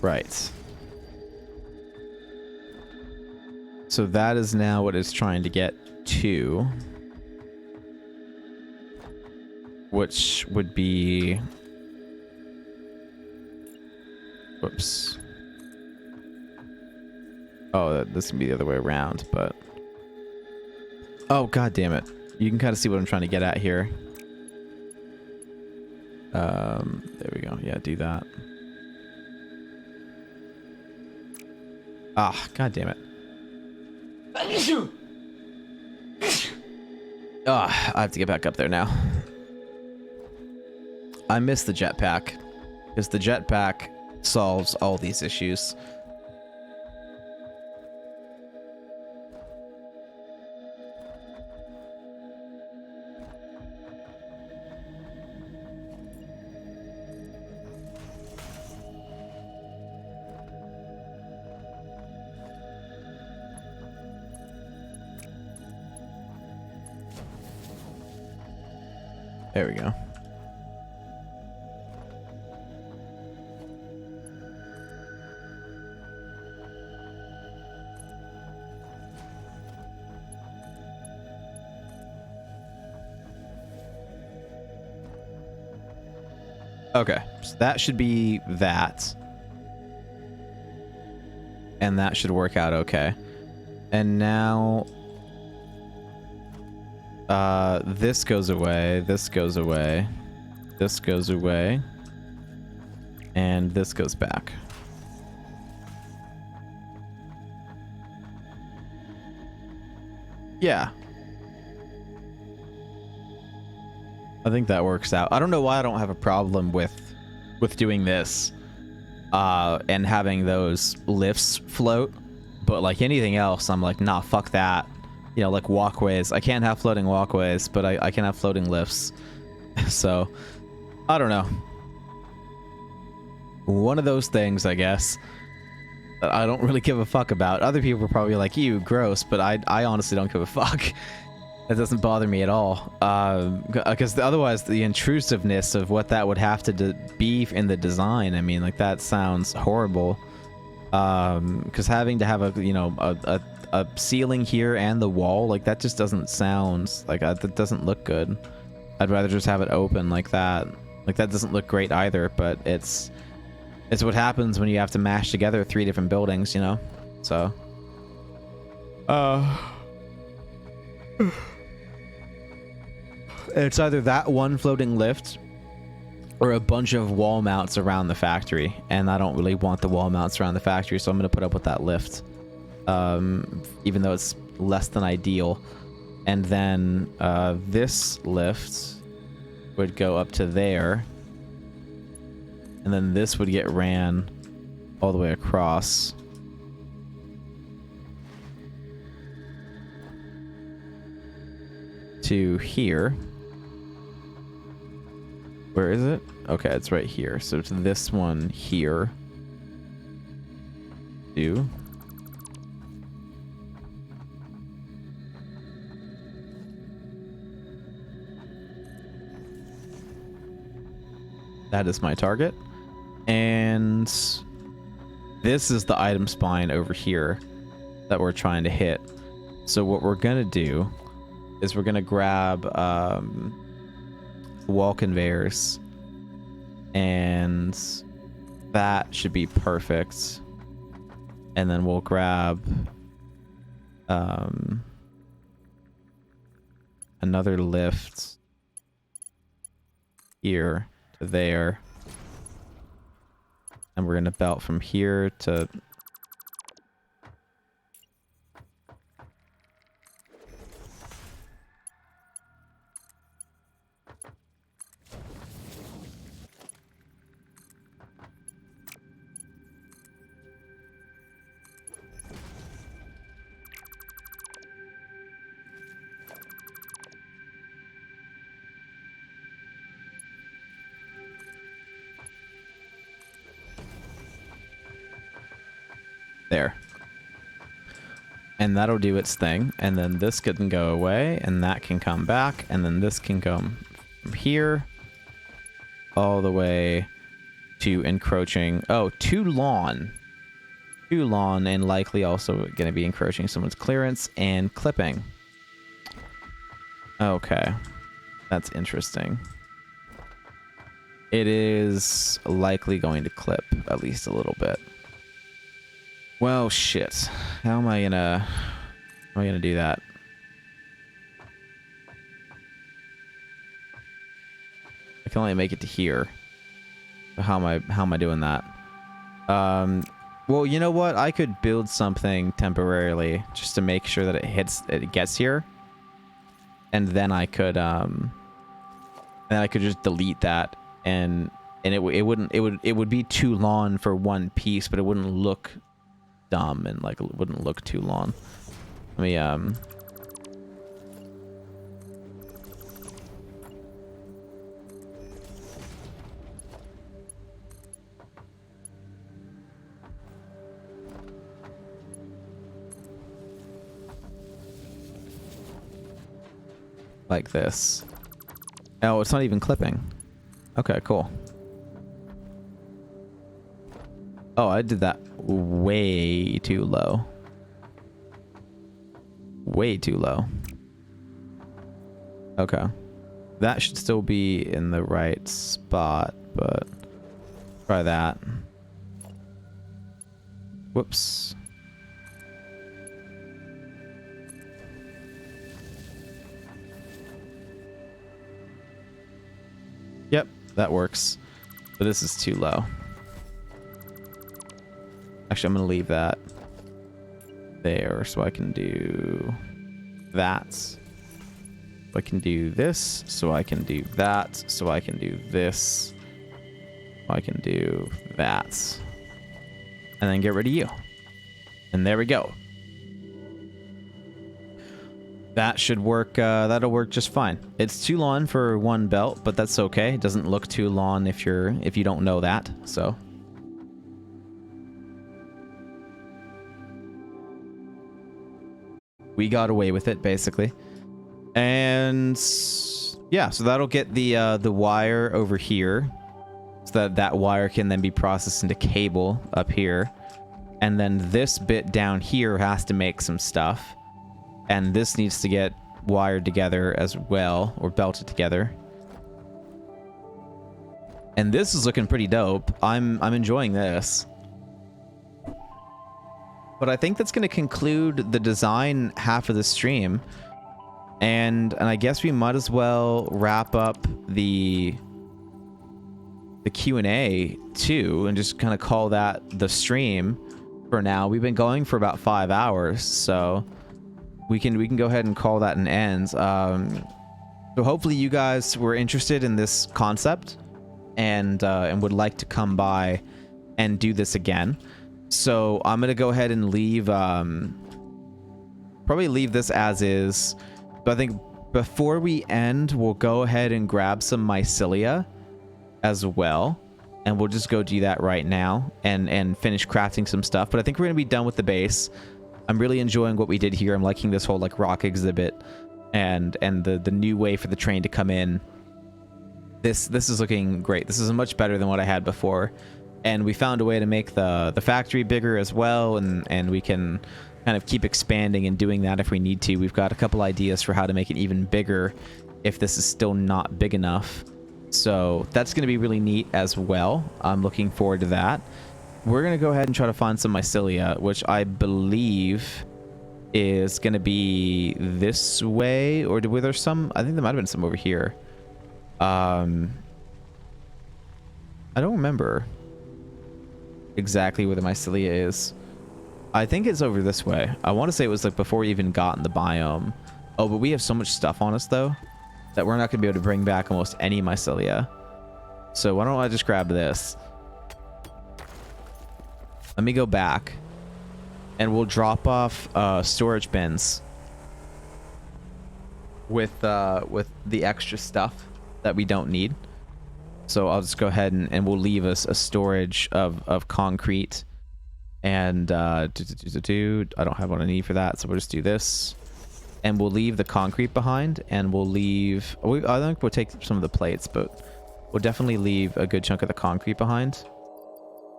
Speaker 1: right. So that is now what it's trying to get to, which would be, whoops. Oh, this can be the other way around, but oh, god damn it. You can kind of see what I'm trying to get at here. There we go. Yeah, do that. Ah, god damn it. I have to get back up there now. I miss the jetpack, because the jetpack solves all these issues. There we go. Okay, so that should be that. And that should work out okay. And now... this goes away, this goes away, this goes away, and this goes back. Yeah. I think that works out. I don't know why I don't have a problem with doing this and having those lifts float, but like anything else, I'm like, nah, fuck that. You know, like walkways. I can't have floating walkways, but I can have floating lifts. So, I don't know. One of those things, I guess, that I don't really give a fuck about. Other people are probably like, you, gross, but I honestly don't give a fuck. It doesn't bother me at all. Because otherwise, the intrusiveness of what that would have to be in the design, I mean, like, that sounds horrible. Because having to have a, you know, a ceiling here and the wall, like, that just doesn't sound like that doesn't look good. I'd rather just have it open like that. Like, that doesn't look great either, but it's what happens when you have to mash together 3 different buildings, you know? So it's either that one floating lift or a bunch of wall mounts around the factory, and I don't really want the wall mounts around the factory, so I'm gonna put up with that lift. Even though it's less than ideal. And then this lift would go up to there, and then this would get ran all the way across. To here. Where is it? Okay, it's right here. So it's this one here. Do. That is my target. And this is the item spine over here that we're trying to hit. So what we're going to do is we're going to grab wall conveyors. And that should be perfect. And then we'll grab another lift here to there, and we're gonna belt from here to there. And that'll do its thing. And then this can go away, and that can come back, and then this can go from here all the way to encroaching. Oh, to lawn. To lawn, and likely also going to be encroaching someone's clearance and clipping. Okay. That's interesting. It is likely going to clip at least a little bit. Well, shit. How am I gonna do that? I can only make it to here. How am I doing that? Well, you know what? I could build something temporarily just to make sure that it gets here. And then I could just delete that, and it would be too long for one piece, but it wouldn't look dumb, and like it wouldn't look too long. Let me like this. Oh, it's not even clipping. Okay, cool. Oh, I did that way too low. Way too low. Okay. That should still be in the right spot, but try that. Whoops. Yep, that works. But this is too low. Actually, I'm going to leave that there so I can do that. So I can do this, so I can do that, so I can do this. So I can do that. And then get rid of you. And there we go. That should work. That'll work just fine. It's too long for one belt, but that's okay. It doesn't look too long if you don't know that. So we got away with it basically. And yeah, so that'll get the wire over here, so that wire can then be processed into cable up here, and then this bit down here has to make some stuff. And this needs to get wired together as well, or belted together. And this is looking pretty dope. I'm enjoying this. But I think that's going to conclude the design half of the stream. And I guess we might as well wrap up the Q&A too, and just kind of call that the stream for now. We've been going for about 5 hours, so we can go ahead and call that an end. So hopefully you guys were interested in this concept and would like to come by and do this again. So I'm gonna go ahead and leave probably leave this as is. But I think before we end, we'll go ahead and grab some mycelia as well, and we'll just go do that right now and finish crafting some stuff. But I think we're gonna be done with the base. I'm really enjoying what we did here. I'm liking this whole like rock exhibit and the new way for the train to come in. This is looking great. This is much better than what I had before. And we found a way to make the factory bigger as well, and we can kind of keep expanding and doing that if we need to. We've got a couple ideas for how to make it even bigger if this is still not big enough. So that's going to be really neat as well. I'm looking forward to that. We're going to go ahead and try to find some mycelia, which I believe is going to be this way. Or were there some? I think there might have been some over here. I don't remember exactly where the mycelia is. I think it's over this way. I want to say it was like before we even got in the biome. Oh, but we have so much stuff on us though that we're not going to be able to bring back almost any mycelia. So why don't I just grab this? Let me go back and we'll drop off storage bins with the extra stuff that we don't need. So I'll just go ahead and we'll leave us a storage of concrete. And I don't have what I need for that, so we'll just do this. And we'll leave the concrete behind, and we'll leave... I think we'll take some of the plates, but we'll definitely leave a good chunk of the concrete behind.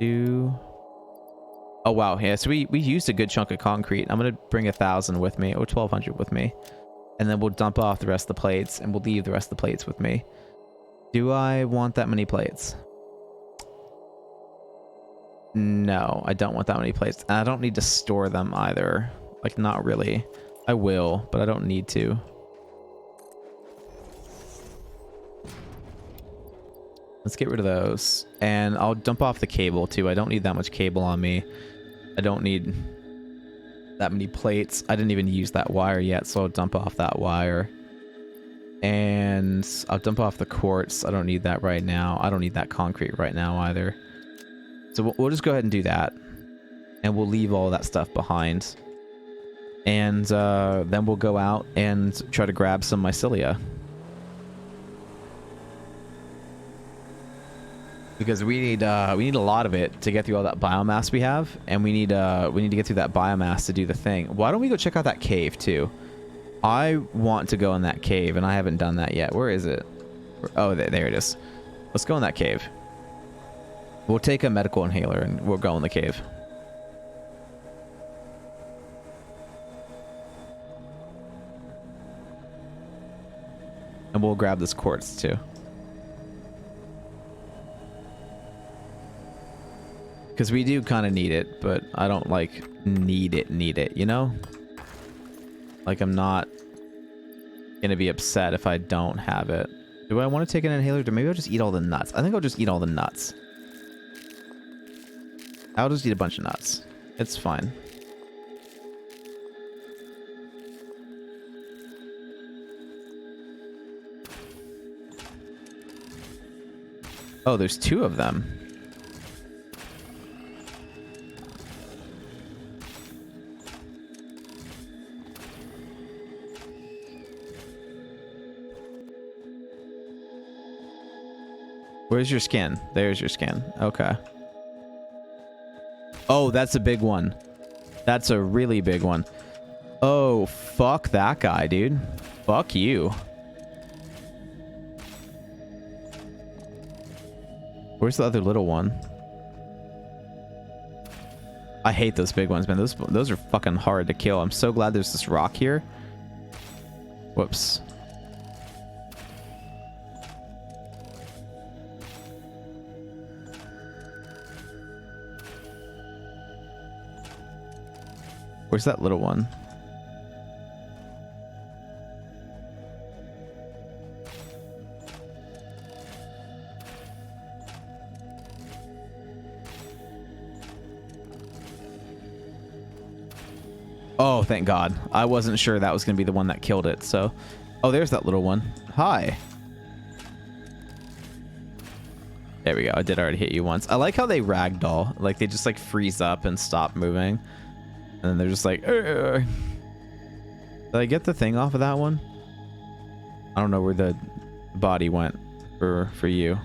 Speaker 1: Oh, wow. Yeah, so we used a good chunk of concrete. I'm going to bring 1,000 with me, or 1,200 with me. And then we'll dump off the rest of the plates, and we'll leave the rest of the plates with me. Do I want that many plates? No, I don't want that many plates. And I don't need to store them either. Like, not really. I will, but I don't need to. Let's get rid of those. And I'll dump off the cable too. I don't need that much cable on me. I don't need that many plates. I didn't even use that wire yet, so I'll dump off that wire. And I'll dump off the quartz. I don't need that right now. I don't need that concrete right now either. So we'll just go ahead and do that. And we'll leave all that stuff behind. And then we'll go out and try to grab some mycelia. Because we need a lot of it to get through all that biomass we have, and we need to get through that biomass to do the thing. Why don't we go check out that cave too? I want to go in that cave, and I haven't done that yet. Where is it? Oh, there it is. Let's go in that cave. We'll take a medical inhaler and we'll go in the cave. And we'll grab this quartz too. Because we do kind of need it, but I don't like need it, you know? Like I'm not gonna be upset if I don't have it. Do I want to take an inhaler? Maybe I'll just eat all the nuts. I think I'll just eat all the nuts. I'll just eat a bunch of nuts. It's fine. Oh, there's 2 of them. Where's your skin? There's your skin. Okay. Oh, that's a big one. That's a really big one. Oh, fuck that guy, dude. Fuck you. Where's the other little one? I hate those big ones, man. Those are fucking hard to kill. I'm so glad there's this rock here. Whoops. Where's that little one? Oh, thank God. I wasn't sure that was going to be the one that killed it, so... Oh, there's that little one. Hi. There we go. I did already hit you once. I like how they ragdoll. Like, they just, like, freeze up and stop moving. And then they're just like... Did I get the thing off of that one? I don't know where the body went for you.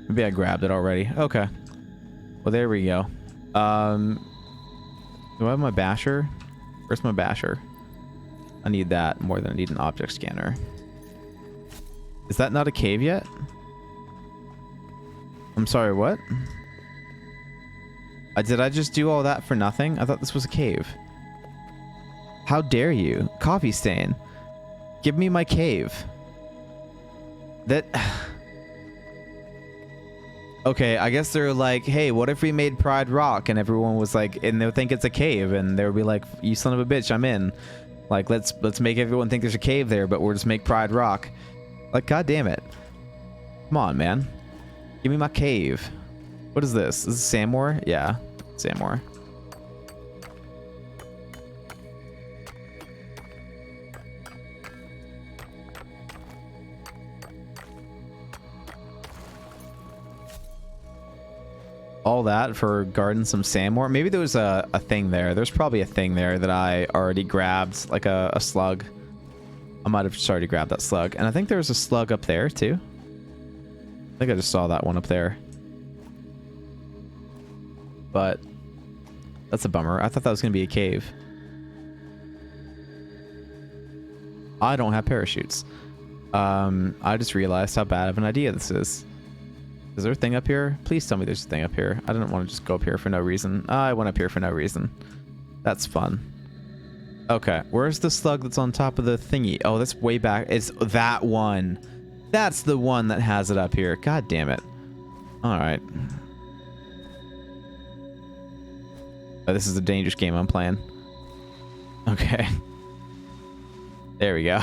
Speaker 1: Maybe I grabbed it already. Okay. Well, there we go. Do I have my basher? Where's my basher? I need that more than I need an object scanner. Is that not a cave yet? I'm sorry, what? Did I just do all that for nothing? I thought this was a cave. How dare you? Coffee stain. Give me my cave. That... Okay, I guess they're like, hey, what if we made Pride Rock? And everyone was like, and they'll think it's a cave. And they'll be like, you son of a bitch, I'm in. Like, let's make everyone think there's a cave there, but we'll just make Pride Rock. Like, god damn it. Come on, man. Give me my cave. What is this? Is this Samor? Yeah, Samor. All that for guarding some Samor. Maybe there was a thing there. There's probably a thing there that I already grabbed, like a slug. I might have just already grabbed that slug. And I think there's a slug up there too. I think I just saw that one up there. But that's a bummer. I thought that was going to be a cave. I don't have parachutes. I just realized how bad of an idea this is. Is there a thing up here? Please tell me there's a thing up here. I didn't want to just go up here for no reason. I went up here for no reason. That's fun. Okay, where's the slug that's on top of the thingy? Oh, that's way back. It's that one. That's the one that has it up here. God damn it. All right. Oh, this is a dangerous game I'm playing. Okay. There we go.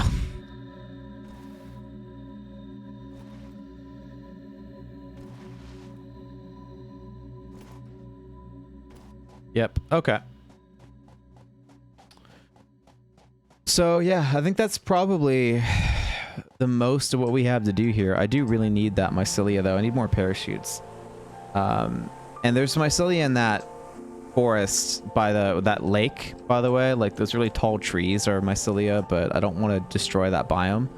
Speaker 1: Yep. Okay. So yeah, I think that's probably the most of what we have to do here. I do really need that mycelia though. I need more parachutes. And there's mycelia in that forest by that lake, by the way. Like those really tall trees are mycelia, but I don't want to destroy that biome.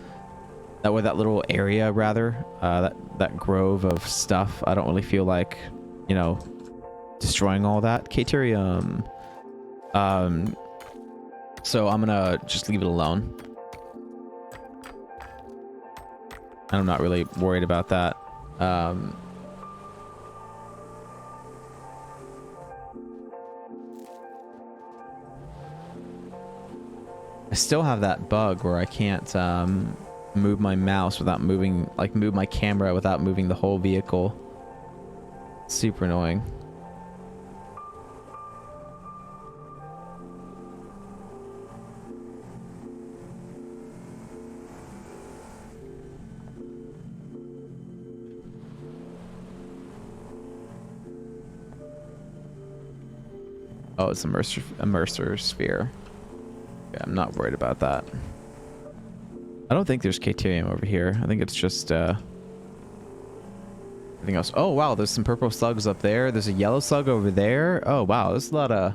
Speaker 1: That way, that little area rather, that grove of stuff. I don't really feel like, you know, destroying all that. Caterium. So I'm gonna just leave it alone. And I'm not really worried about that. I still have that bug where I can't move my mouse without moving, like move my camera without moving the whole vehicle. Super annoying. Oh, it's a Mercer sphere. Yeah, I'm not worried about that. I don't think there's Caterium over here. I think it's just everything else. Oh wow, there's some purple slugs up there. There's a yellow slug over there. Oh wow, there's a lot of...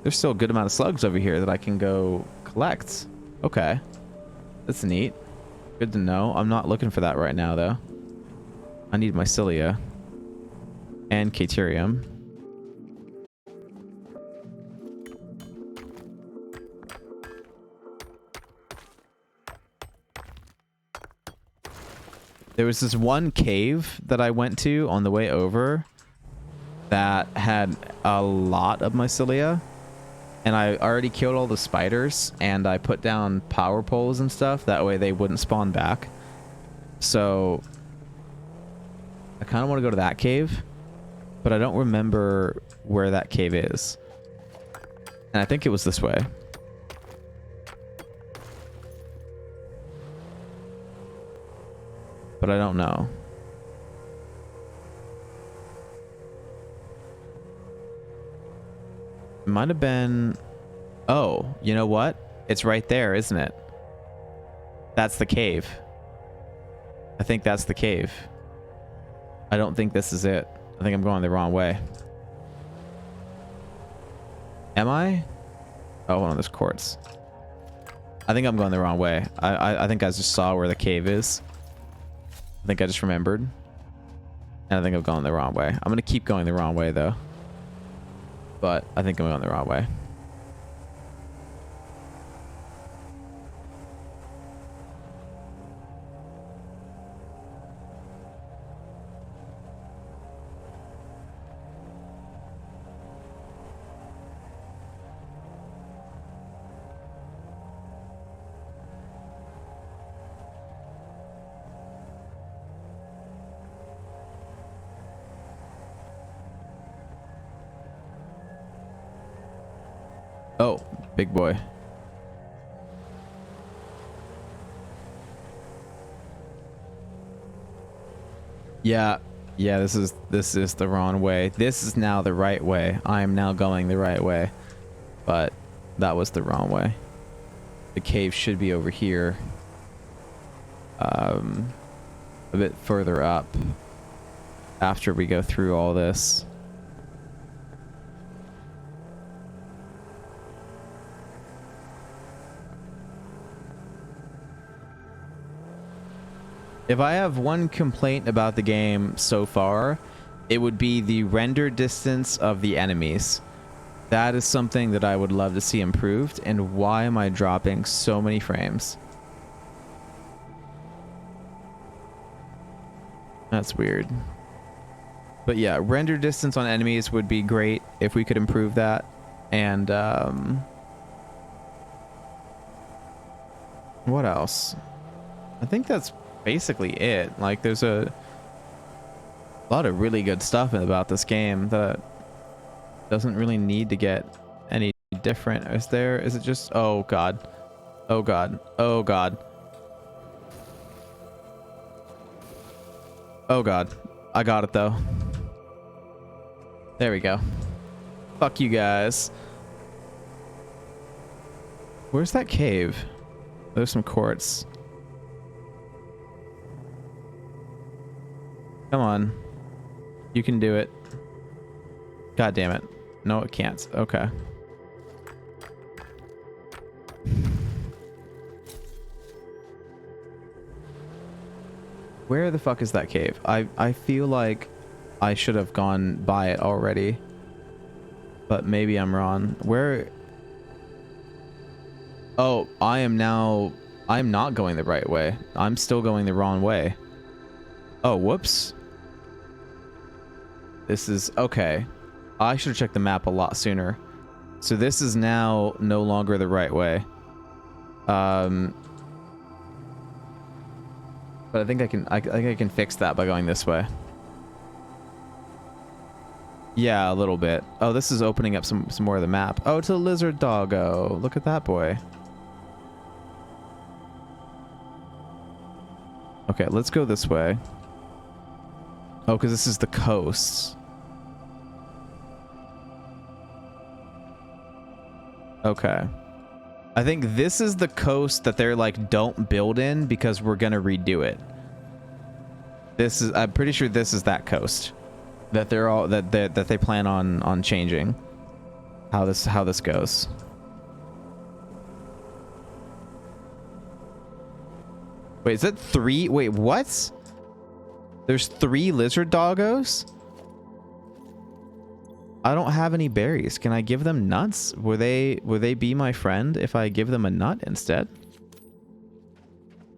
Speaker 1: There's still a good amount of slugs over here that I can go collect. Okay. That's neat. Good to know. I'm not looking for that right now though. I need mycelia. And Caterium. There was this one cave that I went to on the way over that had a lot of mycelia, and I already killed all the spiders, and I put down power poles and stuff. That way they wouldn't spawn back. So I kind of want to go to that cave, but I don't remember where that cave is. And I think it was this way. But I don't know. It might have been... Oh, you know what? It's right there, isn't it? That's the cave. I think that's the cave. I don't think this is it. I think I'm going the wrong way. Am I? Oh, hold on, there's quartz. I think I'm going the wrong way. I think I just saw where the cave is. I think I just remembered. And I think I've gone the wrong way. I'm going to keep going the wrong way, though. But I think I'm going the wrong way. Oh, big boy. Yeah, this is the wrong way. This is now the right way. I am now going the right way. But that was the wrong way. The cave should be over here. A bit further up after we go through all this. If I have one complaint about the game so far, it would be the render distance of the enemies. That is something that I would love to see improved, and why am I dropping so many frames? That's weird. But yeah, render distance on enemies would be great if we could improve that. And what else? I think that's basically it. Like, there's a lot of really good stuff about this game that doesn't really need to get any different. Is it just... Oh god. Oh god. Oh god. Oh god. I got it though. There we go. Fuck you guys. Where's that cave? There's some quartz. Come on. You can do it. God damn it. No, it can't. Okay. Where the fuck is that cave? I feel like I should have gone by it already. But maybe I'm wrong. Where... Oh, I'm not going the right way. I'm still going the wrong way. Oh, whoops. This is... Okay. I should have checked the map a lot sooner. So this is now no longer the right way. But I think I think I can fix that by going this way. Yeah, a little bit. Oh, this is opening up some more of the map. Oh, it's a lizard doggo. Look at that boy. Okay, let's go this way. Oh, because this is the coast. Okay. I think this is the coast that they're like, don't build in because we're gonna redo it. This is, I'm pretty sure this is that coast that they're all that they plan on changing. How this goes. Wait, is it 3? Wait, what? There's 3 lizard doggos? I don't have any berries. Can I give them nuts? Will they be my friend if I give them a nut instead?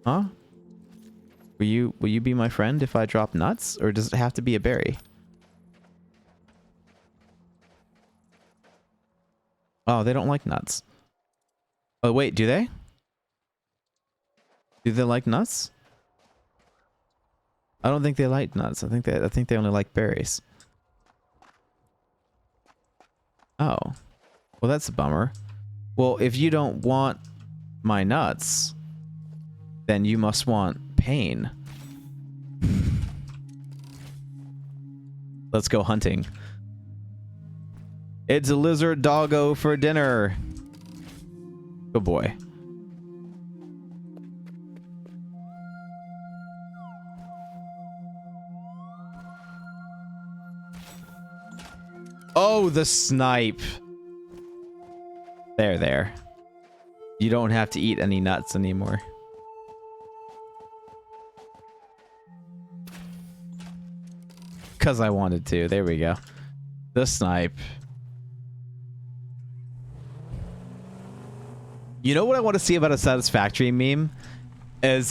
Speaker 1: Huh? Will you be my friend if I drop nuts, or does it have to be a berry? Oh, they don't like nuts. Oh wait, do they? Do they like nuts? I don't think they like nuts. I think they only like berries. Oh. Well, that's a bummer. Well, if you don't want my nuts, then you must want pain. Let's go hunting. It's a lizard doggo for dinner. Good boy. Oh, the snipe. There. You don't have to eat any nuts anymore. Because I wanted to. There we go. The snipe. You know what I want to see about a Satisfactory meme? Is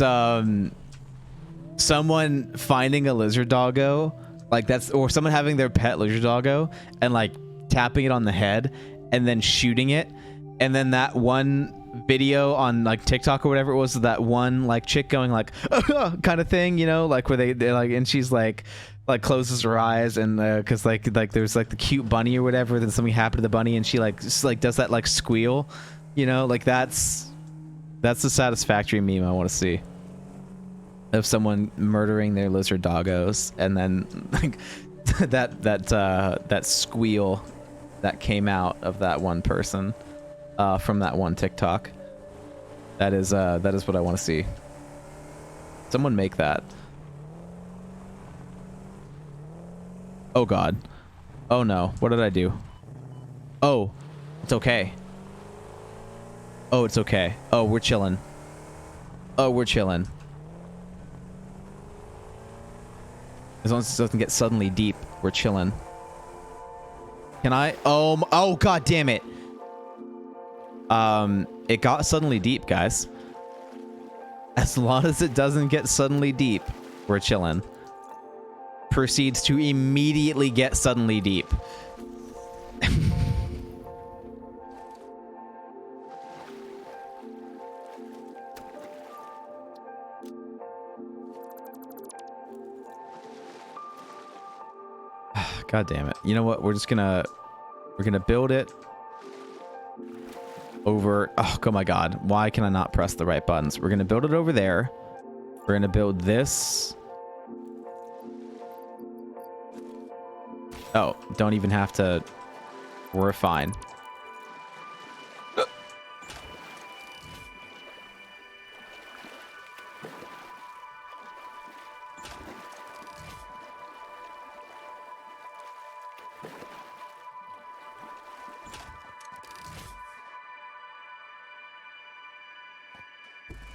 Speaker 1: someone finding a lizard doggo, like that's, or someone having their pet lizard doggo and like tapping it on the head and then shooting it, and then that one video on like TikTok or whatever it was, that one like chick going like kind of thing, you know, like where they like, and she's like closes her eyes and because like there's like the cute bunny or whatever, then something happened to the bunny and she like just like does that like squeal, you know, like that's the Satisfactory meme I want to see, of someone murdering their lizard doggos and then like that squeal that came out of that one person from that one TikTok. That is what I want to see. Someone make that. Oh god. Oh no. What did I do? Oh, it's okay. Oh, it's okay. Oh, we're chilling. Oh, we're chilling. As long as it doesn't get suddenly deep, we're chilling. Can I? Oh god damn it. It got suddenly deep, guys. As long as it doesn't get suddenly deep, we're chilling. Proceeds to immediately get suddenly deep. God damn it. You know what? We're gonna build it over. Oh my god. Why can I not press the right buttons? We're gonna build it over there. We're gonna build this. Oh, don't even have to We're fine.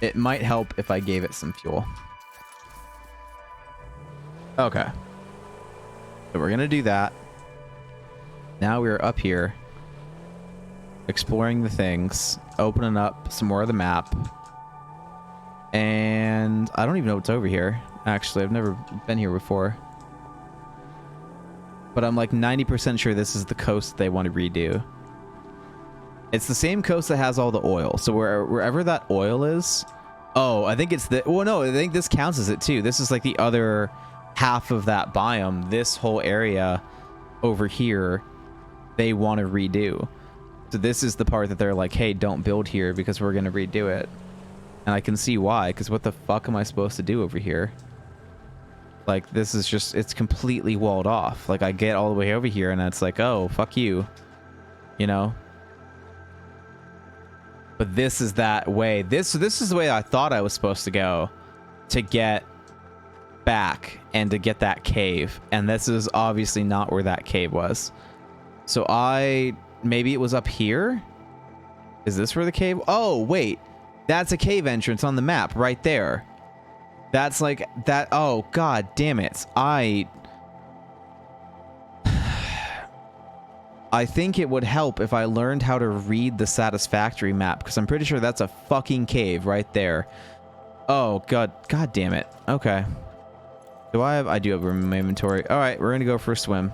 Speaker 1: It might help if I gave it some fuel. Okay. So we're gonna do that. Now we're up here, exploring the things, opening up some more of the map. And I don't even know what's over here. Actually, I've never been here before. But I'm like 90% sure this is the coast they want to redo. It's the same coast that has all the oil. So wherever that oil is... Oh, I think it's the... Well, no, I think this counts as it too. This is like the other half of that biome. This whole area over here, they want to redo. So this is the part that they're like, hey, don't build here because we're going to redo it. And I can see why, because what the fuck am I supposed to do over here? Like, this is just... It's completely walled off. Like, I get all the way over here and it's like, oh, fuck you. You know? But this is that way. This is the way I thought I was supposed to go to get back and to get that cave. And this is obviously not where that cave was. So maybe it was up here? Is this where the cave? Oh, wait. That's a cave entrance on the map right there. That's like that. Oh, god damn it. I think it would help if I learned how to read the Satisfactory map, because I'm pretty sure that's a fucking cave right there. Oh, god damn it. Okay. I do have room in my inventory. All right, we're going to go for a swim.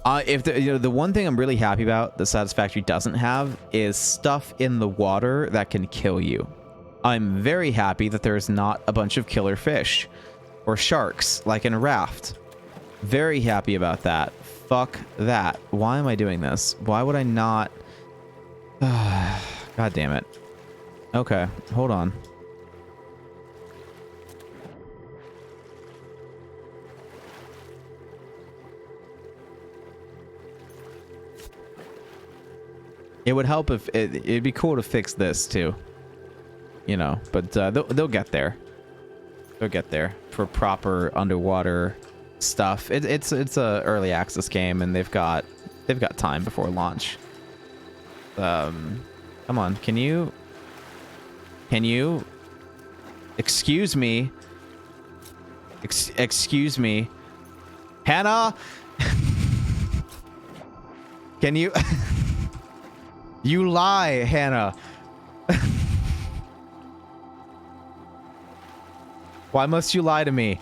Speaker 1: If the one thing I'm really happy about the Satisfactory doesn't have is stuff in the water that can kill you. I'm very happy that there's not a bunch of killer fish or sharks like in Raft. Very happy about that. Fuck that. Why am I doing this? Why would I not? God damn it. Okay, hold on. It would help if it'd be cool to fix this too. You know, but they'll get there. They'll get there for proper underwater stuff. It's a early access game, and they've got time before launch. Come on, can you excuse me? Excuse me, Hannah. Can you? You lie, Hannah. Why must you lie to me?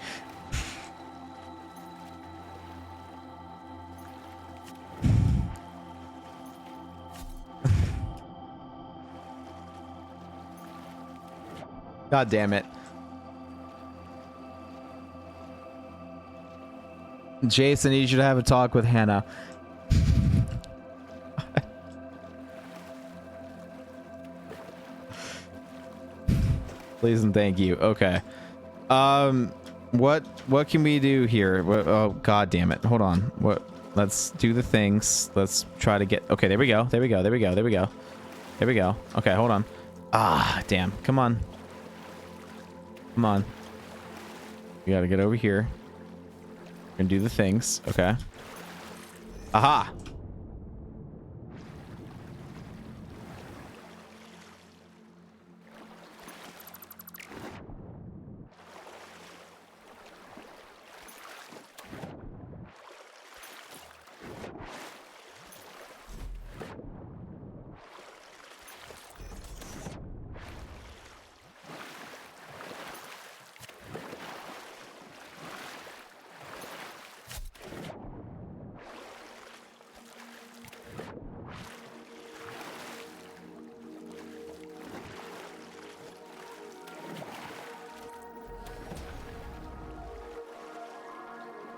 Speaker 1: God damn it. Jason, I need you to have a talk with Hannah. Please and thank you. Okay. What can we do here? Oh, god damn it. Hold on. Let's do the things. Let's try to get... Okay, there we go. There we go. There we go. There we go. There we go. Okay, hold on. Ah, damn. Come on. Come on. We gotta get over here. We're gonna do the things. Okay. Aha!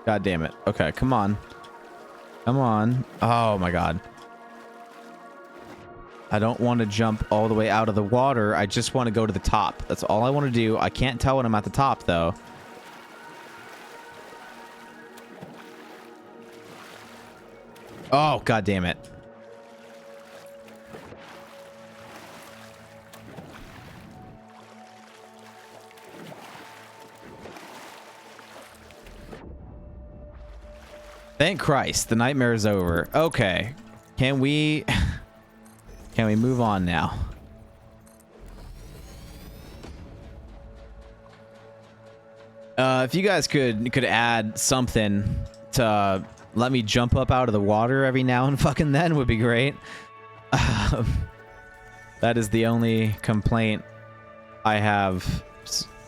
Speaker 1: God damn it. Okay, come on. Come on. Oh my god. I don't want to jump all the way out of the water. I just want to go to the top. That's all I want to do. I can't tell when I'm at the top, though. Oh, god damn it. Thank Christ, the nightmare is over. Okay. Can we move on now? If you guys could add something to let me jump up out of the water every now and fucking then would be great. That is the only complaint I have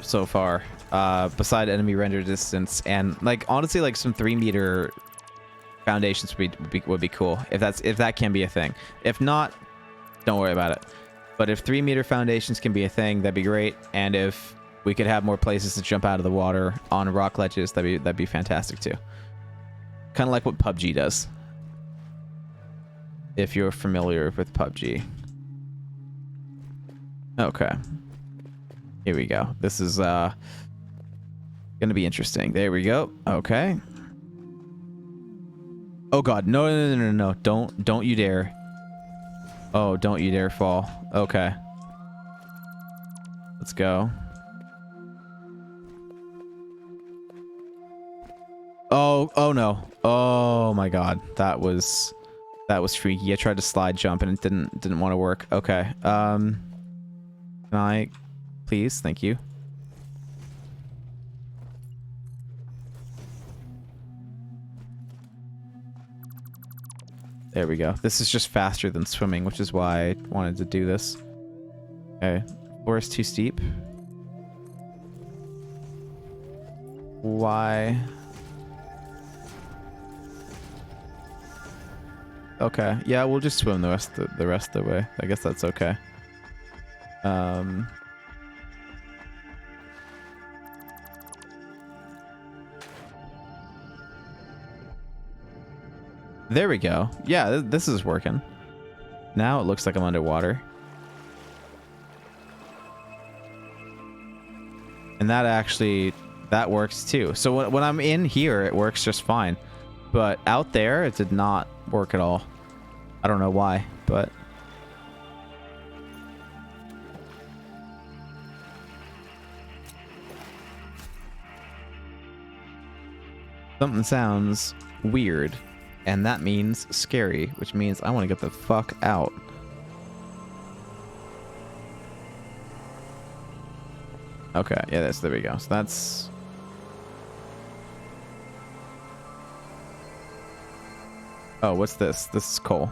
Speaker 1: so far. Beside enemy render distance and like honestly like some 3-meter foundations would be cool if that can be a thing. If not, don't worry about it. But if 3-meter foundations can be a thing, that'd be great. And if we could have more places to jump out of the water on rock ledges, that'd be fantastic too. Kind of like what PUBG does. If you're familiar with PUBG. Okay. Here we go. This is gonna be interesting. There we go. Okay. Oh god, no. Don't you dare. Oh, don't you dare fall. Okay. Let's go. Oh no. Oh my god. That was freaky. I tried to slide jump and it didn't want to work. Okay. Can I please? Thank you. There we go. This is just faster than swimming, which is why I wanted to do this. Okay. Floor is too steep. Why? Okay. Yeah, we'll just swim the rest of the way. I guess that's okay. There we go. Yeah, this is working. Now it looks like I'm underwater. And that works too. So when I'm in here, it works just fine. But out there, it did not work at all. I don't know why, but... Something sounds weird. And that means scary, which means I want to get the fuck out. Okay, yeah, there we go. So that's... Oh, what's this? This is coal.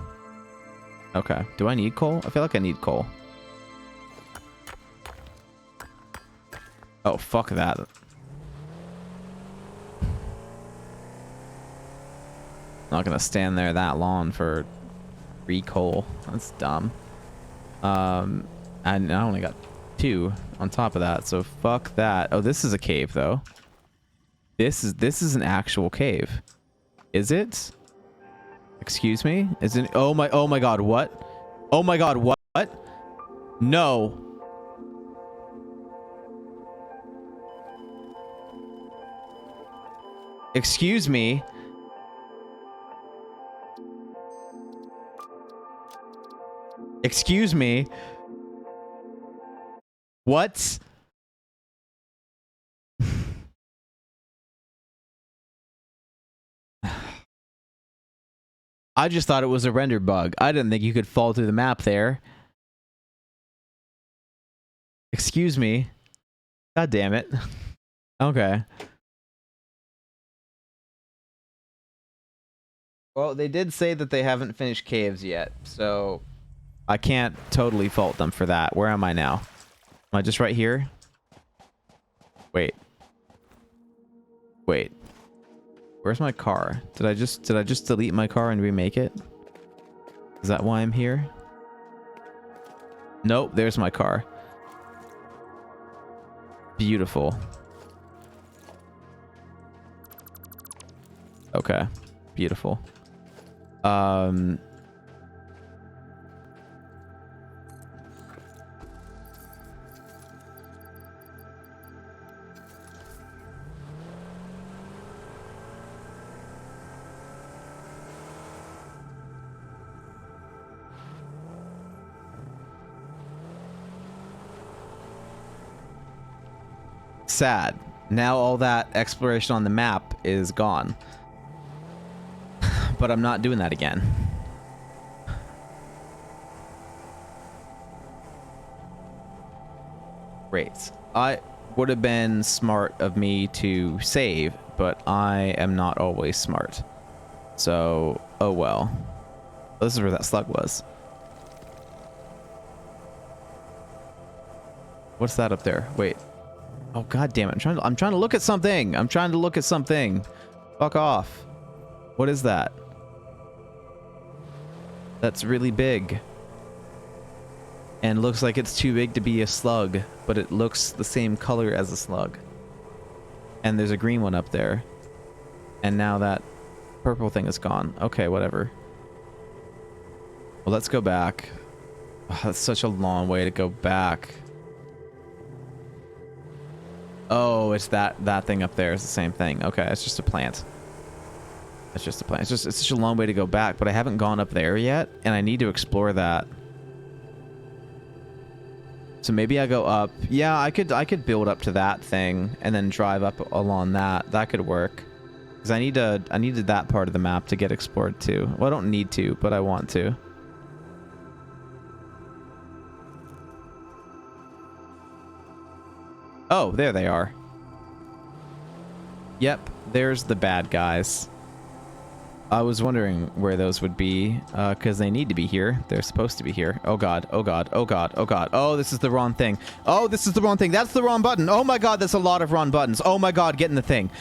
Speaker 1: Okay. Do I need coal? I feel like I need coal. Oh, fuck that. Not gonna stand there that long for free coal. That's dumb. And I only got 2 on top of that, so fuck that. Oh, this is a cave though. This is an actual cave. Is it? Excuse me? Is it? Oh my god, what? Oh my god, what? No. Excuse me. Excuse me. What? I just thought it was a render bug. I didn't think you could fall through the map there. Excuse me. God damn it. Okay. Well, they did say that they haven't finished caves yet, so I can't totally fault them for that. Where am I now? Am I just right here? Wait. Wait. Where's my car? Did I just delete my car and remake it? Is that why I'm here? Nope, there's my car. Beautiful. Okay. Beautiful. sad. Now all that exploration on the map is gone. But I'm not doing that again. Great. I would have been smart of me to save, but I am not always smart. So, oh well. Oh, this is where that slug was. What's that up there? Wait. Oh god damn it. I'm trying to look at something. I'm trying to look at something. Fuck off. What is that? That's really big. And looks like it's too big to be a slug, but it looks the same color as a slug. And there's a green one up there. And now that purple thing is gone. Okay, whatever. Well, let's go back. Oh, that's such a long way to go back. Oh, it's that thing up there is the same thing. Okay, it's just a plant. It's just a plant. It's such a long way to go back, but I haven't gone up there yet, and I need to explore that. So maybe I go up. Yeah, I could build up to that thing and then drive up along that. That could work. Because I needed that part of the map to get explored too. Well, I don't need to, but I want to. Oh, there they are. Yep, there's the bad guys. I was wondering where those would be, because they need to be here. They're supposed to be here. Oh god, oh god, oh god, oh god. Oh, this is the wrong thing. Oh, this is the wrong thing. That's the wrong button. Oh my god, that's a lot of wrong buttons. Oh my god, get in the thing.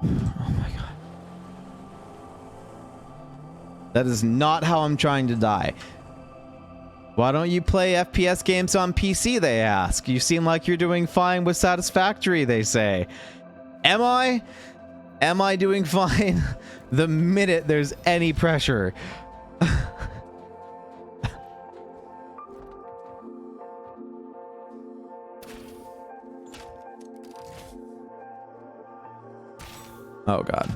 Speaker 1: Oh my god. That is not how I'm trying to die. Why don't you play FPS games on PC, they ask. You seem like you're doing fine with Satisfactory, they say. Am I? Am I doing fine? The minute there's any pressure. Oh god.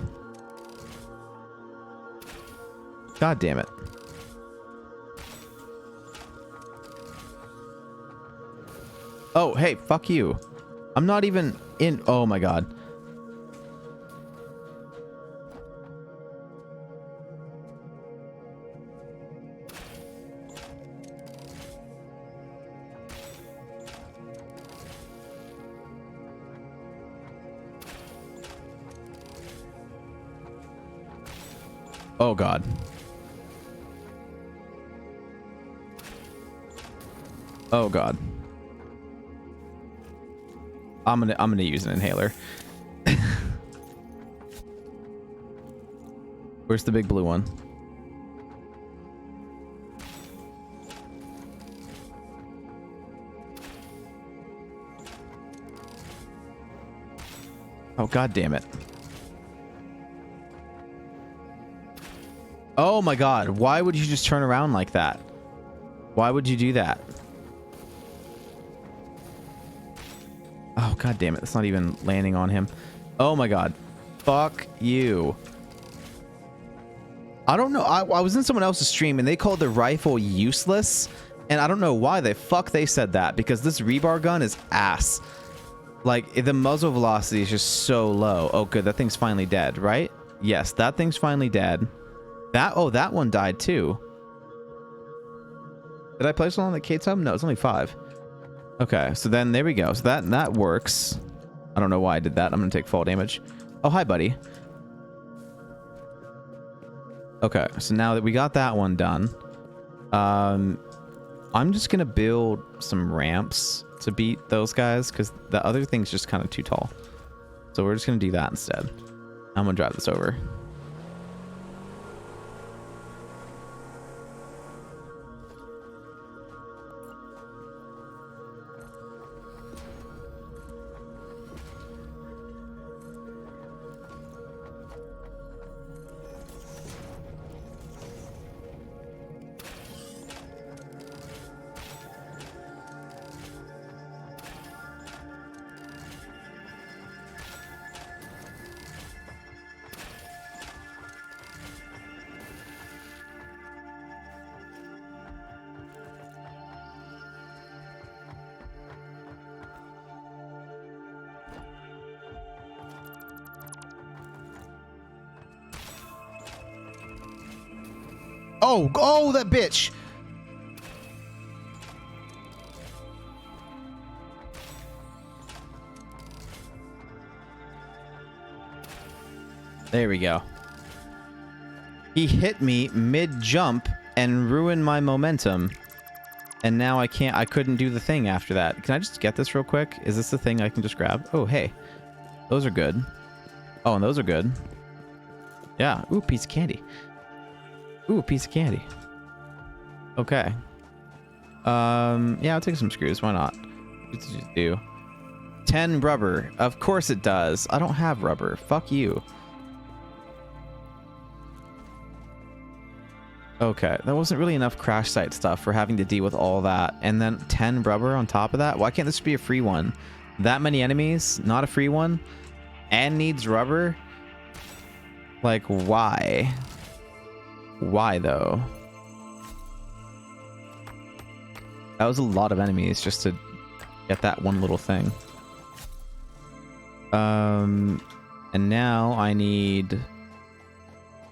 Speaker 1: God damn it. Oh, hey, fuck you. I'm not even in. Oh my god. Oh god. Oh god. I'm gonna use an inhaler. Where's the big blue one? Oh god damn it. Oh my god, why would you just turn around like that? Why would you do that? Oh god damn it, that's not even landing on him. Oh my god. Fuck you. I don't know. I was in someone else's stream and they called the rifle useless. And I don't know why the fuck they said that, because this rebar gun is ass. Like, the muzzle velocity is just so low. Oh good, that thing's finally dead, right? Yes, that thing's finally dead. That one died too. Did I place one on the Kate's hub? No, it's only 5. Okay, so then there we go. So that works. I don't know why I did that. I'm gonna take fall damage. Oh, hi, buddy. Okay, so now that we got that one done, I'm just gonna build some ramps to beat those guys, because the other thing's just kind of too tall. So we're just gonna do that instead. I'm gonna drive this over. Oh, that bitch. There we go. He hit me mid-jump and ruined my momentum. And now I couldn't do the thing after that. Can I just get this real quick? Is this the thing I can just grab? Oh, hey. Those are good. Oh, and those are good. Yeah. Ooh, piece of candy. Ooh, a piece of candy. Okay. Yeah, I'll take some screws. Why not? What did you do? 10 rubber. Of course it does. I don't have rubber. Fuck you. Okay, that wasn't really enough crash site stuff for having to deal with all that. And then 10 rubber on top of that? Why can't this be a free one? That many enemies, not a free one, and needs rubber? Like, why? Why, though? That was a lot of enemies just to get that one little thing. And now I need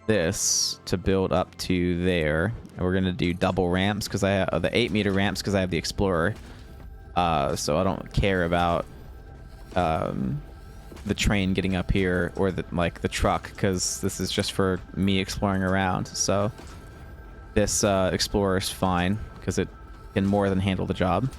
Speaker 1: this to build up to there, and we're gonna do double ramps because I have the 8-meter ramps because I have the Explorer, so I don't care about the train getting up here or the truck, because this is just for me exploring around. So this Explorer is fine because it can more than handle the job.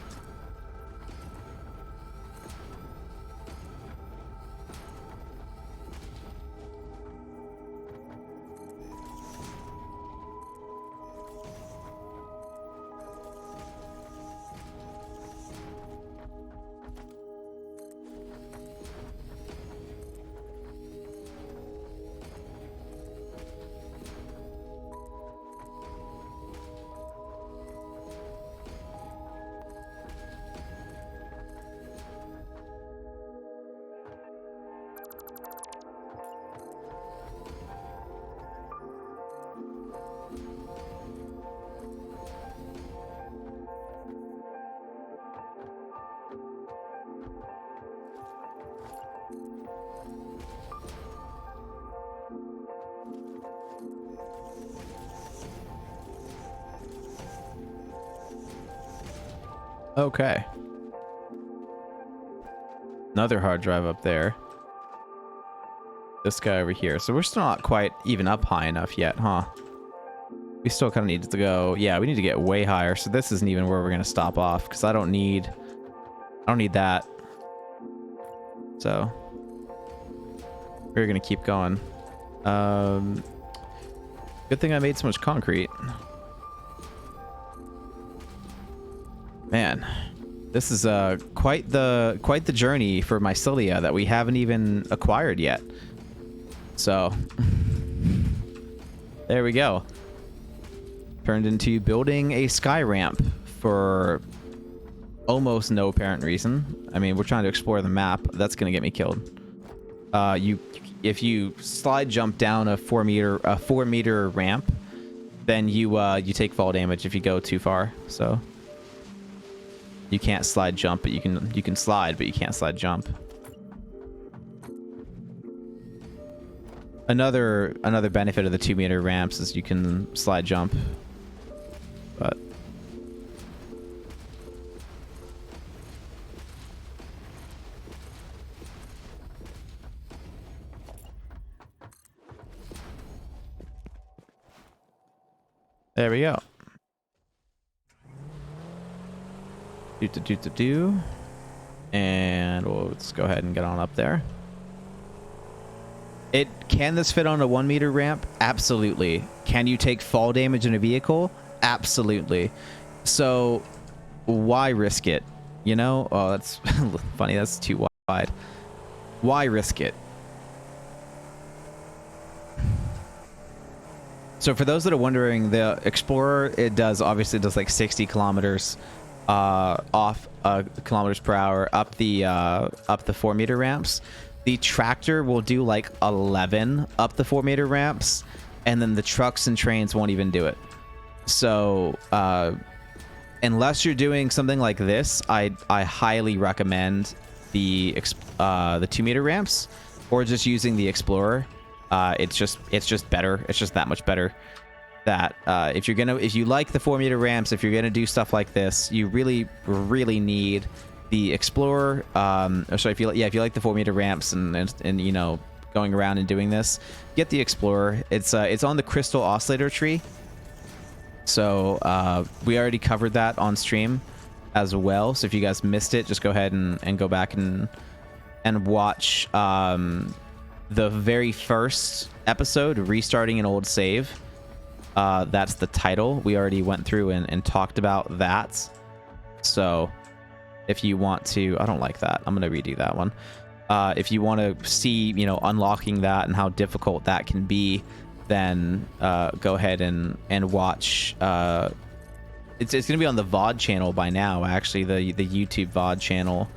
Speaker 1: Okay. Another hard drive up there. This guy over here. So we're still not quite even up high enough yet, huh? We still kind of need to go. Yeah, we need to get way higher. So this isn't even where we're going to stop off because I don't need that. So we're going to keep going. Good thing I made so much concrete. Man, this is quite the journey for Mycelia that we haven't even acquired yet. So there we go. Turned into building a sky ramp for almost no apparent reason. I mean, we're trying to explore the map. That's gonna get me killed. If you slide jump down a 4-meter ramp, then you take fall damage if you go too far. So you can't slide jump, but you can slide, but you can't slide jump. Another benefit of the 2-meter ramps is you can slide jump. But there we go. And let's go ahead and get on up there. Can this fit on a 1-meter ramp? Absolutely. Can you take fall damage in a vehicle? Absolutely. So why risk it? You know? Oh, that's funny. That's too wide. Why risk it? So for those that are wondering, the Explorer, it does like 60 kilometers off kilometers per hour up the 4-meter ramps. The tractor will do like 11 up the 4-meter ramps, and then the trucks and trains won't even do it. So unless you're doing something like this, I highly recommend the 2-meter ramps, or just using the Explorer. It's just better. It's just that much better that if you like the 4 meter ramps, if you're gonna do stuff like this, you really need the Explorer. If you like the 4 meter ramps and you know, going around and doing this, get the Explorer. It's on the Crystal Oscillator tree. So we already covered that on stream as well. So if you guys missed it, just go ahead and go back and watch the very first episode, Restarting an Old Save. That's the title. We already went through and talked about that. So if you want to, I don't like that. I'm going to redo that one. If you want to see, you know, unlocking that and how difficult that can be, then go ahead and watch. It's going to be on the VOD channel by now, actually, the YouTube VOD channel.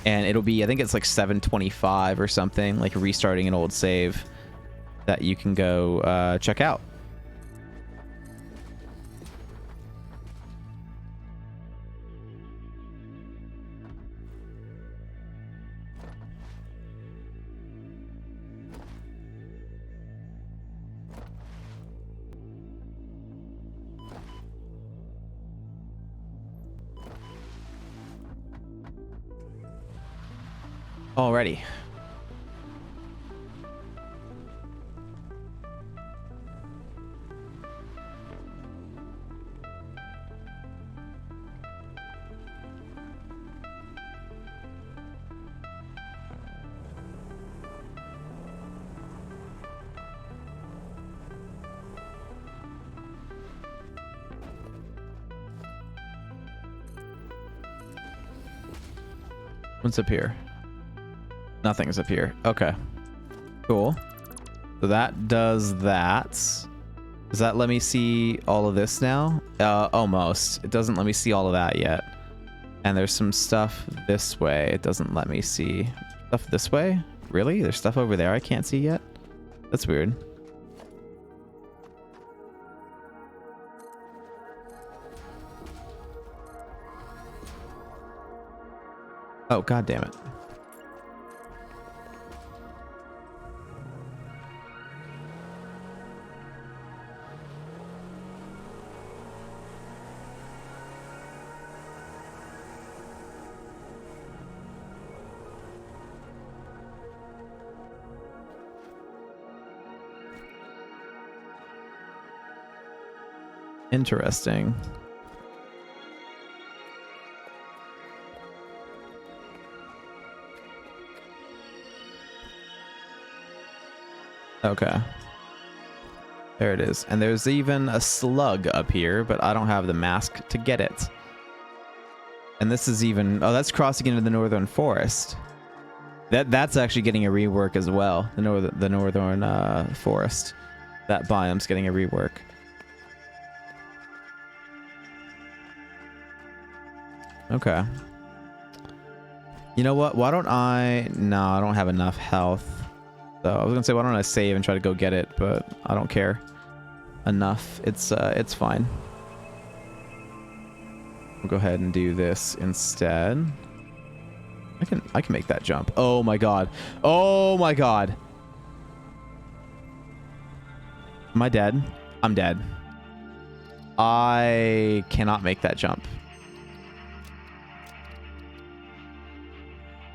Speaker 1: And it'll be, I think it's like 7:25 or something, like Restarting an Old Save, that you can go check out. Alrighty. What's up here? Nothing's up here. Okay. Cool. So that does that. Does that let me see all of this now? Almost. It doesn't let me see all of that yet. And there's some stuff this way. It doesn't let me see stuff this way. Really? There's stuff over there I can't see yet? That's weird. Oh, god damn it. Interesting. Okay. There it is. And there's even a slug up here, but I don't have the mask to get it. And this is even... Oh, that's crossing into the Northern Forest. That's actually getting a rework as well. The Northern Forest. That biome's getting a rework. Okay. You know what? Why don't I... No, I don't have enough health. So I was gonna say, why don't I save and try to go get it, but I don't care enough. It's fine. We'll go ahead and do this instead. I can make that jump. Oh my god. Oh my god. Am I dead? I'm dead. I cannot make that jump.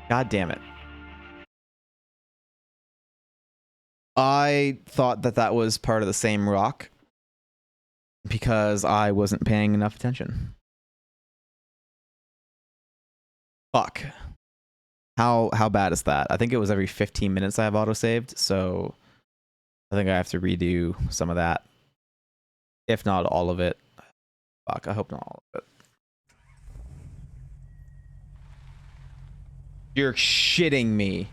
Speaker 1: God damn it. I thought that was part of the same rock because I wasn't paying enough attention. Fuck. How bad is that? I think it was every 15 minutes I have autosaved, so I think I have to redo some of that. If not all of it. Fuck, I hope not all of it. You're shitting me.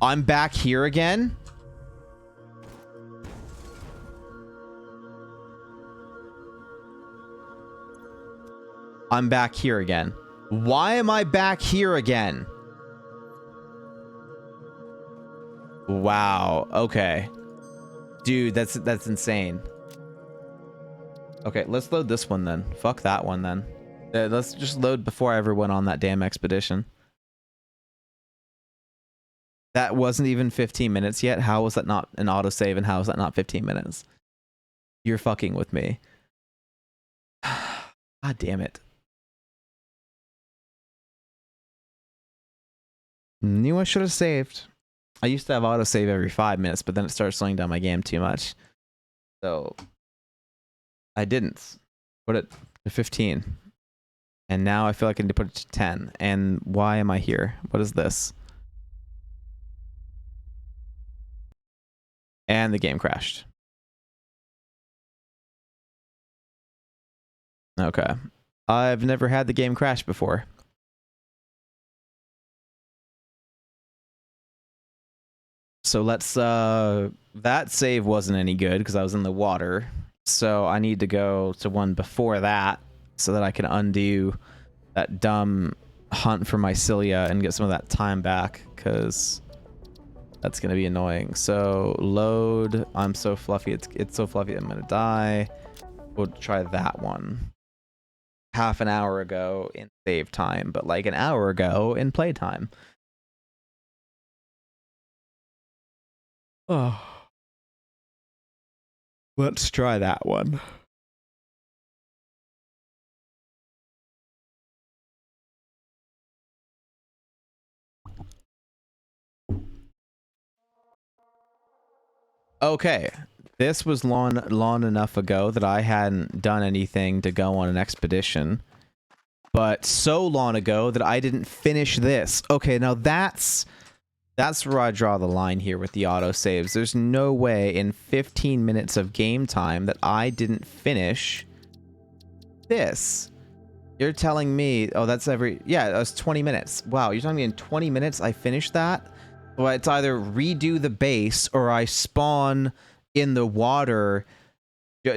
Speaker 1: I'm back here again? I'm back here again. Why am I back here again? Wow. Okay. Dude, that's insane. Okay, let's load this one then. Fuck that one then. Let's just load before I ever went on that damn expedition. That wasn't even 15 minutes yet. How was that not an autosave and how is that not 15 minutes? You're fucking with me. God damn it. Knew I should have saved. I used to have autosave every 5 minutes, but then it started slowing down my game too much. So I didn't. Put it to 15. And now I feel like I need to put it to 10. And why am I here? What is this? And the game crashed. Okay. I've never had the game crash before. So let's that save wasn't any good because I was in the water. So I need to go to one before that so that I can undo that dumb hunt for Mycelia and get some of that time back because that's gonna be annoying. So load. I'm so fluffy. It's so fluffy. I'm gonna die. We'll try that one. Half an hour ago in save time, but like an hour ago in playtime. Oh. Let's try that one. Okay. This was long enough ago that I hadn't done anything to go on an expedition. But so long ago that I didn't finish this. Okay, now that's where I draw the line here with the autosaves. There's no way in 15 minutes of game time that I didn't finish this. You're telling me, oh, that's yeah, that's 20 minutes. Wow, you're telling me in 20 minutes I finished that? Well, it's either redo the base or I spawn in the water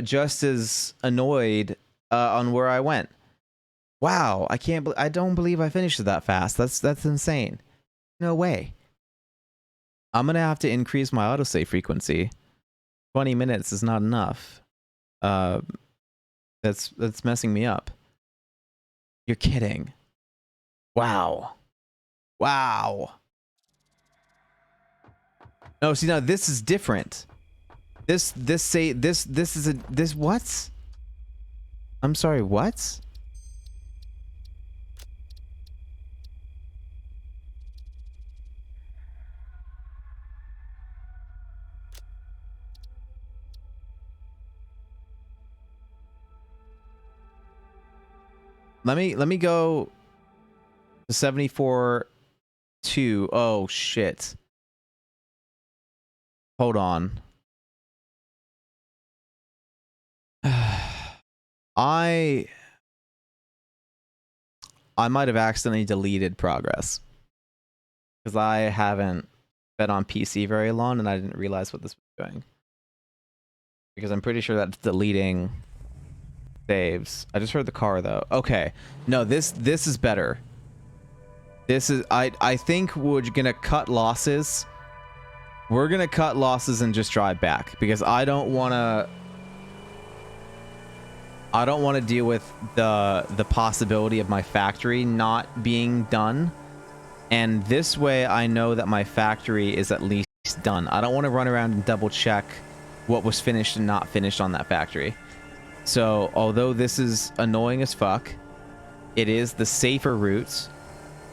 Speaker 1: just as annoyed on where I went. Wow, I don't believe I finished it that fast. That's insane. No way. I'm gonna have to increase my autosave frequency. 20 minutes is not enough. That's messing me up. You're kidding. Wow. Wow. No, see now this is different. This what? I'm sorry, what? Let me go to 74.2. Oh shit. Hold on. I might have accidentally deleted progress because I haven't been on PC very long and I didn't realize what this was doing. Because I'm pretty sure that's deleting saves. I just heard the car though. Okay. No, this is better. This is I think we're gonna cut losses. We're gonna cut losses and just drive back because I don't wanna deal with the possibility of my factory not being done. And this way I know that my factory is at least done. I don't want to run around and double check what was finished and not finished on that factory. So although this is annoying as fuck, it is the safer route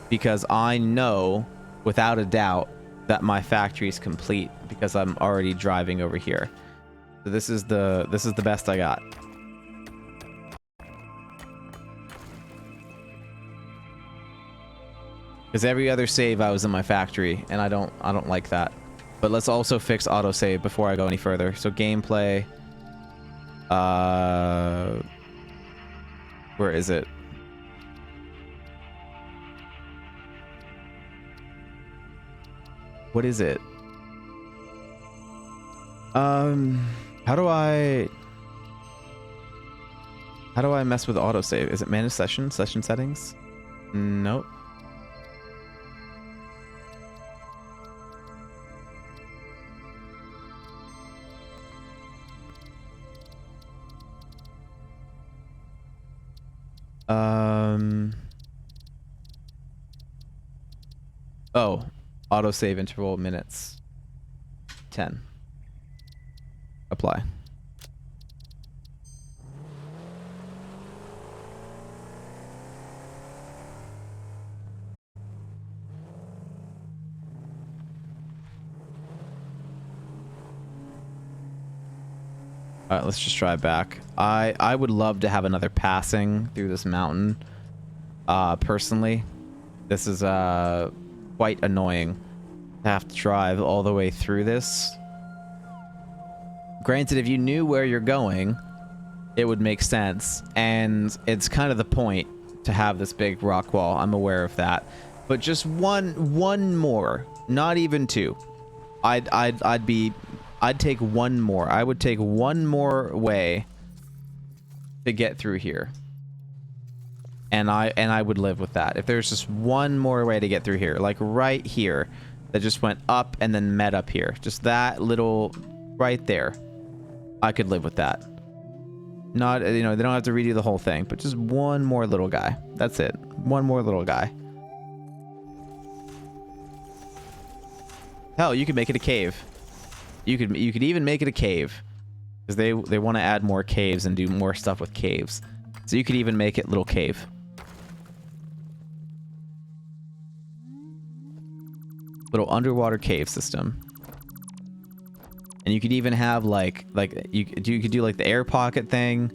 Speaker 1: because I know without a doubt that my factory is complete because I'm already driving over here. So this is the best I got. Because every other save I was in my factory, and I don't like that. But let's also fix autosave before I go any further. So gameplay. Where is it? What is it? How do I mess with autosave? Is it manage session settings? Nope. Oh, Autosave interval minutes 10. Apply. All right, let's just drive back. I would love to have another passing through this mountain. Personally, this is quite annoying to have to drive all the way through this. Granted, if you knew where you're going, it would make sense, and it's kind of the point to have this big rock wall. I'm aware of that, but just one more, not even two. I'd take one more. I would take one more way to get through here. And I would live with that. If there's just one more way to get through here, like right here, that just went up and then met up here. Just that little right there. I could live with that. Not, you know, they don't have to redo the whole thing, but just one more little guy. That's it. One more little guy. Hell, you could make it a cave. You could even make it a cave, because they want to add more caves and do more stuff with caves. So you could even make it little cave. Little underwater cave system. And you could even have like you could do like the air pocket thing,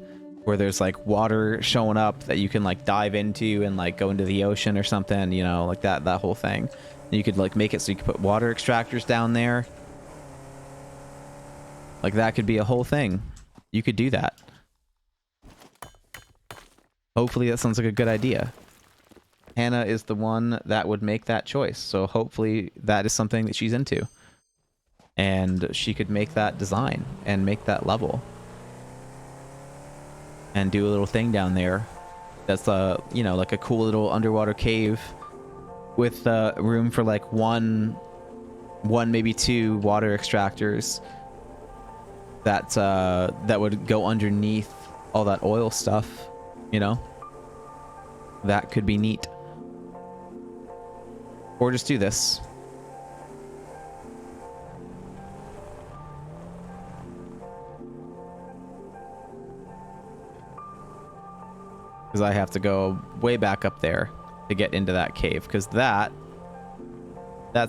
Speaker 1: where there's like water showing up that you can like dive into and like go into the ocean or something, you know, like that whole thing. And you could like make it so you could put water extractors down there. Like that could be a whole thing. You could do that. Hopefully that sounds like a good idea. Hannah is the one that would make that choice. So hopefully that is something that she's into. And she could make that design and make that level. And do a little thing down there. That's you know, like a cool little underwater cave with room for like one maybe two water extractors that would go underneath all that oil stuff, you know? That could be neat. Or just do this. Because I have to go way back up there to get into that cave, because that's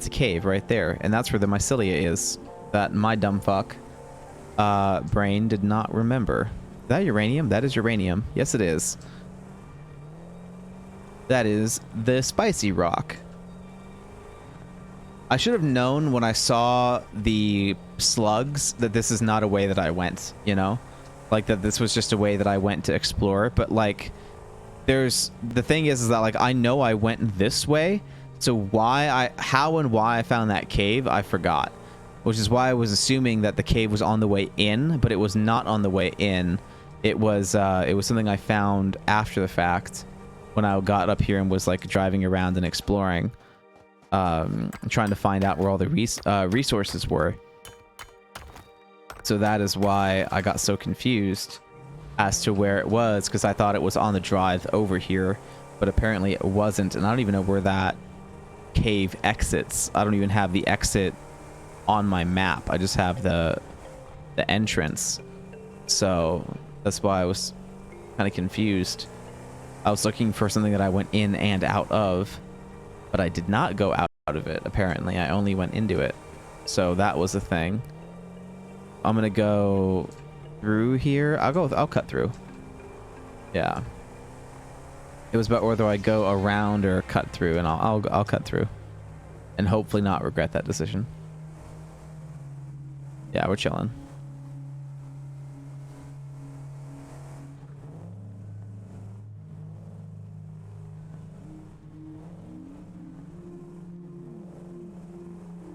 Speaker 1: a cave right there, and that's where the mycelia is that my dumb fuck brain did not remember. Is that uranium? That is uranium. Yes, it is. That is the spicy rock. I should have known when I saw the slugs that this is not a way that I went, you know? Like that this was just a way that I went to explore, but like the thing is that like I know I went this way, so how and why I found that cave, I forgot. Which is why I was assuming that the cave was on the way in, but it was not on the way in. It was something I found after the fact when I got up here and was like driving around and exploring, trying to find out where all the resources were. So that is why I got so confused as to where it was, because I thought it was on the drive over here, but apparently it wasn't, and I don't even know where that cave exits. I don't even have the exit on my map. I just have the entrance. So that's why I was kind of confused. I was looking for something that I went in and out of, but I did not go out of it, apparently. I only went into it. So that was the thing. I'm gonna go through here. I'll cut through. Yeah. It was about whether I go around or cut through, and I'll cut through. And hopefully not regret that decision. Yeah, we're chilling.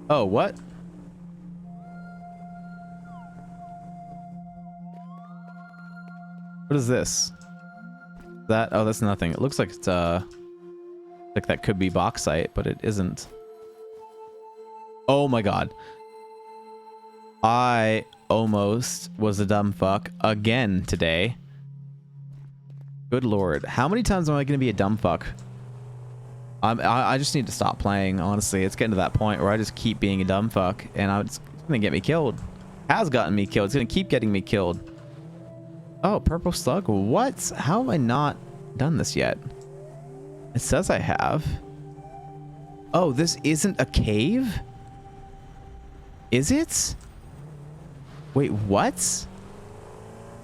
Speaker 1: Oh, what? What is this? Oh, that's nothing. It looks like it's like that could be bauxite, but it isn't. Oh my god. I almost was a dumb fuck again today. Good lord. How many times am I going to be a dumb fuck? I just need to stop playing, honestly. It's getting to that point where I just keep being a dumb fuck, and it's gonna get me killed. Has gotten me killed. It's gonna keep getting me killed. Oh, purple slug? What? How have I not done this yet? It says I have. Oh, this isn't a cave? Is it? Wait, what?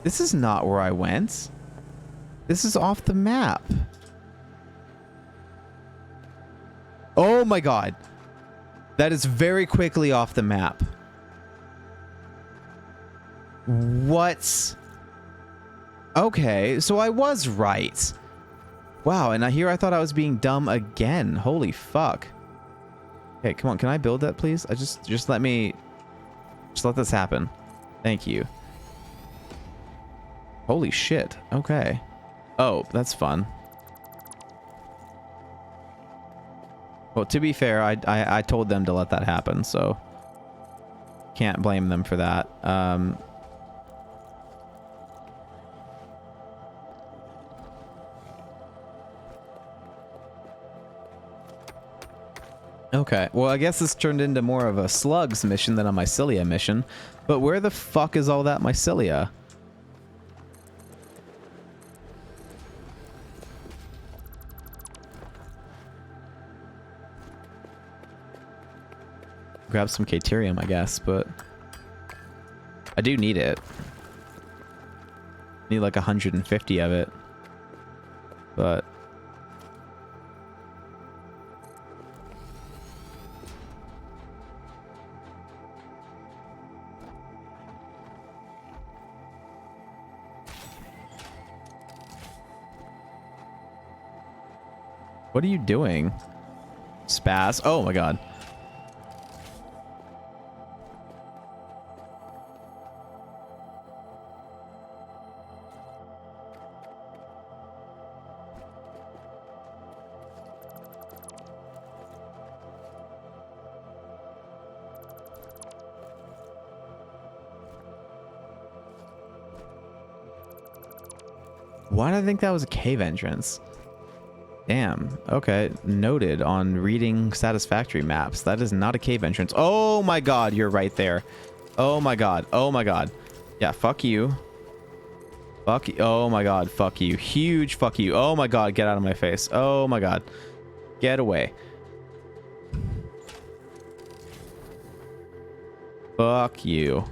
Speaker 1: This is not where I went. This is off the map. Oh my god. That is very quickly off the map. What? Okay, so I was right. Wow, and here I thought I was being dumb again. Holy fuck. Okay, come on, can I build that, please? Just let me... Just let this happen. Thank you. Holy shit. Okay. Oh, that's fun. Well, to be fair, I told them to let that happen, so... Can't blame them for that. Okay, well, I guess this turned into more of a slugs mission than a mycelia mission. But where the fuck is all that mycelia? Grab some Caterium, I guess, but... I do need it. Need like 150 of it. But... What are you doing? Spaz? Oh my god. Why did I think that was a cave entrance? Damn. Okay. Noted on reading satisfactory maps. That is not a cave entrance. Oh my god, you're right there. Oh my god. Oh my god. Yeah, fuck you. Fuck you. Oh my god, fuck you. Huge fuck you. Oh my god, get out of my face. Oh my god. Get away. Fuck you.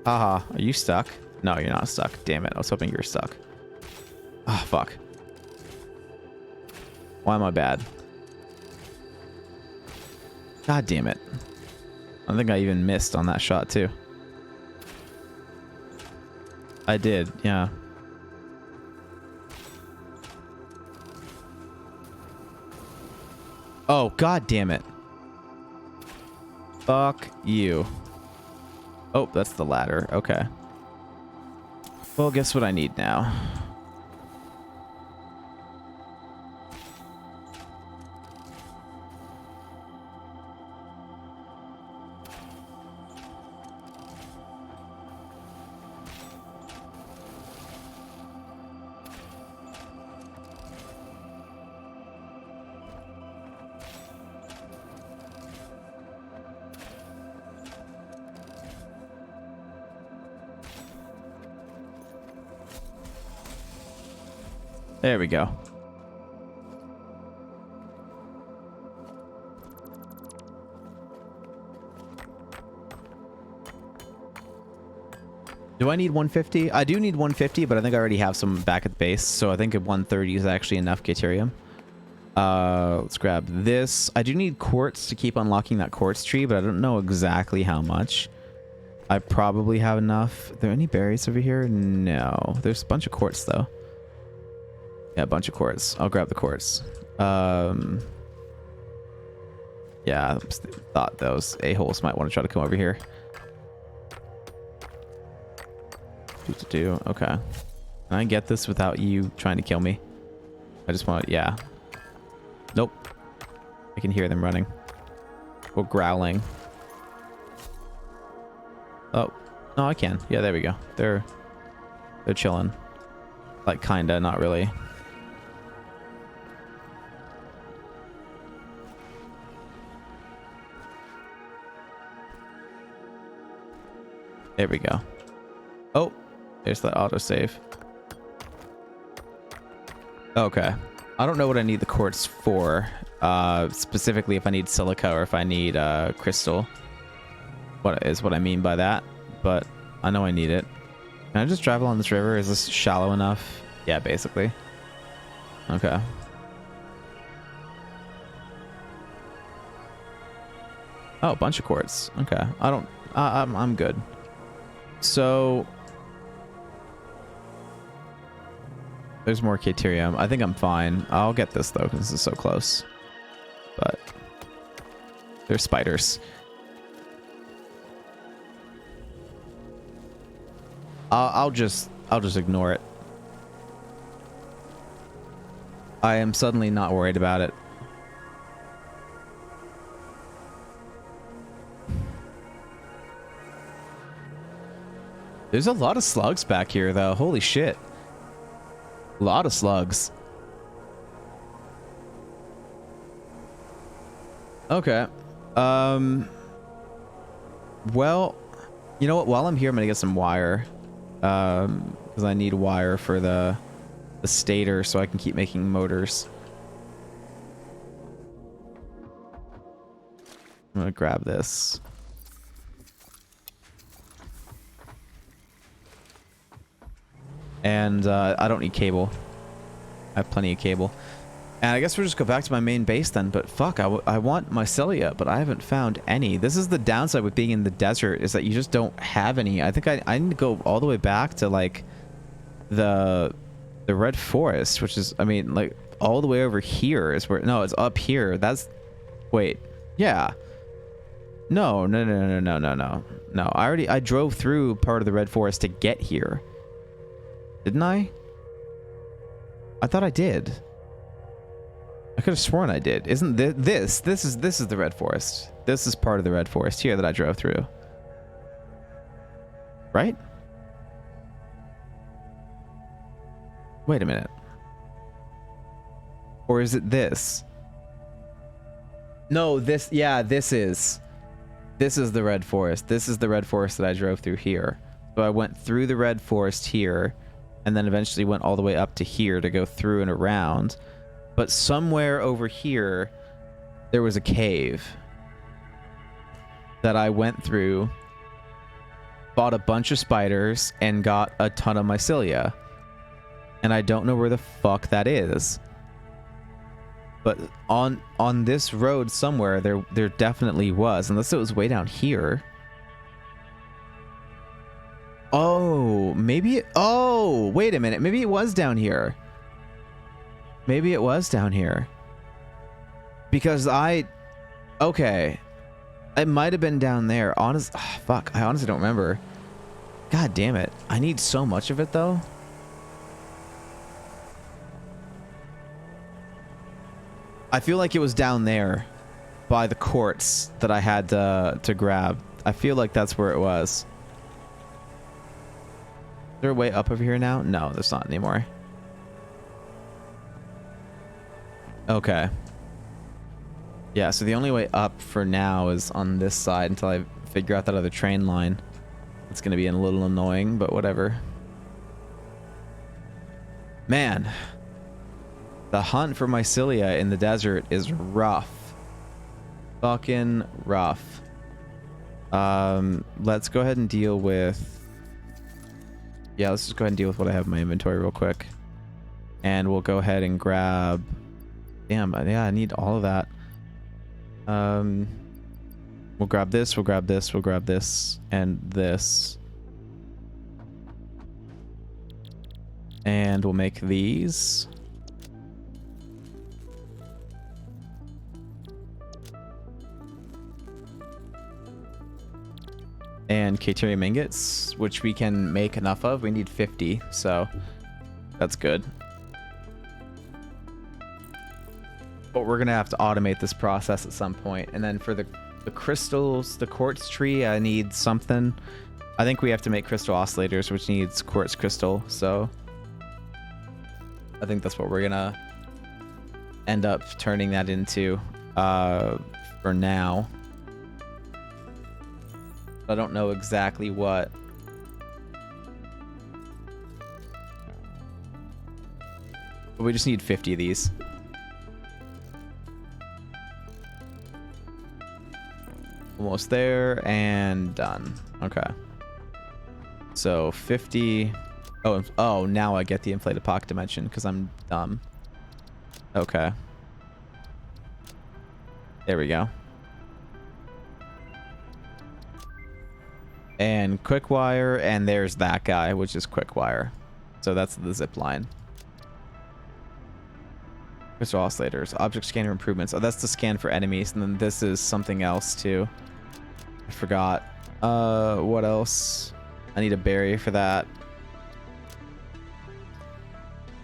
Speaker 1: Haha, are you stuck? No, you're not stuck. Damn it. I was hoping you were stuck. Ah, oh, fuck. Why am I bad? God damn it. I think I even missed on that shot, too. I did, yeah. Oh, god damn it. Fuck you. Oh, that's the ladder. Okay. Well, guess what I need now? There we go. Do I need 150? I do need 150, but I think I already have some back at the base, so I think 130 is actually enough Caterium. Let's grab this. I do need quartz to keep unlocking that quartz tree, but I don't know exactly how much. I probably have enough. Are there any berries over here? No. There's a bunch of quartz, though. Yeah, a bunch of quartz. I'll grab the quartz. Yeah, I thought those a-holes might want to try to come over here. Okay. Can I get this without you trying to kill me? I just want to... Yeah. Nope. I can hear them running. Or growling. Oh. No, I can. Yeah, there we go. They're chilling. Like, kinda, not really. There we go. Oh, there's the autosave. Okay. I don't know what I need the quartz for. Specifically if I need silica or if I need crystal. What I mean by that. But I know I need it. Can I just drive along this river? Is this shallow enough? Yeah, basically. Okay. Oh, a bunch of quartz. Okay. I'm good. So there's more Caterium. I think I'm fine. I'll get this though because this is so close. But there's spiders. I'll just ignore it. I am suddenly not worried about it. There's a lot of slugs back here though. Holy shit. A lot of slugs. Okay. Well, you know what? While I'm here, I'm gonna get some wire. Because I need wire for the stator so I can keep making motors. I'm gonna grab this. And I don't need cable. I have plenty of cable. And I guess we'll just go back to my main base then. But fuck, I want mycelia, but I haven't found any. This is the downside with being in the desert, is that you just don't have any. I think I need to go all the way back to like the red forest, which is, I mean, like all the way over here is where, no, it's up here. That's, wait, yeah. No. I drove through part of the red forest to get here. Didn't I? I thought I did. I could have sworn I did. Isn't this is the red forest. This is part of the red forest here that I drove through. Right? Wait a minute. Or is it this? No, this, yeah, this is the red forest. This is the red forest that I drove through here. So I went through the red forest here and then eventually went all the way up to here to go through and around. But somewhere over here, there was a cave that I went through, bought a bunch of spiders, and got a ton of mycelia. And I don't know where the fuck that is. But on this road somewhere, there definitely was, unless it was way down here. Oh, maybe oh, wait a minute. Maybe it was down here. Maybe it was down here. Because okay. It might have been down there. Fuck, I honestly don't remember. God damn it. I need so much of it though. I feel like it was down there by the quartz that I had to grab. I feel like that's where it was. Is there a way up over here now? No, there's not anymore. Okay. Yeah, so the only way up for now is on this side until I figure out that other train line. It's going to be a little annoying, but whatever. Man. The hunt for mycelia in the desert is rough. Fucking rough. Let's go ahead and deal with... Yeah, let's just go ahead and deal with what I have in my inventory real quick. And we'll go ahead and grab... Damn, yeah, I need all of that. We'll grab this, we'll grab this, we'll grab this, and this. And we'll make these. And Caterium ingots, which we can make enough of. We need 50, so that's good. But we're gonna have to automate this process at some point. And then for the crystals, the quartz tree, I need something. I think we have to make crystal oscillators, which needs quartz crystal. So I think that's what we're gonna end up turning that into for now. I don't know exactly what But we just need 50 of these. Almost there and done. Okay. So 50. Oh, now I get the inflated pocket dimension because I'm dumb. Okay. There we go. And quick wire, and there's that guy, which is quick wire. So that's the zip line. Crystal oscillators, object scanner improvements. Oh, that's the scan for enemies, and then this is something else too. I forgot. What else? I need a berry for that.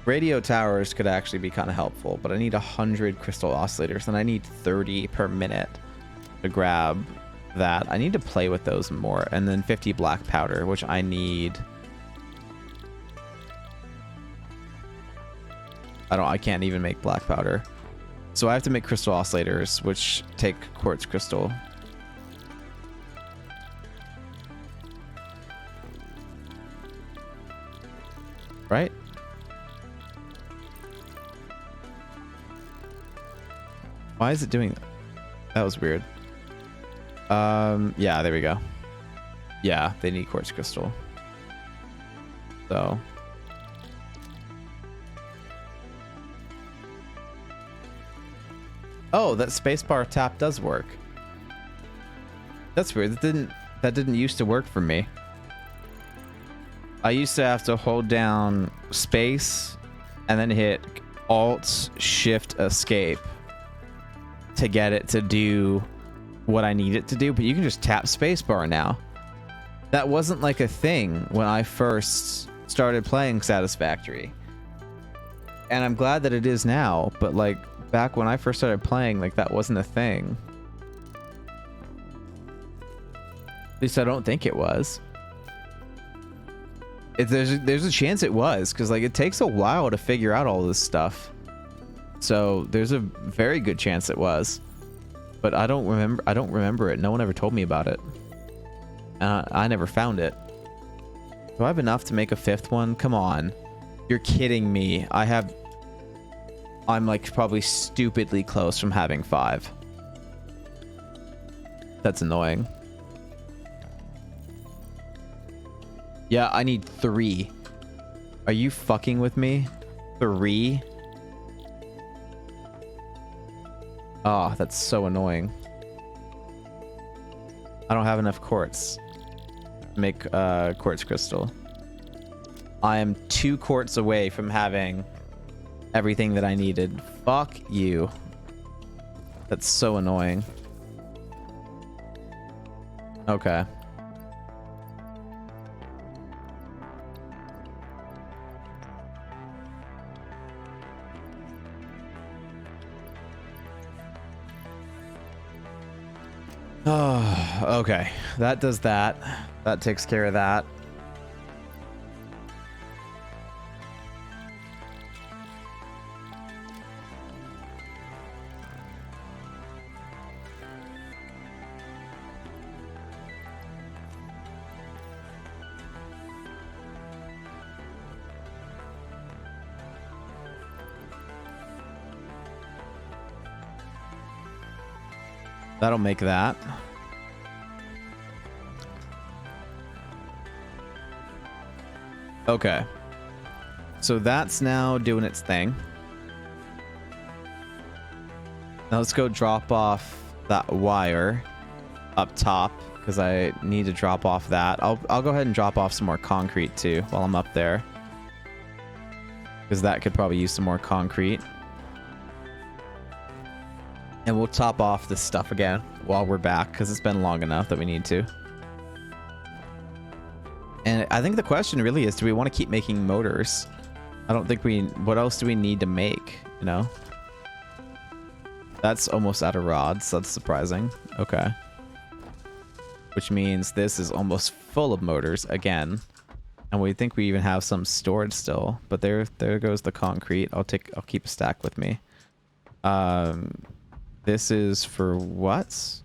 Speaker 1: Radio towers could actually be kind of helpful, but I need 100 crystal oscillators, and I need 30 per minute to grab that. I need to play with those more, and then 50 black powder, which I need. I can't even make black powder, so I have to make crystal oscillators, which take quartz crystal. Right? Why is it doing that? That was weird. Yeah, there we go. Yeah, they need quartz crystal. So. Oh, that spacebar tap does work. That's weird. That didn't used to work for me. I used to have to hold down space and then hit Alt Shift Escape to get it to do what I need it to do, but you can just tap spacebar now. That wasn't like a thing when I first started playing Satisfactory. And I'm glad that it is now, but like back when I first started playing, like that wasn't a thing. At least I don't think it was. There's a chance it was, because like it takes a while to figure out all this stuff. So there's a very good chance it was. But I don't remember it. No one ever told me about it. I never found it. Do I have enough to make a 5th one? Come on. You're kidding me. I'm like probably stupidly close from having 5. That's annoying. Yeah, I need 3. Are you fucking with me? 3? Oh, that's so annoying. I don't have enough quartz to make quartz crystal. I am 2 quartz away from having everything that I needed. Fuck you. That's so annoying. Okay. Oh, okay. That does that. That takes care of that. That'll make that. Okay. So that's now doing its thing. Now let's go drop off that wire up top, because I need to drop off that. I'll go ahead and drop off some more concrete too while I'm up there, because that could probably use some more concrete. And we'll top off this stuff again while we're back, because it's been long enough that we need to. And I think the question really is, do we want to keep making motors? I don't think what else do we need to make, you know? That's almost out of rods. That's surprising. Okay. Which means this is almost full of motors again. And we think we even have some stored still. But there goes the concrete. I'll keep a stack with me. This is for what?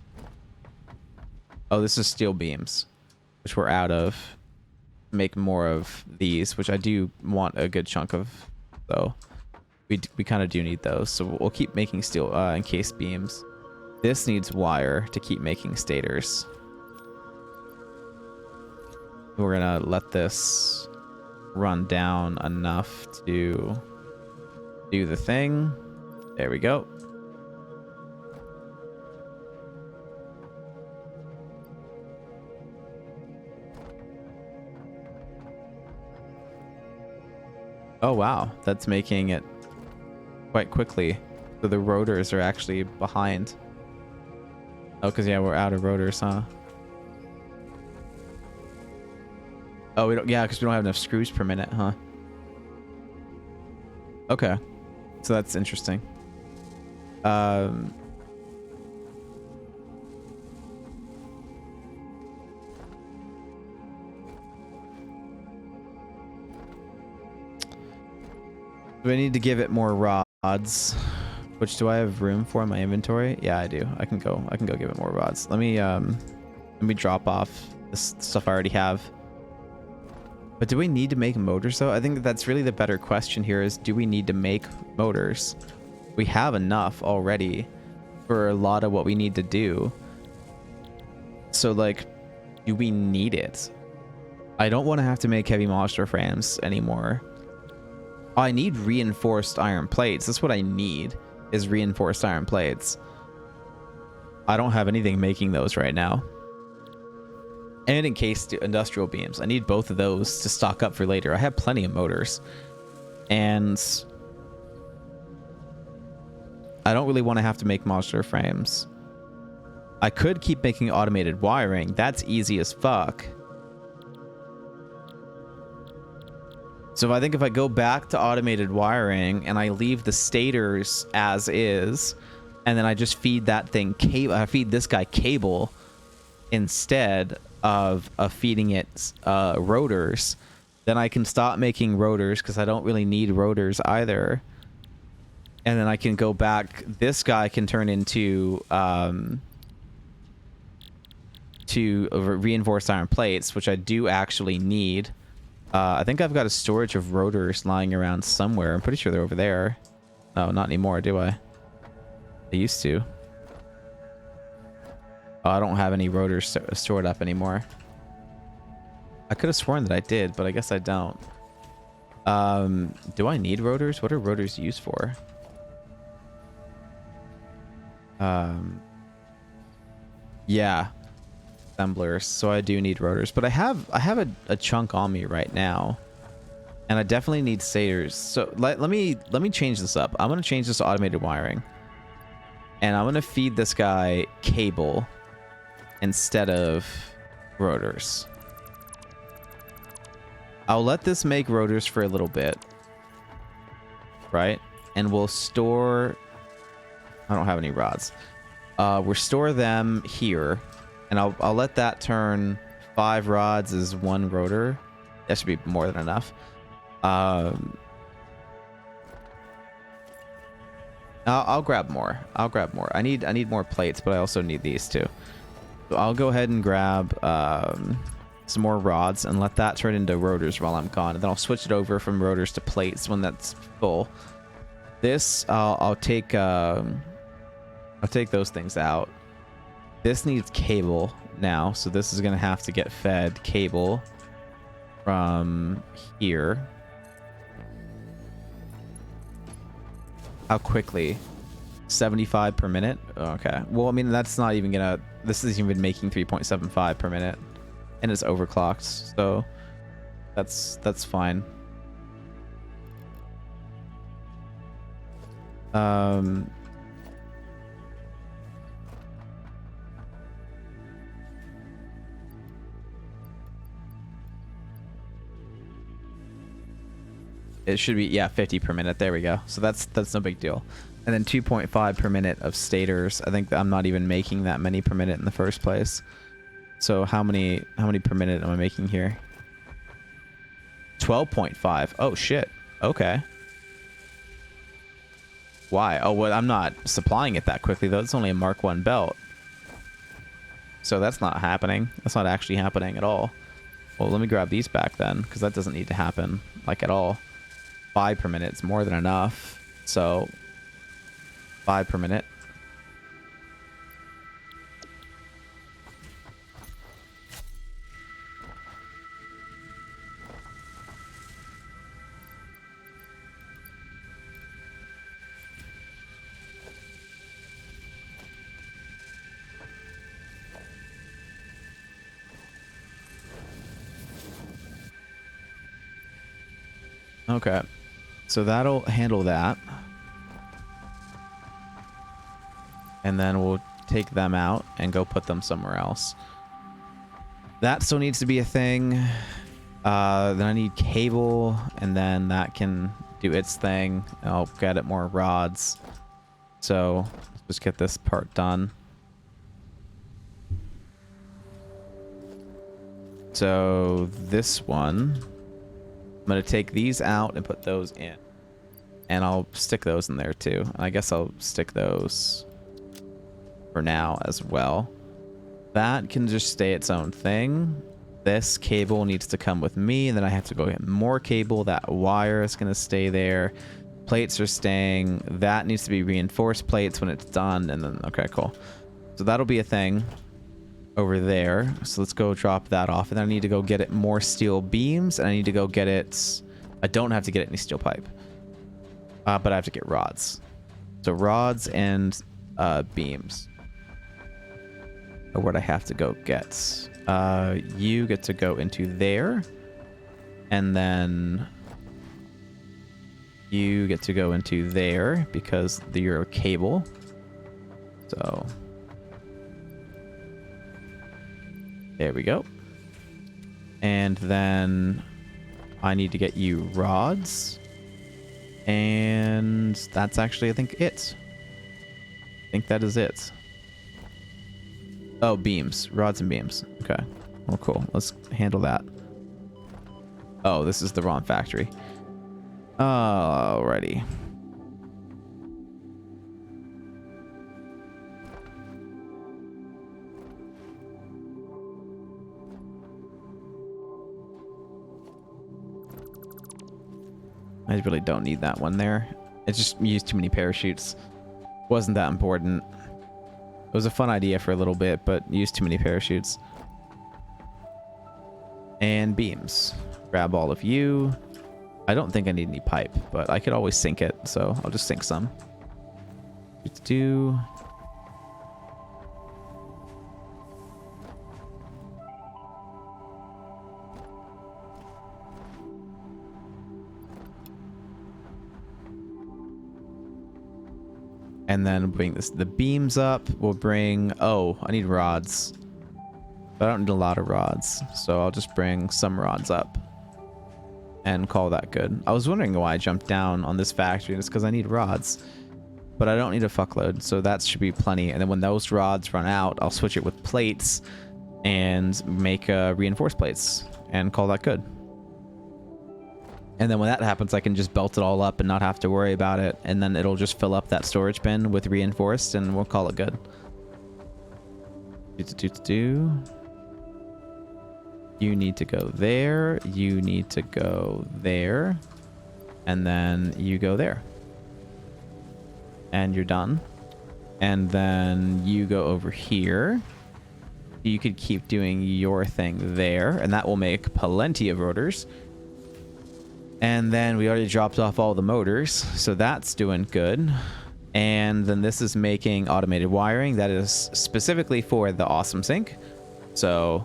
Speaker 1: Oh, this is steel beams, which we're out of. Make more of these, which I do want a good chunk of, though. We kind of do need those, so we'll keep making steel encased beams. This needs wire to keep making stators. We're gonna let this run down enough to do the thing. There we go. Oh wow, that's making it quite quickly. So the rotors are actually behind. Oh, because yeah, we're out of rotors, huh? Oh, we don't. Yeah, because we don't have enough screws per minute, huh? Okay, so that's interesting. Do I need to give it more rods? Which do I have room for in my inventory? Yeah, I do. I can go give it more rods. Let me drop off this stuff I already have. But do we need to make motors though? I think that's really the better question here is, do we need to make motors? We have enough already for a lot of what we need to do. So like, do we need it? I don't want to have to make heavy monster frames anymore. I need reinforced iron plates. That's what I need, is reinforced iron plates. I don't have anything making those right now. And encased industrial beams. I need both of those to stock up for later. I have plenty of motors. And I don't really want to have to make monster frames. I could keep making automated wiring. That's easy as fuck. So I think if I go back to automated wiring and I leave the stators as is, and then I just feed that thing cable, I feed this guy cable instead of feeding it rotors, then I can stop making rotors because I don't really need rotors either. And then I can go back. This guy can turn into reinforced iron plates, which I do actually need. I think I've got a storage of rotors lying around somewhere. I'm pretty sure they're over there. No, not anymore, do I? I used to. Oh, I don't have any rotors stored up anymore. I could have sworn that I did, but I guess I don't. Do I need rotors? What are rotors used for? Yeah. Assemblers, so I do need rotors, but I have a chunk on me right now, and I definitely need stators. So let me change this up. I'm gonna change this to automated wiring, and I'm gonna feed this guy cable instead of rotors. I'll let this make rotors for a little bit, right? And we'll store. I don't have any rods. We'll store them here. And I'll let that turn 5 rods as 1 rotor. That should be more than enough. I'll grab more. I'll grab more. I need more plates, but I also need these too. So I'll go ahead and grab some more rods and let that turn into rotors while I'm gone. And then I'll switch it over from rotors to plates when that's full. This I'll take those things out. This needs cable now, so this is gonna have to get fed cable from here. How quickly? 75 per minute? Okay. Well, I mean, that's not even gonna... This isn't even making 3.75 per minute. And it's overclocked, so that's fine. It should be, yeah, 50 per minute. There we go. So that's no big deal. And then 2.5 per minute of stators. I think I'm not even making that many per minute in the first place. So how many per minute am I making here? 12.5. Oh shit. Okay. Why? Oh, well, I'm not supplying it that quickly though. It's only a Mark 1 belt. So that's not happening. That's not actually happening at all. Well, let me grab these back then, because that doesn't need to happen like at all. 5 per minute is more than enough. So 5 per minute. Okay. So that'll handle that. And then we'll take them out and go put them somewhere else. That still needs to be a thing. Then I need cable, and then that can do its thing. I'll get it more rods. So let's just get this part done. So this one, I'm going to take these out and put those in. And I'll stick those in there too. I guess I'll stick those for now as well. That can just stay its own thing. This cable needs to come with me, and then I have to go get more cable. That wire is going to stay there. Plates are staying. That needs to be reinforced plates when it's done, and then okay, cool. So that'll be a thing over there. So let's go drop that off, and then I need to go get it more steel beams, and I need to go get it. I don't have to get any steel pipe, but I have to get rods. So rods and beams are what I have to go get. You get to go into there, and then you get to go into there because you're a cable. So there we go. And then I need to get you rods, and that's actually, I think, it. I think that is it. Oh, beams. Rods and beams. Okay. Well, cool. Let's handle that. Oh, this is the wrong factory. Alrighty. I really don't need that one there. It just used too many parachutes. Wasn't that important. It was a fun idea for a little bit, but used too many parachutes. And beams. Grab all of you. I don't think I need any pipe, but I could always sink it, so I'll just sink some. Do. And then bring the beams up. We'll bring... Oh, I need rods. But I don't need a lot of rods. So I'll just bring some rods up. And call that good. I was wondering why I jumped down on this factory. It's because I need rods. But I don't need a fuckload. So that should be plenty. And then when those rods run out, I'll switch it with plates. And make reinforced plates. And call that good. And then when that happens, I can just belt it all up and not have to worry about it. And then it'll just fill up that storage bin with reinforced, and we'll call it good. You need to go there. You need to go there. And then you go there. And you're done. And then you go over here. You could keep doing your thing there, and that will make plenty of rotors. And then we already dropped off all the motors, so that's doing good. And then this is making automated wiring that is specifically for the Awesome Sink. So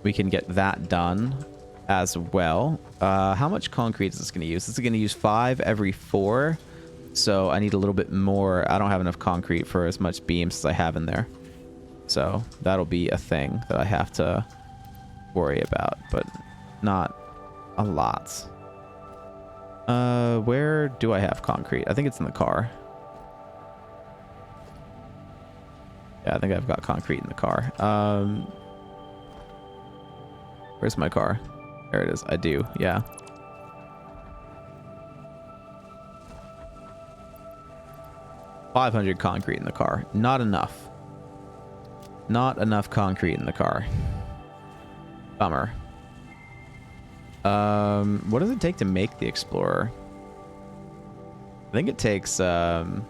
Speaker 1: we can get that done as well. How much concrete is this going to use? This is going to use 5 every 4. So I need a little bit more. I don't have enough concrete for as much beams as I have in there. So that'll be a thing that I have to worry about, but not a lot. Where do I have concrete? I think it's in the car. Yeah, I think I've got concrete in the car. Where's my car? There it is. I do. Yeah. $500 concrete in the car. Not enough. Not enough concrete in the car. Bummer. What does it take to make the Explorer? I think it takes crystal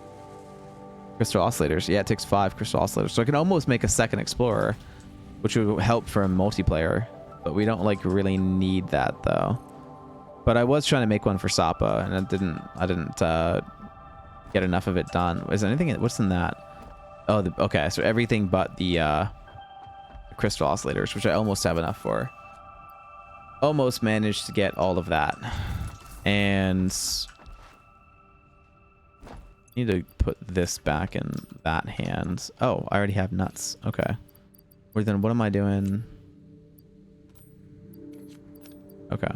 Speaker 1: oscillators. Yeah, it takes 5 crystal oscillators. So I can almost make a second explorer, which would help for multiplayer. But we don't like really need that though. But I was trying to make one for Sapa, and I didn't get enough of it done. Is there anything? What's in that? Oh, okay. So everything but the crystal oscillators, which I almost have enough for. Almost managed to get all of that, and need to put this back in that hand. Oh, I already have nuts. Okay. Well, then what am I doing? Okay.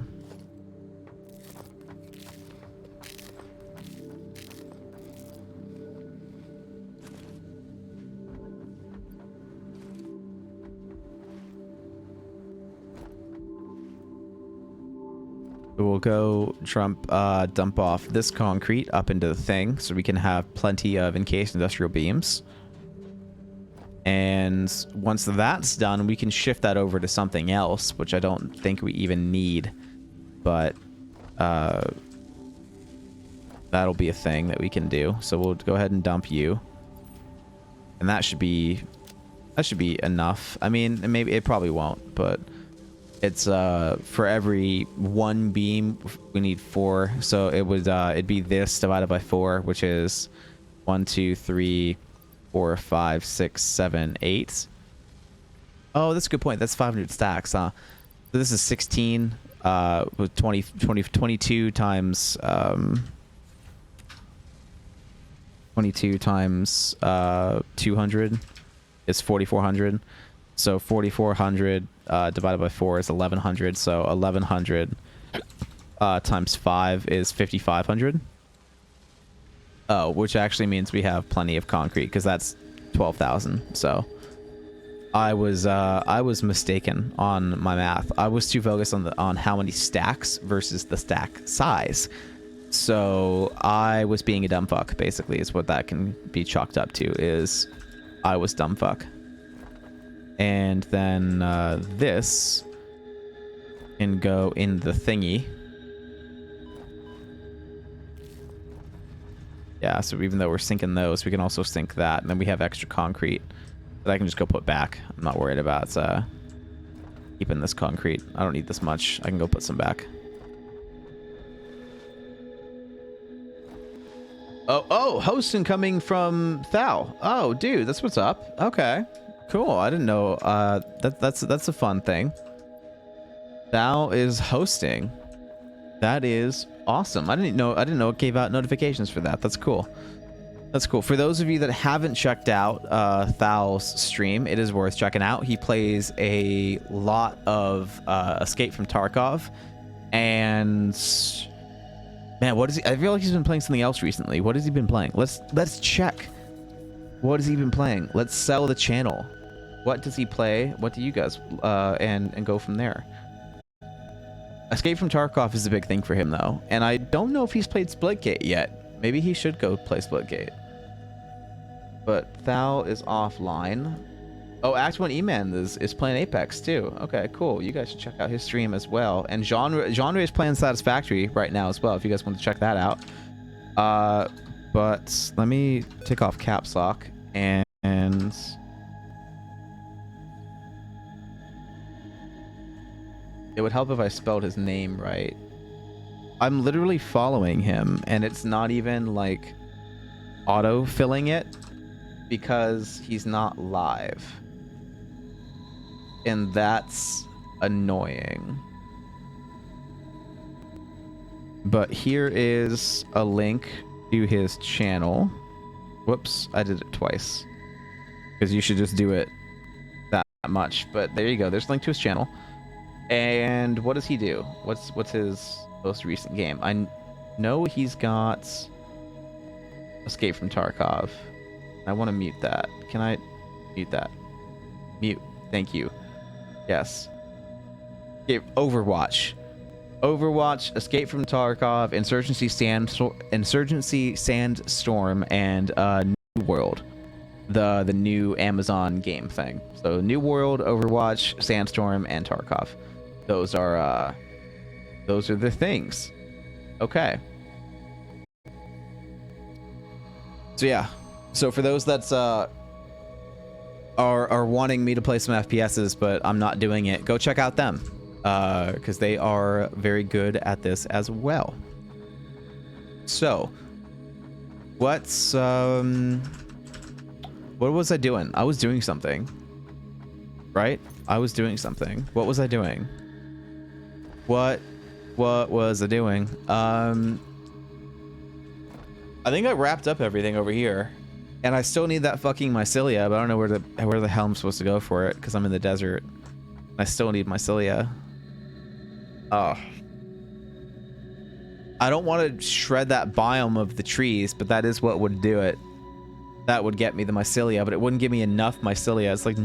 Speaker 1: We'll go dump off this concrete up into the thing so we can have plenty of encased industrial beams. And once that's done, we can shift that over to something else, which I don't think we even need. But that'll be a thing that we can do. So we'll go ahead and dump you. And that should be enough. I mean, maybe it probably won't, but it's for every 1 beam we need 4. So it would it'd be this divided by 4, which is 1, 2, 3, 4, 5, 6, 7, 8. Oh, that's a good point. That's 500 stacks, huh? So this is 16 with 22 times 22 times 200 is 4,400. So 4,400 divided by 4 is 1,100. So 1,100 times 5 is 5,500. Oh, which actually means we have plenty of concrete because that's 12,000. So I was mistaken on my math. I was too focused on how many stacks versus the stack size. So I was being a dumb fuck, basically, is what that can be chalked up to, is I was dumb fuck. And then this can go in the thingy. Yeah, so even though we're sinking those, we can also sink that. And then we have extra concrete that I can just go put back. I'm not worried about keeping this concrete. I don't need this much. I can go put some back. Oh, hosting coming from Thal. Oh, dude, that's what's up. Okay. Cool. I didn't know. That's a fun thing. Thal is hosting. That is awesome. I didn't know it gave out notifications for that. That's cool. That's cool. For those of you that haven't checked out Thal's stream, it is worth checking out. He plays a lot of Escape from Tarkov, and man, what is he? I feel like he's been playing something else recently. What has he been playing? Let's check. What has he been playing? Let's sell the channel. What does he play? What do you guys and go from there? Escape from Tarkov is a big thing for him though, and I don't know if he's played Splitgate yet. Maybe he should go play Splitgate. But Thal is offline. Oh, Act 1 E-Man is playing Apex too. Okay, cool. You guys should check out his stream as well. And Genre is playing Satisfactory right now as well, if you guys want to check that out. But let me take off caps lock and it would help if I spelled his name right. I'm literally following him and it's not even like auto-filling it because he's not live. And that's annoying. But here is a link to his channel. Whoops, I did it twice. Because you should just do it that much. But there you go, there's a link to his channel. And what does he do? What's his most recent game? I know he's got Escape from Tarkov. I want to mute that. Can I mute that? Mute. Thank you. Yes. Okay, Overwatch. Overwatch, Escape from Tarkov, Insurgency Sandstorm, and New World. The new Amazon game thing. So New World, Overwatch, Sandstorm, and Tarkov. Those are the things. Okay. So yeah. So for those that's are wanting me to play some FPSs, but I'm not doing it, go check out them. Because they are very good at this as well. So what was I doing? I was doing something. Right? I was doing something. What was I doing? What was I doing? I think I wrapped up everything over here. And I still need that fucking mycelia, but I don't know where the hell I'm supposed to go for it because I'm in the desert. I still need mycelia. Oh. I don't want to shred that biome of the trees, but that is what would do it. That would get me the mycelia, but it wouldn't give me enough mycelia. It's like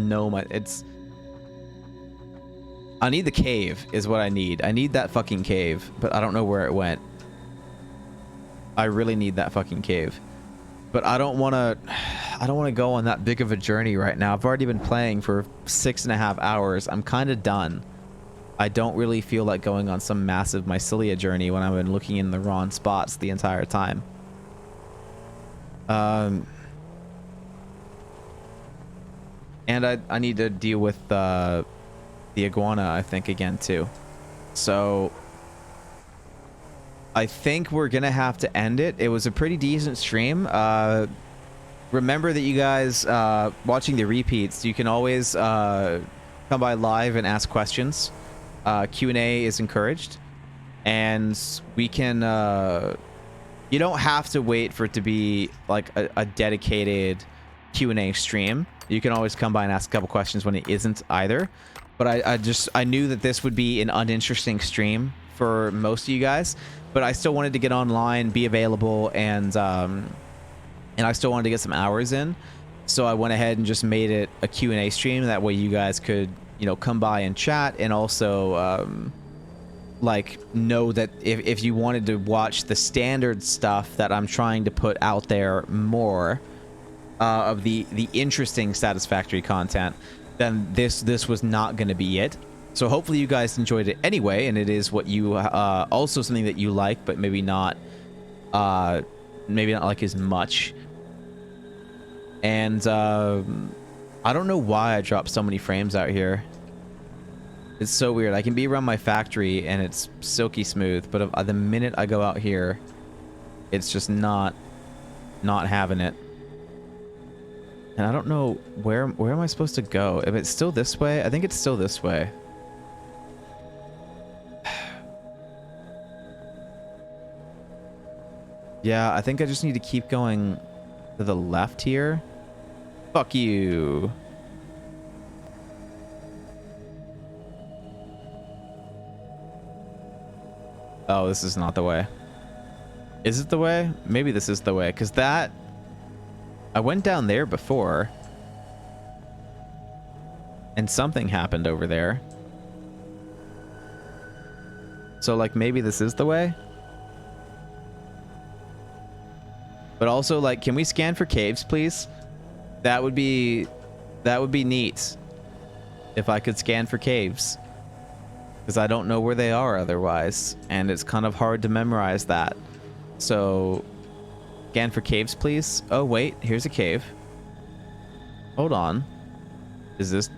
Speaker 1: I need the cave is what I need. I need that fucking cave, but I don't know where it went. I really need that fucking cave. But I don't want to go on that big of a journey right now. I've already been playing for 6.5 hours. I'm kind of done. I don't really feel like going on some massive mycelia journey when I've been looking in the wrong spots the entire time. And I need to deal with the iguana, I think, again too. So I think we're gonna have to end it. It was a pretty decent stream. Remember that you guys watching the repeats, you can always come by live and ask questions. Q&A is encouraged, and we can you don't have to wait for it to be like a dedicated Q&A stream. You can always come by and ask a couple questions when it isn't either. But I knew that this would be an uninteresting stream for most of you guys, but I still wanted to get online, be available, and I still wanted to get some hours in. So I went ahead and just made it a Q&A stream. That way you guys could, you know, come by and chat, and also like know that if you wanted to watch the standard stuff that I'm trying to put out there more of the interesting Satisfactory content, then this was not going to be it. So hopefully you guys enjoyed it anyway, and it is what you also something that you like, but maybe not like as much. And I don't know why I dropped so many frames out here. It's so weird. I can be around my factory and it's silky smooth, but the minute I go out here, it's just not having it. And I don't know where am I supposed to go? If it's still this way, I think it's still this way. Yeah, I think I just need to keep going to the left here. Fuck you. Oh, this is not the way. Is it the way? Maybe this is the way, because that... I went down there before. And something happened over there. So, like, maybe this is the way? But also, like, can we scan for caves, please? That would be neat. If I could scan for caves. Because I don't know where they are otherwise. And it's kind of hard to memorize that. So... scan for caves, please. Oh, wait. Here's a cave. Hold on. Is this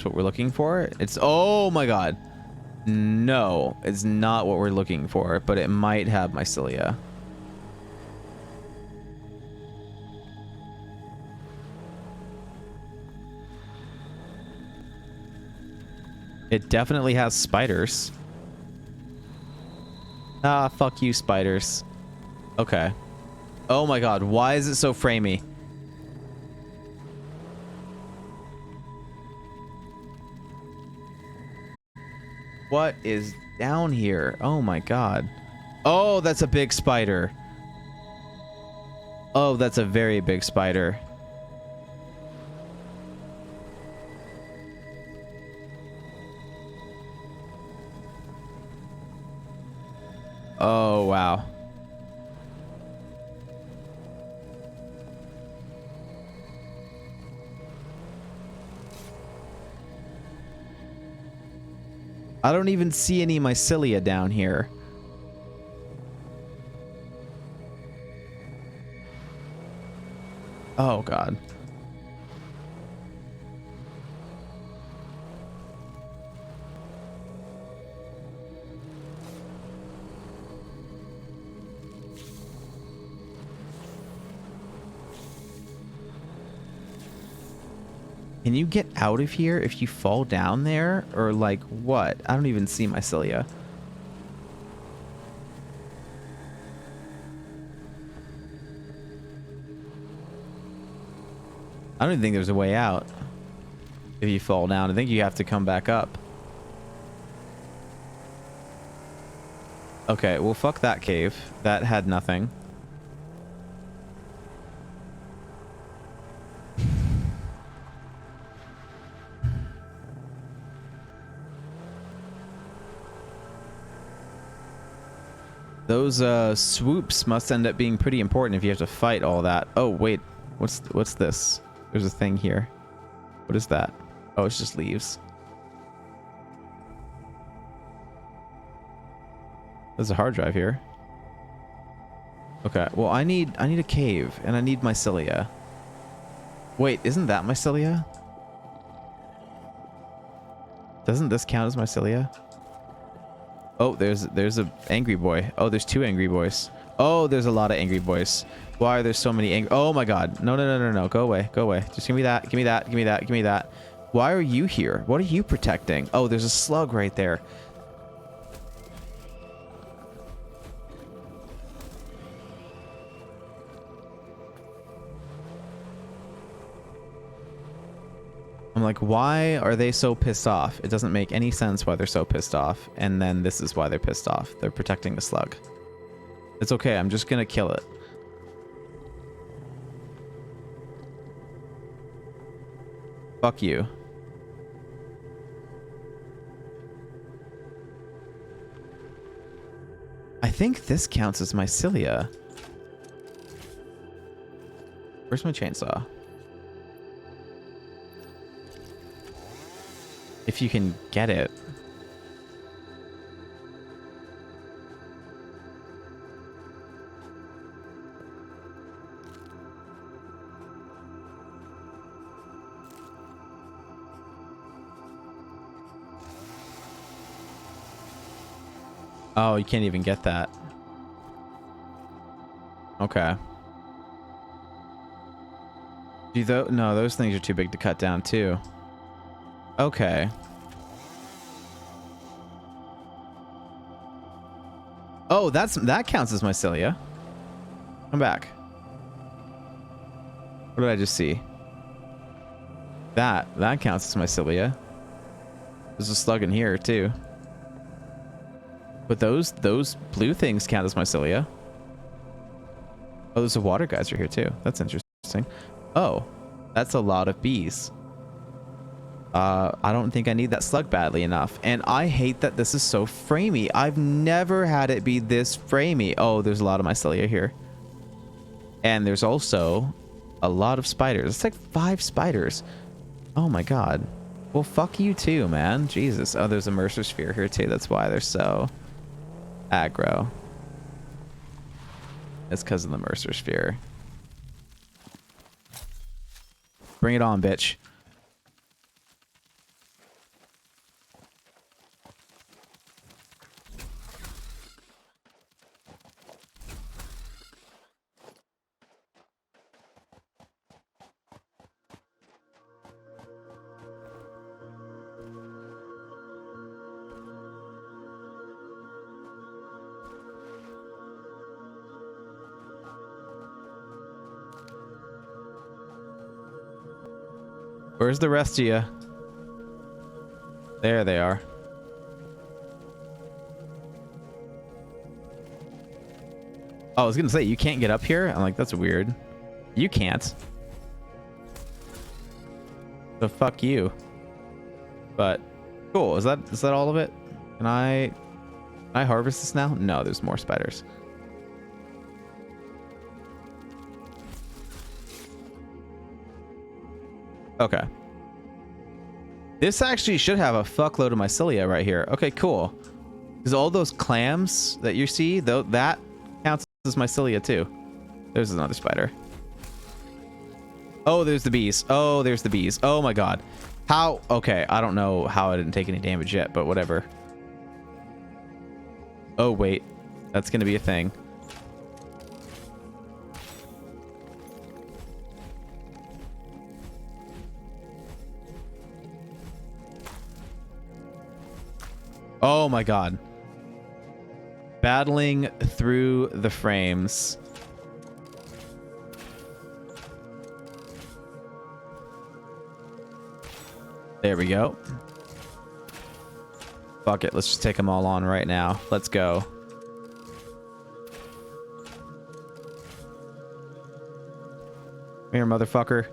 Speaker 1: what we're looking for? It's... oh my god. No, it's not what we're looking for, but it might have mycelia. It definitely has spiders. Ah, fuck you, spiders. Okay. Oh my god, why is it so framey? What is down here? Oh my god. Oh, that's a big spider. Oh, that's a very big spider. Oh, wow. I don't even see any mycelia down here. Oh god. Can you get out of here if you fall down there? Or like what? I don't even see Mycelia. I don't even think there's a way out if you fall down. I think you have to come back up. Okay, well fuck that cave. That had nothing. Those swoops must end up being pretty important if you have to fight all that. Oh wait, what's this? There's a thing here. What is that? Oh, it's just leaves. There's a hard drive here. Okay, well I need a cave and I need Mycelia. Wait, isn't that Mycelia? Doesn't this count as Mycelia? Oh, there's a angry boy. Oh, there's two angry boys. Oh, there's a lot of angry boys. Why are there so many angry? Oh my god. No, no, no, no, no. Go away. Go away. Just give me that. Give me that. Give me that. Give me that. Why are you here? What are you protecting? Oh, there's a slug right there. I'm like, why are they so pissed off? It doesn't make any sense why they're so pissed off. And then this is why they're pissed off. They're protecting the slug. It's okay. I'm just gonna kill it. Fuck you. I think this counts as Mycelia. Where's my chainsaw? If you can get it. Oh, you can't even get that. Okay. No, those things are too big to cut down too. Okay. Oh, that counts as Mycelia. Come back. What did I just see? That counts as Mycelia. There's a slug in here too. But those blue things count as Mycelia. Oh, there's a water geyser here too. That's interesting. Oh, that's a lot of bees. I don't think I need that slug badly enough. And I hate that this is so framey. I've never had it be this framey. Oh, there's a lot of Mycelia here. And there's also a lot of spiders. It's like 5 spiders. Oh my god. Well, fuck you too, man. Jesus. Oh, there's a Mercer Sphere here too. That's why they're so aggro. It's because of the Mercer Sphere. Bring it on, bitch. Where's the rest of you? There they are. Oh, I was gonna say, you can't get up here? I'm like, that's weird. You can't. So fuck you. But cool. Is that all of it? Can I harvest this now? No, there's more spiders. Okay. This actually should have a fuckload of Mycelia right here. Okay, cool. Because all those clams that you see, that counts as Mycelia too. There's another spider. Oh, there's the bees. Oh, there's the bees. Oh my god. How? Okay, I don't know how I didn't take any damage yet, but whatever. Oh, wait. That's gonna be a thing. Oh my god. Battling through the frames. There we go. Fuck it. Let's just take them all on right now. Let's go. Come here, motherfucker.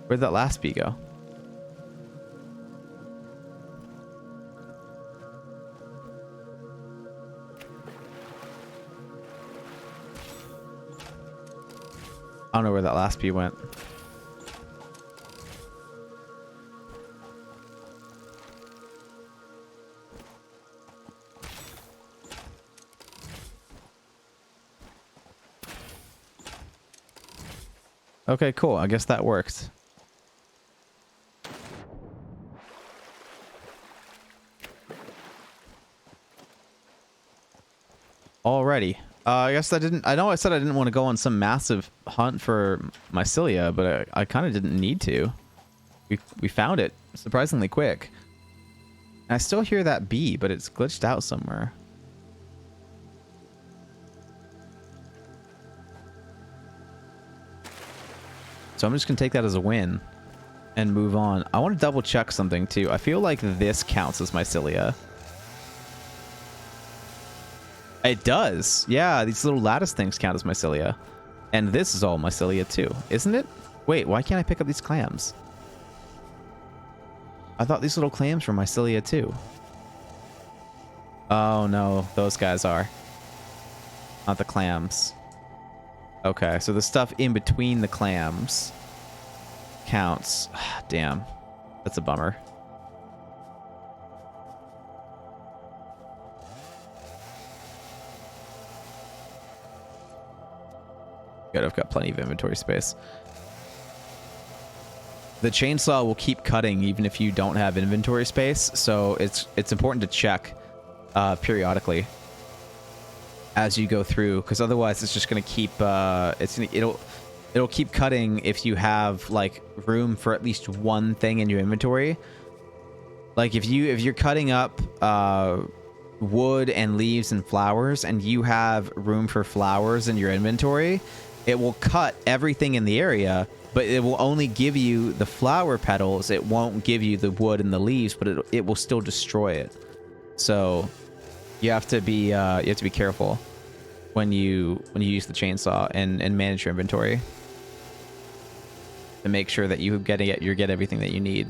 Speaker 1: Where'd that last bee go? I don't know where that last bee went. Okay, cool. I guess that worked. Alrighty. I guess I didn't... I know I said I didn't want to go on some massive hunt for Mycelia, but I kind of didn't need to. We found it surprisingly quick. And I still hear that bee, but it's glitched out somewhere. So I'm just going to take that as a win and move on. I want to double check something too. I feel like this counts as Mycelia. It does. Yeah, these little lattice things count as Mycelia. And this is all Mycelia too, isn't it? Wait, why can't I pick up these clams? I thought these little clams were Mycelia too. Oh no, those guys are. Not the clams. Okay, so the stuff in between the clams counts. Damn, that's a bummer. Good, I've got plenty of inventory space. The chainsaw will keep cutting even if you don't have inventory space, so it's important to check periodically as you go through, because otherwise it's just going to keep it'll keep cutting if you have like room for at least one thing in your inventory. Like if you're cutting up wood and leaves and flowers and you have room for flowers in your inventory, it will cut everything in the area, but it will only give you the flower petals. It won't give you the wood and the leaves, but it will still destroy it. So you have to be careful when you use the chainsaw and manage your inventory to make sure that you get everything that you need.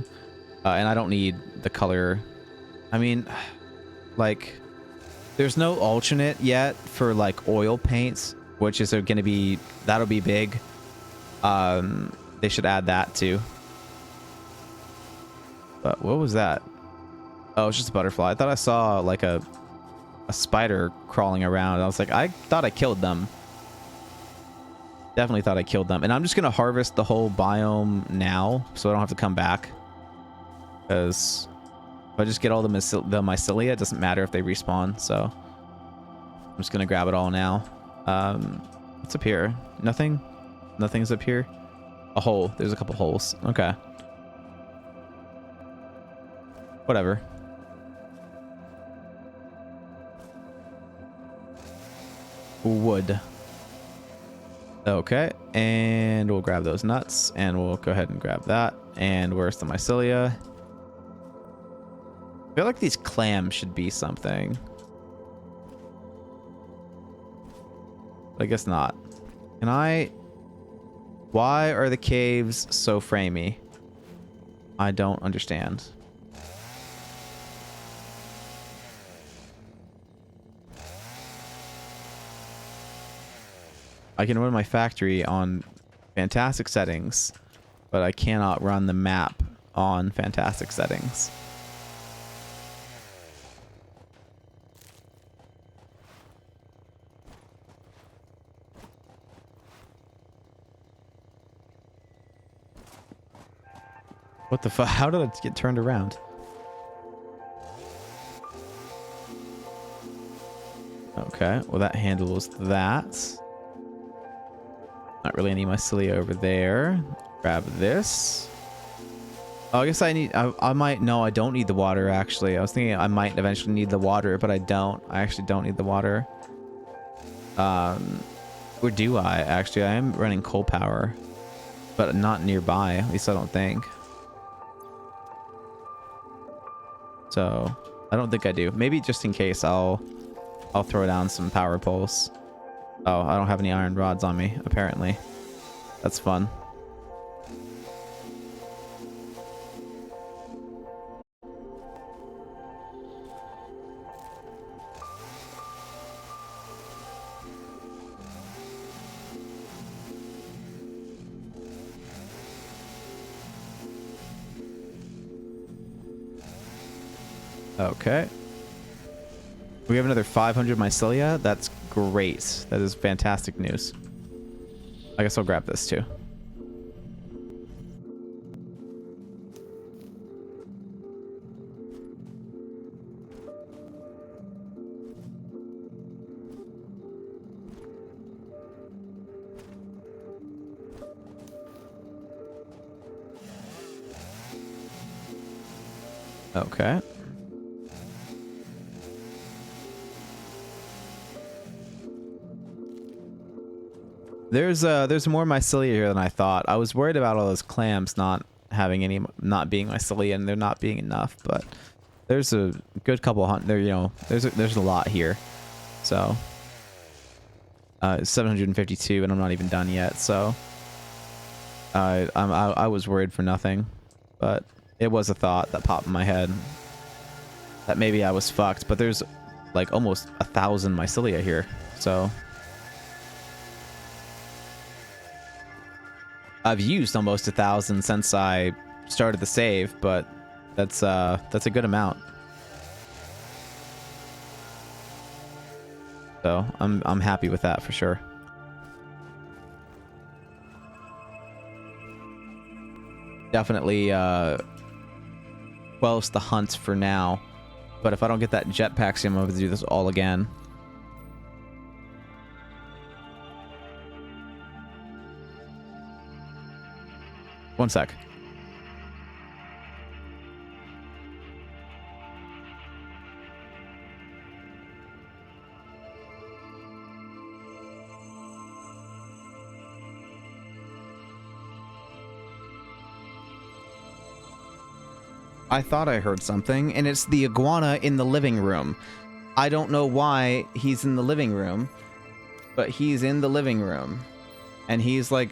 Speaker 1: And I don't need the color. I mean, like, there's no alternate yet for like oil paints, which is going to be, that'll be big. They should add that too. But what was that? Oh, it's just a butterfly. I thought I saw like a spider crawling around. I was like, I thought I killed them. Definitely thought I killed them. And I'm just going to harvest the whole biome now so I don't have to come back. Because if I just get all the mycelia, it doesn't matter if they respawn. So I'm just going to grab it all now. What's up here? Nothing? Nothing's up here? A hole. There's a couple holes. Okay. Whatever. Wood. Okay, and we'll grab those nuts, and we'll go ahead and grab that. And where's the mycelia? I feel like these clams should be something. But I guess not. Can I... Why are the caves so framey? I don't understand. I can run my factory on fantastic settings, but I cannot run the map on fantastic settings. What the fuck? How did it get turned around? Okay, well that handles that. Not really any mycelia over there. Grab this. Oh, I guess I need... I might... No, I don't need the water, actually. I was thinking I might eventually need the water, but I don't. I actually don't need the water. Or do I? Actually, I am running coal power. But not nearby. At least I don't think. So, I don't think I do. Maybe just in case, I'll throw down some power poles. Oh, I don't have any iron rods on me, apparently. That's fun. Okay. We have another 500 mycelia. That's great. That is fantastic news. I guess I'll grab this too. Okay. There's more mycelia here than I thought. I was worried about all those clams not having any, not being mycelia and there not being enough, but there's a good couple there, you know, there's a lot here. So 752 and I'm not even done yet, so I was worried for nothing, but it was a thought that popped in my head that maybe I was fucked, but there's like almost 1,000 mycelia here, so I've used almost 1,000 since I started the save, but that's a good amount. So I'm happy with that for sure. Definitely quells the hunt for now, but if I don't get that jetpack soon, I'm going to do this all again. One sec. I thought I heard something, and it's the iguana in the living room. I don't know why he's in the living room, but he's in the living room. And he's like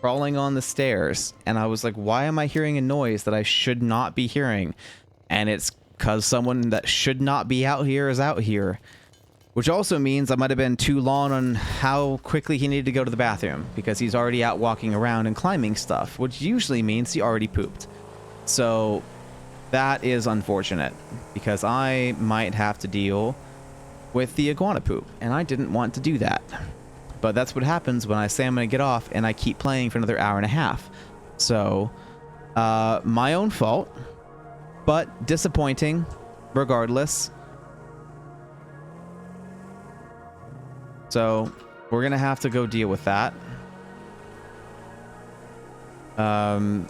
Speaker 1: crawling on the stairs, and I was like, why am I hearing a noise that I should not be hearing? And it's because someone that should not be out here is out here, which also means I might have been too long on how quickly he needed to go to the bathroom, because he's already out walking around and climbing stuff, which usually means he already pooped. So that is unfortunate, because I might have to deal with the iguana poop, and I didn't want to do that. But that's what happens when I say I'm going to get off and I keep playing for another hour and a half. So, my own fault, but disappointing regardless. So, we're going to have to go deal with that. Glad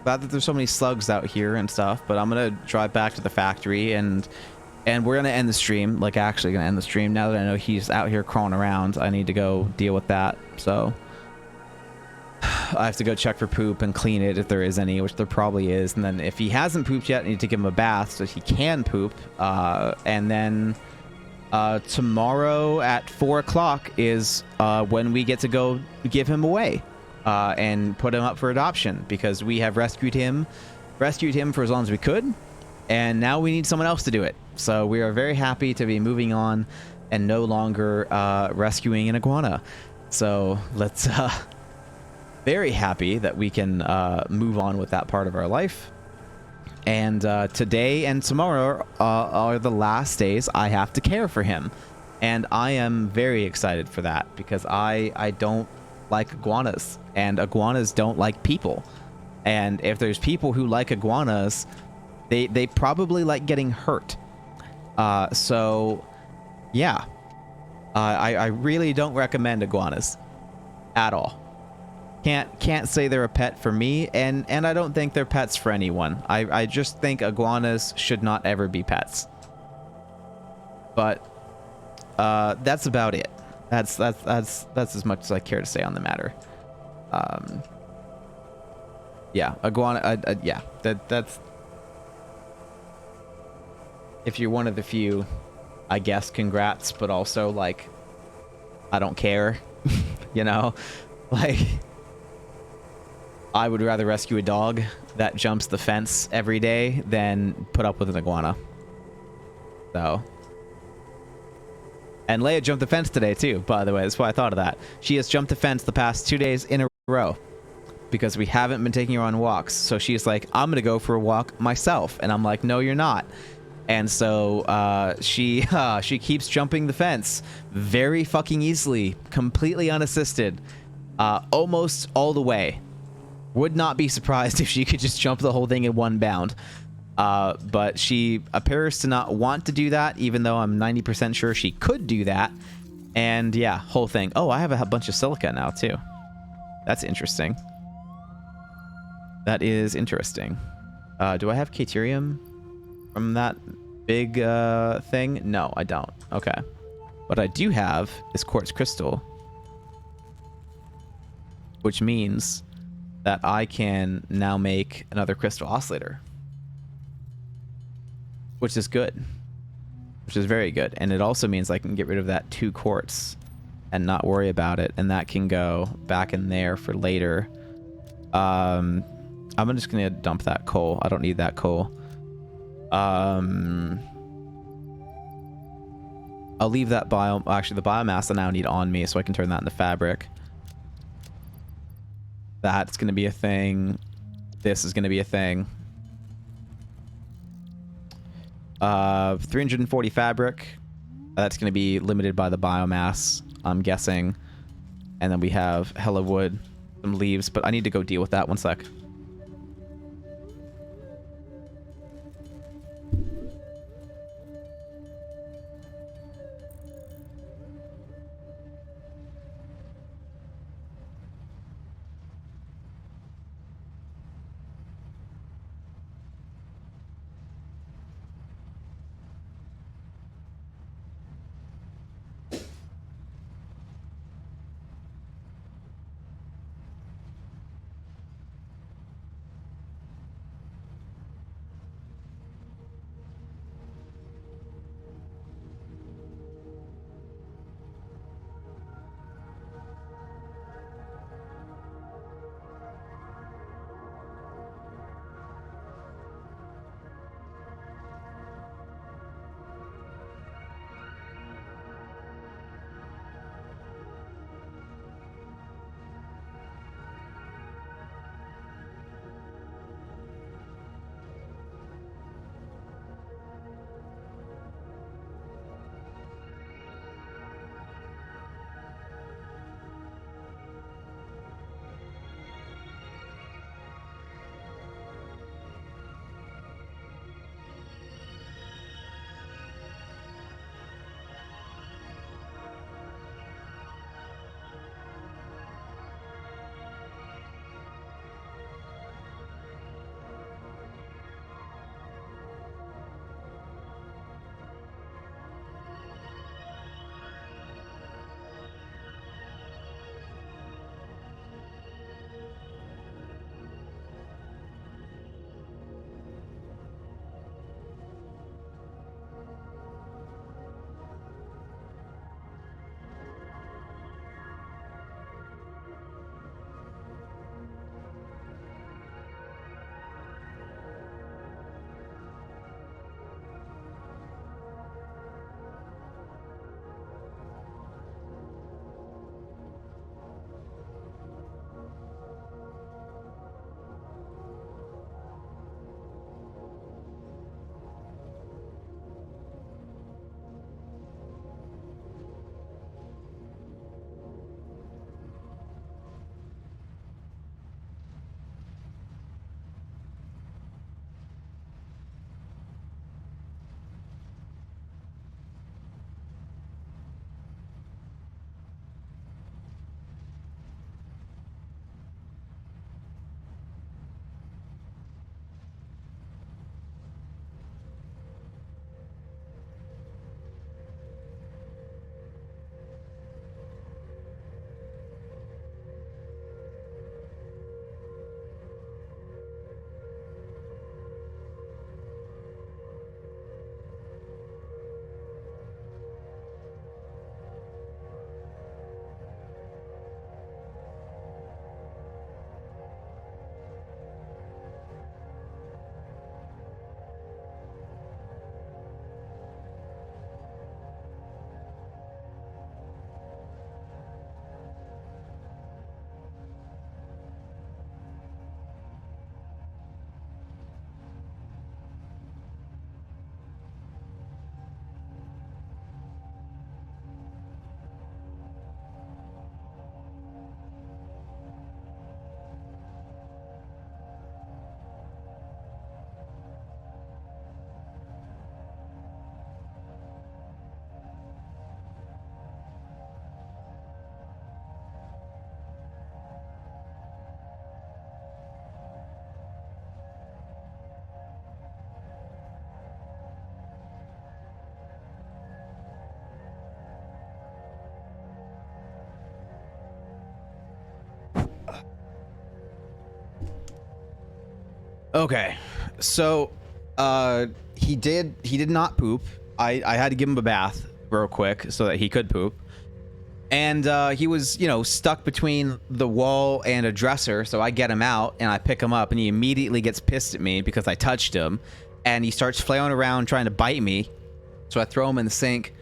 Speaker 1: that there's so many slugs out here and stuff, but I'm going to drive back to the factory and we're going to end the stream, like actually going to end the stream. Now that I know he's out here crawling around, I need to go deal with that. So I have to go check for poop and clean it if there is any, which there probably is. And then if he hasn't pooped yet, I need to give him a bath so he can poop. And then tomorrow at 4 o'clock is when we get to go give him away and put him up for adoption, because we have rescued him for as long as we could. And now we need someone else to do it. So we are very happy to be moving on and no longer rescuing an iguana. So let's very happy that we can move on with that part of our life. And today and tomorrow are the last days I have to care for him. And I am very excited for that, because I don't like iguanas, and iguanas don't like people. And if there's people who like iguanas, they probably like getting hurt. So yeah, I really don't recommend iguanas at all. Can't say they're a pet for me, and I don't think they're pets for anyone. I just think iguanas should not ever be pets. But that's about it. That's as much as I care to say on the matter. Yeah, iguana. Yeah, that's. If you're one of the few, I guess congrats, but also like, I don't care. You know, like, I would rather rescue a dog that jumps the fence every day than put up with an iguana. So. And Leia jumped the fence today too, by the way. That's why I thought of that. She has jumped the fence the past 2 days in a row because we haven't been taking her on walks. So she's like, I'm going to go for a walk myself. And I'm like, no, you're not. And so she keeps jumping the fence very fucking easily, completely unassisted, almost all the way. Would not be surprised if she could just jump the whole thing in one bound. But she appears to not want to do that, even though I'm 90% sure she could do that. And yeah, whole thing. Oh, I have a bunch of silica now too. That's interesting. That is interesting. Do I have Caterium from that big thing? No, I don't. Okay. What I do have is quartz crystal, which means that I can now make another crystal oscillator, which is good, which is very good. And it also means I can get rid of that 2 quartz and not worry about it, and that can go back in there for later. I'm just gonna dump that coal. I don't need that coal. I'll leave that actually the biomass I now need on me, so I can turn that into fabric. That's gonna be a thing. This is gonna be a thing. 340 fabric. That's going to be limited by the biomass, I'm guessing. And then we have hella wood, some leaves, but I need to go deal with that. One sec. Okay, so he did not poop. I had to give him a bath real quick so that he could poop. And he was, you know, stuck between the wall and a dresser, so I get him out and I pick him up, and he immediately gets pissed at me because I touched him, and he starts flailing around trying to bite me. So I throw him in the sink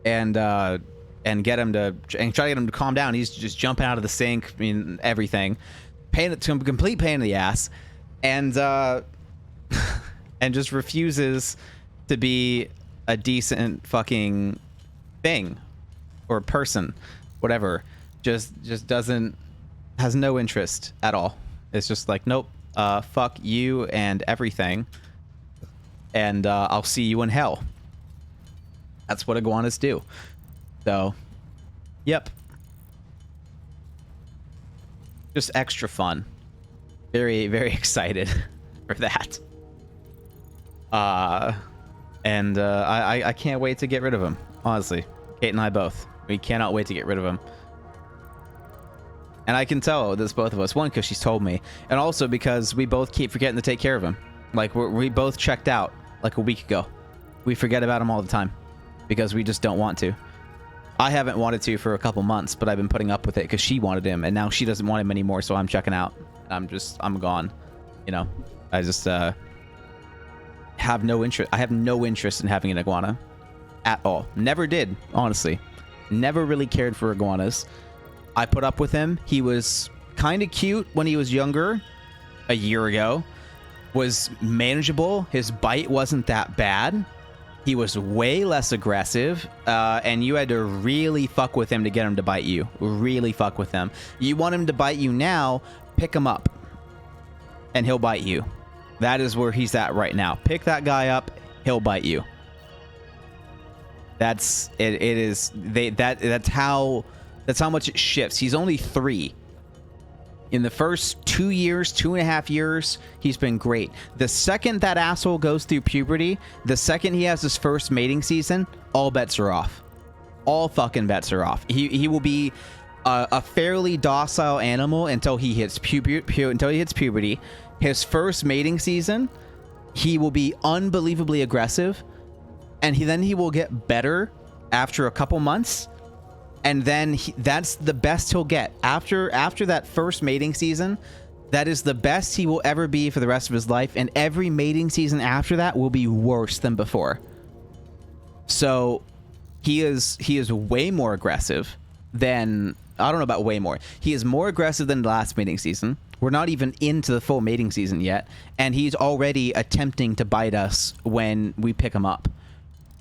Speaker 1: and get him to try to get him to calm down. He's just jumping out of the sink, I mean, everything. Complete pain in the ass. And and just refuses to be a decent fucking thing or person, whatever. Just doesn't, has no interest at all. It's just like, nope, fuck you and everything, and I'll see you in hell. That's what iguanas do. So, yep. Just extra fun. Very, very excited for that. And I can't wait to get rid of him, honestly. Kate and I both. We cannot wait to get rid of him. And I can tell this, both of us. One, because she's told me. And also because we both keep forgetting to take care of him. Like, we both checked out like a week ago. We forget about him all the time. Because we just don't want to. I haven't wanted to for a couple months, but I've been putting up with it because she wanted him. And now she doesn't want him anymore, so I'm checking out. I'm gone. You know? I just, have no interest. I have no interest in having an iguana. At all. Never did, honestly. Never really cared for iguanas. I put up with him. He was kind of cute when he was younger, a year ago. Was manageable. His bite wasn't that bad. He was way less aggressive, and you had to really fuck with him to get him to bite you. Really fuck with him. You want him to bite you now, pick him up, and he'll bite you. That is where he's at right now. Pick that guy up, he'll bite you. That's it. It is that's how much it shifts. He's only 3. In the first 2 years, 2.5 years, he's been great. The second that asshole goes through puberty, the second he has his first mating season, all bets are off. All fucking bets are off. He will be a fairly docile animal until he hits puberty. His first mating season, he will be unbelievably aggressive, and then he will get better after a couple months. And then that's the best he'll get. After that first mating season, that is the best he will ever be for the rest of his life. And every mating season after that will be worse than before. So he is way more aggressive than, I don't know about way more. He is more aggressive than the last mating season. We're not even into the full mating season yet. And he's already attempting to bite us when we pick him up,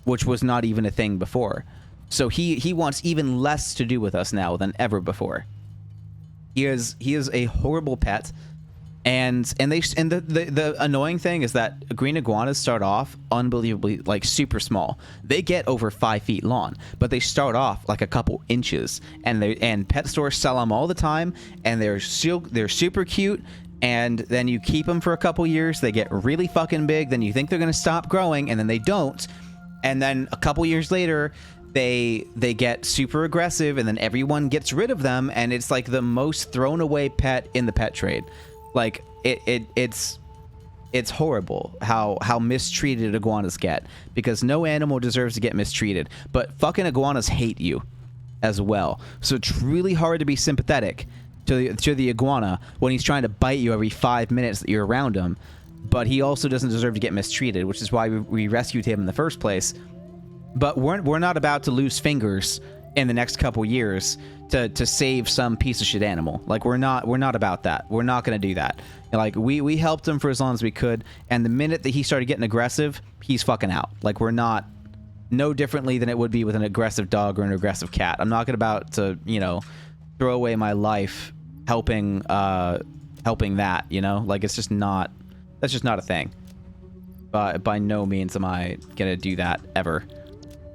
Speaker 1: which was not even a thing before. So he wants even less to do with us now than ever before. He is a horrible pet, and the annoying thing is that green iguanas start off unbelievably, like, super small. They get over 5 feet long, but they start off like a couple inches, and pet stores sell them all the time, and they're super cute. And then you keep them for a couple years, they get really fucking big. Then you think they're gonna stop growing, and then they don't. And then a couple years later, they get super aggressive, and then everyone gets rid of them, and it's like the most thrown away pet in the pet trade. Like, it's horrible how mistreated iguanas get, because no animal deserves to get mistreated, but fucking iguanas hate you as well. So it's really hard to be sympathetic to the iguana when he's trying to bite you every 5 minutes that you're around him, but he also doesn't deserve to get mistreated, which is why we rescued him in the first place. But we're not about to lose fingers in the next couple years to save some piece of shit animal. Like, we're not about that. We're not going to do that. Like, we helped him for as long as we could, and the minute that he started getting aggressive, he's fucking out. Like, we're not no differently than it would be with an aggressive dog or an aggressive cat. I'm not about to, throw away my life helping that, Like, it's just not, that's just not a thing. But by no means am I gonna do that ever.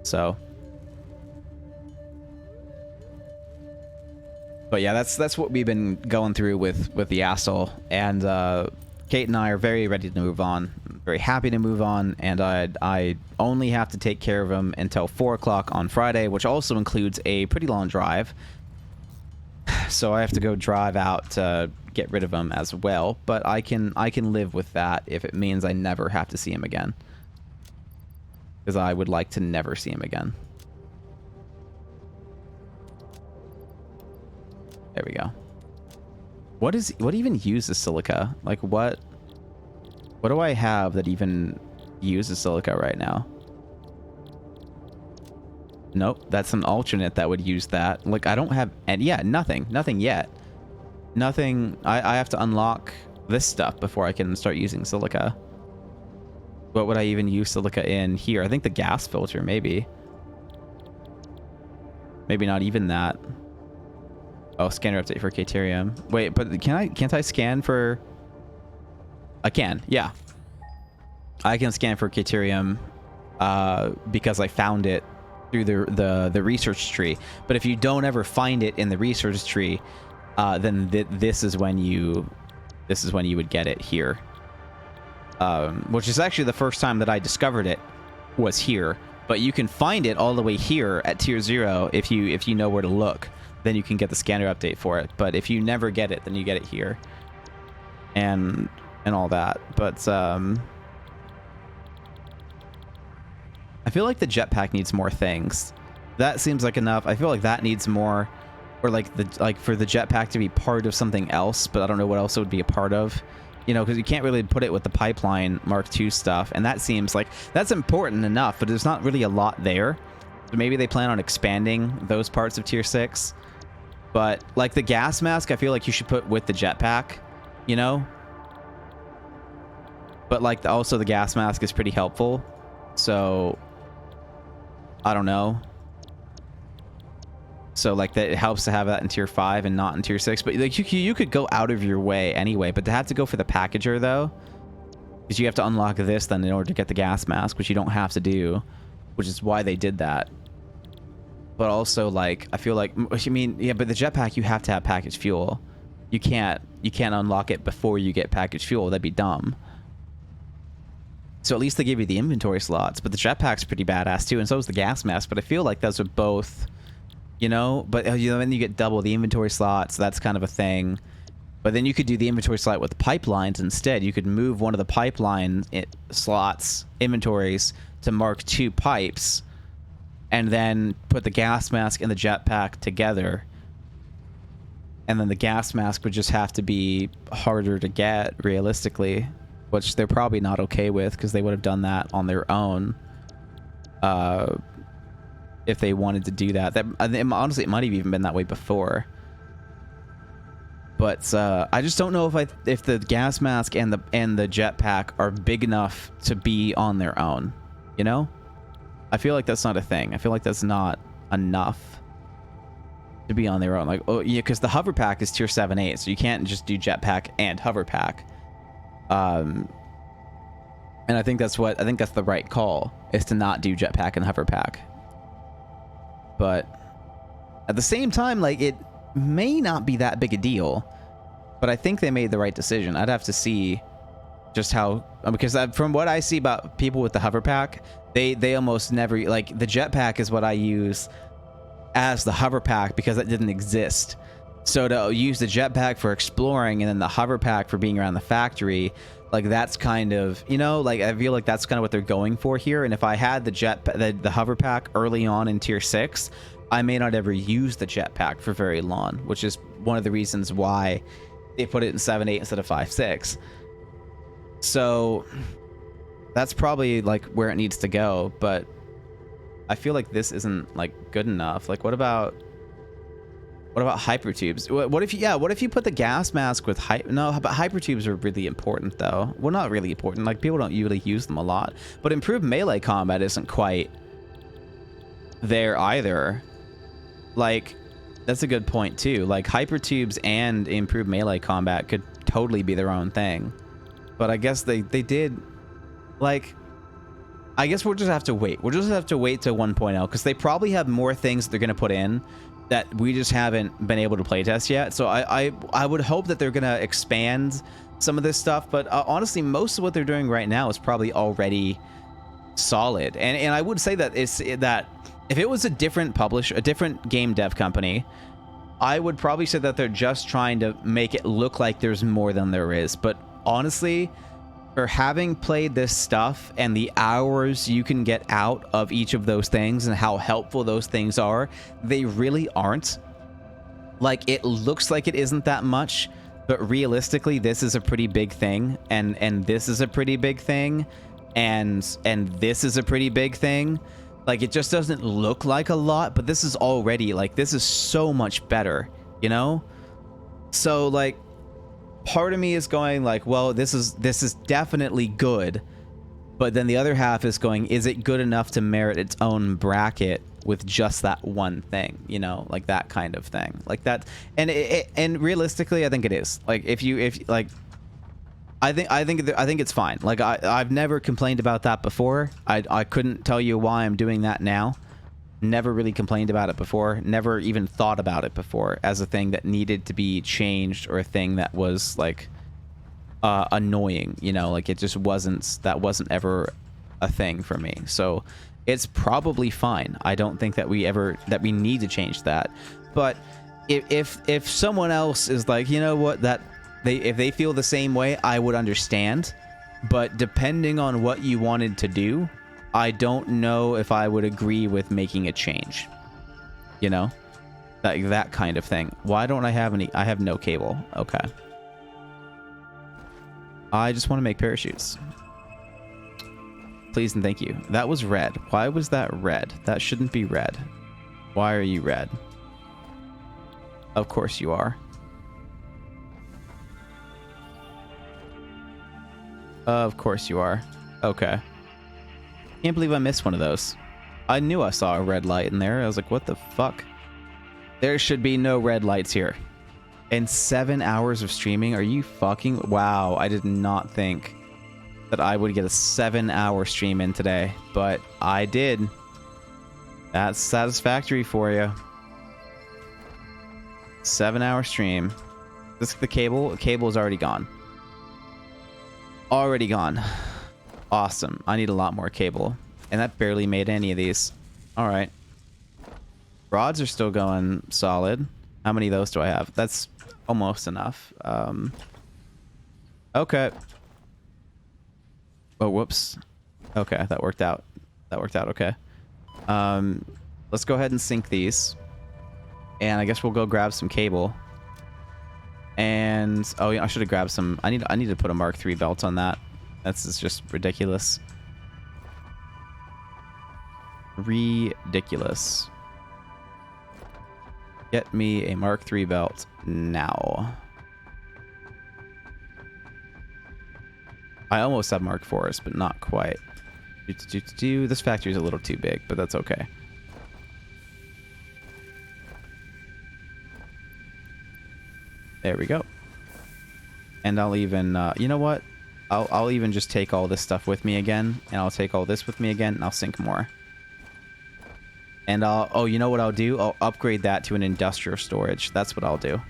Speaker 1: So, but yeah, that's what we've been going through with the asshole, and Kate and I are very ready to move on, very happy to move on, and I only have to take care of him until 4 o'clock on Friday, which also includes a pretty long drive. So I have to go drive out to get rid of him as well, but I can live with that if it means I never have to see him again. Because I would like to never see him again. There we go. What even uses silica? Like what do I have that even uses silica right now? Nope, that's an alternate that would use that. Like I don't have, and yeah, nothing yet. Nothing. I have to unlock this stuff before I can start using silica. What would I even use silica in here? I think the gas filter, maybe. Maybe not even that. Oh, scanner update for Caterium. Wait, but can't I scan for... I can, yeah. I can scan for Caterium because I found it through the research tree. But if you don't ever find it in the research tree, then this is when you would get it here. Which is actually the first time that I discovered it was here. But you can find it all the way here at tier 0 if you know where to look. Then you can get the scanner update for it. But if you never get it, then you get it here. And all that. But I feel like the jetpack needs more things. That seems like enough. I feel like that needs more, or like for the jetpack to be part of something else, but I don't know what else it would be a part of. You know, because you can't really put it with the pipeline Mark II stuff, and that seems like that's important enough, but there's not really a lot there. So maybe they plan on expanding those parts of tier 6. But like the gas mask, I feel like you should put with the jetpack, you know? But like also the gas mask is pretty helpful. So I don't know. So like that, it helps to have that in tier 5 and not in tier 6. But like you could go out of your way anyway, but to have to go for the packager though, because you have to unlock this then in order to get the gas mask, which you don't have to do, which is why they did that. But also like I feel like, I mean, yeah, but the jetpack you have to have packaged fuel. You can't unlock it before you get packaged fuel. That'd be dumb. So at least they give you the inventory slots, but the jetpack's pretty badass too, and so is the gas mask. But I feel like those are both, you know, but you know, then you get double the inventory slots. So that's kind of a thing. But then you could do the inventory slot with pipelines instead. You could move one of the pipeline slots inventories to Mark II pipes, and then put the gas mask and the jetpack together. And then the gas mask would just have to be harder to get realistically, which they're probably not okay with because they would have done that on their own if they wanted to do that. Honestly, it might have even been that way before. But I just don't know if the gas mask and the jetpack are big enough to be on their own. You know, I feel like that's not a thing. I feel like that's not enough to be on their own. Like, oh yeah, because the hover pack is tier 7-8, so you can't just do jetpack and hover pack. And I think that's the right call, is to not do jetpack and hover pack. But at the same time, like, it may not be that big a deal, but I think they made the right decision. I'd have to see just how, because from what I see about people with the hover pack, they almost never, like, the jetpack is what I use as the hover pack because it didn't exist. So to use the jetpack for exploring and then the hover pack for being around the factory, like, that's kind of, you know, like, I feel like that's kind of what they're going for here. And if I had the hover pack early on in tier 6, I may not ever use the jetpack for very long, which is one of the reasons why they put it in 7-8 instead of 5-6. So that's probably like where it needs to go, but I feel like this isn't like good enough. Like, what about hypertubes? What if you put the gas mask with no, but hypertubes are really important though. Well, not really important. Like, people don't usually use them a lot, but improved melee combat isn't quite there either. Like, that's a good point too. Like, hypertubes and improved melee combat could totally be their own thing, but I guess they did. Like, I guess we'll just have to wait. We'll just have to wait till 1.0 because they probably have more things they're gonna put in that we just haven't been able to playtest yet. So I would hope that they're gonna expand some of this stuff, but honestly, most of what they're doing right now is probably already solid. And I would say that if it was a different publisher, a different game dev company, I would probably say that they're just trying to make it look like there's more than there is. But honestly, for having played this stuff and the hours you can get out of each of those things and how helpful those things are, they really aren't. Like, it looks like it isn't that much, but realistically, this is a pretty big thing, and this is a pretty big thing, and this is a pretty big thing. Like, it just doesn't look like a lot, but this is already, like, this is so much better, you know? So, like, part of me is going like, well, this is definitely good, but then the other half is going, is it good enough to merit its own bracket with just that one thing, you know, like that kind of thing, like that. And and realistically, I think it is. Like, if like, I think it's fine. Like, I've never complained about that before. I couldn't tell you why I'm doing that now. Never really complained about it before. Never even thought about it before as a thing that needed to be changed, or a thing that was like annoying, you know, like it just wasn't, that wasn't ever a thing for me. So it's probably fine. I don't think that we need to change that. But if someone else is like, you know what, that if they feel the same way, I would understand. But depending on what you wanted to do, I don't know if I would agree with making a change. You know? That kind of thing. Why don't I have any? I have no cable. Okay. I just want to make parachutes. Please and thank you. That was red. Why was that red? That shouldn't be red. Why are you red? Of course you are. Of course you are. Okay. Can't believe I missed one of those. I knew I saw a red light in there. I was like, what the fuck? There should be no red lights here. In 7 hours of streaming? Are you fucking... Wow, I did not think that I would get a 7-hour stream in today, but I did. That's satisfactory for you. 7-hour stream. The cable is already gone. Already gone. Awesome. I need a lot more cable. And that barely made any of these. Alright. Rods are still going solid. How many of those do I have? That's almost enough. Okay. Oh, whoops. Okay, that worked out. That worked out okay. Let's go ahead and sync these. And I guess we'll go grab some cable. And oh yeah, I should have grabbed some. I need to put a Mark III belt on that. That's just ridiculous. Ridiculous. Get me a Mark III belt now. I almost have Mark IVs, but not quite. This factory is a little too big, but that's okay. There we go. And I'll even, you know what? I'll even just take all this stuff with me again, and I'll take all this with me again, and I'll sync more. And oh, you know what I'll do? I'll upgrade that to an industrial storage. That's what I'll do.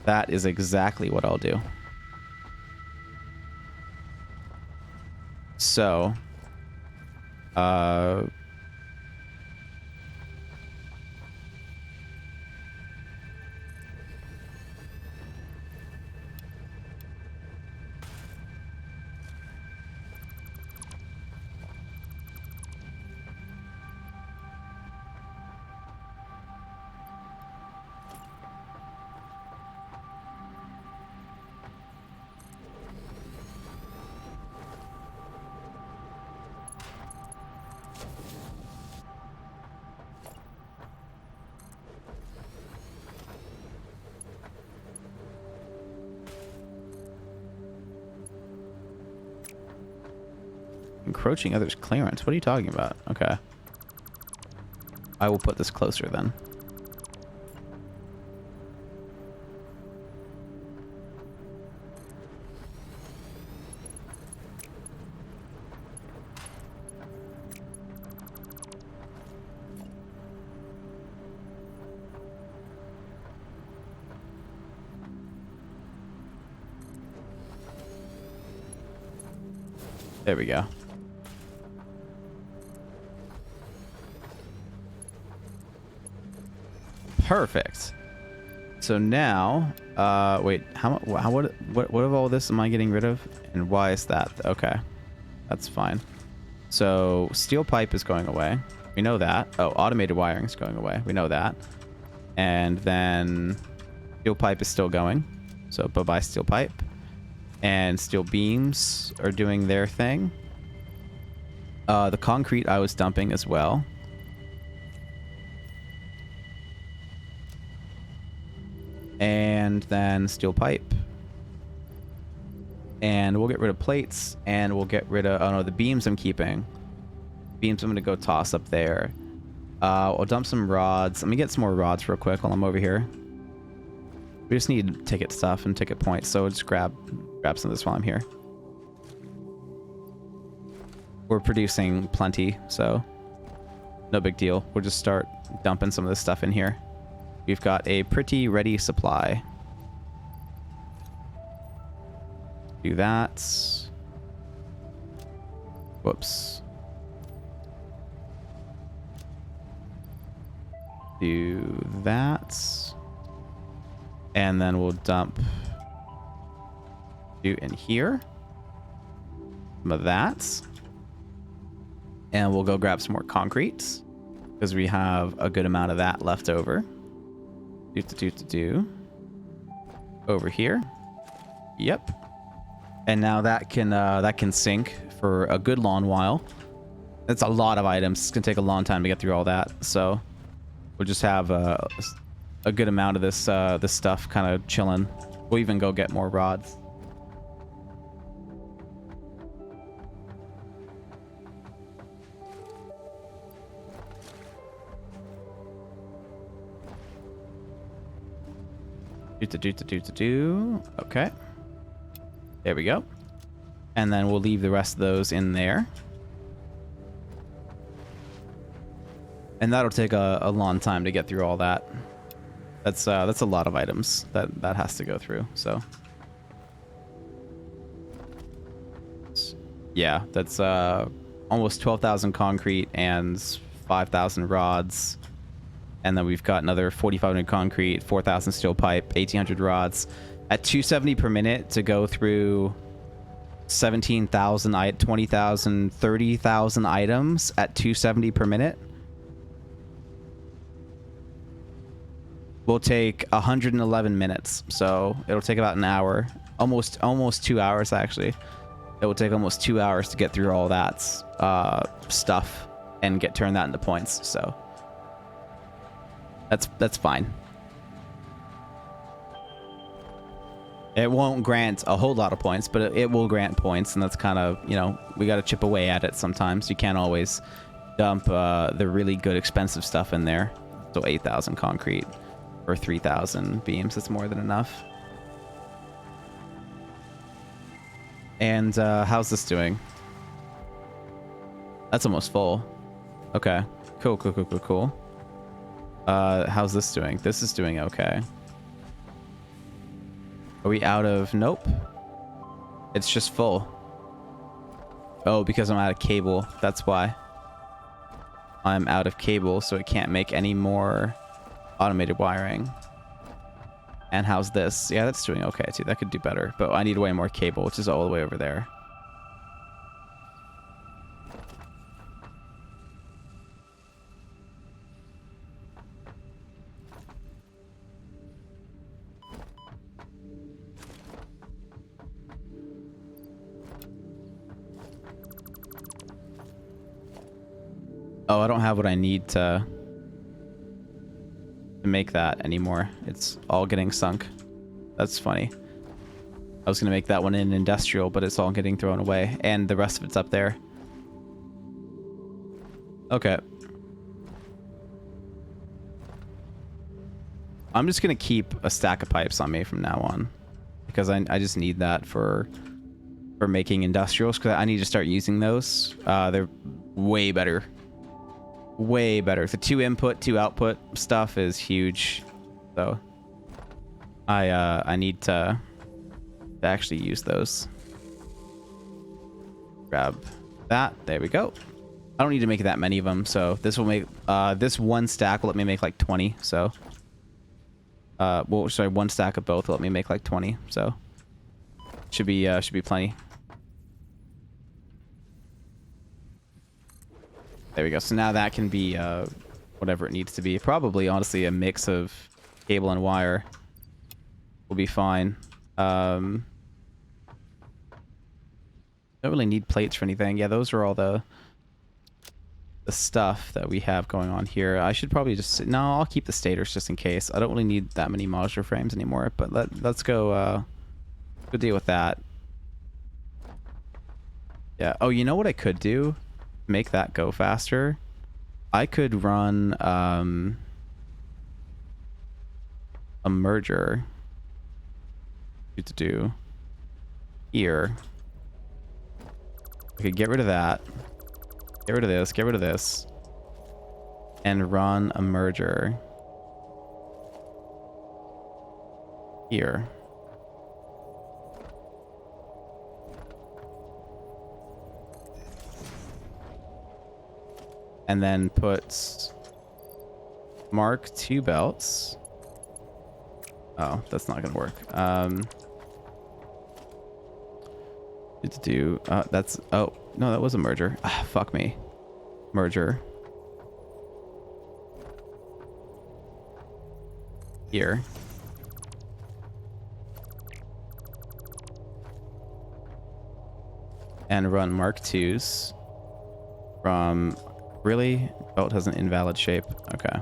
Speaker 1: That is exactly what I'll do. So, encroaching others' clearance. What are you talking about? Okay. I will put this closer then. There we go. Perfect. So now, wait, what of all this am I getting rid of? And why is that? Okay, that's fine. So steel pipe is going away. We know that. Oh, automated wiring is going away. We know that. And then steel pipe is still going. So bye-bye steel pipe. And steel beams are doing their thing. The concrete I was dumping as well. And then steel pipe. And we'll get rid of plates. And we'll get rid of... Oh, no, the beams I'm keeping. Beams I'm going to go toss up there. I'll dump some rods. Let me get some more rods real quick while I'm over here. We just need ticket stuff and ticket points. So just grab some of this while I'm here. We're producing plenty, so no big deal. We'll just start dumping some of this stuff in here. We've got a pretty ready supply. Do that. Whoops. Do that. And then we'll dump you in here. Some of that. And we'll go grab some more concrete because we have a good amount of that left over. Do. Over here. Yep. And now that can sink for a good long while. That's a lot of items. It's gonna take a long time to get through all that. So we'll just have a good amount of this this stuff kind of chilling. We'll even go get more rods. Okay. There we go. And then we'll leave the rest of those in there. And that'll take a long time to get through all that. That's a lot of items that has to go through. So yeah, that's almost 12,000 concrete and 5,000 rods. And then we've got another 4,500 concrete, 4,000 steel pipe, 1,800 rods. At 270 per minute to go through 17,000, 20,000, 30,000 items at 270 per minute will take 111 minutes. So it'll take about an hour, almost 2 hours actually. It will take almost 2 hours to get through all that stuff and turn that into points. So that's fine. It won't grant a whole lot of points, but it will grant points, and that's kind of, you know, we got to chip away at it sometimes. You can't always dump the really good expensive stuff in there. So 8,000 concrete or 3,000 beams, that's more than enough. And how's this doing? That's almost full. Okay, cool. How's this doing? This is doing okay. Are we out of... Nope. It's just full. Oh, because I'm out of cable. That's why. I'm out of cable, so it can't make any more automated wiring. And how's this? Yeah, that's doing okay, too. That could do better. But I need way more cable, which is all the way over there. Oh, I don't have what I need to make that anymore. It's all getting sunk. That's funny. I was going to make that one in industrial, but it's all getting thrown away. And the rest of it's up there. Okay. I'm just going to keep a stack of pipes on me from now on. Because I just need that for making industrials. Because I need to start using those. They're way better. Way better. The 2 input, 2 output stuff is huge. So I need to actually use those. Grab that. There we go. I don't need to make that many of them, so this will make this one stack will let me make like 20. So
Speaker 2: Well, sorry, 1 stack of both will let me make like 20. So should be plenty. There we go. So now that can be whatever it needs to be. Probably, honestly, a mix of cable and wire will be fine. Don't really need plates for anything. Yeah, those are all the stuff that we have going on here. I should probably just... No, I'll keep the stators just in case. I don't really need that many modular frames anymore, but let's go deal with that. Yeah. Oh, you know what I could do? Make that go faster. I could run a merger to do here. I could get rid of that. Get rid of this, get rid of this, and run a merger here. And then put Mark II belts. Oh, that's not gonna work. That's... Oh, no, that was a merger. Ah, fuck me. Merger. Here. And run Mark IIs from... Really? Belt has an invalid shape. Okay.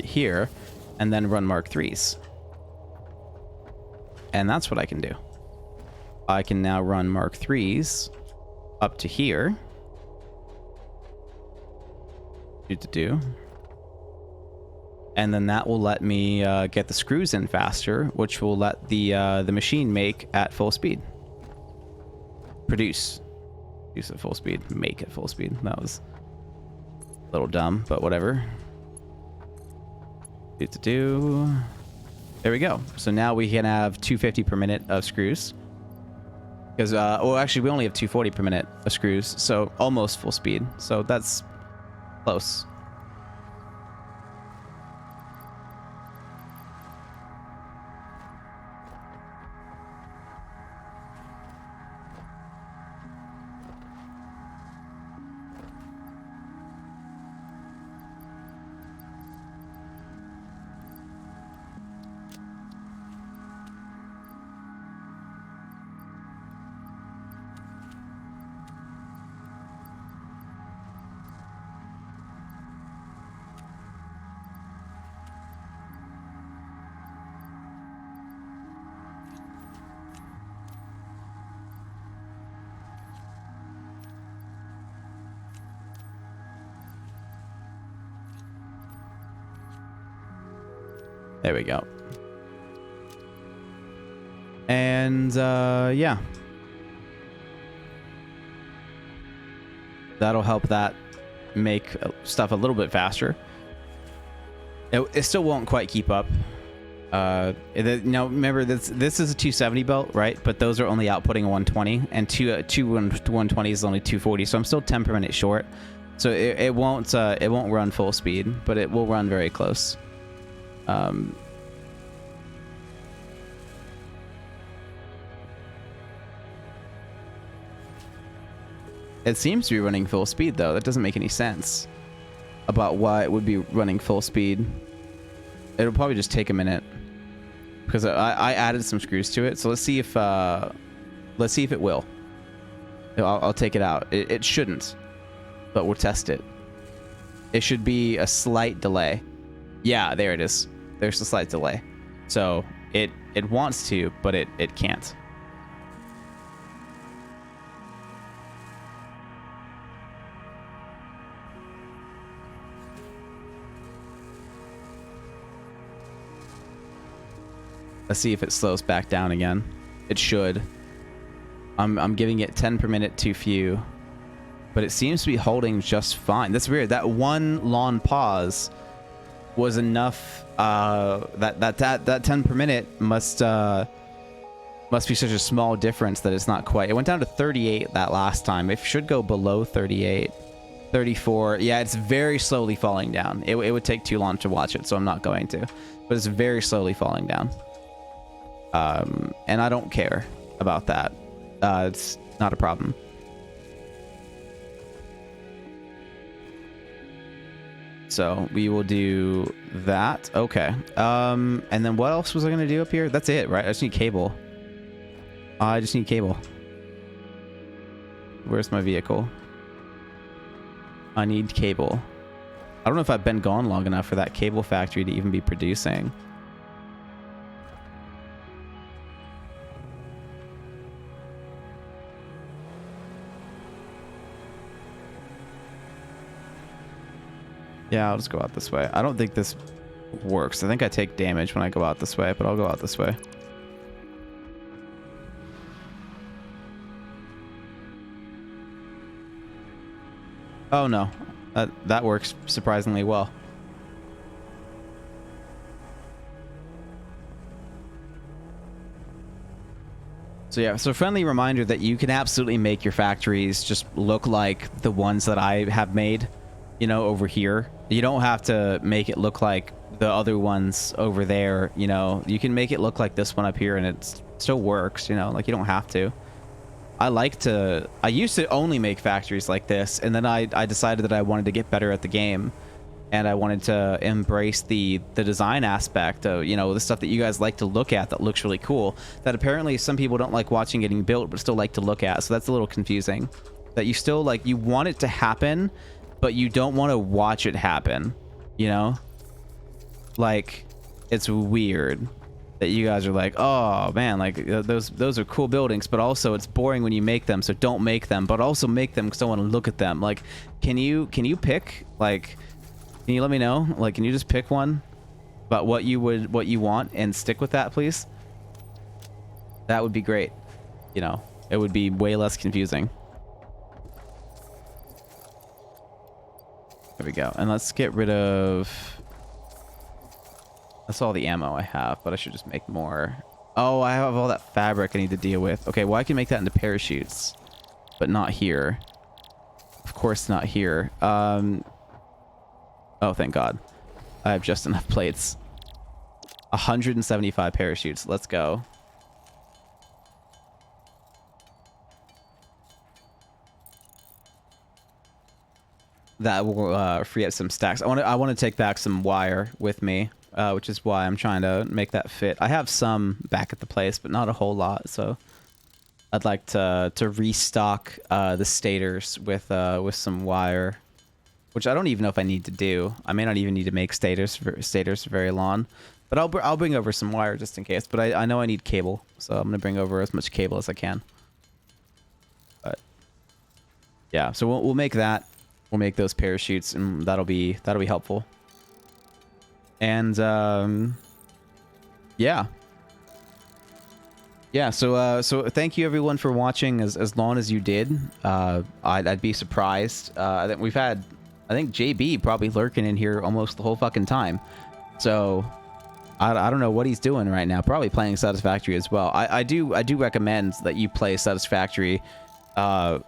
Speaker 2: Here, and then run Mark IIIs. And that's what I can do. I can now run Mark IIIs up to here. Do. And then that will let me get the screws in faster, which will let the machine make at full speed. Produce at full speed. Make at full speed. That was a little dumb, but whatever. There we go. So now we can have 250 per minute of screws. Because, well, actually, we only have 240 per minute of screws, so almost full speed. So that's close. There we go. And, yeah. That'll help that make stuff a little bit faster. It still won't quite keep up. Now, remember, this is a 270 belt, right? But those are only outputting a 120, and two 120 is only 240, so I'm still 10 per minute short. So it won't run full speed, but it will run very close. It seems to be running full speed, though. That doesn't make any sense about why it would be running full speed. It'll probably just take a minute because I added some screws to it. So let's see if it will. I'll take it out. It shouldn't, but we'll test it. It should be a slight delay. Yeah, there it is. There's a slight delay. So it wants to, but it can't. Let's see if it slows back down again. It should. I'm giving it 10 per minute too few, but it seems to be holding just fine. That's weird. That one long pause was enough. That 10 per minute must Must be such a small difference that it's not quite. It went down to 38 that last time. It should go below 38. 34. Yeah, it's very slowly falling down. It would take too long to watch it, so I'm not going to. But it's very slowly falling down. And I don't care about that. It's not a problem. So we will do that. Okay. And then what else was I going to do up here? That's it, right? I just need cable. I just need cable. Where's my vehicle? I need cable. I don't know if I've been gone long enough for that cable factory to even be producing. Yeah, I'll just go out this way. I don't think this works. I think I take damage when I go out this way, but I'll go out this way. Oh no, that works surprisingly well. So yeah, so friendly reminder that you can absolutely make your factories just look like the ones that I have made, you know, over here. You don't have to make it look like the other ones over there, you know. You can make it look like this one up here and it still works, you know, like you don't have to. I used to only make factories like this, and then I decided that I wanted to get better at the game, and I wanted to embrace the design aspect of, you know, the stuff that you guys like to look at that looks really cool, that apparently some people don't like watching getting built but still like to look at. So that's a little confusing, that you still like, you want it to happen but you don't want to watch it happen, you know? Like, it's weird that you guys are like, oh man, like those are cool buildings, but also it's boring when you make them, so don't make them, but also make them because I want to look at them. Like, can you pick, like, can you let me know, like, can you just pick one about what you want and stick with that, please? That would be great. You know, it would be way less confusing. There we go. And let's get rid of... That's all the ammo I have, but I should just make more. Oh, I have all that fabric I need to deal with. Okay, well, I can make that into parachutes, but not here. Of course not here. Oh, thank God. I have just enough plates. 175 parachutes. Let's go. That will free up some stacks. I want to take back some wire with me, which is why I'm trying to make that fit. I have some back at the place, but not a whole lot. So I'd like to restock the stators with some wire, which I don't even know if I need to do. I may not even need to make stators for very long, but I'll bring over some wire just in case. But I know I need cable, so I'm gonna bring over as much cable as I can. But yeah, so we'll make that. We'll make those parachutes, and that'll be helpful. And yeah. So thank you everyone for watching as long as you did. I'd be surprised. That we've had, I think, JB probably lurking in here almost the whole fucking time. So I don't know what he's doing right now. Probably playing Satisfactory as well. I do recommend that you play Satisfactory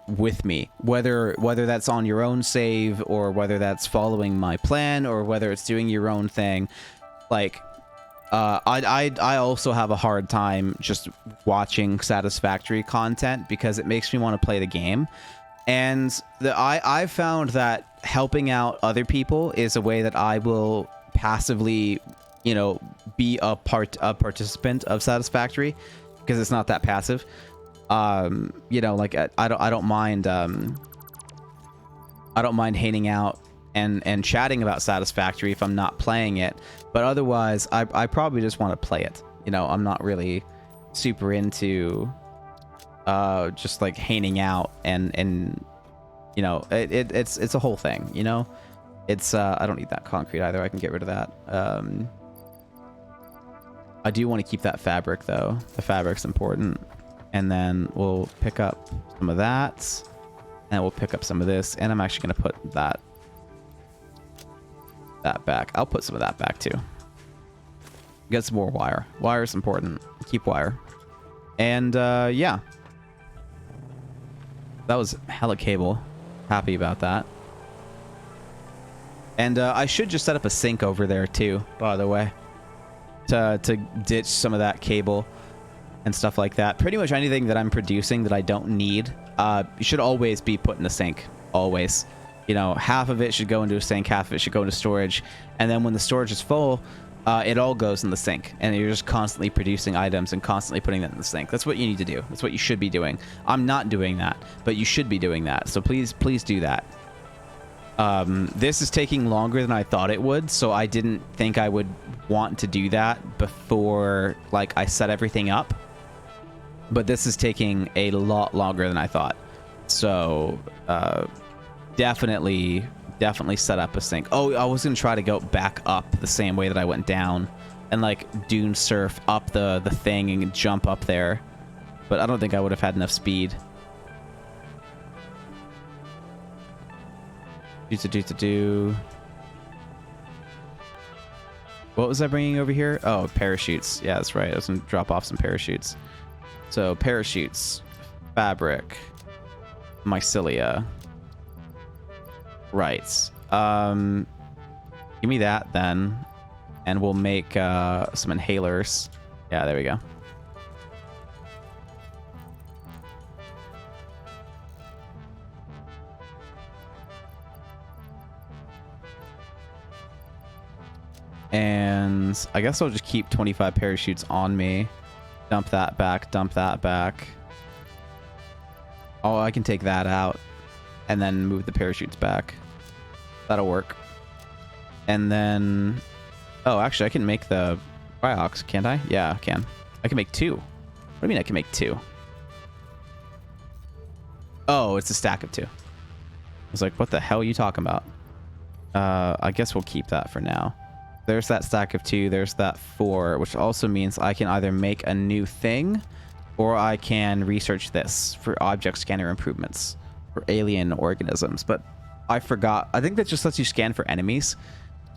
Speaker 2: with me, whether that's on your own save, or whether that's following my plan, or whether it's doing your own thing. Like, I also have a hard time just watching Satisfactory content because it makes me want to play the game. And I found that helping out other people is a way that I will passively, you know, be a participant of Satisfactory, because it's not that passive. You know, like I don't mind hanging out and chatting about Satisfactory if I'm not playing it, but otherwise I probably just want to play it. You know, I'm not really super into just like hanging out and you know, it's a whole thing, you know. It's I don't need that concrete either. I can get rid of that. I do want to keep that fabric though. The fabric's important. And then we'll pick up some of that, and we'll pick up some of this, and I'm actually going to put that back. I'll put some of that back too. Get some more wire. Wire is important. Keep wire. And yeah, that was hella cable. Happy about that. And I should just set up a sink over there too, by the way, to ditch some of that cable and stuff like that. Pretty much anything that I'm producing that I don't need should always be put in a sink. Always. You know, half of it should go into a sink, half of it should go into storage, and then when the storage is full, it all goes in the sink, and you're just constantly producing items and constantly putting them in the sink. That's what you need to do. That's what you should be doing. I'm not doing that, but you should be doing that. So please do that. This is taking longer than I thought it would, so I didn't think I would want to do that before, like, I set everything up. But this is taking a lot longer than I thought. So, definitely set up a sink. Oh, I was gonna try to go back up the same way that I went down and like dune surf up the thing and jump up there, but I don't think I would have had enough speed. What was I bringing over here? Oh, parachutes. Yeah, that's right. I was gonna drop off some parachutes. So parachutes, fabric, mycelia. Right. Give me that then, and we'll make some inhalers. Yeah, there we go. And I guess I'll just keep 25 parachutes on me. Dump that back, dump that back. Oh, I can take that out and then move the parachutes back. That'll work. And then... Oh, actually, I can make the Cryox, can't I? Yeah, I can. I can make 2. What do you mean I can make 2? Oh, it's a stack of 2. I was like, what the hell are you talking about? I guess we'll keep that for now. There's that stack of 2. There's that 4, which also means I can either make a new thing or I can research this for object scanner improvements for alien organisms. But I forgot. I think that just lets you scan for enemies,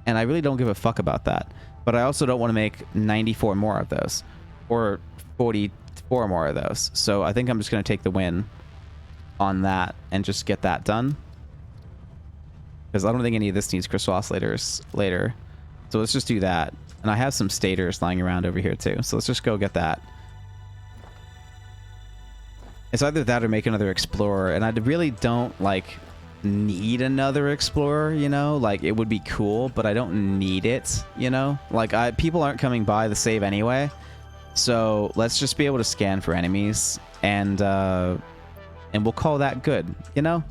Speaker 2: and I really don't give a fuck about that. But I also don't want to make 94 more of those or 44 more of those. So I think I'm just going to take the win on that and just get that done, because I don't think any of this needs crystal oscillators later. So let's just do that. And I have some stators lying around over here too, so let's just go get that. It's either that or make another explorer, and I really don't like need another explorer, you know? Like, it would be cool, but I don't need it, you know? Like, people aren't coming by the save anyway, so let's just be able to scan for enemies, and we'll call that good, you know?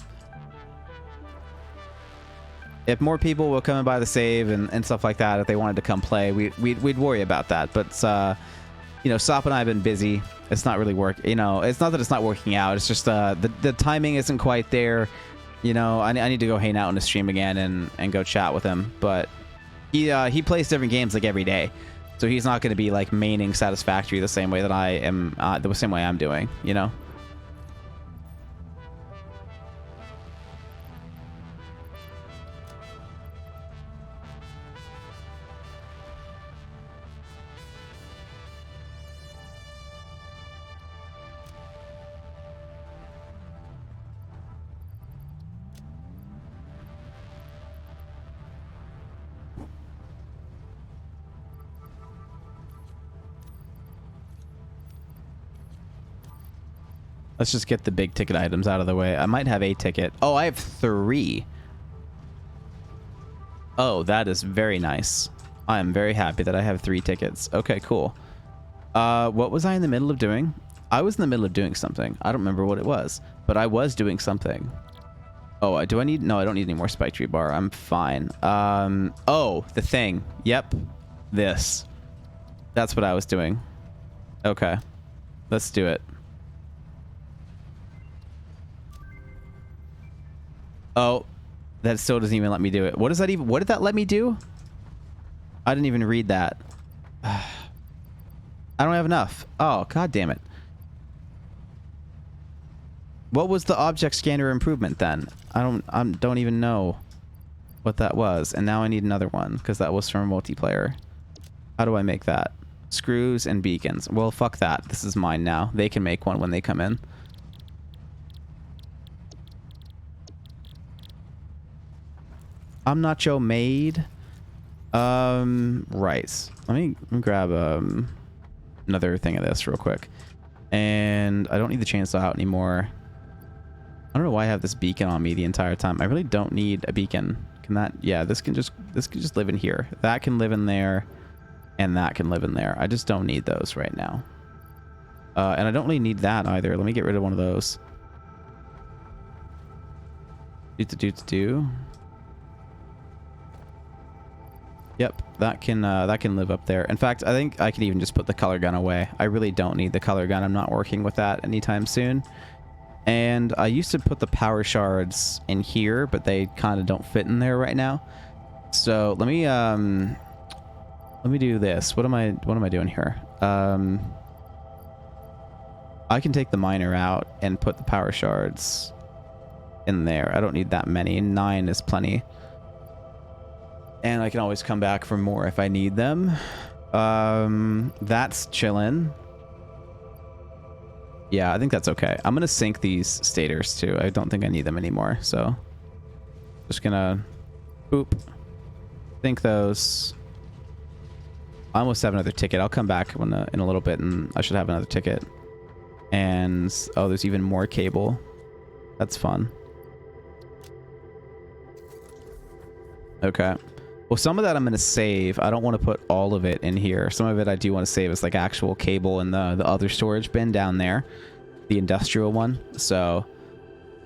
Speaker 2: If more people were coming by the save and stuff like that, if they wanted to come play, we'd worry about that. But you know, Sop and I have been busy. It's not really you know, it's not that it's not working out. It's just the timing isn't quite there. You know, I need to go hang out on the stream again and go chat with him. But he plays different games like every day, so he's not going to be like maining Satisfactory the same way that I am, the same way I'm doing. You know. Let's just get the big ticket items out of the way. I might have a ticket. Oh, I have 3. Oh, that is very nice. I am very happy that I have 3 tickets. Okay, cool. What was I in the middle of doing? I was in the middle of doing something. I don't remember what it was, but I was doing something. Oh, do I need... No, I don't need any more spike tree bar. I'm fine. Oh, the thing. Yep. This. That's what I was doing. Okay. Let's do it. Oh, that still doesn't even let me do it. What does that even... What did that let me do? I didn't even read that. I don't have enough. Oh, god damn it. What was the object scanner improvement then? I don't even know what that was. And now I need another one because that was from multiplayer. How do I make that? screws, and beacons. Well, fuck that. This is mine now. They can make one when they come in. I'm not your maid. Right. Let me grab another thing of this real quick. And I don't need the chainsaw out anymore. I don't know why I have this beacon on me the entire time. I really don't need a beacon. Can that... Yeah, this can just live in here. That can live in there. And that can live in there. I just don't need those right now. And I don't really need that either. Let me get rid of one of those. Do. Yep, that can live up there. In fact, I think I can even just put the color gun away. I really don't need the color gun. I'm not working with that anytime soon. And I used to put the power shards in here, but they kind of don't fit in there right now. So let me do this. What am I doing here? I can take the miner out and put the power shards in there. I don't need that many. 9 is plenty. And I can always come back for more if I need them. That's chillin'. Yeah, I think that's okay. I'm gonna sink these stators too. I don't think I need them anymore, so just gonna boop, sink those. I almost have another ticket. I'll come back in a little bit, and I should have another ticket. And oh, there's even more cable. That's fun. Okay. Well, some of that I'm going to save. I don't want to put all of it in here. Some of it I do want to save as like actual cable in the other storage bin down there, the industrial one. So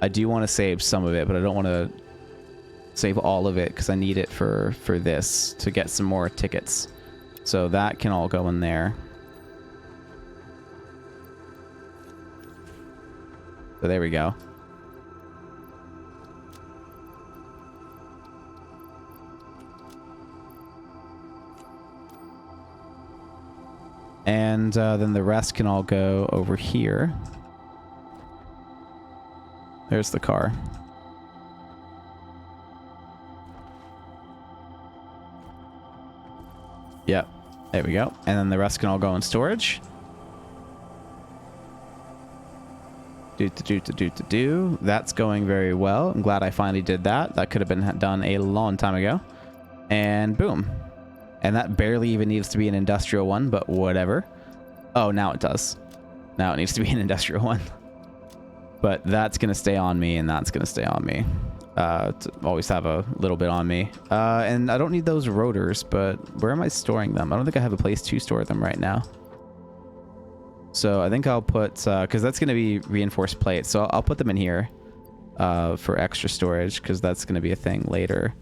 Speaker 2: I do want to save some of it, but I don't want to save all of it because I need it for this to get some more tickets. So that can all go in there. So there we go. And then the rest can all go over here. There's the car. Yep. There we go. And then the rest can all go in storage. Do. That's going very well. I'm glad I finally did that. That could have been done a long time ago. And boom. And that barely even needs to be an industrial one, but whatever. Oh, now it does. Now it needs to be an industrial one. But that's going to stay on me, and that's going to stay on me. To always have a little bit on me. And I don't need those rotors, but where am I storing them? I don't think I have a place to store them right now. So I think I'll put... because that's going to be reinforced plates. So I'll put them in here for extra storage, because that's going to be a thing later.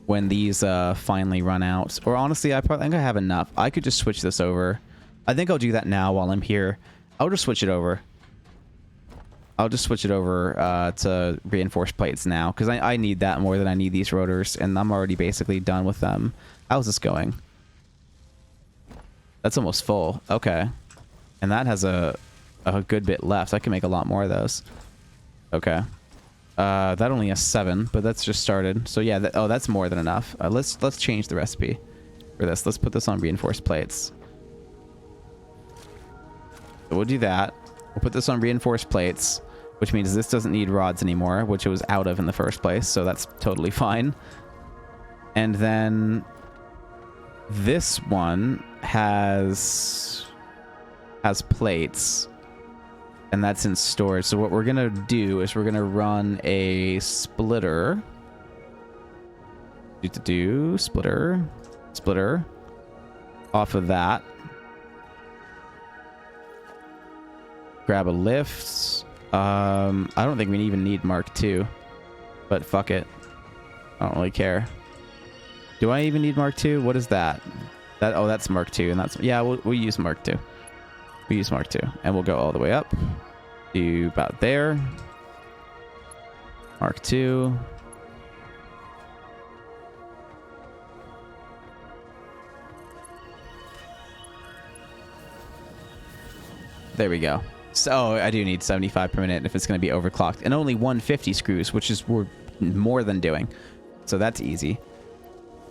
Speaker 2: When these finally run out. Or honestly, I think I have enough. I could just switch this over. I think I'll do that now while I'm here. I'll just switch it over. I'll just switch it over to reinforced plates now, because I need that more than I need these rotors, and I'm already basically done with them. How's this going? That's almost full. Okay. And that has a good bit left. I can make a lot more of those. Okay. That only has 7, but that's just started. So yeah, that's more than enough. Let's change the recipe for this. Let's put this on reinforced plates. So we'll do that. We'll put this on reinforced plates, which means this doesn't need rods anymore, which it was out of in the first place, so that's totally fine. And then this one has plates, and that's in storage. So what we're gonna do is we're gonna run a splitter. Splitter off of that. Grab a lift. I don't think we even need Mark II, but fuck it. I don't really care. Do I even need Mark II? What is that? Oh, that's Mark II, and that's... Yeah, we'll use Mark II. We use Mark II, and we'll go all the way up to about there. Mark II. There we go. So I do need 75 per minute if it's going to be overclocked, and only 150 screws, which is we're more than doing. So that's easy.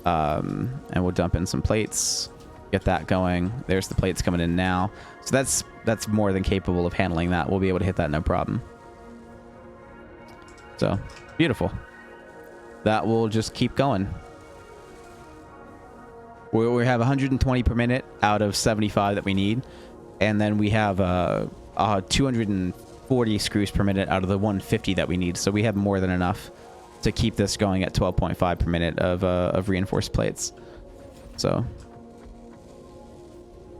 Speaker 2: And we'll dump in some plates. get that going. There's the plates coming in now. So that's more than capable of handling that. We'll be able to hit that no problem. So, beautiful. That will just keep going. We have 120 per minute out of 75 that we need. And then we have 240 screws per minute out of the 150 that we need. So we have more than enough to keep this going at 12.5 per minute of reinforced plates. So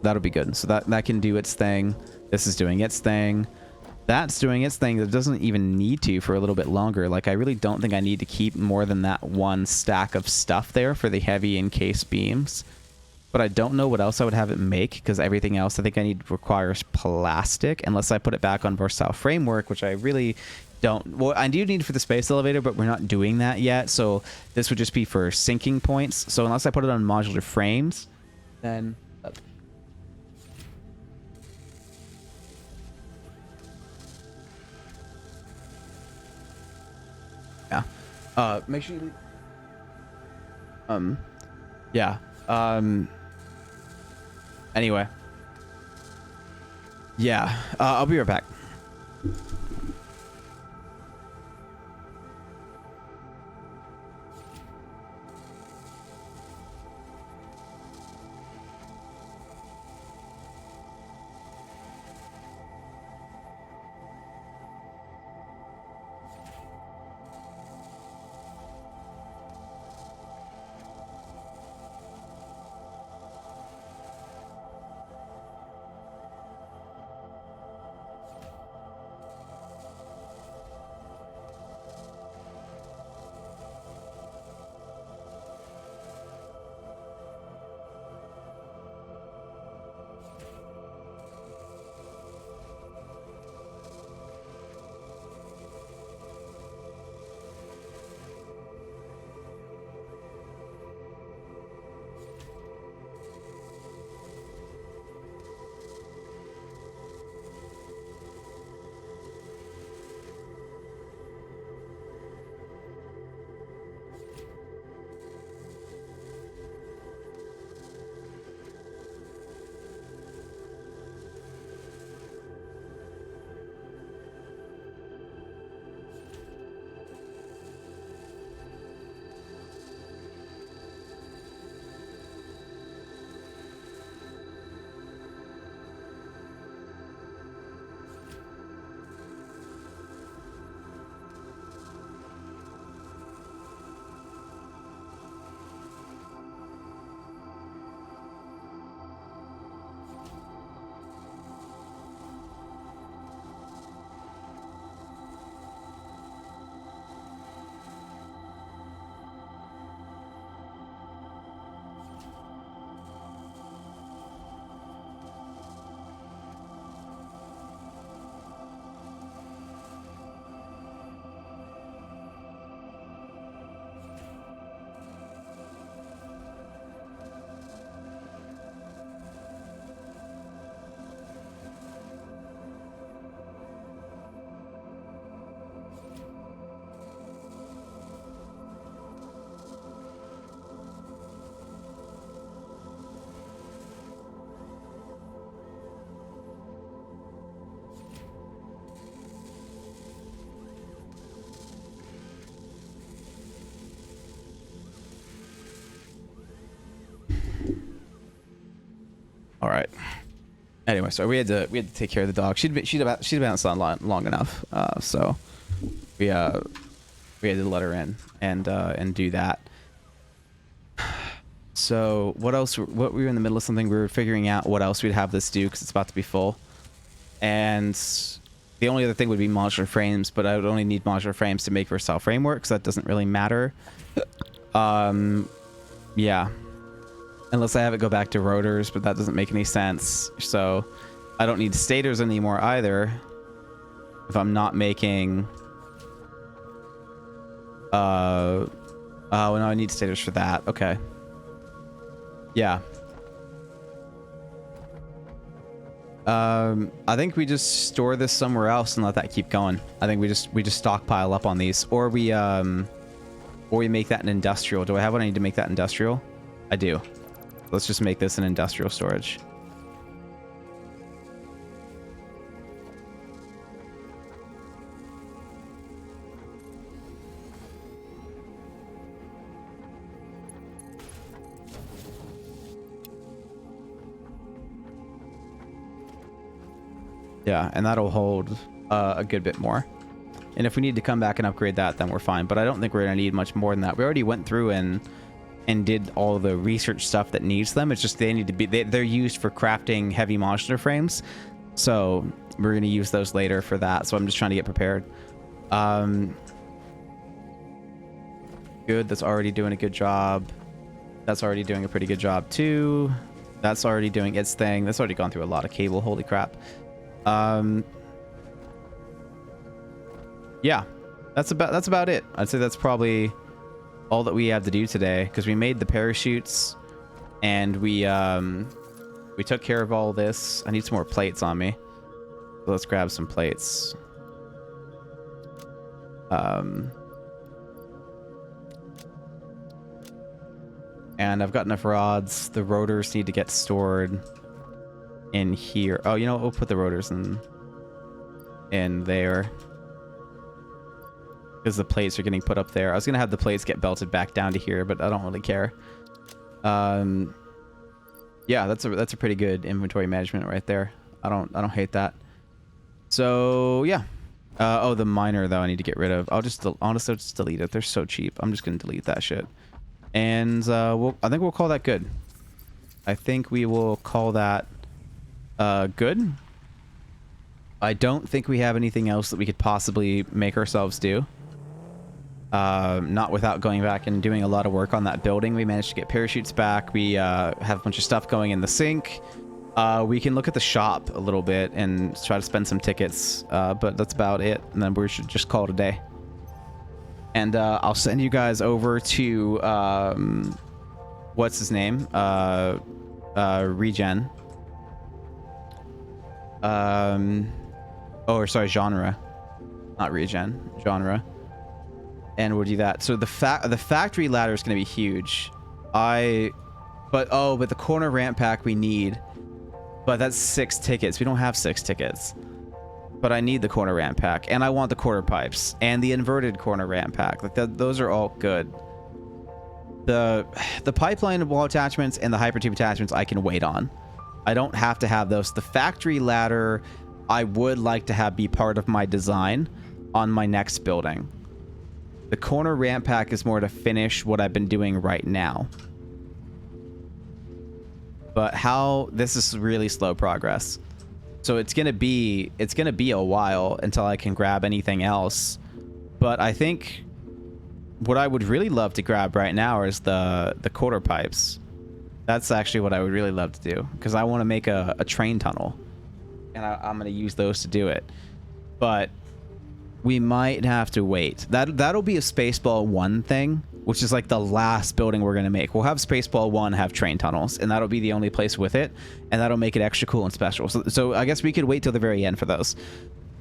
Speaker 2: that'll be good. So that can do its thing. This is doing its thing. That's doing its thing. That doesn't even need to for a little bit longer. Like, I really don't think I need to keep more than that one stack of stuff there for the heavy encased beams. But I don't know what else I would have it make, because everything else I think I need requires plastic, unless I put it back on Versatile Framework, which I really don't. Well, I do need for the space elevator, but we're not doing that yet. So this would just be for sinking points. So unless I put it on modular frames, then... yeah. Make sure you... yeah. Anyway. Yeah. I'll be right back. All right. Anyway, so we had to take care of the dog. She'd been outside long enough. So we had to let her in and do that. So what else? What we were in the middle of something. We were figuring out what else we'd have this do, because it's about to be full. And the only other thing would be modular frames, but I would only need modular frames to make Versatile Framework, so that doesn't really matter. Yeah. Unless I have it go back to rotors, but that doesn't make any sense. So I don't need stators anymore either. If I'm not making... oh, no, I need stators for that. Okay. Yeah. I think we just store this somewhere else and let that keep going. I think we just stockpile up on these, or we make that an industrial. Do I have what I need to make that industrial? I do. Let's just make this an industrial storage. Yeah, and that'll hold a good bit more. And if we need to come back and upgrade that, then we're fine. But I don't think we're going to need much more than that. We already went through and did all the research stuff that needs them. It's just they need to be... They're used for crafting heavy modular frames. So we're going to use those later for that. So I'm just trying to get prepared. Good. That's already doing a good job. That's already doing a pretty good job too. That's already doing its thing. That's already gone through a lot of cable. Holy crap. Yeah, that's about it. I'd say that's probably all that we have to do today, because we made the parachutes and we took care of all this. I need some more plates on me. So let's grab some plates. And I've got enough rods. The rotors need to get stored in here. Oh, you know what? We'll put the rotors in there, because the plates are getting put up there. I was gonna have the plates get belted back down to here, but I don't really care. Yeah, that's a pretty good inventory management right there. I don't hate that. So yeah. Oh, the miner though I need to get rid of. Honestly, I'll just delete it. They're so cheap. I'm just gonna delete that shit. And I think we'll call that good. I think we will call that good. I don't think we have anything else that we could possibly make ourselves do. Not without going back and doing a lot of work on that building. We managed to get parachutes back. We have a bunch of stuff going in the sink. We can look at the shop a little bit and try to spend some tickets, but that's about it. And then we should just call it a day. And I'll send you guys over to what's his name? Regen. Oh, sorry, Genre. Not Regen, Genre. And we'll do that. So the factory ladder is going to be huge. But the corner ramp pack we need. But that's 6 tickets. We don't have 6 tickets. But I need the corner ramp pack, and I want the quarter pipes and the inverted corner ramp pack. Like those are all good. The pipeline wall attachments and the hypertube attachments I can wait on. I don't have to have those. The factory ladder I would like to have be part of my design on my next building. The corner ramp pack is more to finish what I've been doing right now. But this is really slow progress. So it's gonna be a while until I can grab anything else. But I think what I would really love to grab right now is the quarter pipes. That's actually what I would really love to do, because I want to make a train tunnel, and I'm going to use those to do it. But we might have to wait. That'll be a Spaceball 1 thing, which is like the last building we're going to make. We'll have Spaceball 1 have train tunnels, and that'll be the only place with it, and that'll make it extra cool and special. So I guess we could wait till the very end for those.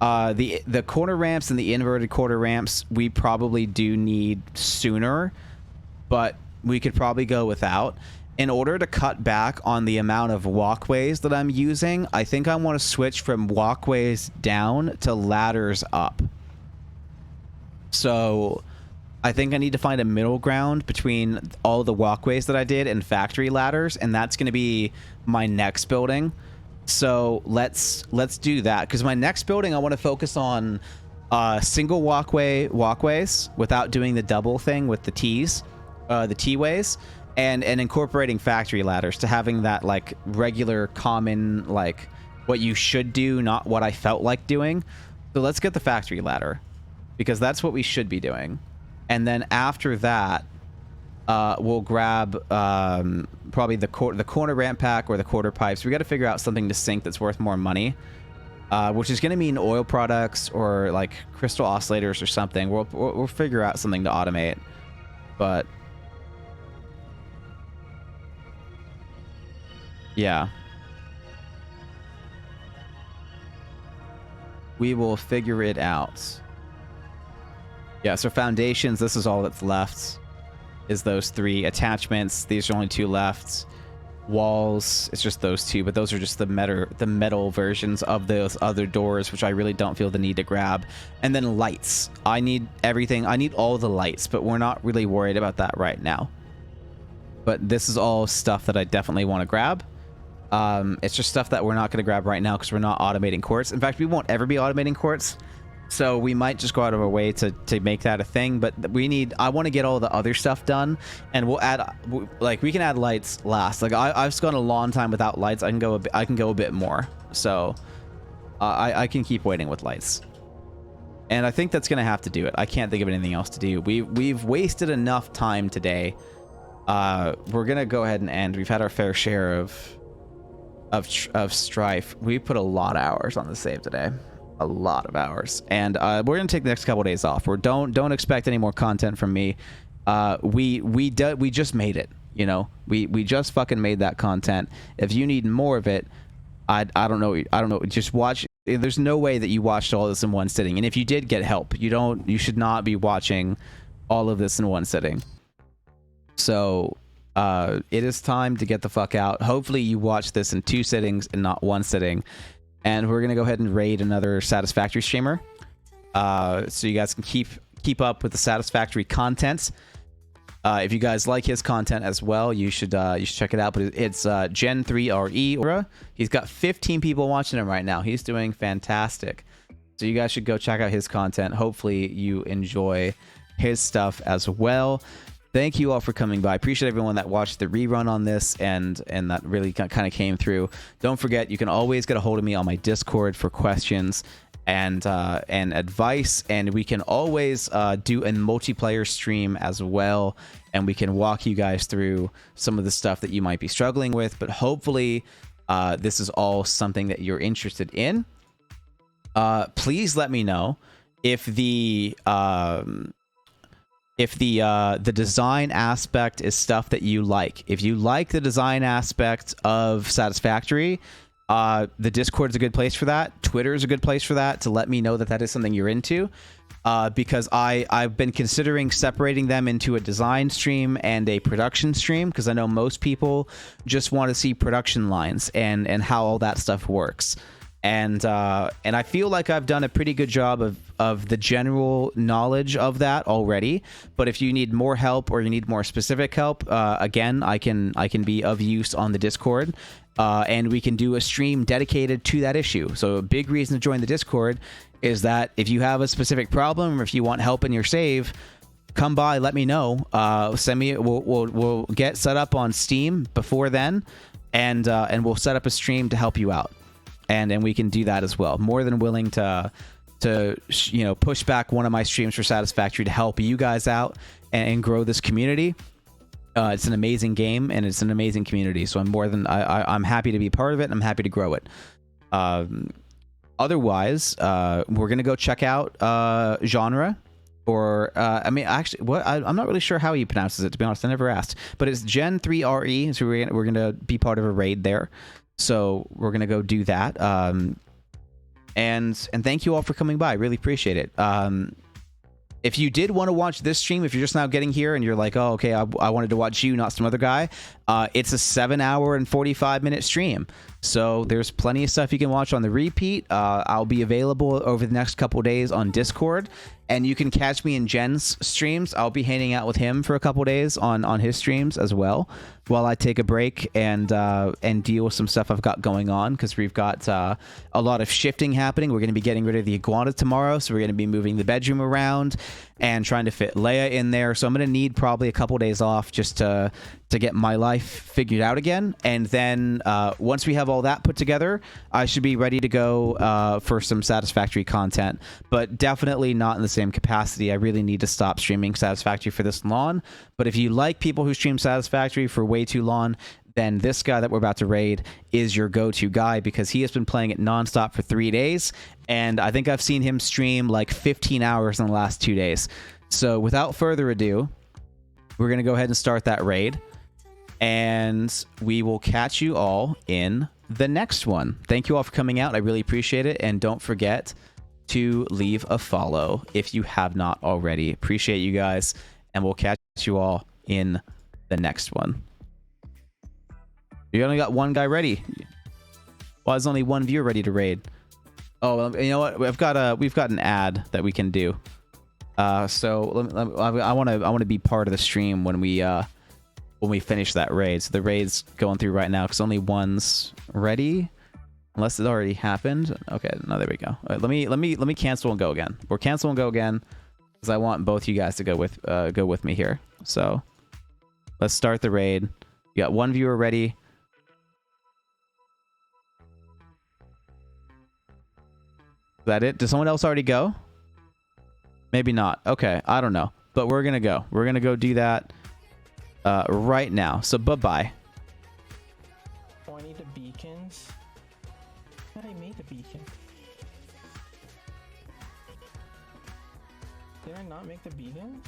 Speaker 2: The corner ramps and the inverted quarter ramps we probably do need sooner, but we could probably go without. In order to cut back on the amount of walkways that I'm using, I think I want to switch from walkways down to ladders up. So I think I need to find a middle ground between all the walkways that I did and factory ladders, and that's going to be my next building. So let's do that, because my next building I want to focus on single walkways without doing the double thing with the T's, the T-ways, and incorporating factory ladders to having that like regular common, like what you should do, not what I felt like doing. So let's get the factory ladder, because that's what we should be doing. And then after that, we'll grab probably the corner ramp pack or the quarter pipes. We got to figure out something to sink that's worth more money, which is going to mean oil products or like crystal oscillators or something. We'll figure out something to automate. But yeah, we will figure it out. Yeah, so foundations, this is all that's left, is those 3 attachments. These are only 2 left. walls. It's just those two, but those are just the metal versions of those other doors, which I really don't feel the need to grab. And then lights. I need everything. I need all the lights, but we're not really worried about that right now. But this is all stuff that I definitely want to grab. It's just stuff that we're not going to grab right now because we're not automating quartz. In fact, we won't ever be automating quartz. So we might just go out of our way to make that a thing, but I want to get all the other stuff done, and we'll add, like, we can add lights last. Like I've gone a long time without lights. I can go a bit more. So I can keep waiting with lights. And I think that's going to have to do it. I can't think of anything else to do. We've wasted enough time today. We're going to go ahead and end. We've had our fair share of strife. We put a lot of hours on the save today. A lot of hours, and we're gonna take the next couple of days off. Don't expect any more content from me. We just made it, you know. We just fucking made that content. If you need more of it, I don't know. Just watch. There's no way that you watched all this in one sitting, and if you did get help, you should not be watching all of this in one sitting. So it is time to get the fuck out. Hopefully you watch this in 2 sittings and not 1 sitting. And we're gonna go ahead and raid another Satisfactory streamer, so you guys can keep up with the Satisfactory content. If you guys like his content as well, you should check it out. But it's Gen3RE. He's got 15 people watching him right now. He's doing fantastic. So you guys should go check out his content. Hopefully you enjoy his stuff as well. Thank you all for coming by. I appreciate everyone that watched the rerun on this and that really kind of came through. Don't forget, you can always get a hold of me on my Discord for questions and advice, and we can always do a multiplayer stream as well, and we can walk you guys through some of the stuff that you might be struggling with. But hopefully this is all something that you're interested in. Please let me know if the design aspect is stuff that you like. If you like the design aspect of Satisfactory, the Discord is a good place for that. Twitter is a good place for that, to let me know that that is something you're into. Because I've been considering separating them into a design stream and a production stream, because I know most people just want to see production lines and how all that stuff works. And I feel like I've done a pretty good job of the general knowledge of that already. But if you need more help or you need more specific help, again, I can be of use on the Discord, and we can do a stream dedicated to that issue. So a big reason to join the Discord is that if you have a specific problem or if you want help in your save, come by, let me know. Send me. We'll get set up on Steam before then, and we'll set up a stream to help you out. And we can do that as well. More than willing to push back one of my streams for Satisfactory to help you guys out and grow this community. It's an amazing game and it's an amazing community. So I'm happy to be part of it. And I'm happy to grow it. Otherwise, we're gonna go check out Genre. Or I'm not really sure how he pronounces it, to be honest. I never asked, but it's Gen3RE. So we're gonna be part of a raid there. So we're gonna go do that, and thank you all for coming by. I really appreciate it. If you did want to watch this stream, if you're just now getting here and you're like, oh, okay, I wanted to watch you, not some other guy, it's a 7-hour and 45-minute stream. So there's plenty of stuff you can watch on the repeat. I'll be available over the next couple days on Discord, and you can catch me in Jen's streams. I'll be hanging out with him for a couple days on his streams as well, while I take a break and deal with some stuff I've got going on, because we've got a lot of shifting happening. We're going to be getting rid of the iguana tomorrow, so we're going to be moving the bedroom around and trying to fit Leia in there. So I'm going to need probably a couple days off just to get my life figured out again. And then once we have all that put together, I should be ready to go for some Satisfactory content, but definitely not in the same capacity. I really need to stop streaming Satisfactory for this long. But if you like people who stream Satisfactory for way too long, then this guy that we're about to raid is your go-to guy, because he has been playing it nonstop for 3 days, and I think I've seen him stream like 15 hours in the last 2 days. So without further ado, we're going to go ahead and start that raid, and we will catch you all in the next one. Thank you all for coming out. I really appreciate it, and don't forget to leave a follow if you have not already. Appreciate you guys, and we'll catch you all in the next one. You only got one guy ready. Well, there's only one viewer ready to raid. Oh, well, you know what? We've got an ad that we can do. So I want to be part of the stream when we finish that raid. So the raid's going through right now because only one's ready, unless it already happened. Okay, no, there we go. All right, let me cancel and go again. We're cancel and go again because I want both you guys to go with me here. So let's start the raid. You got one viewer ready. Is that it? Does someone else already go? Maybe not. Okay, I don't know. But we're gonna go. We're gonna go do that right now. So bye-bye.
Speaker 3: Oh, I need the beacons. How did I make the beacon? Did I not make the beacon?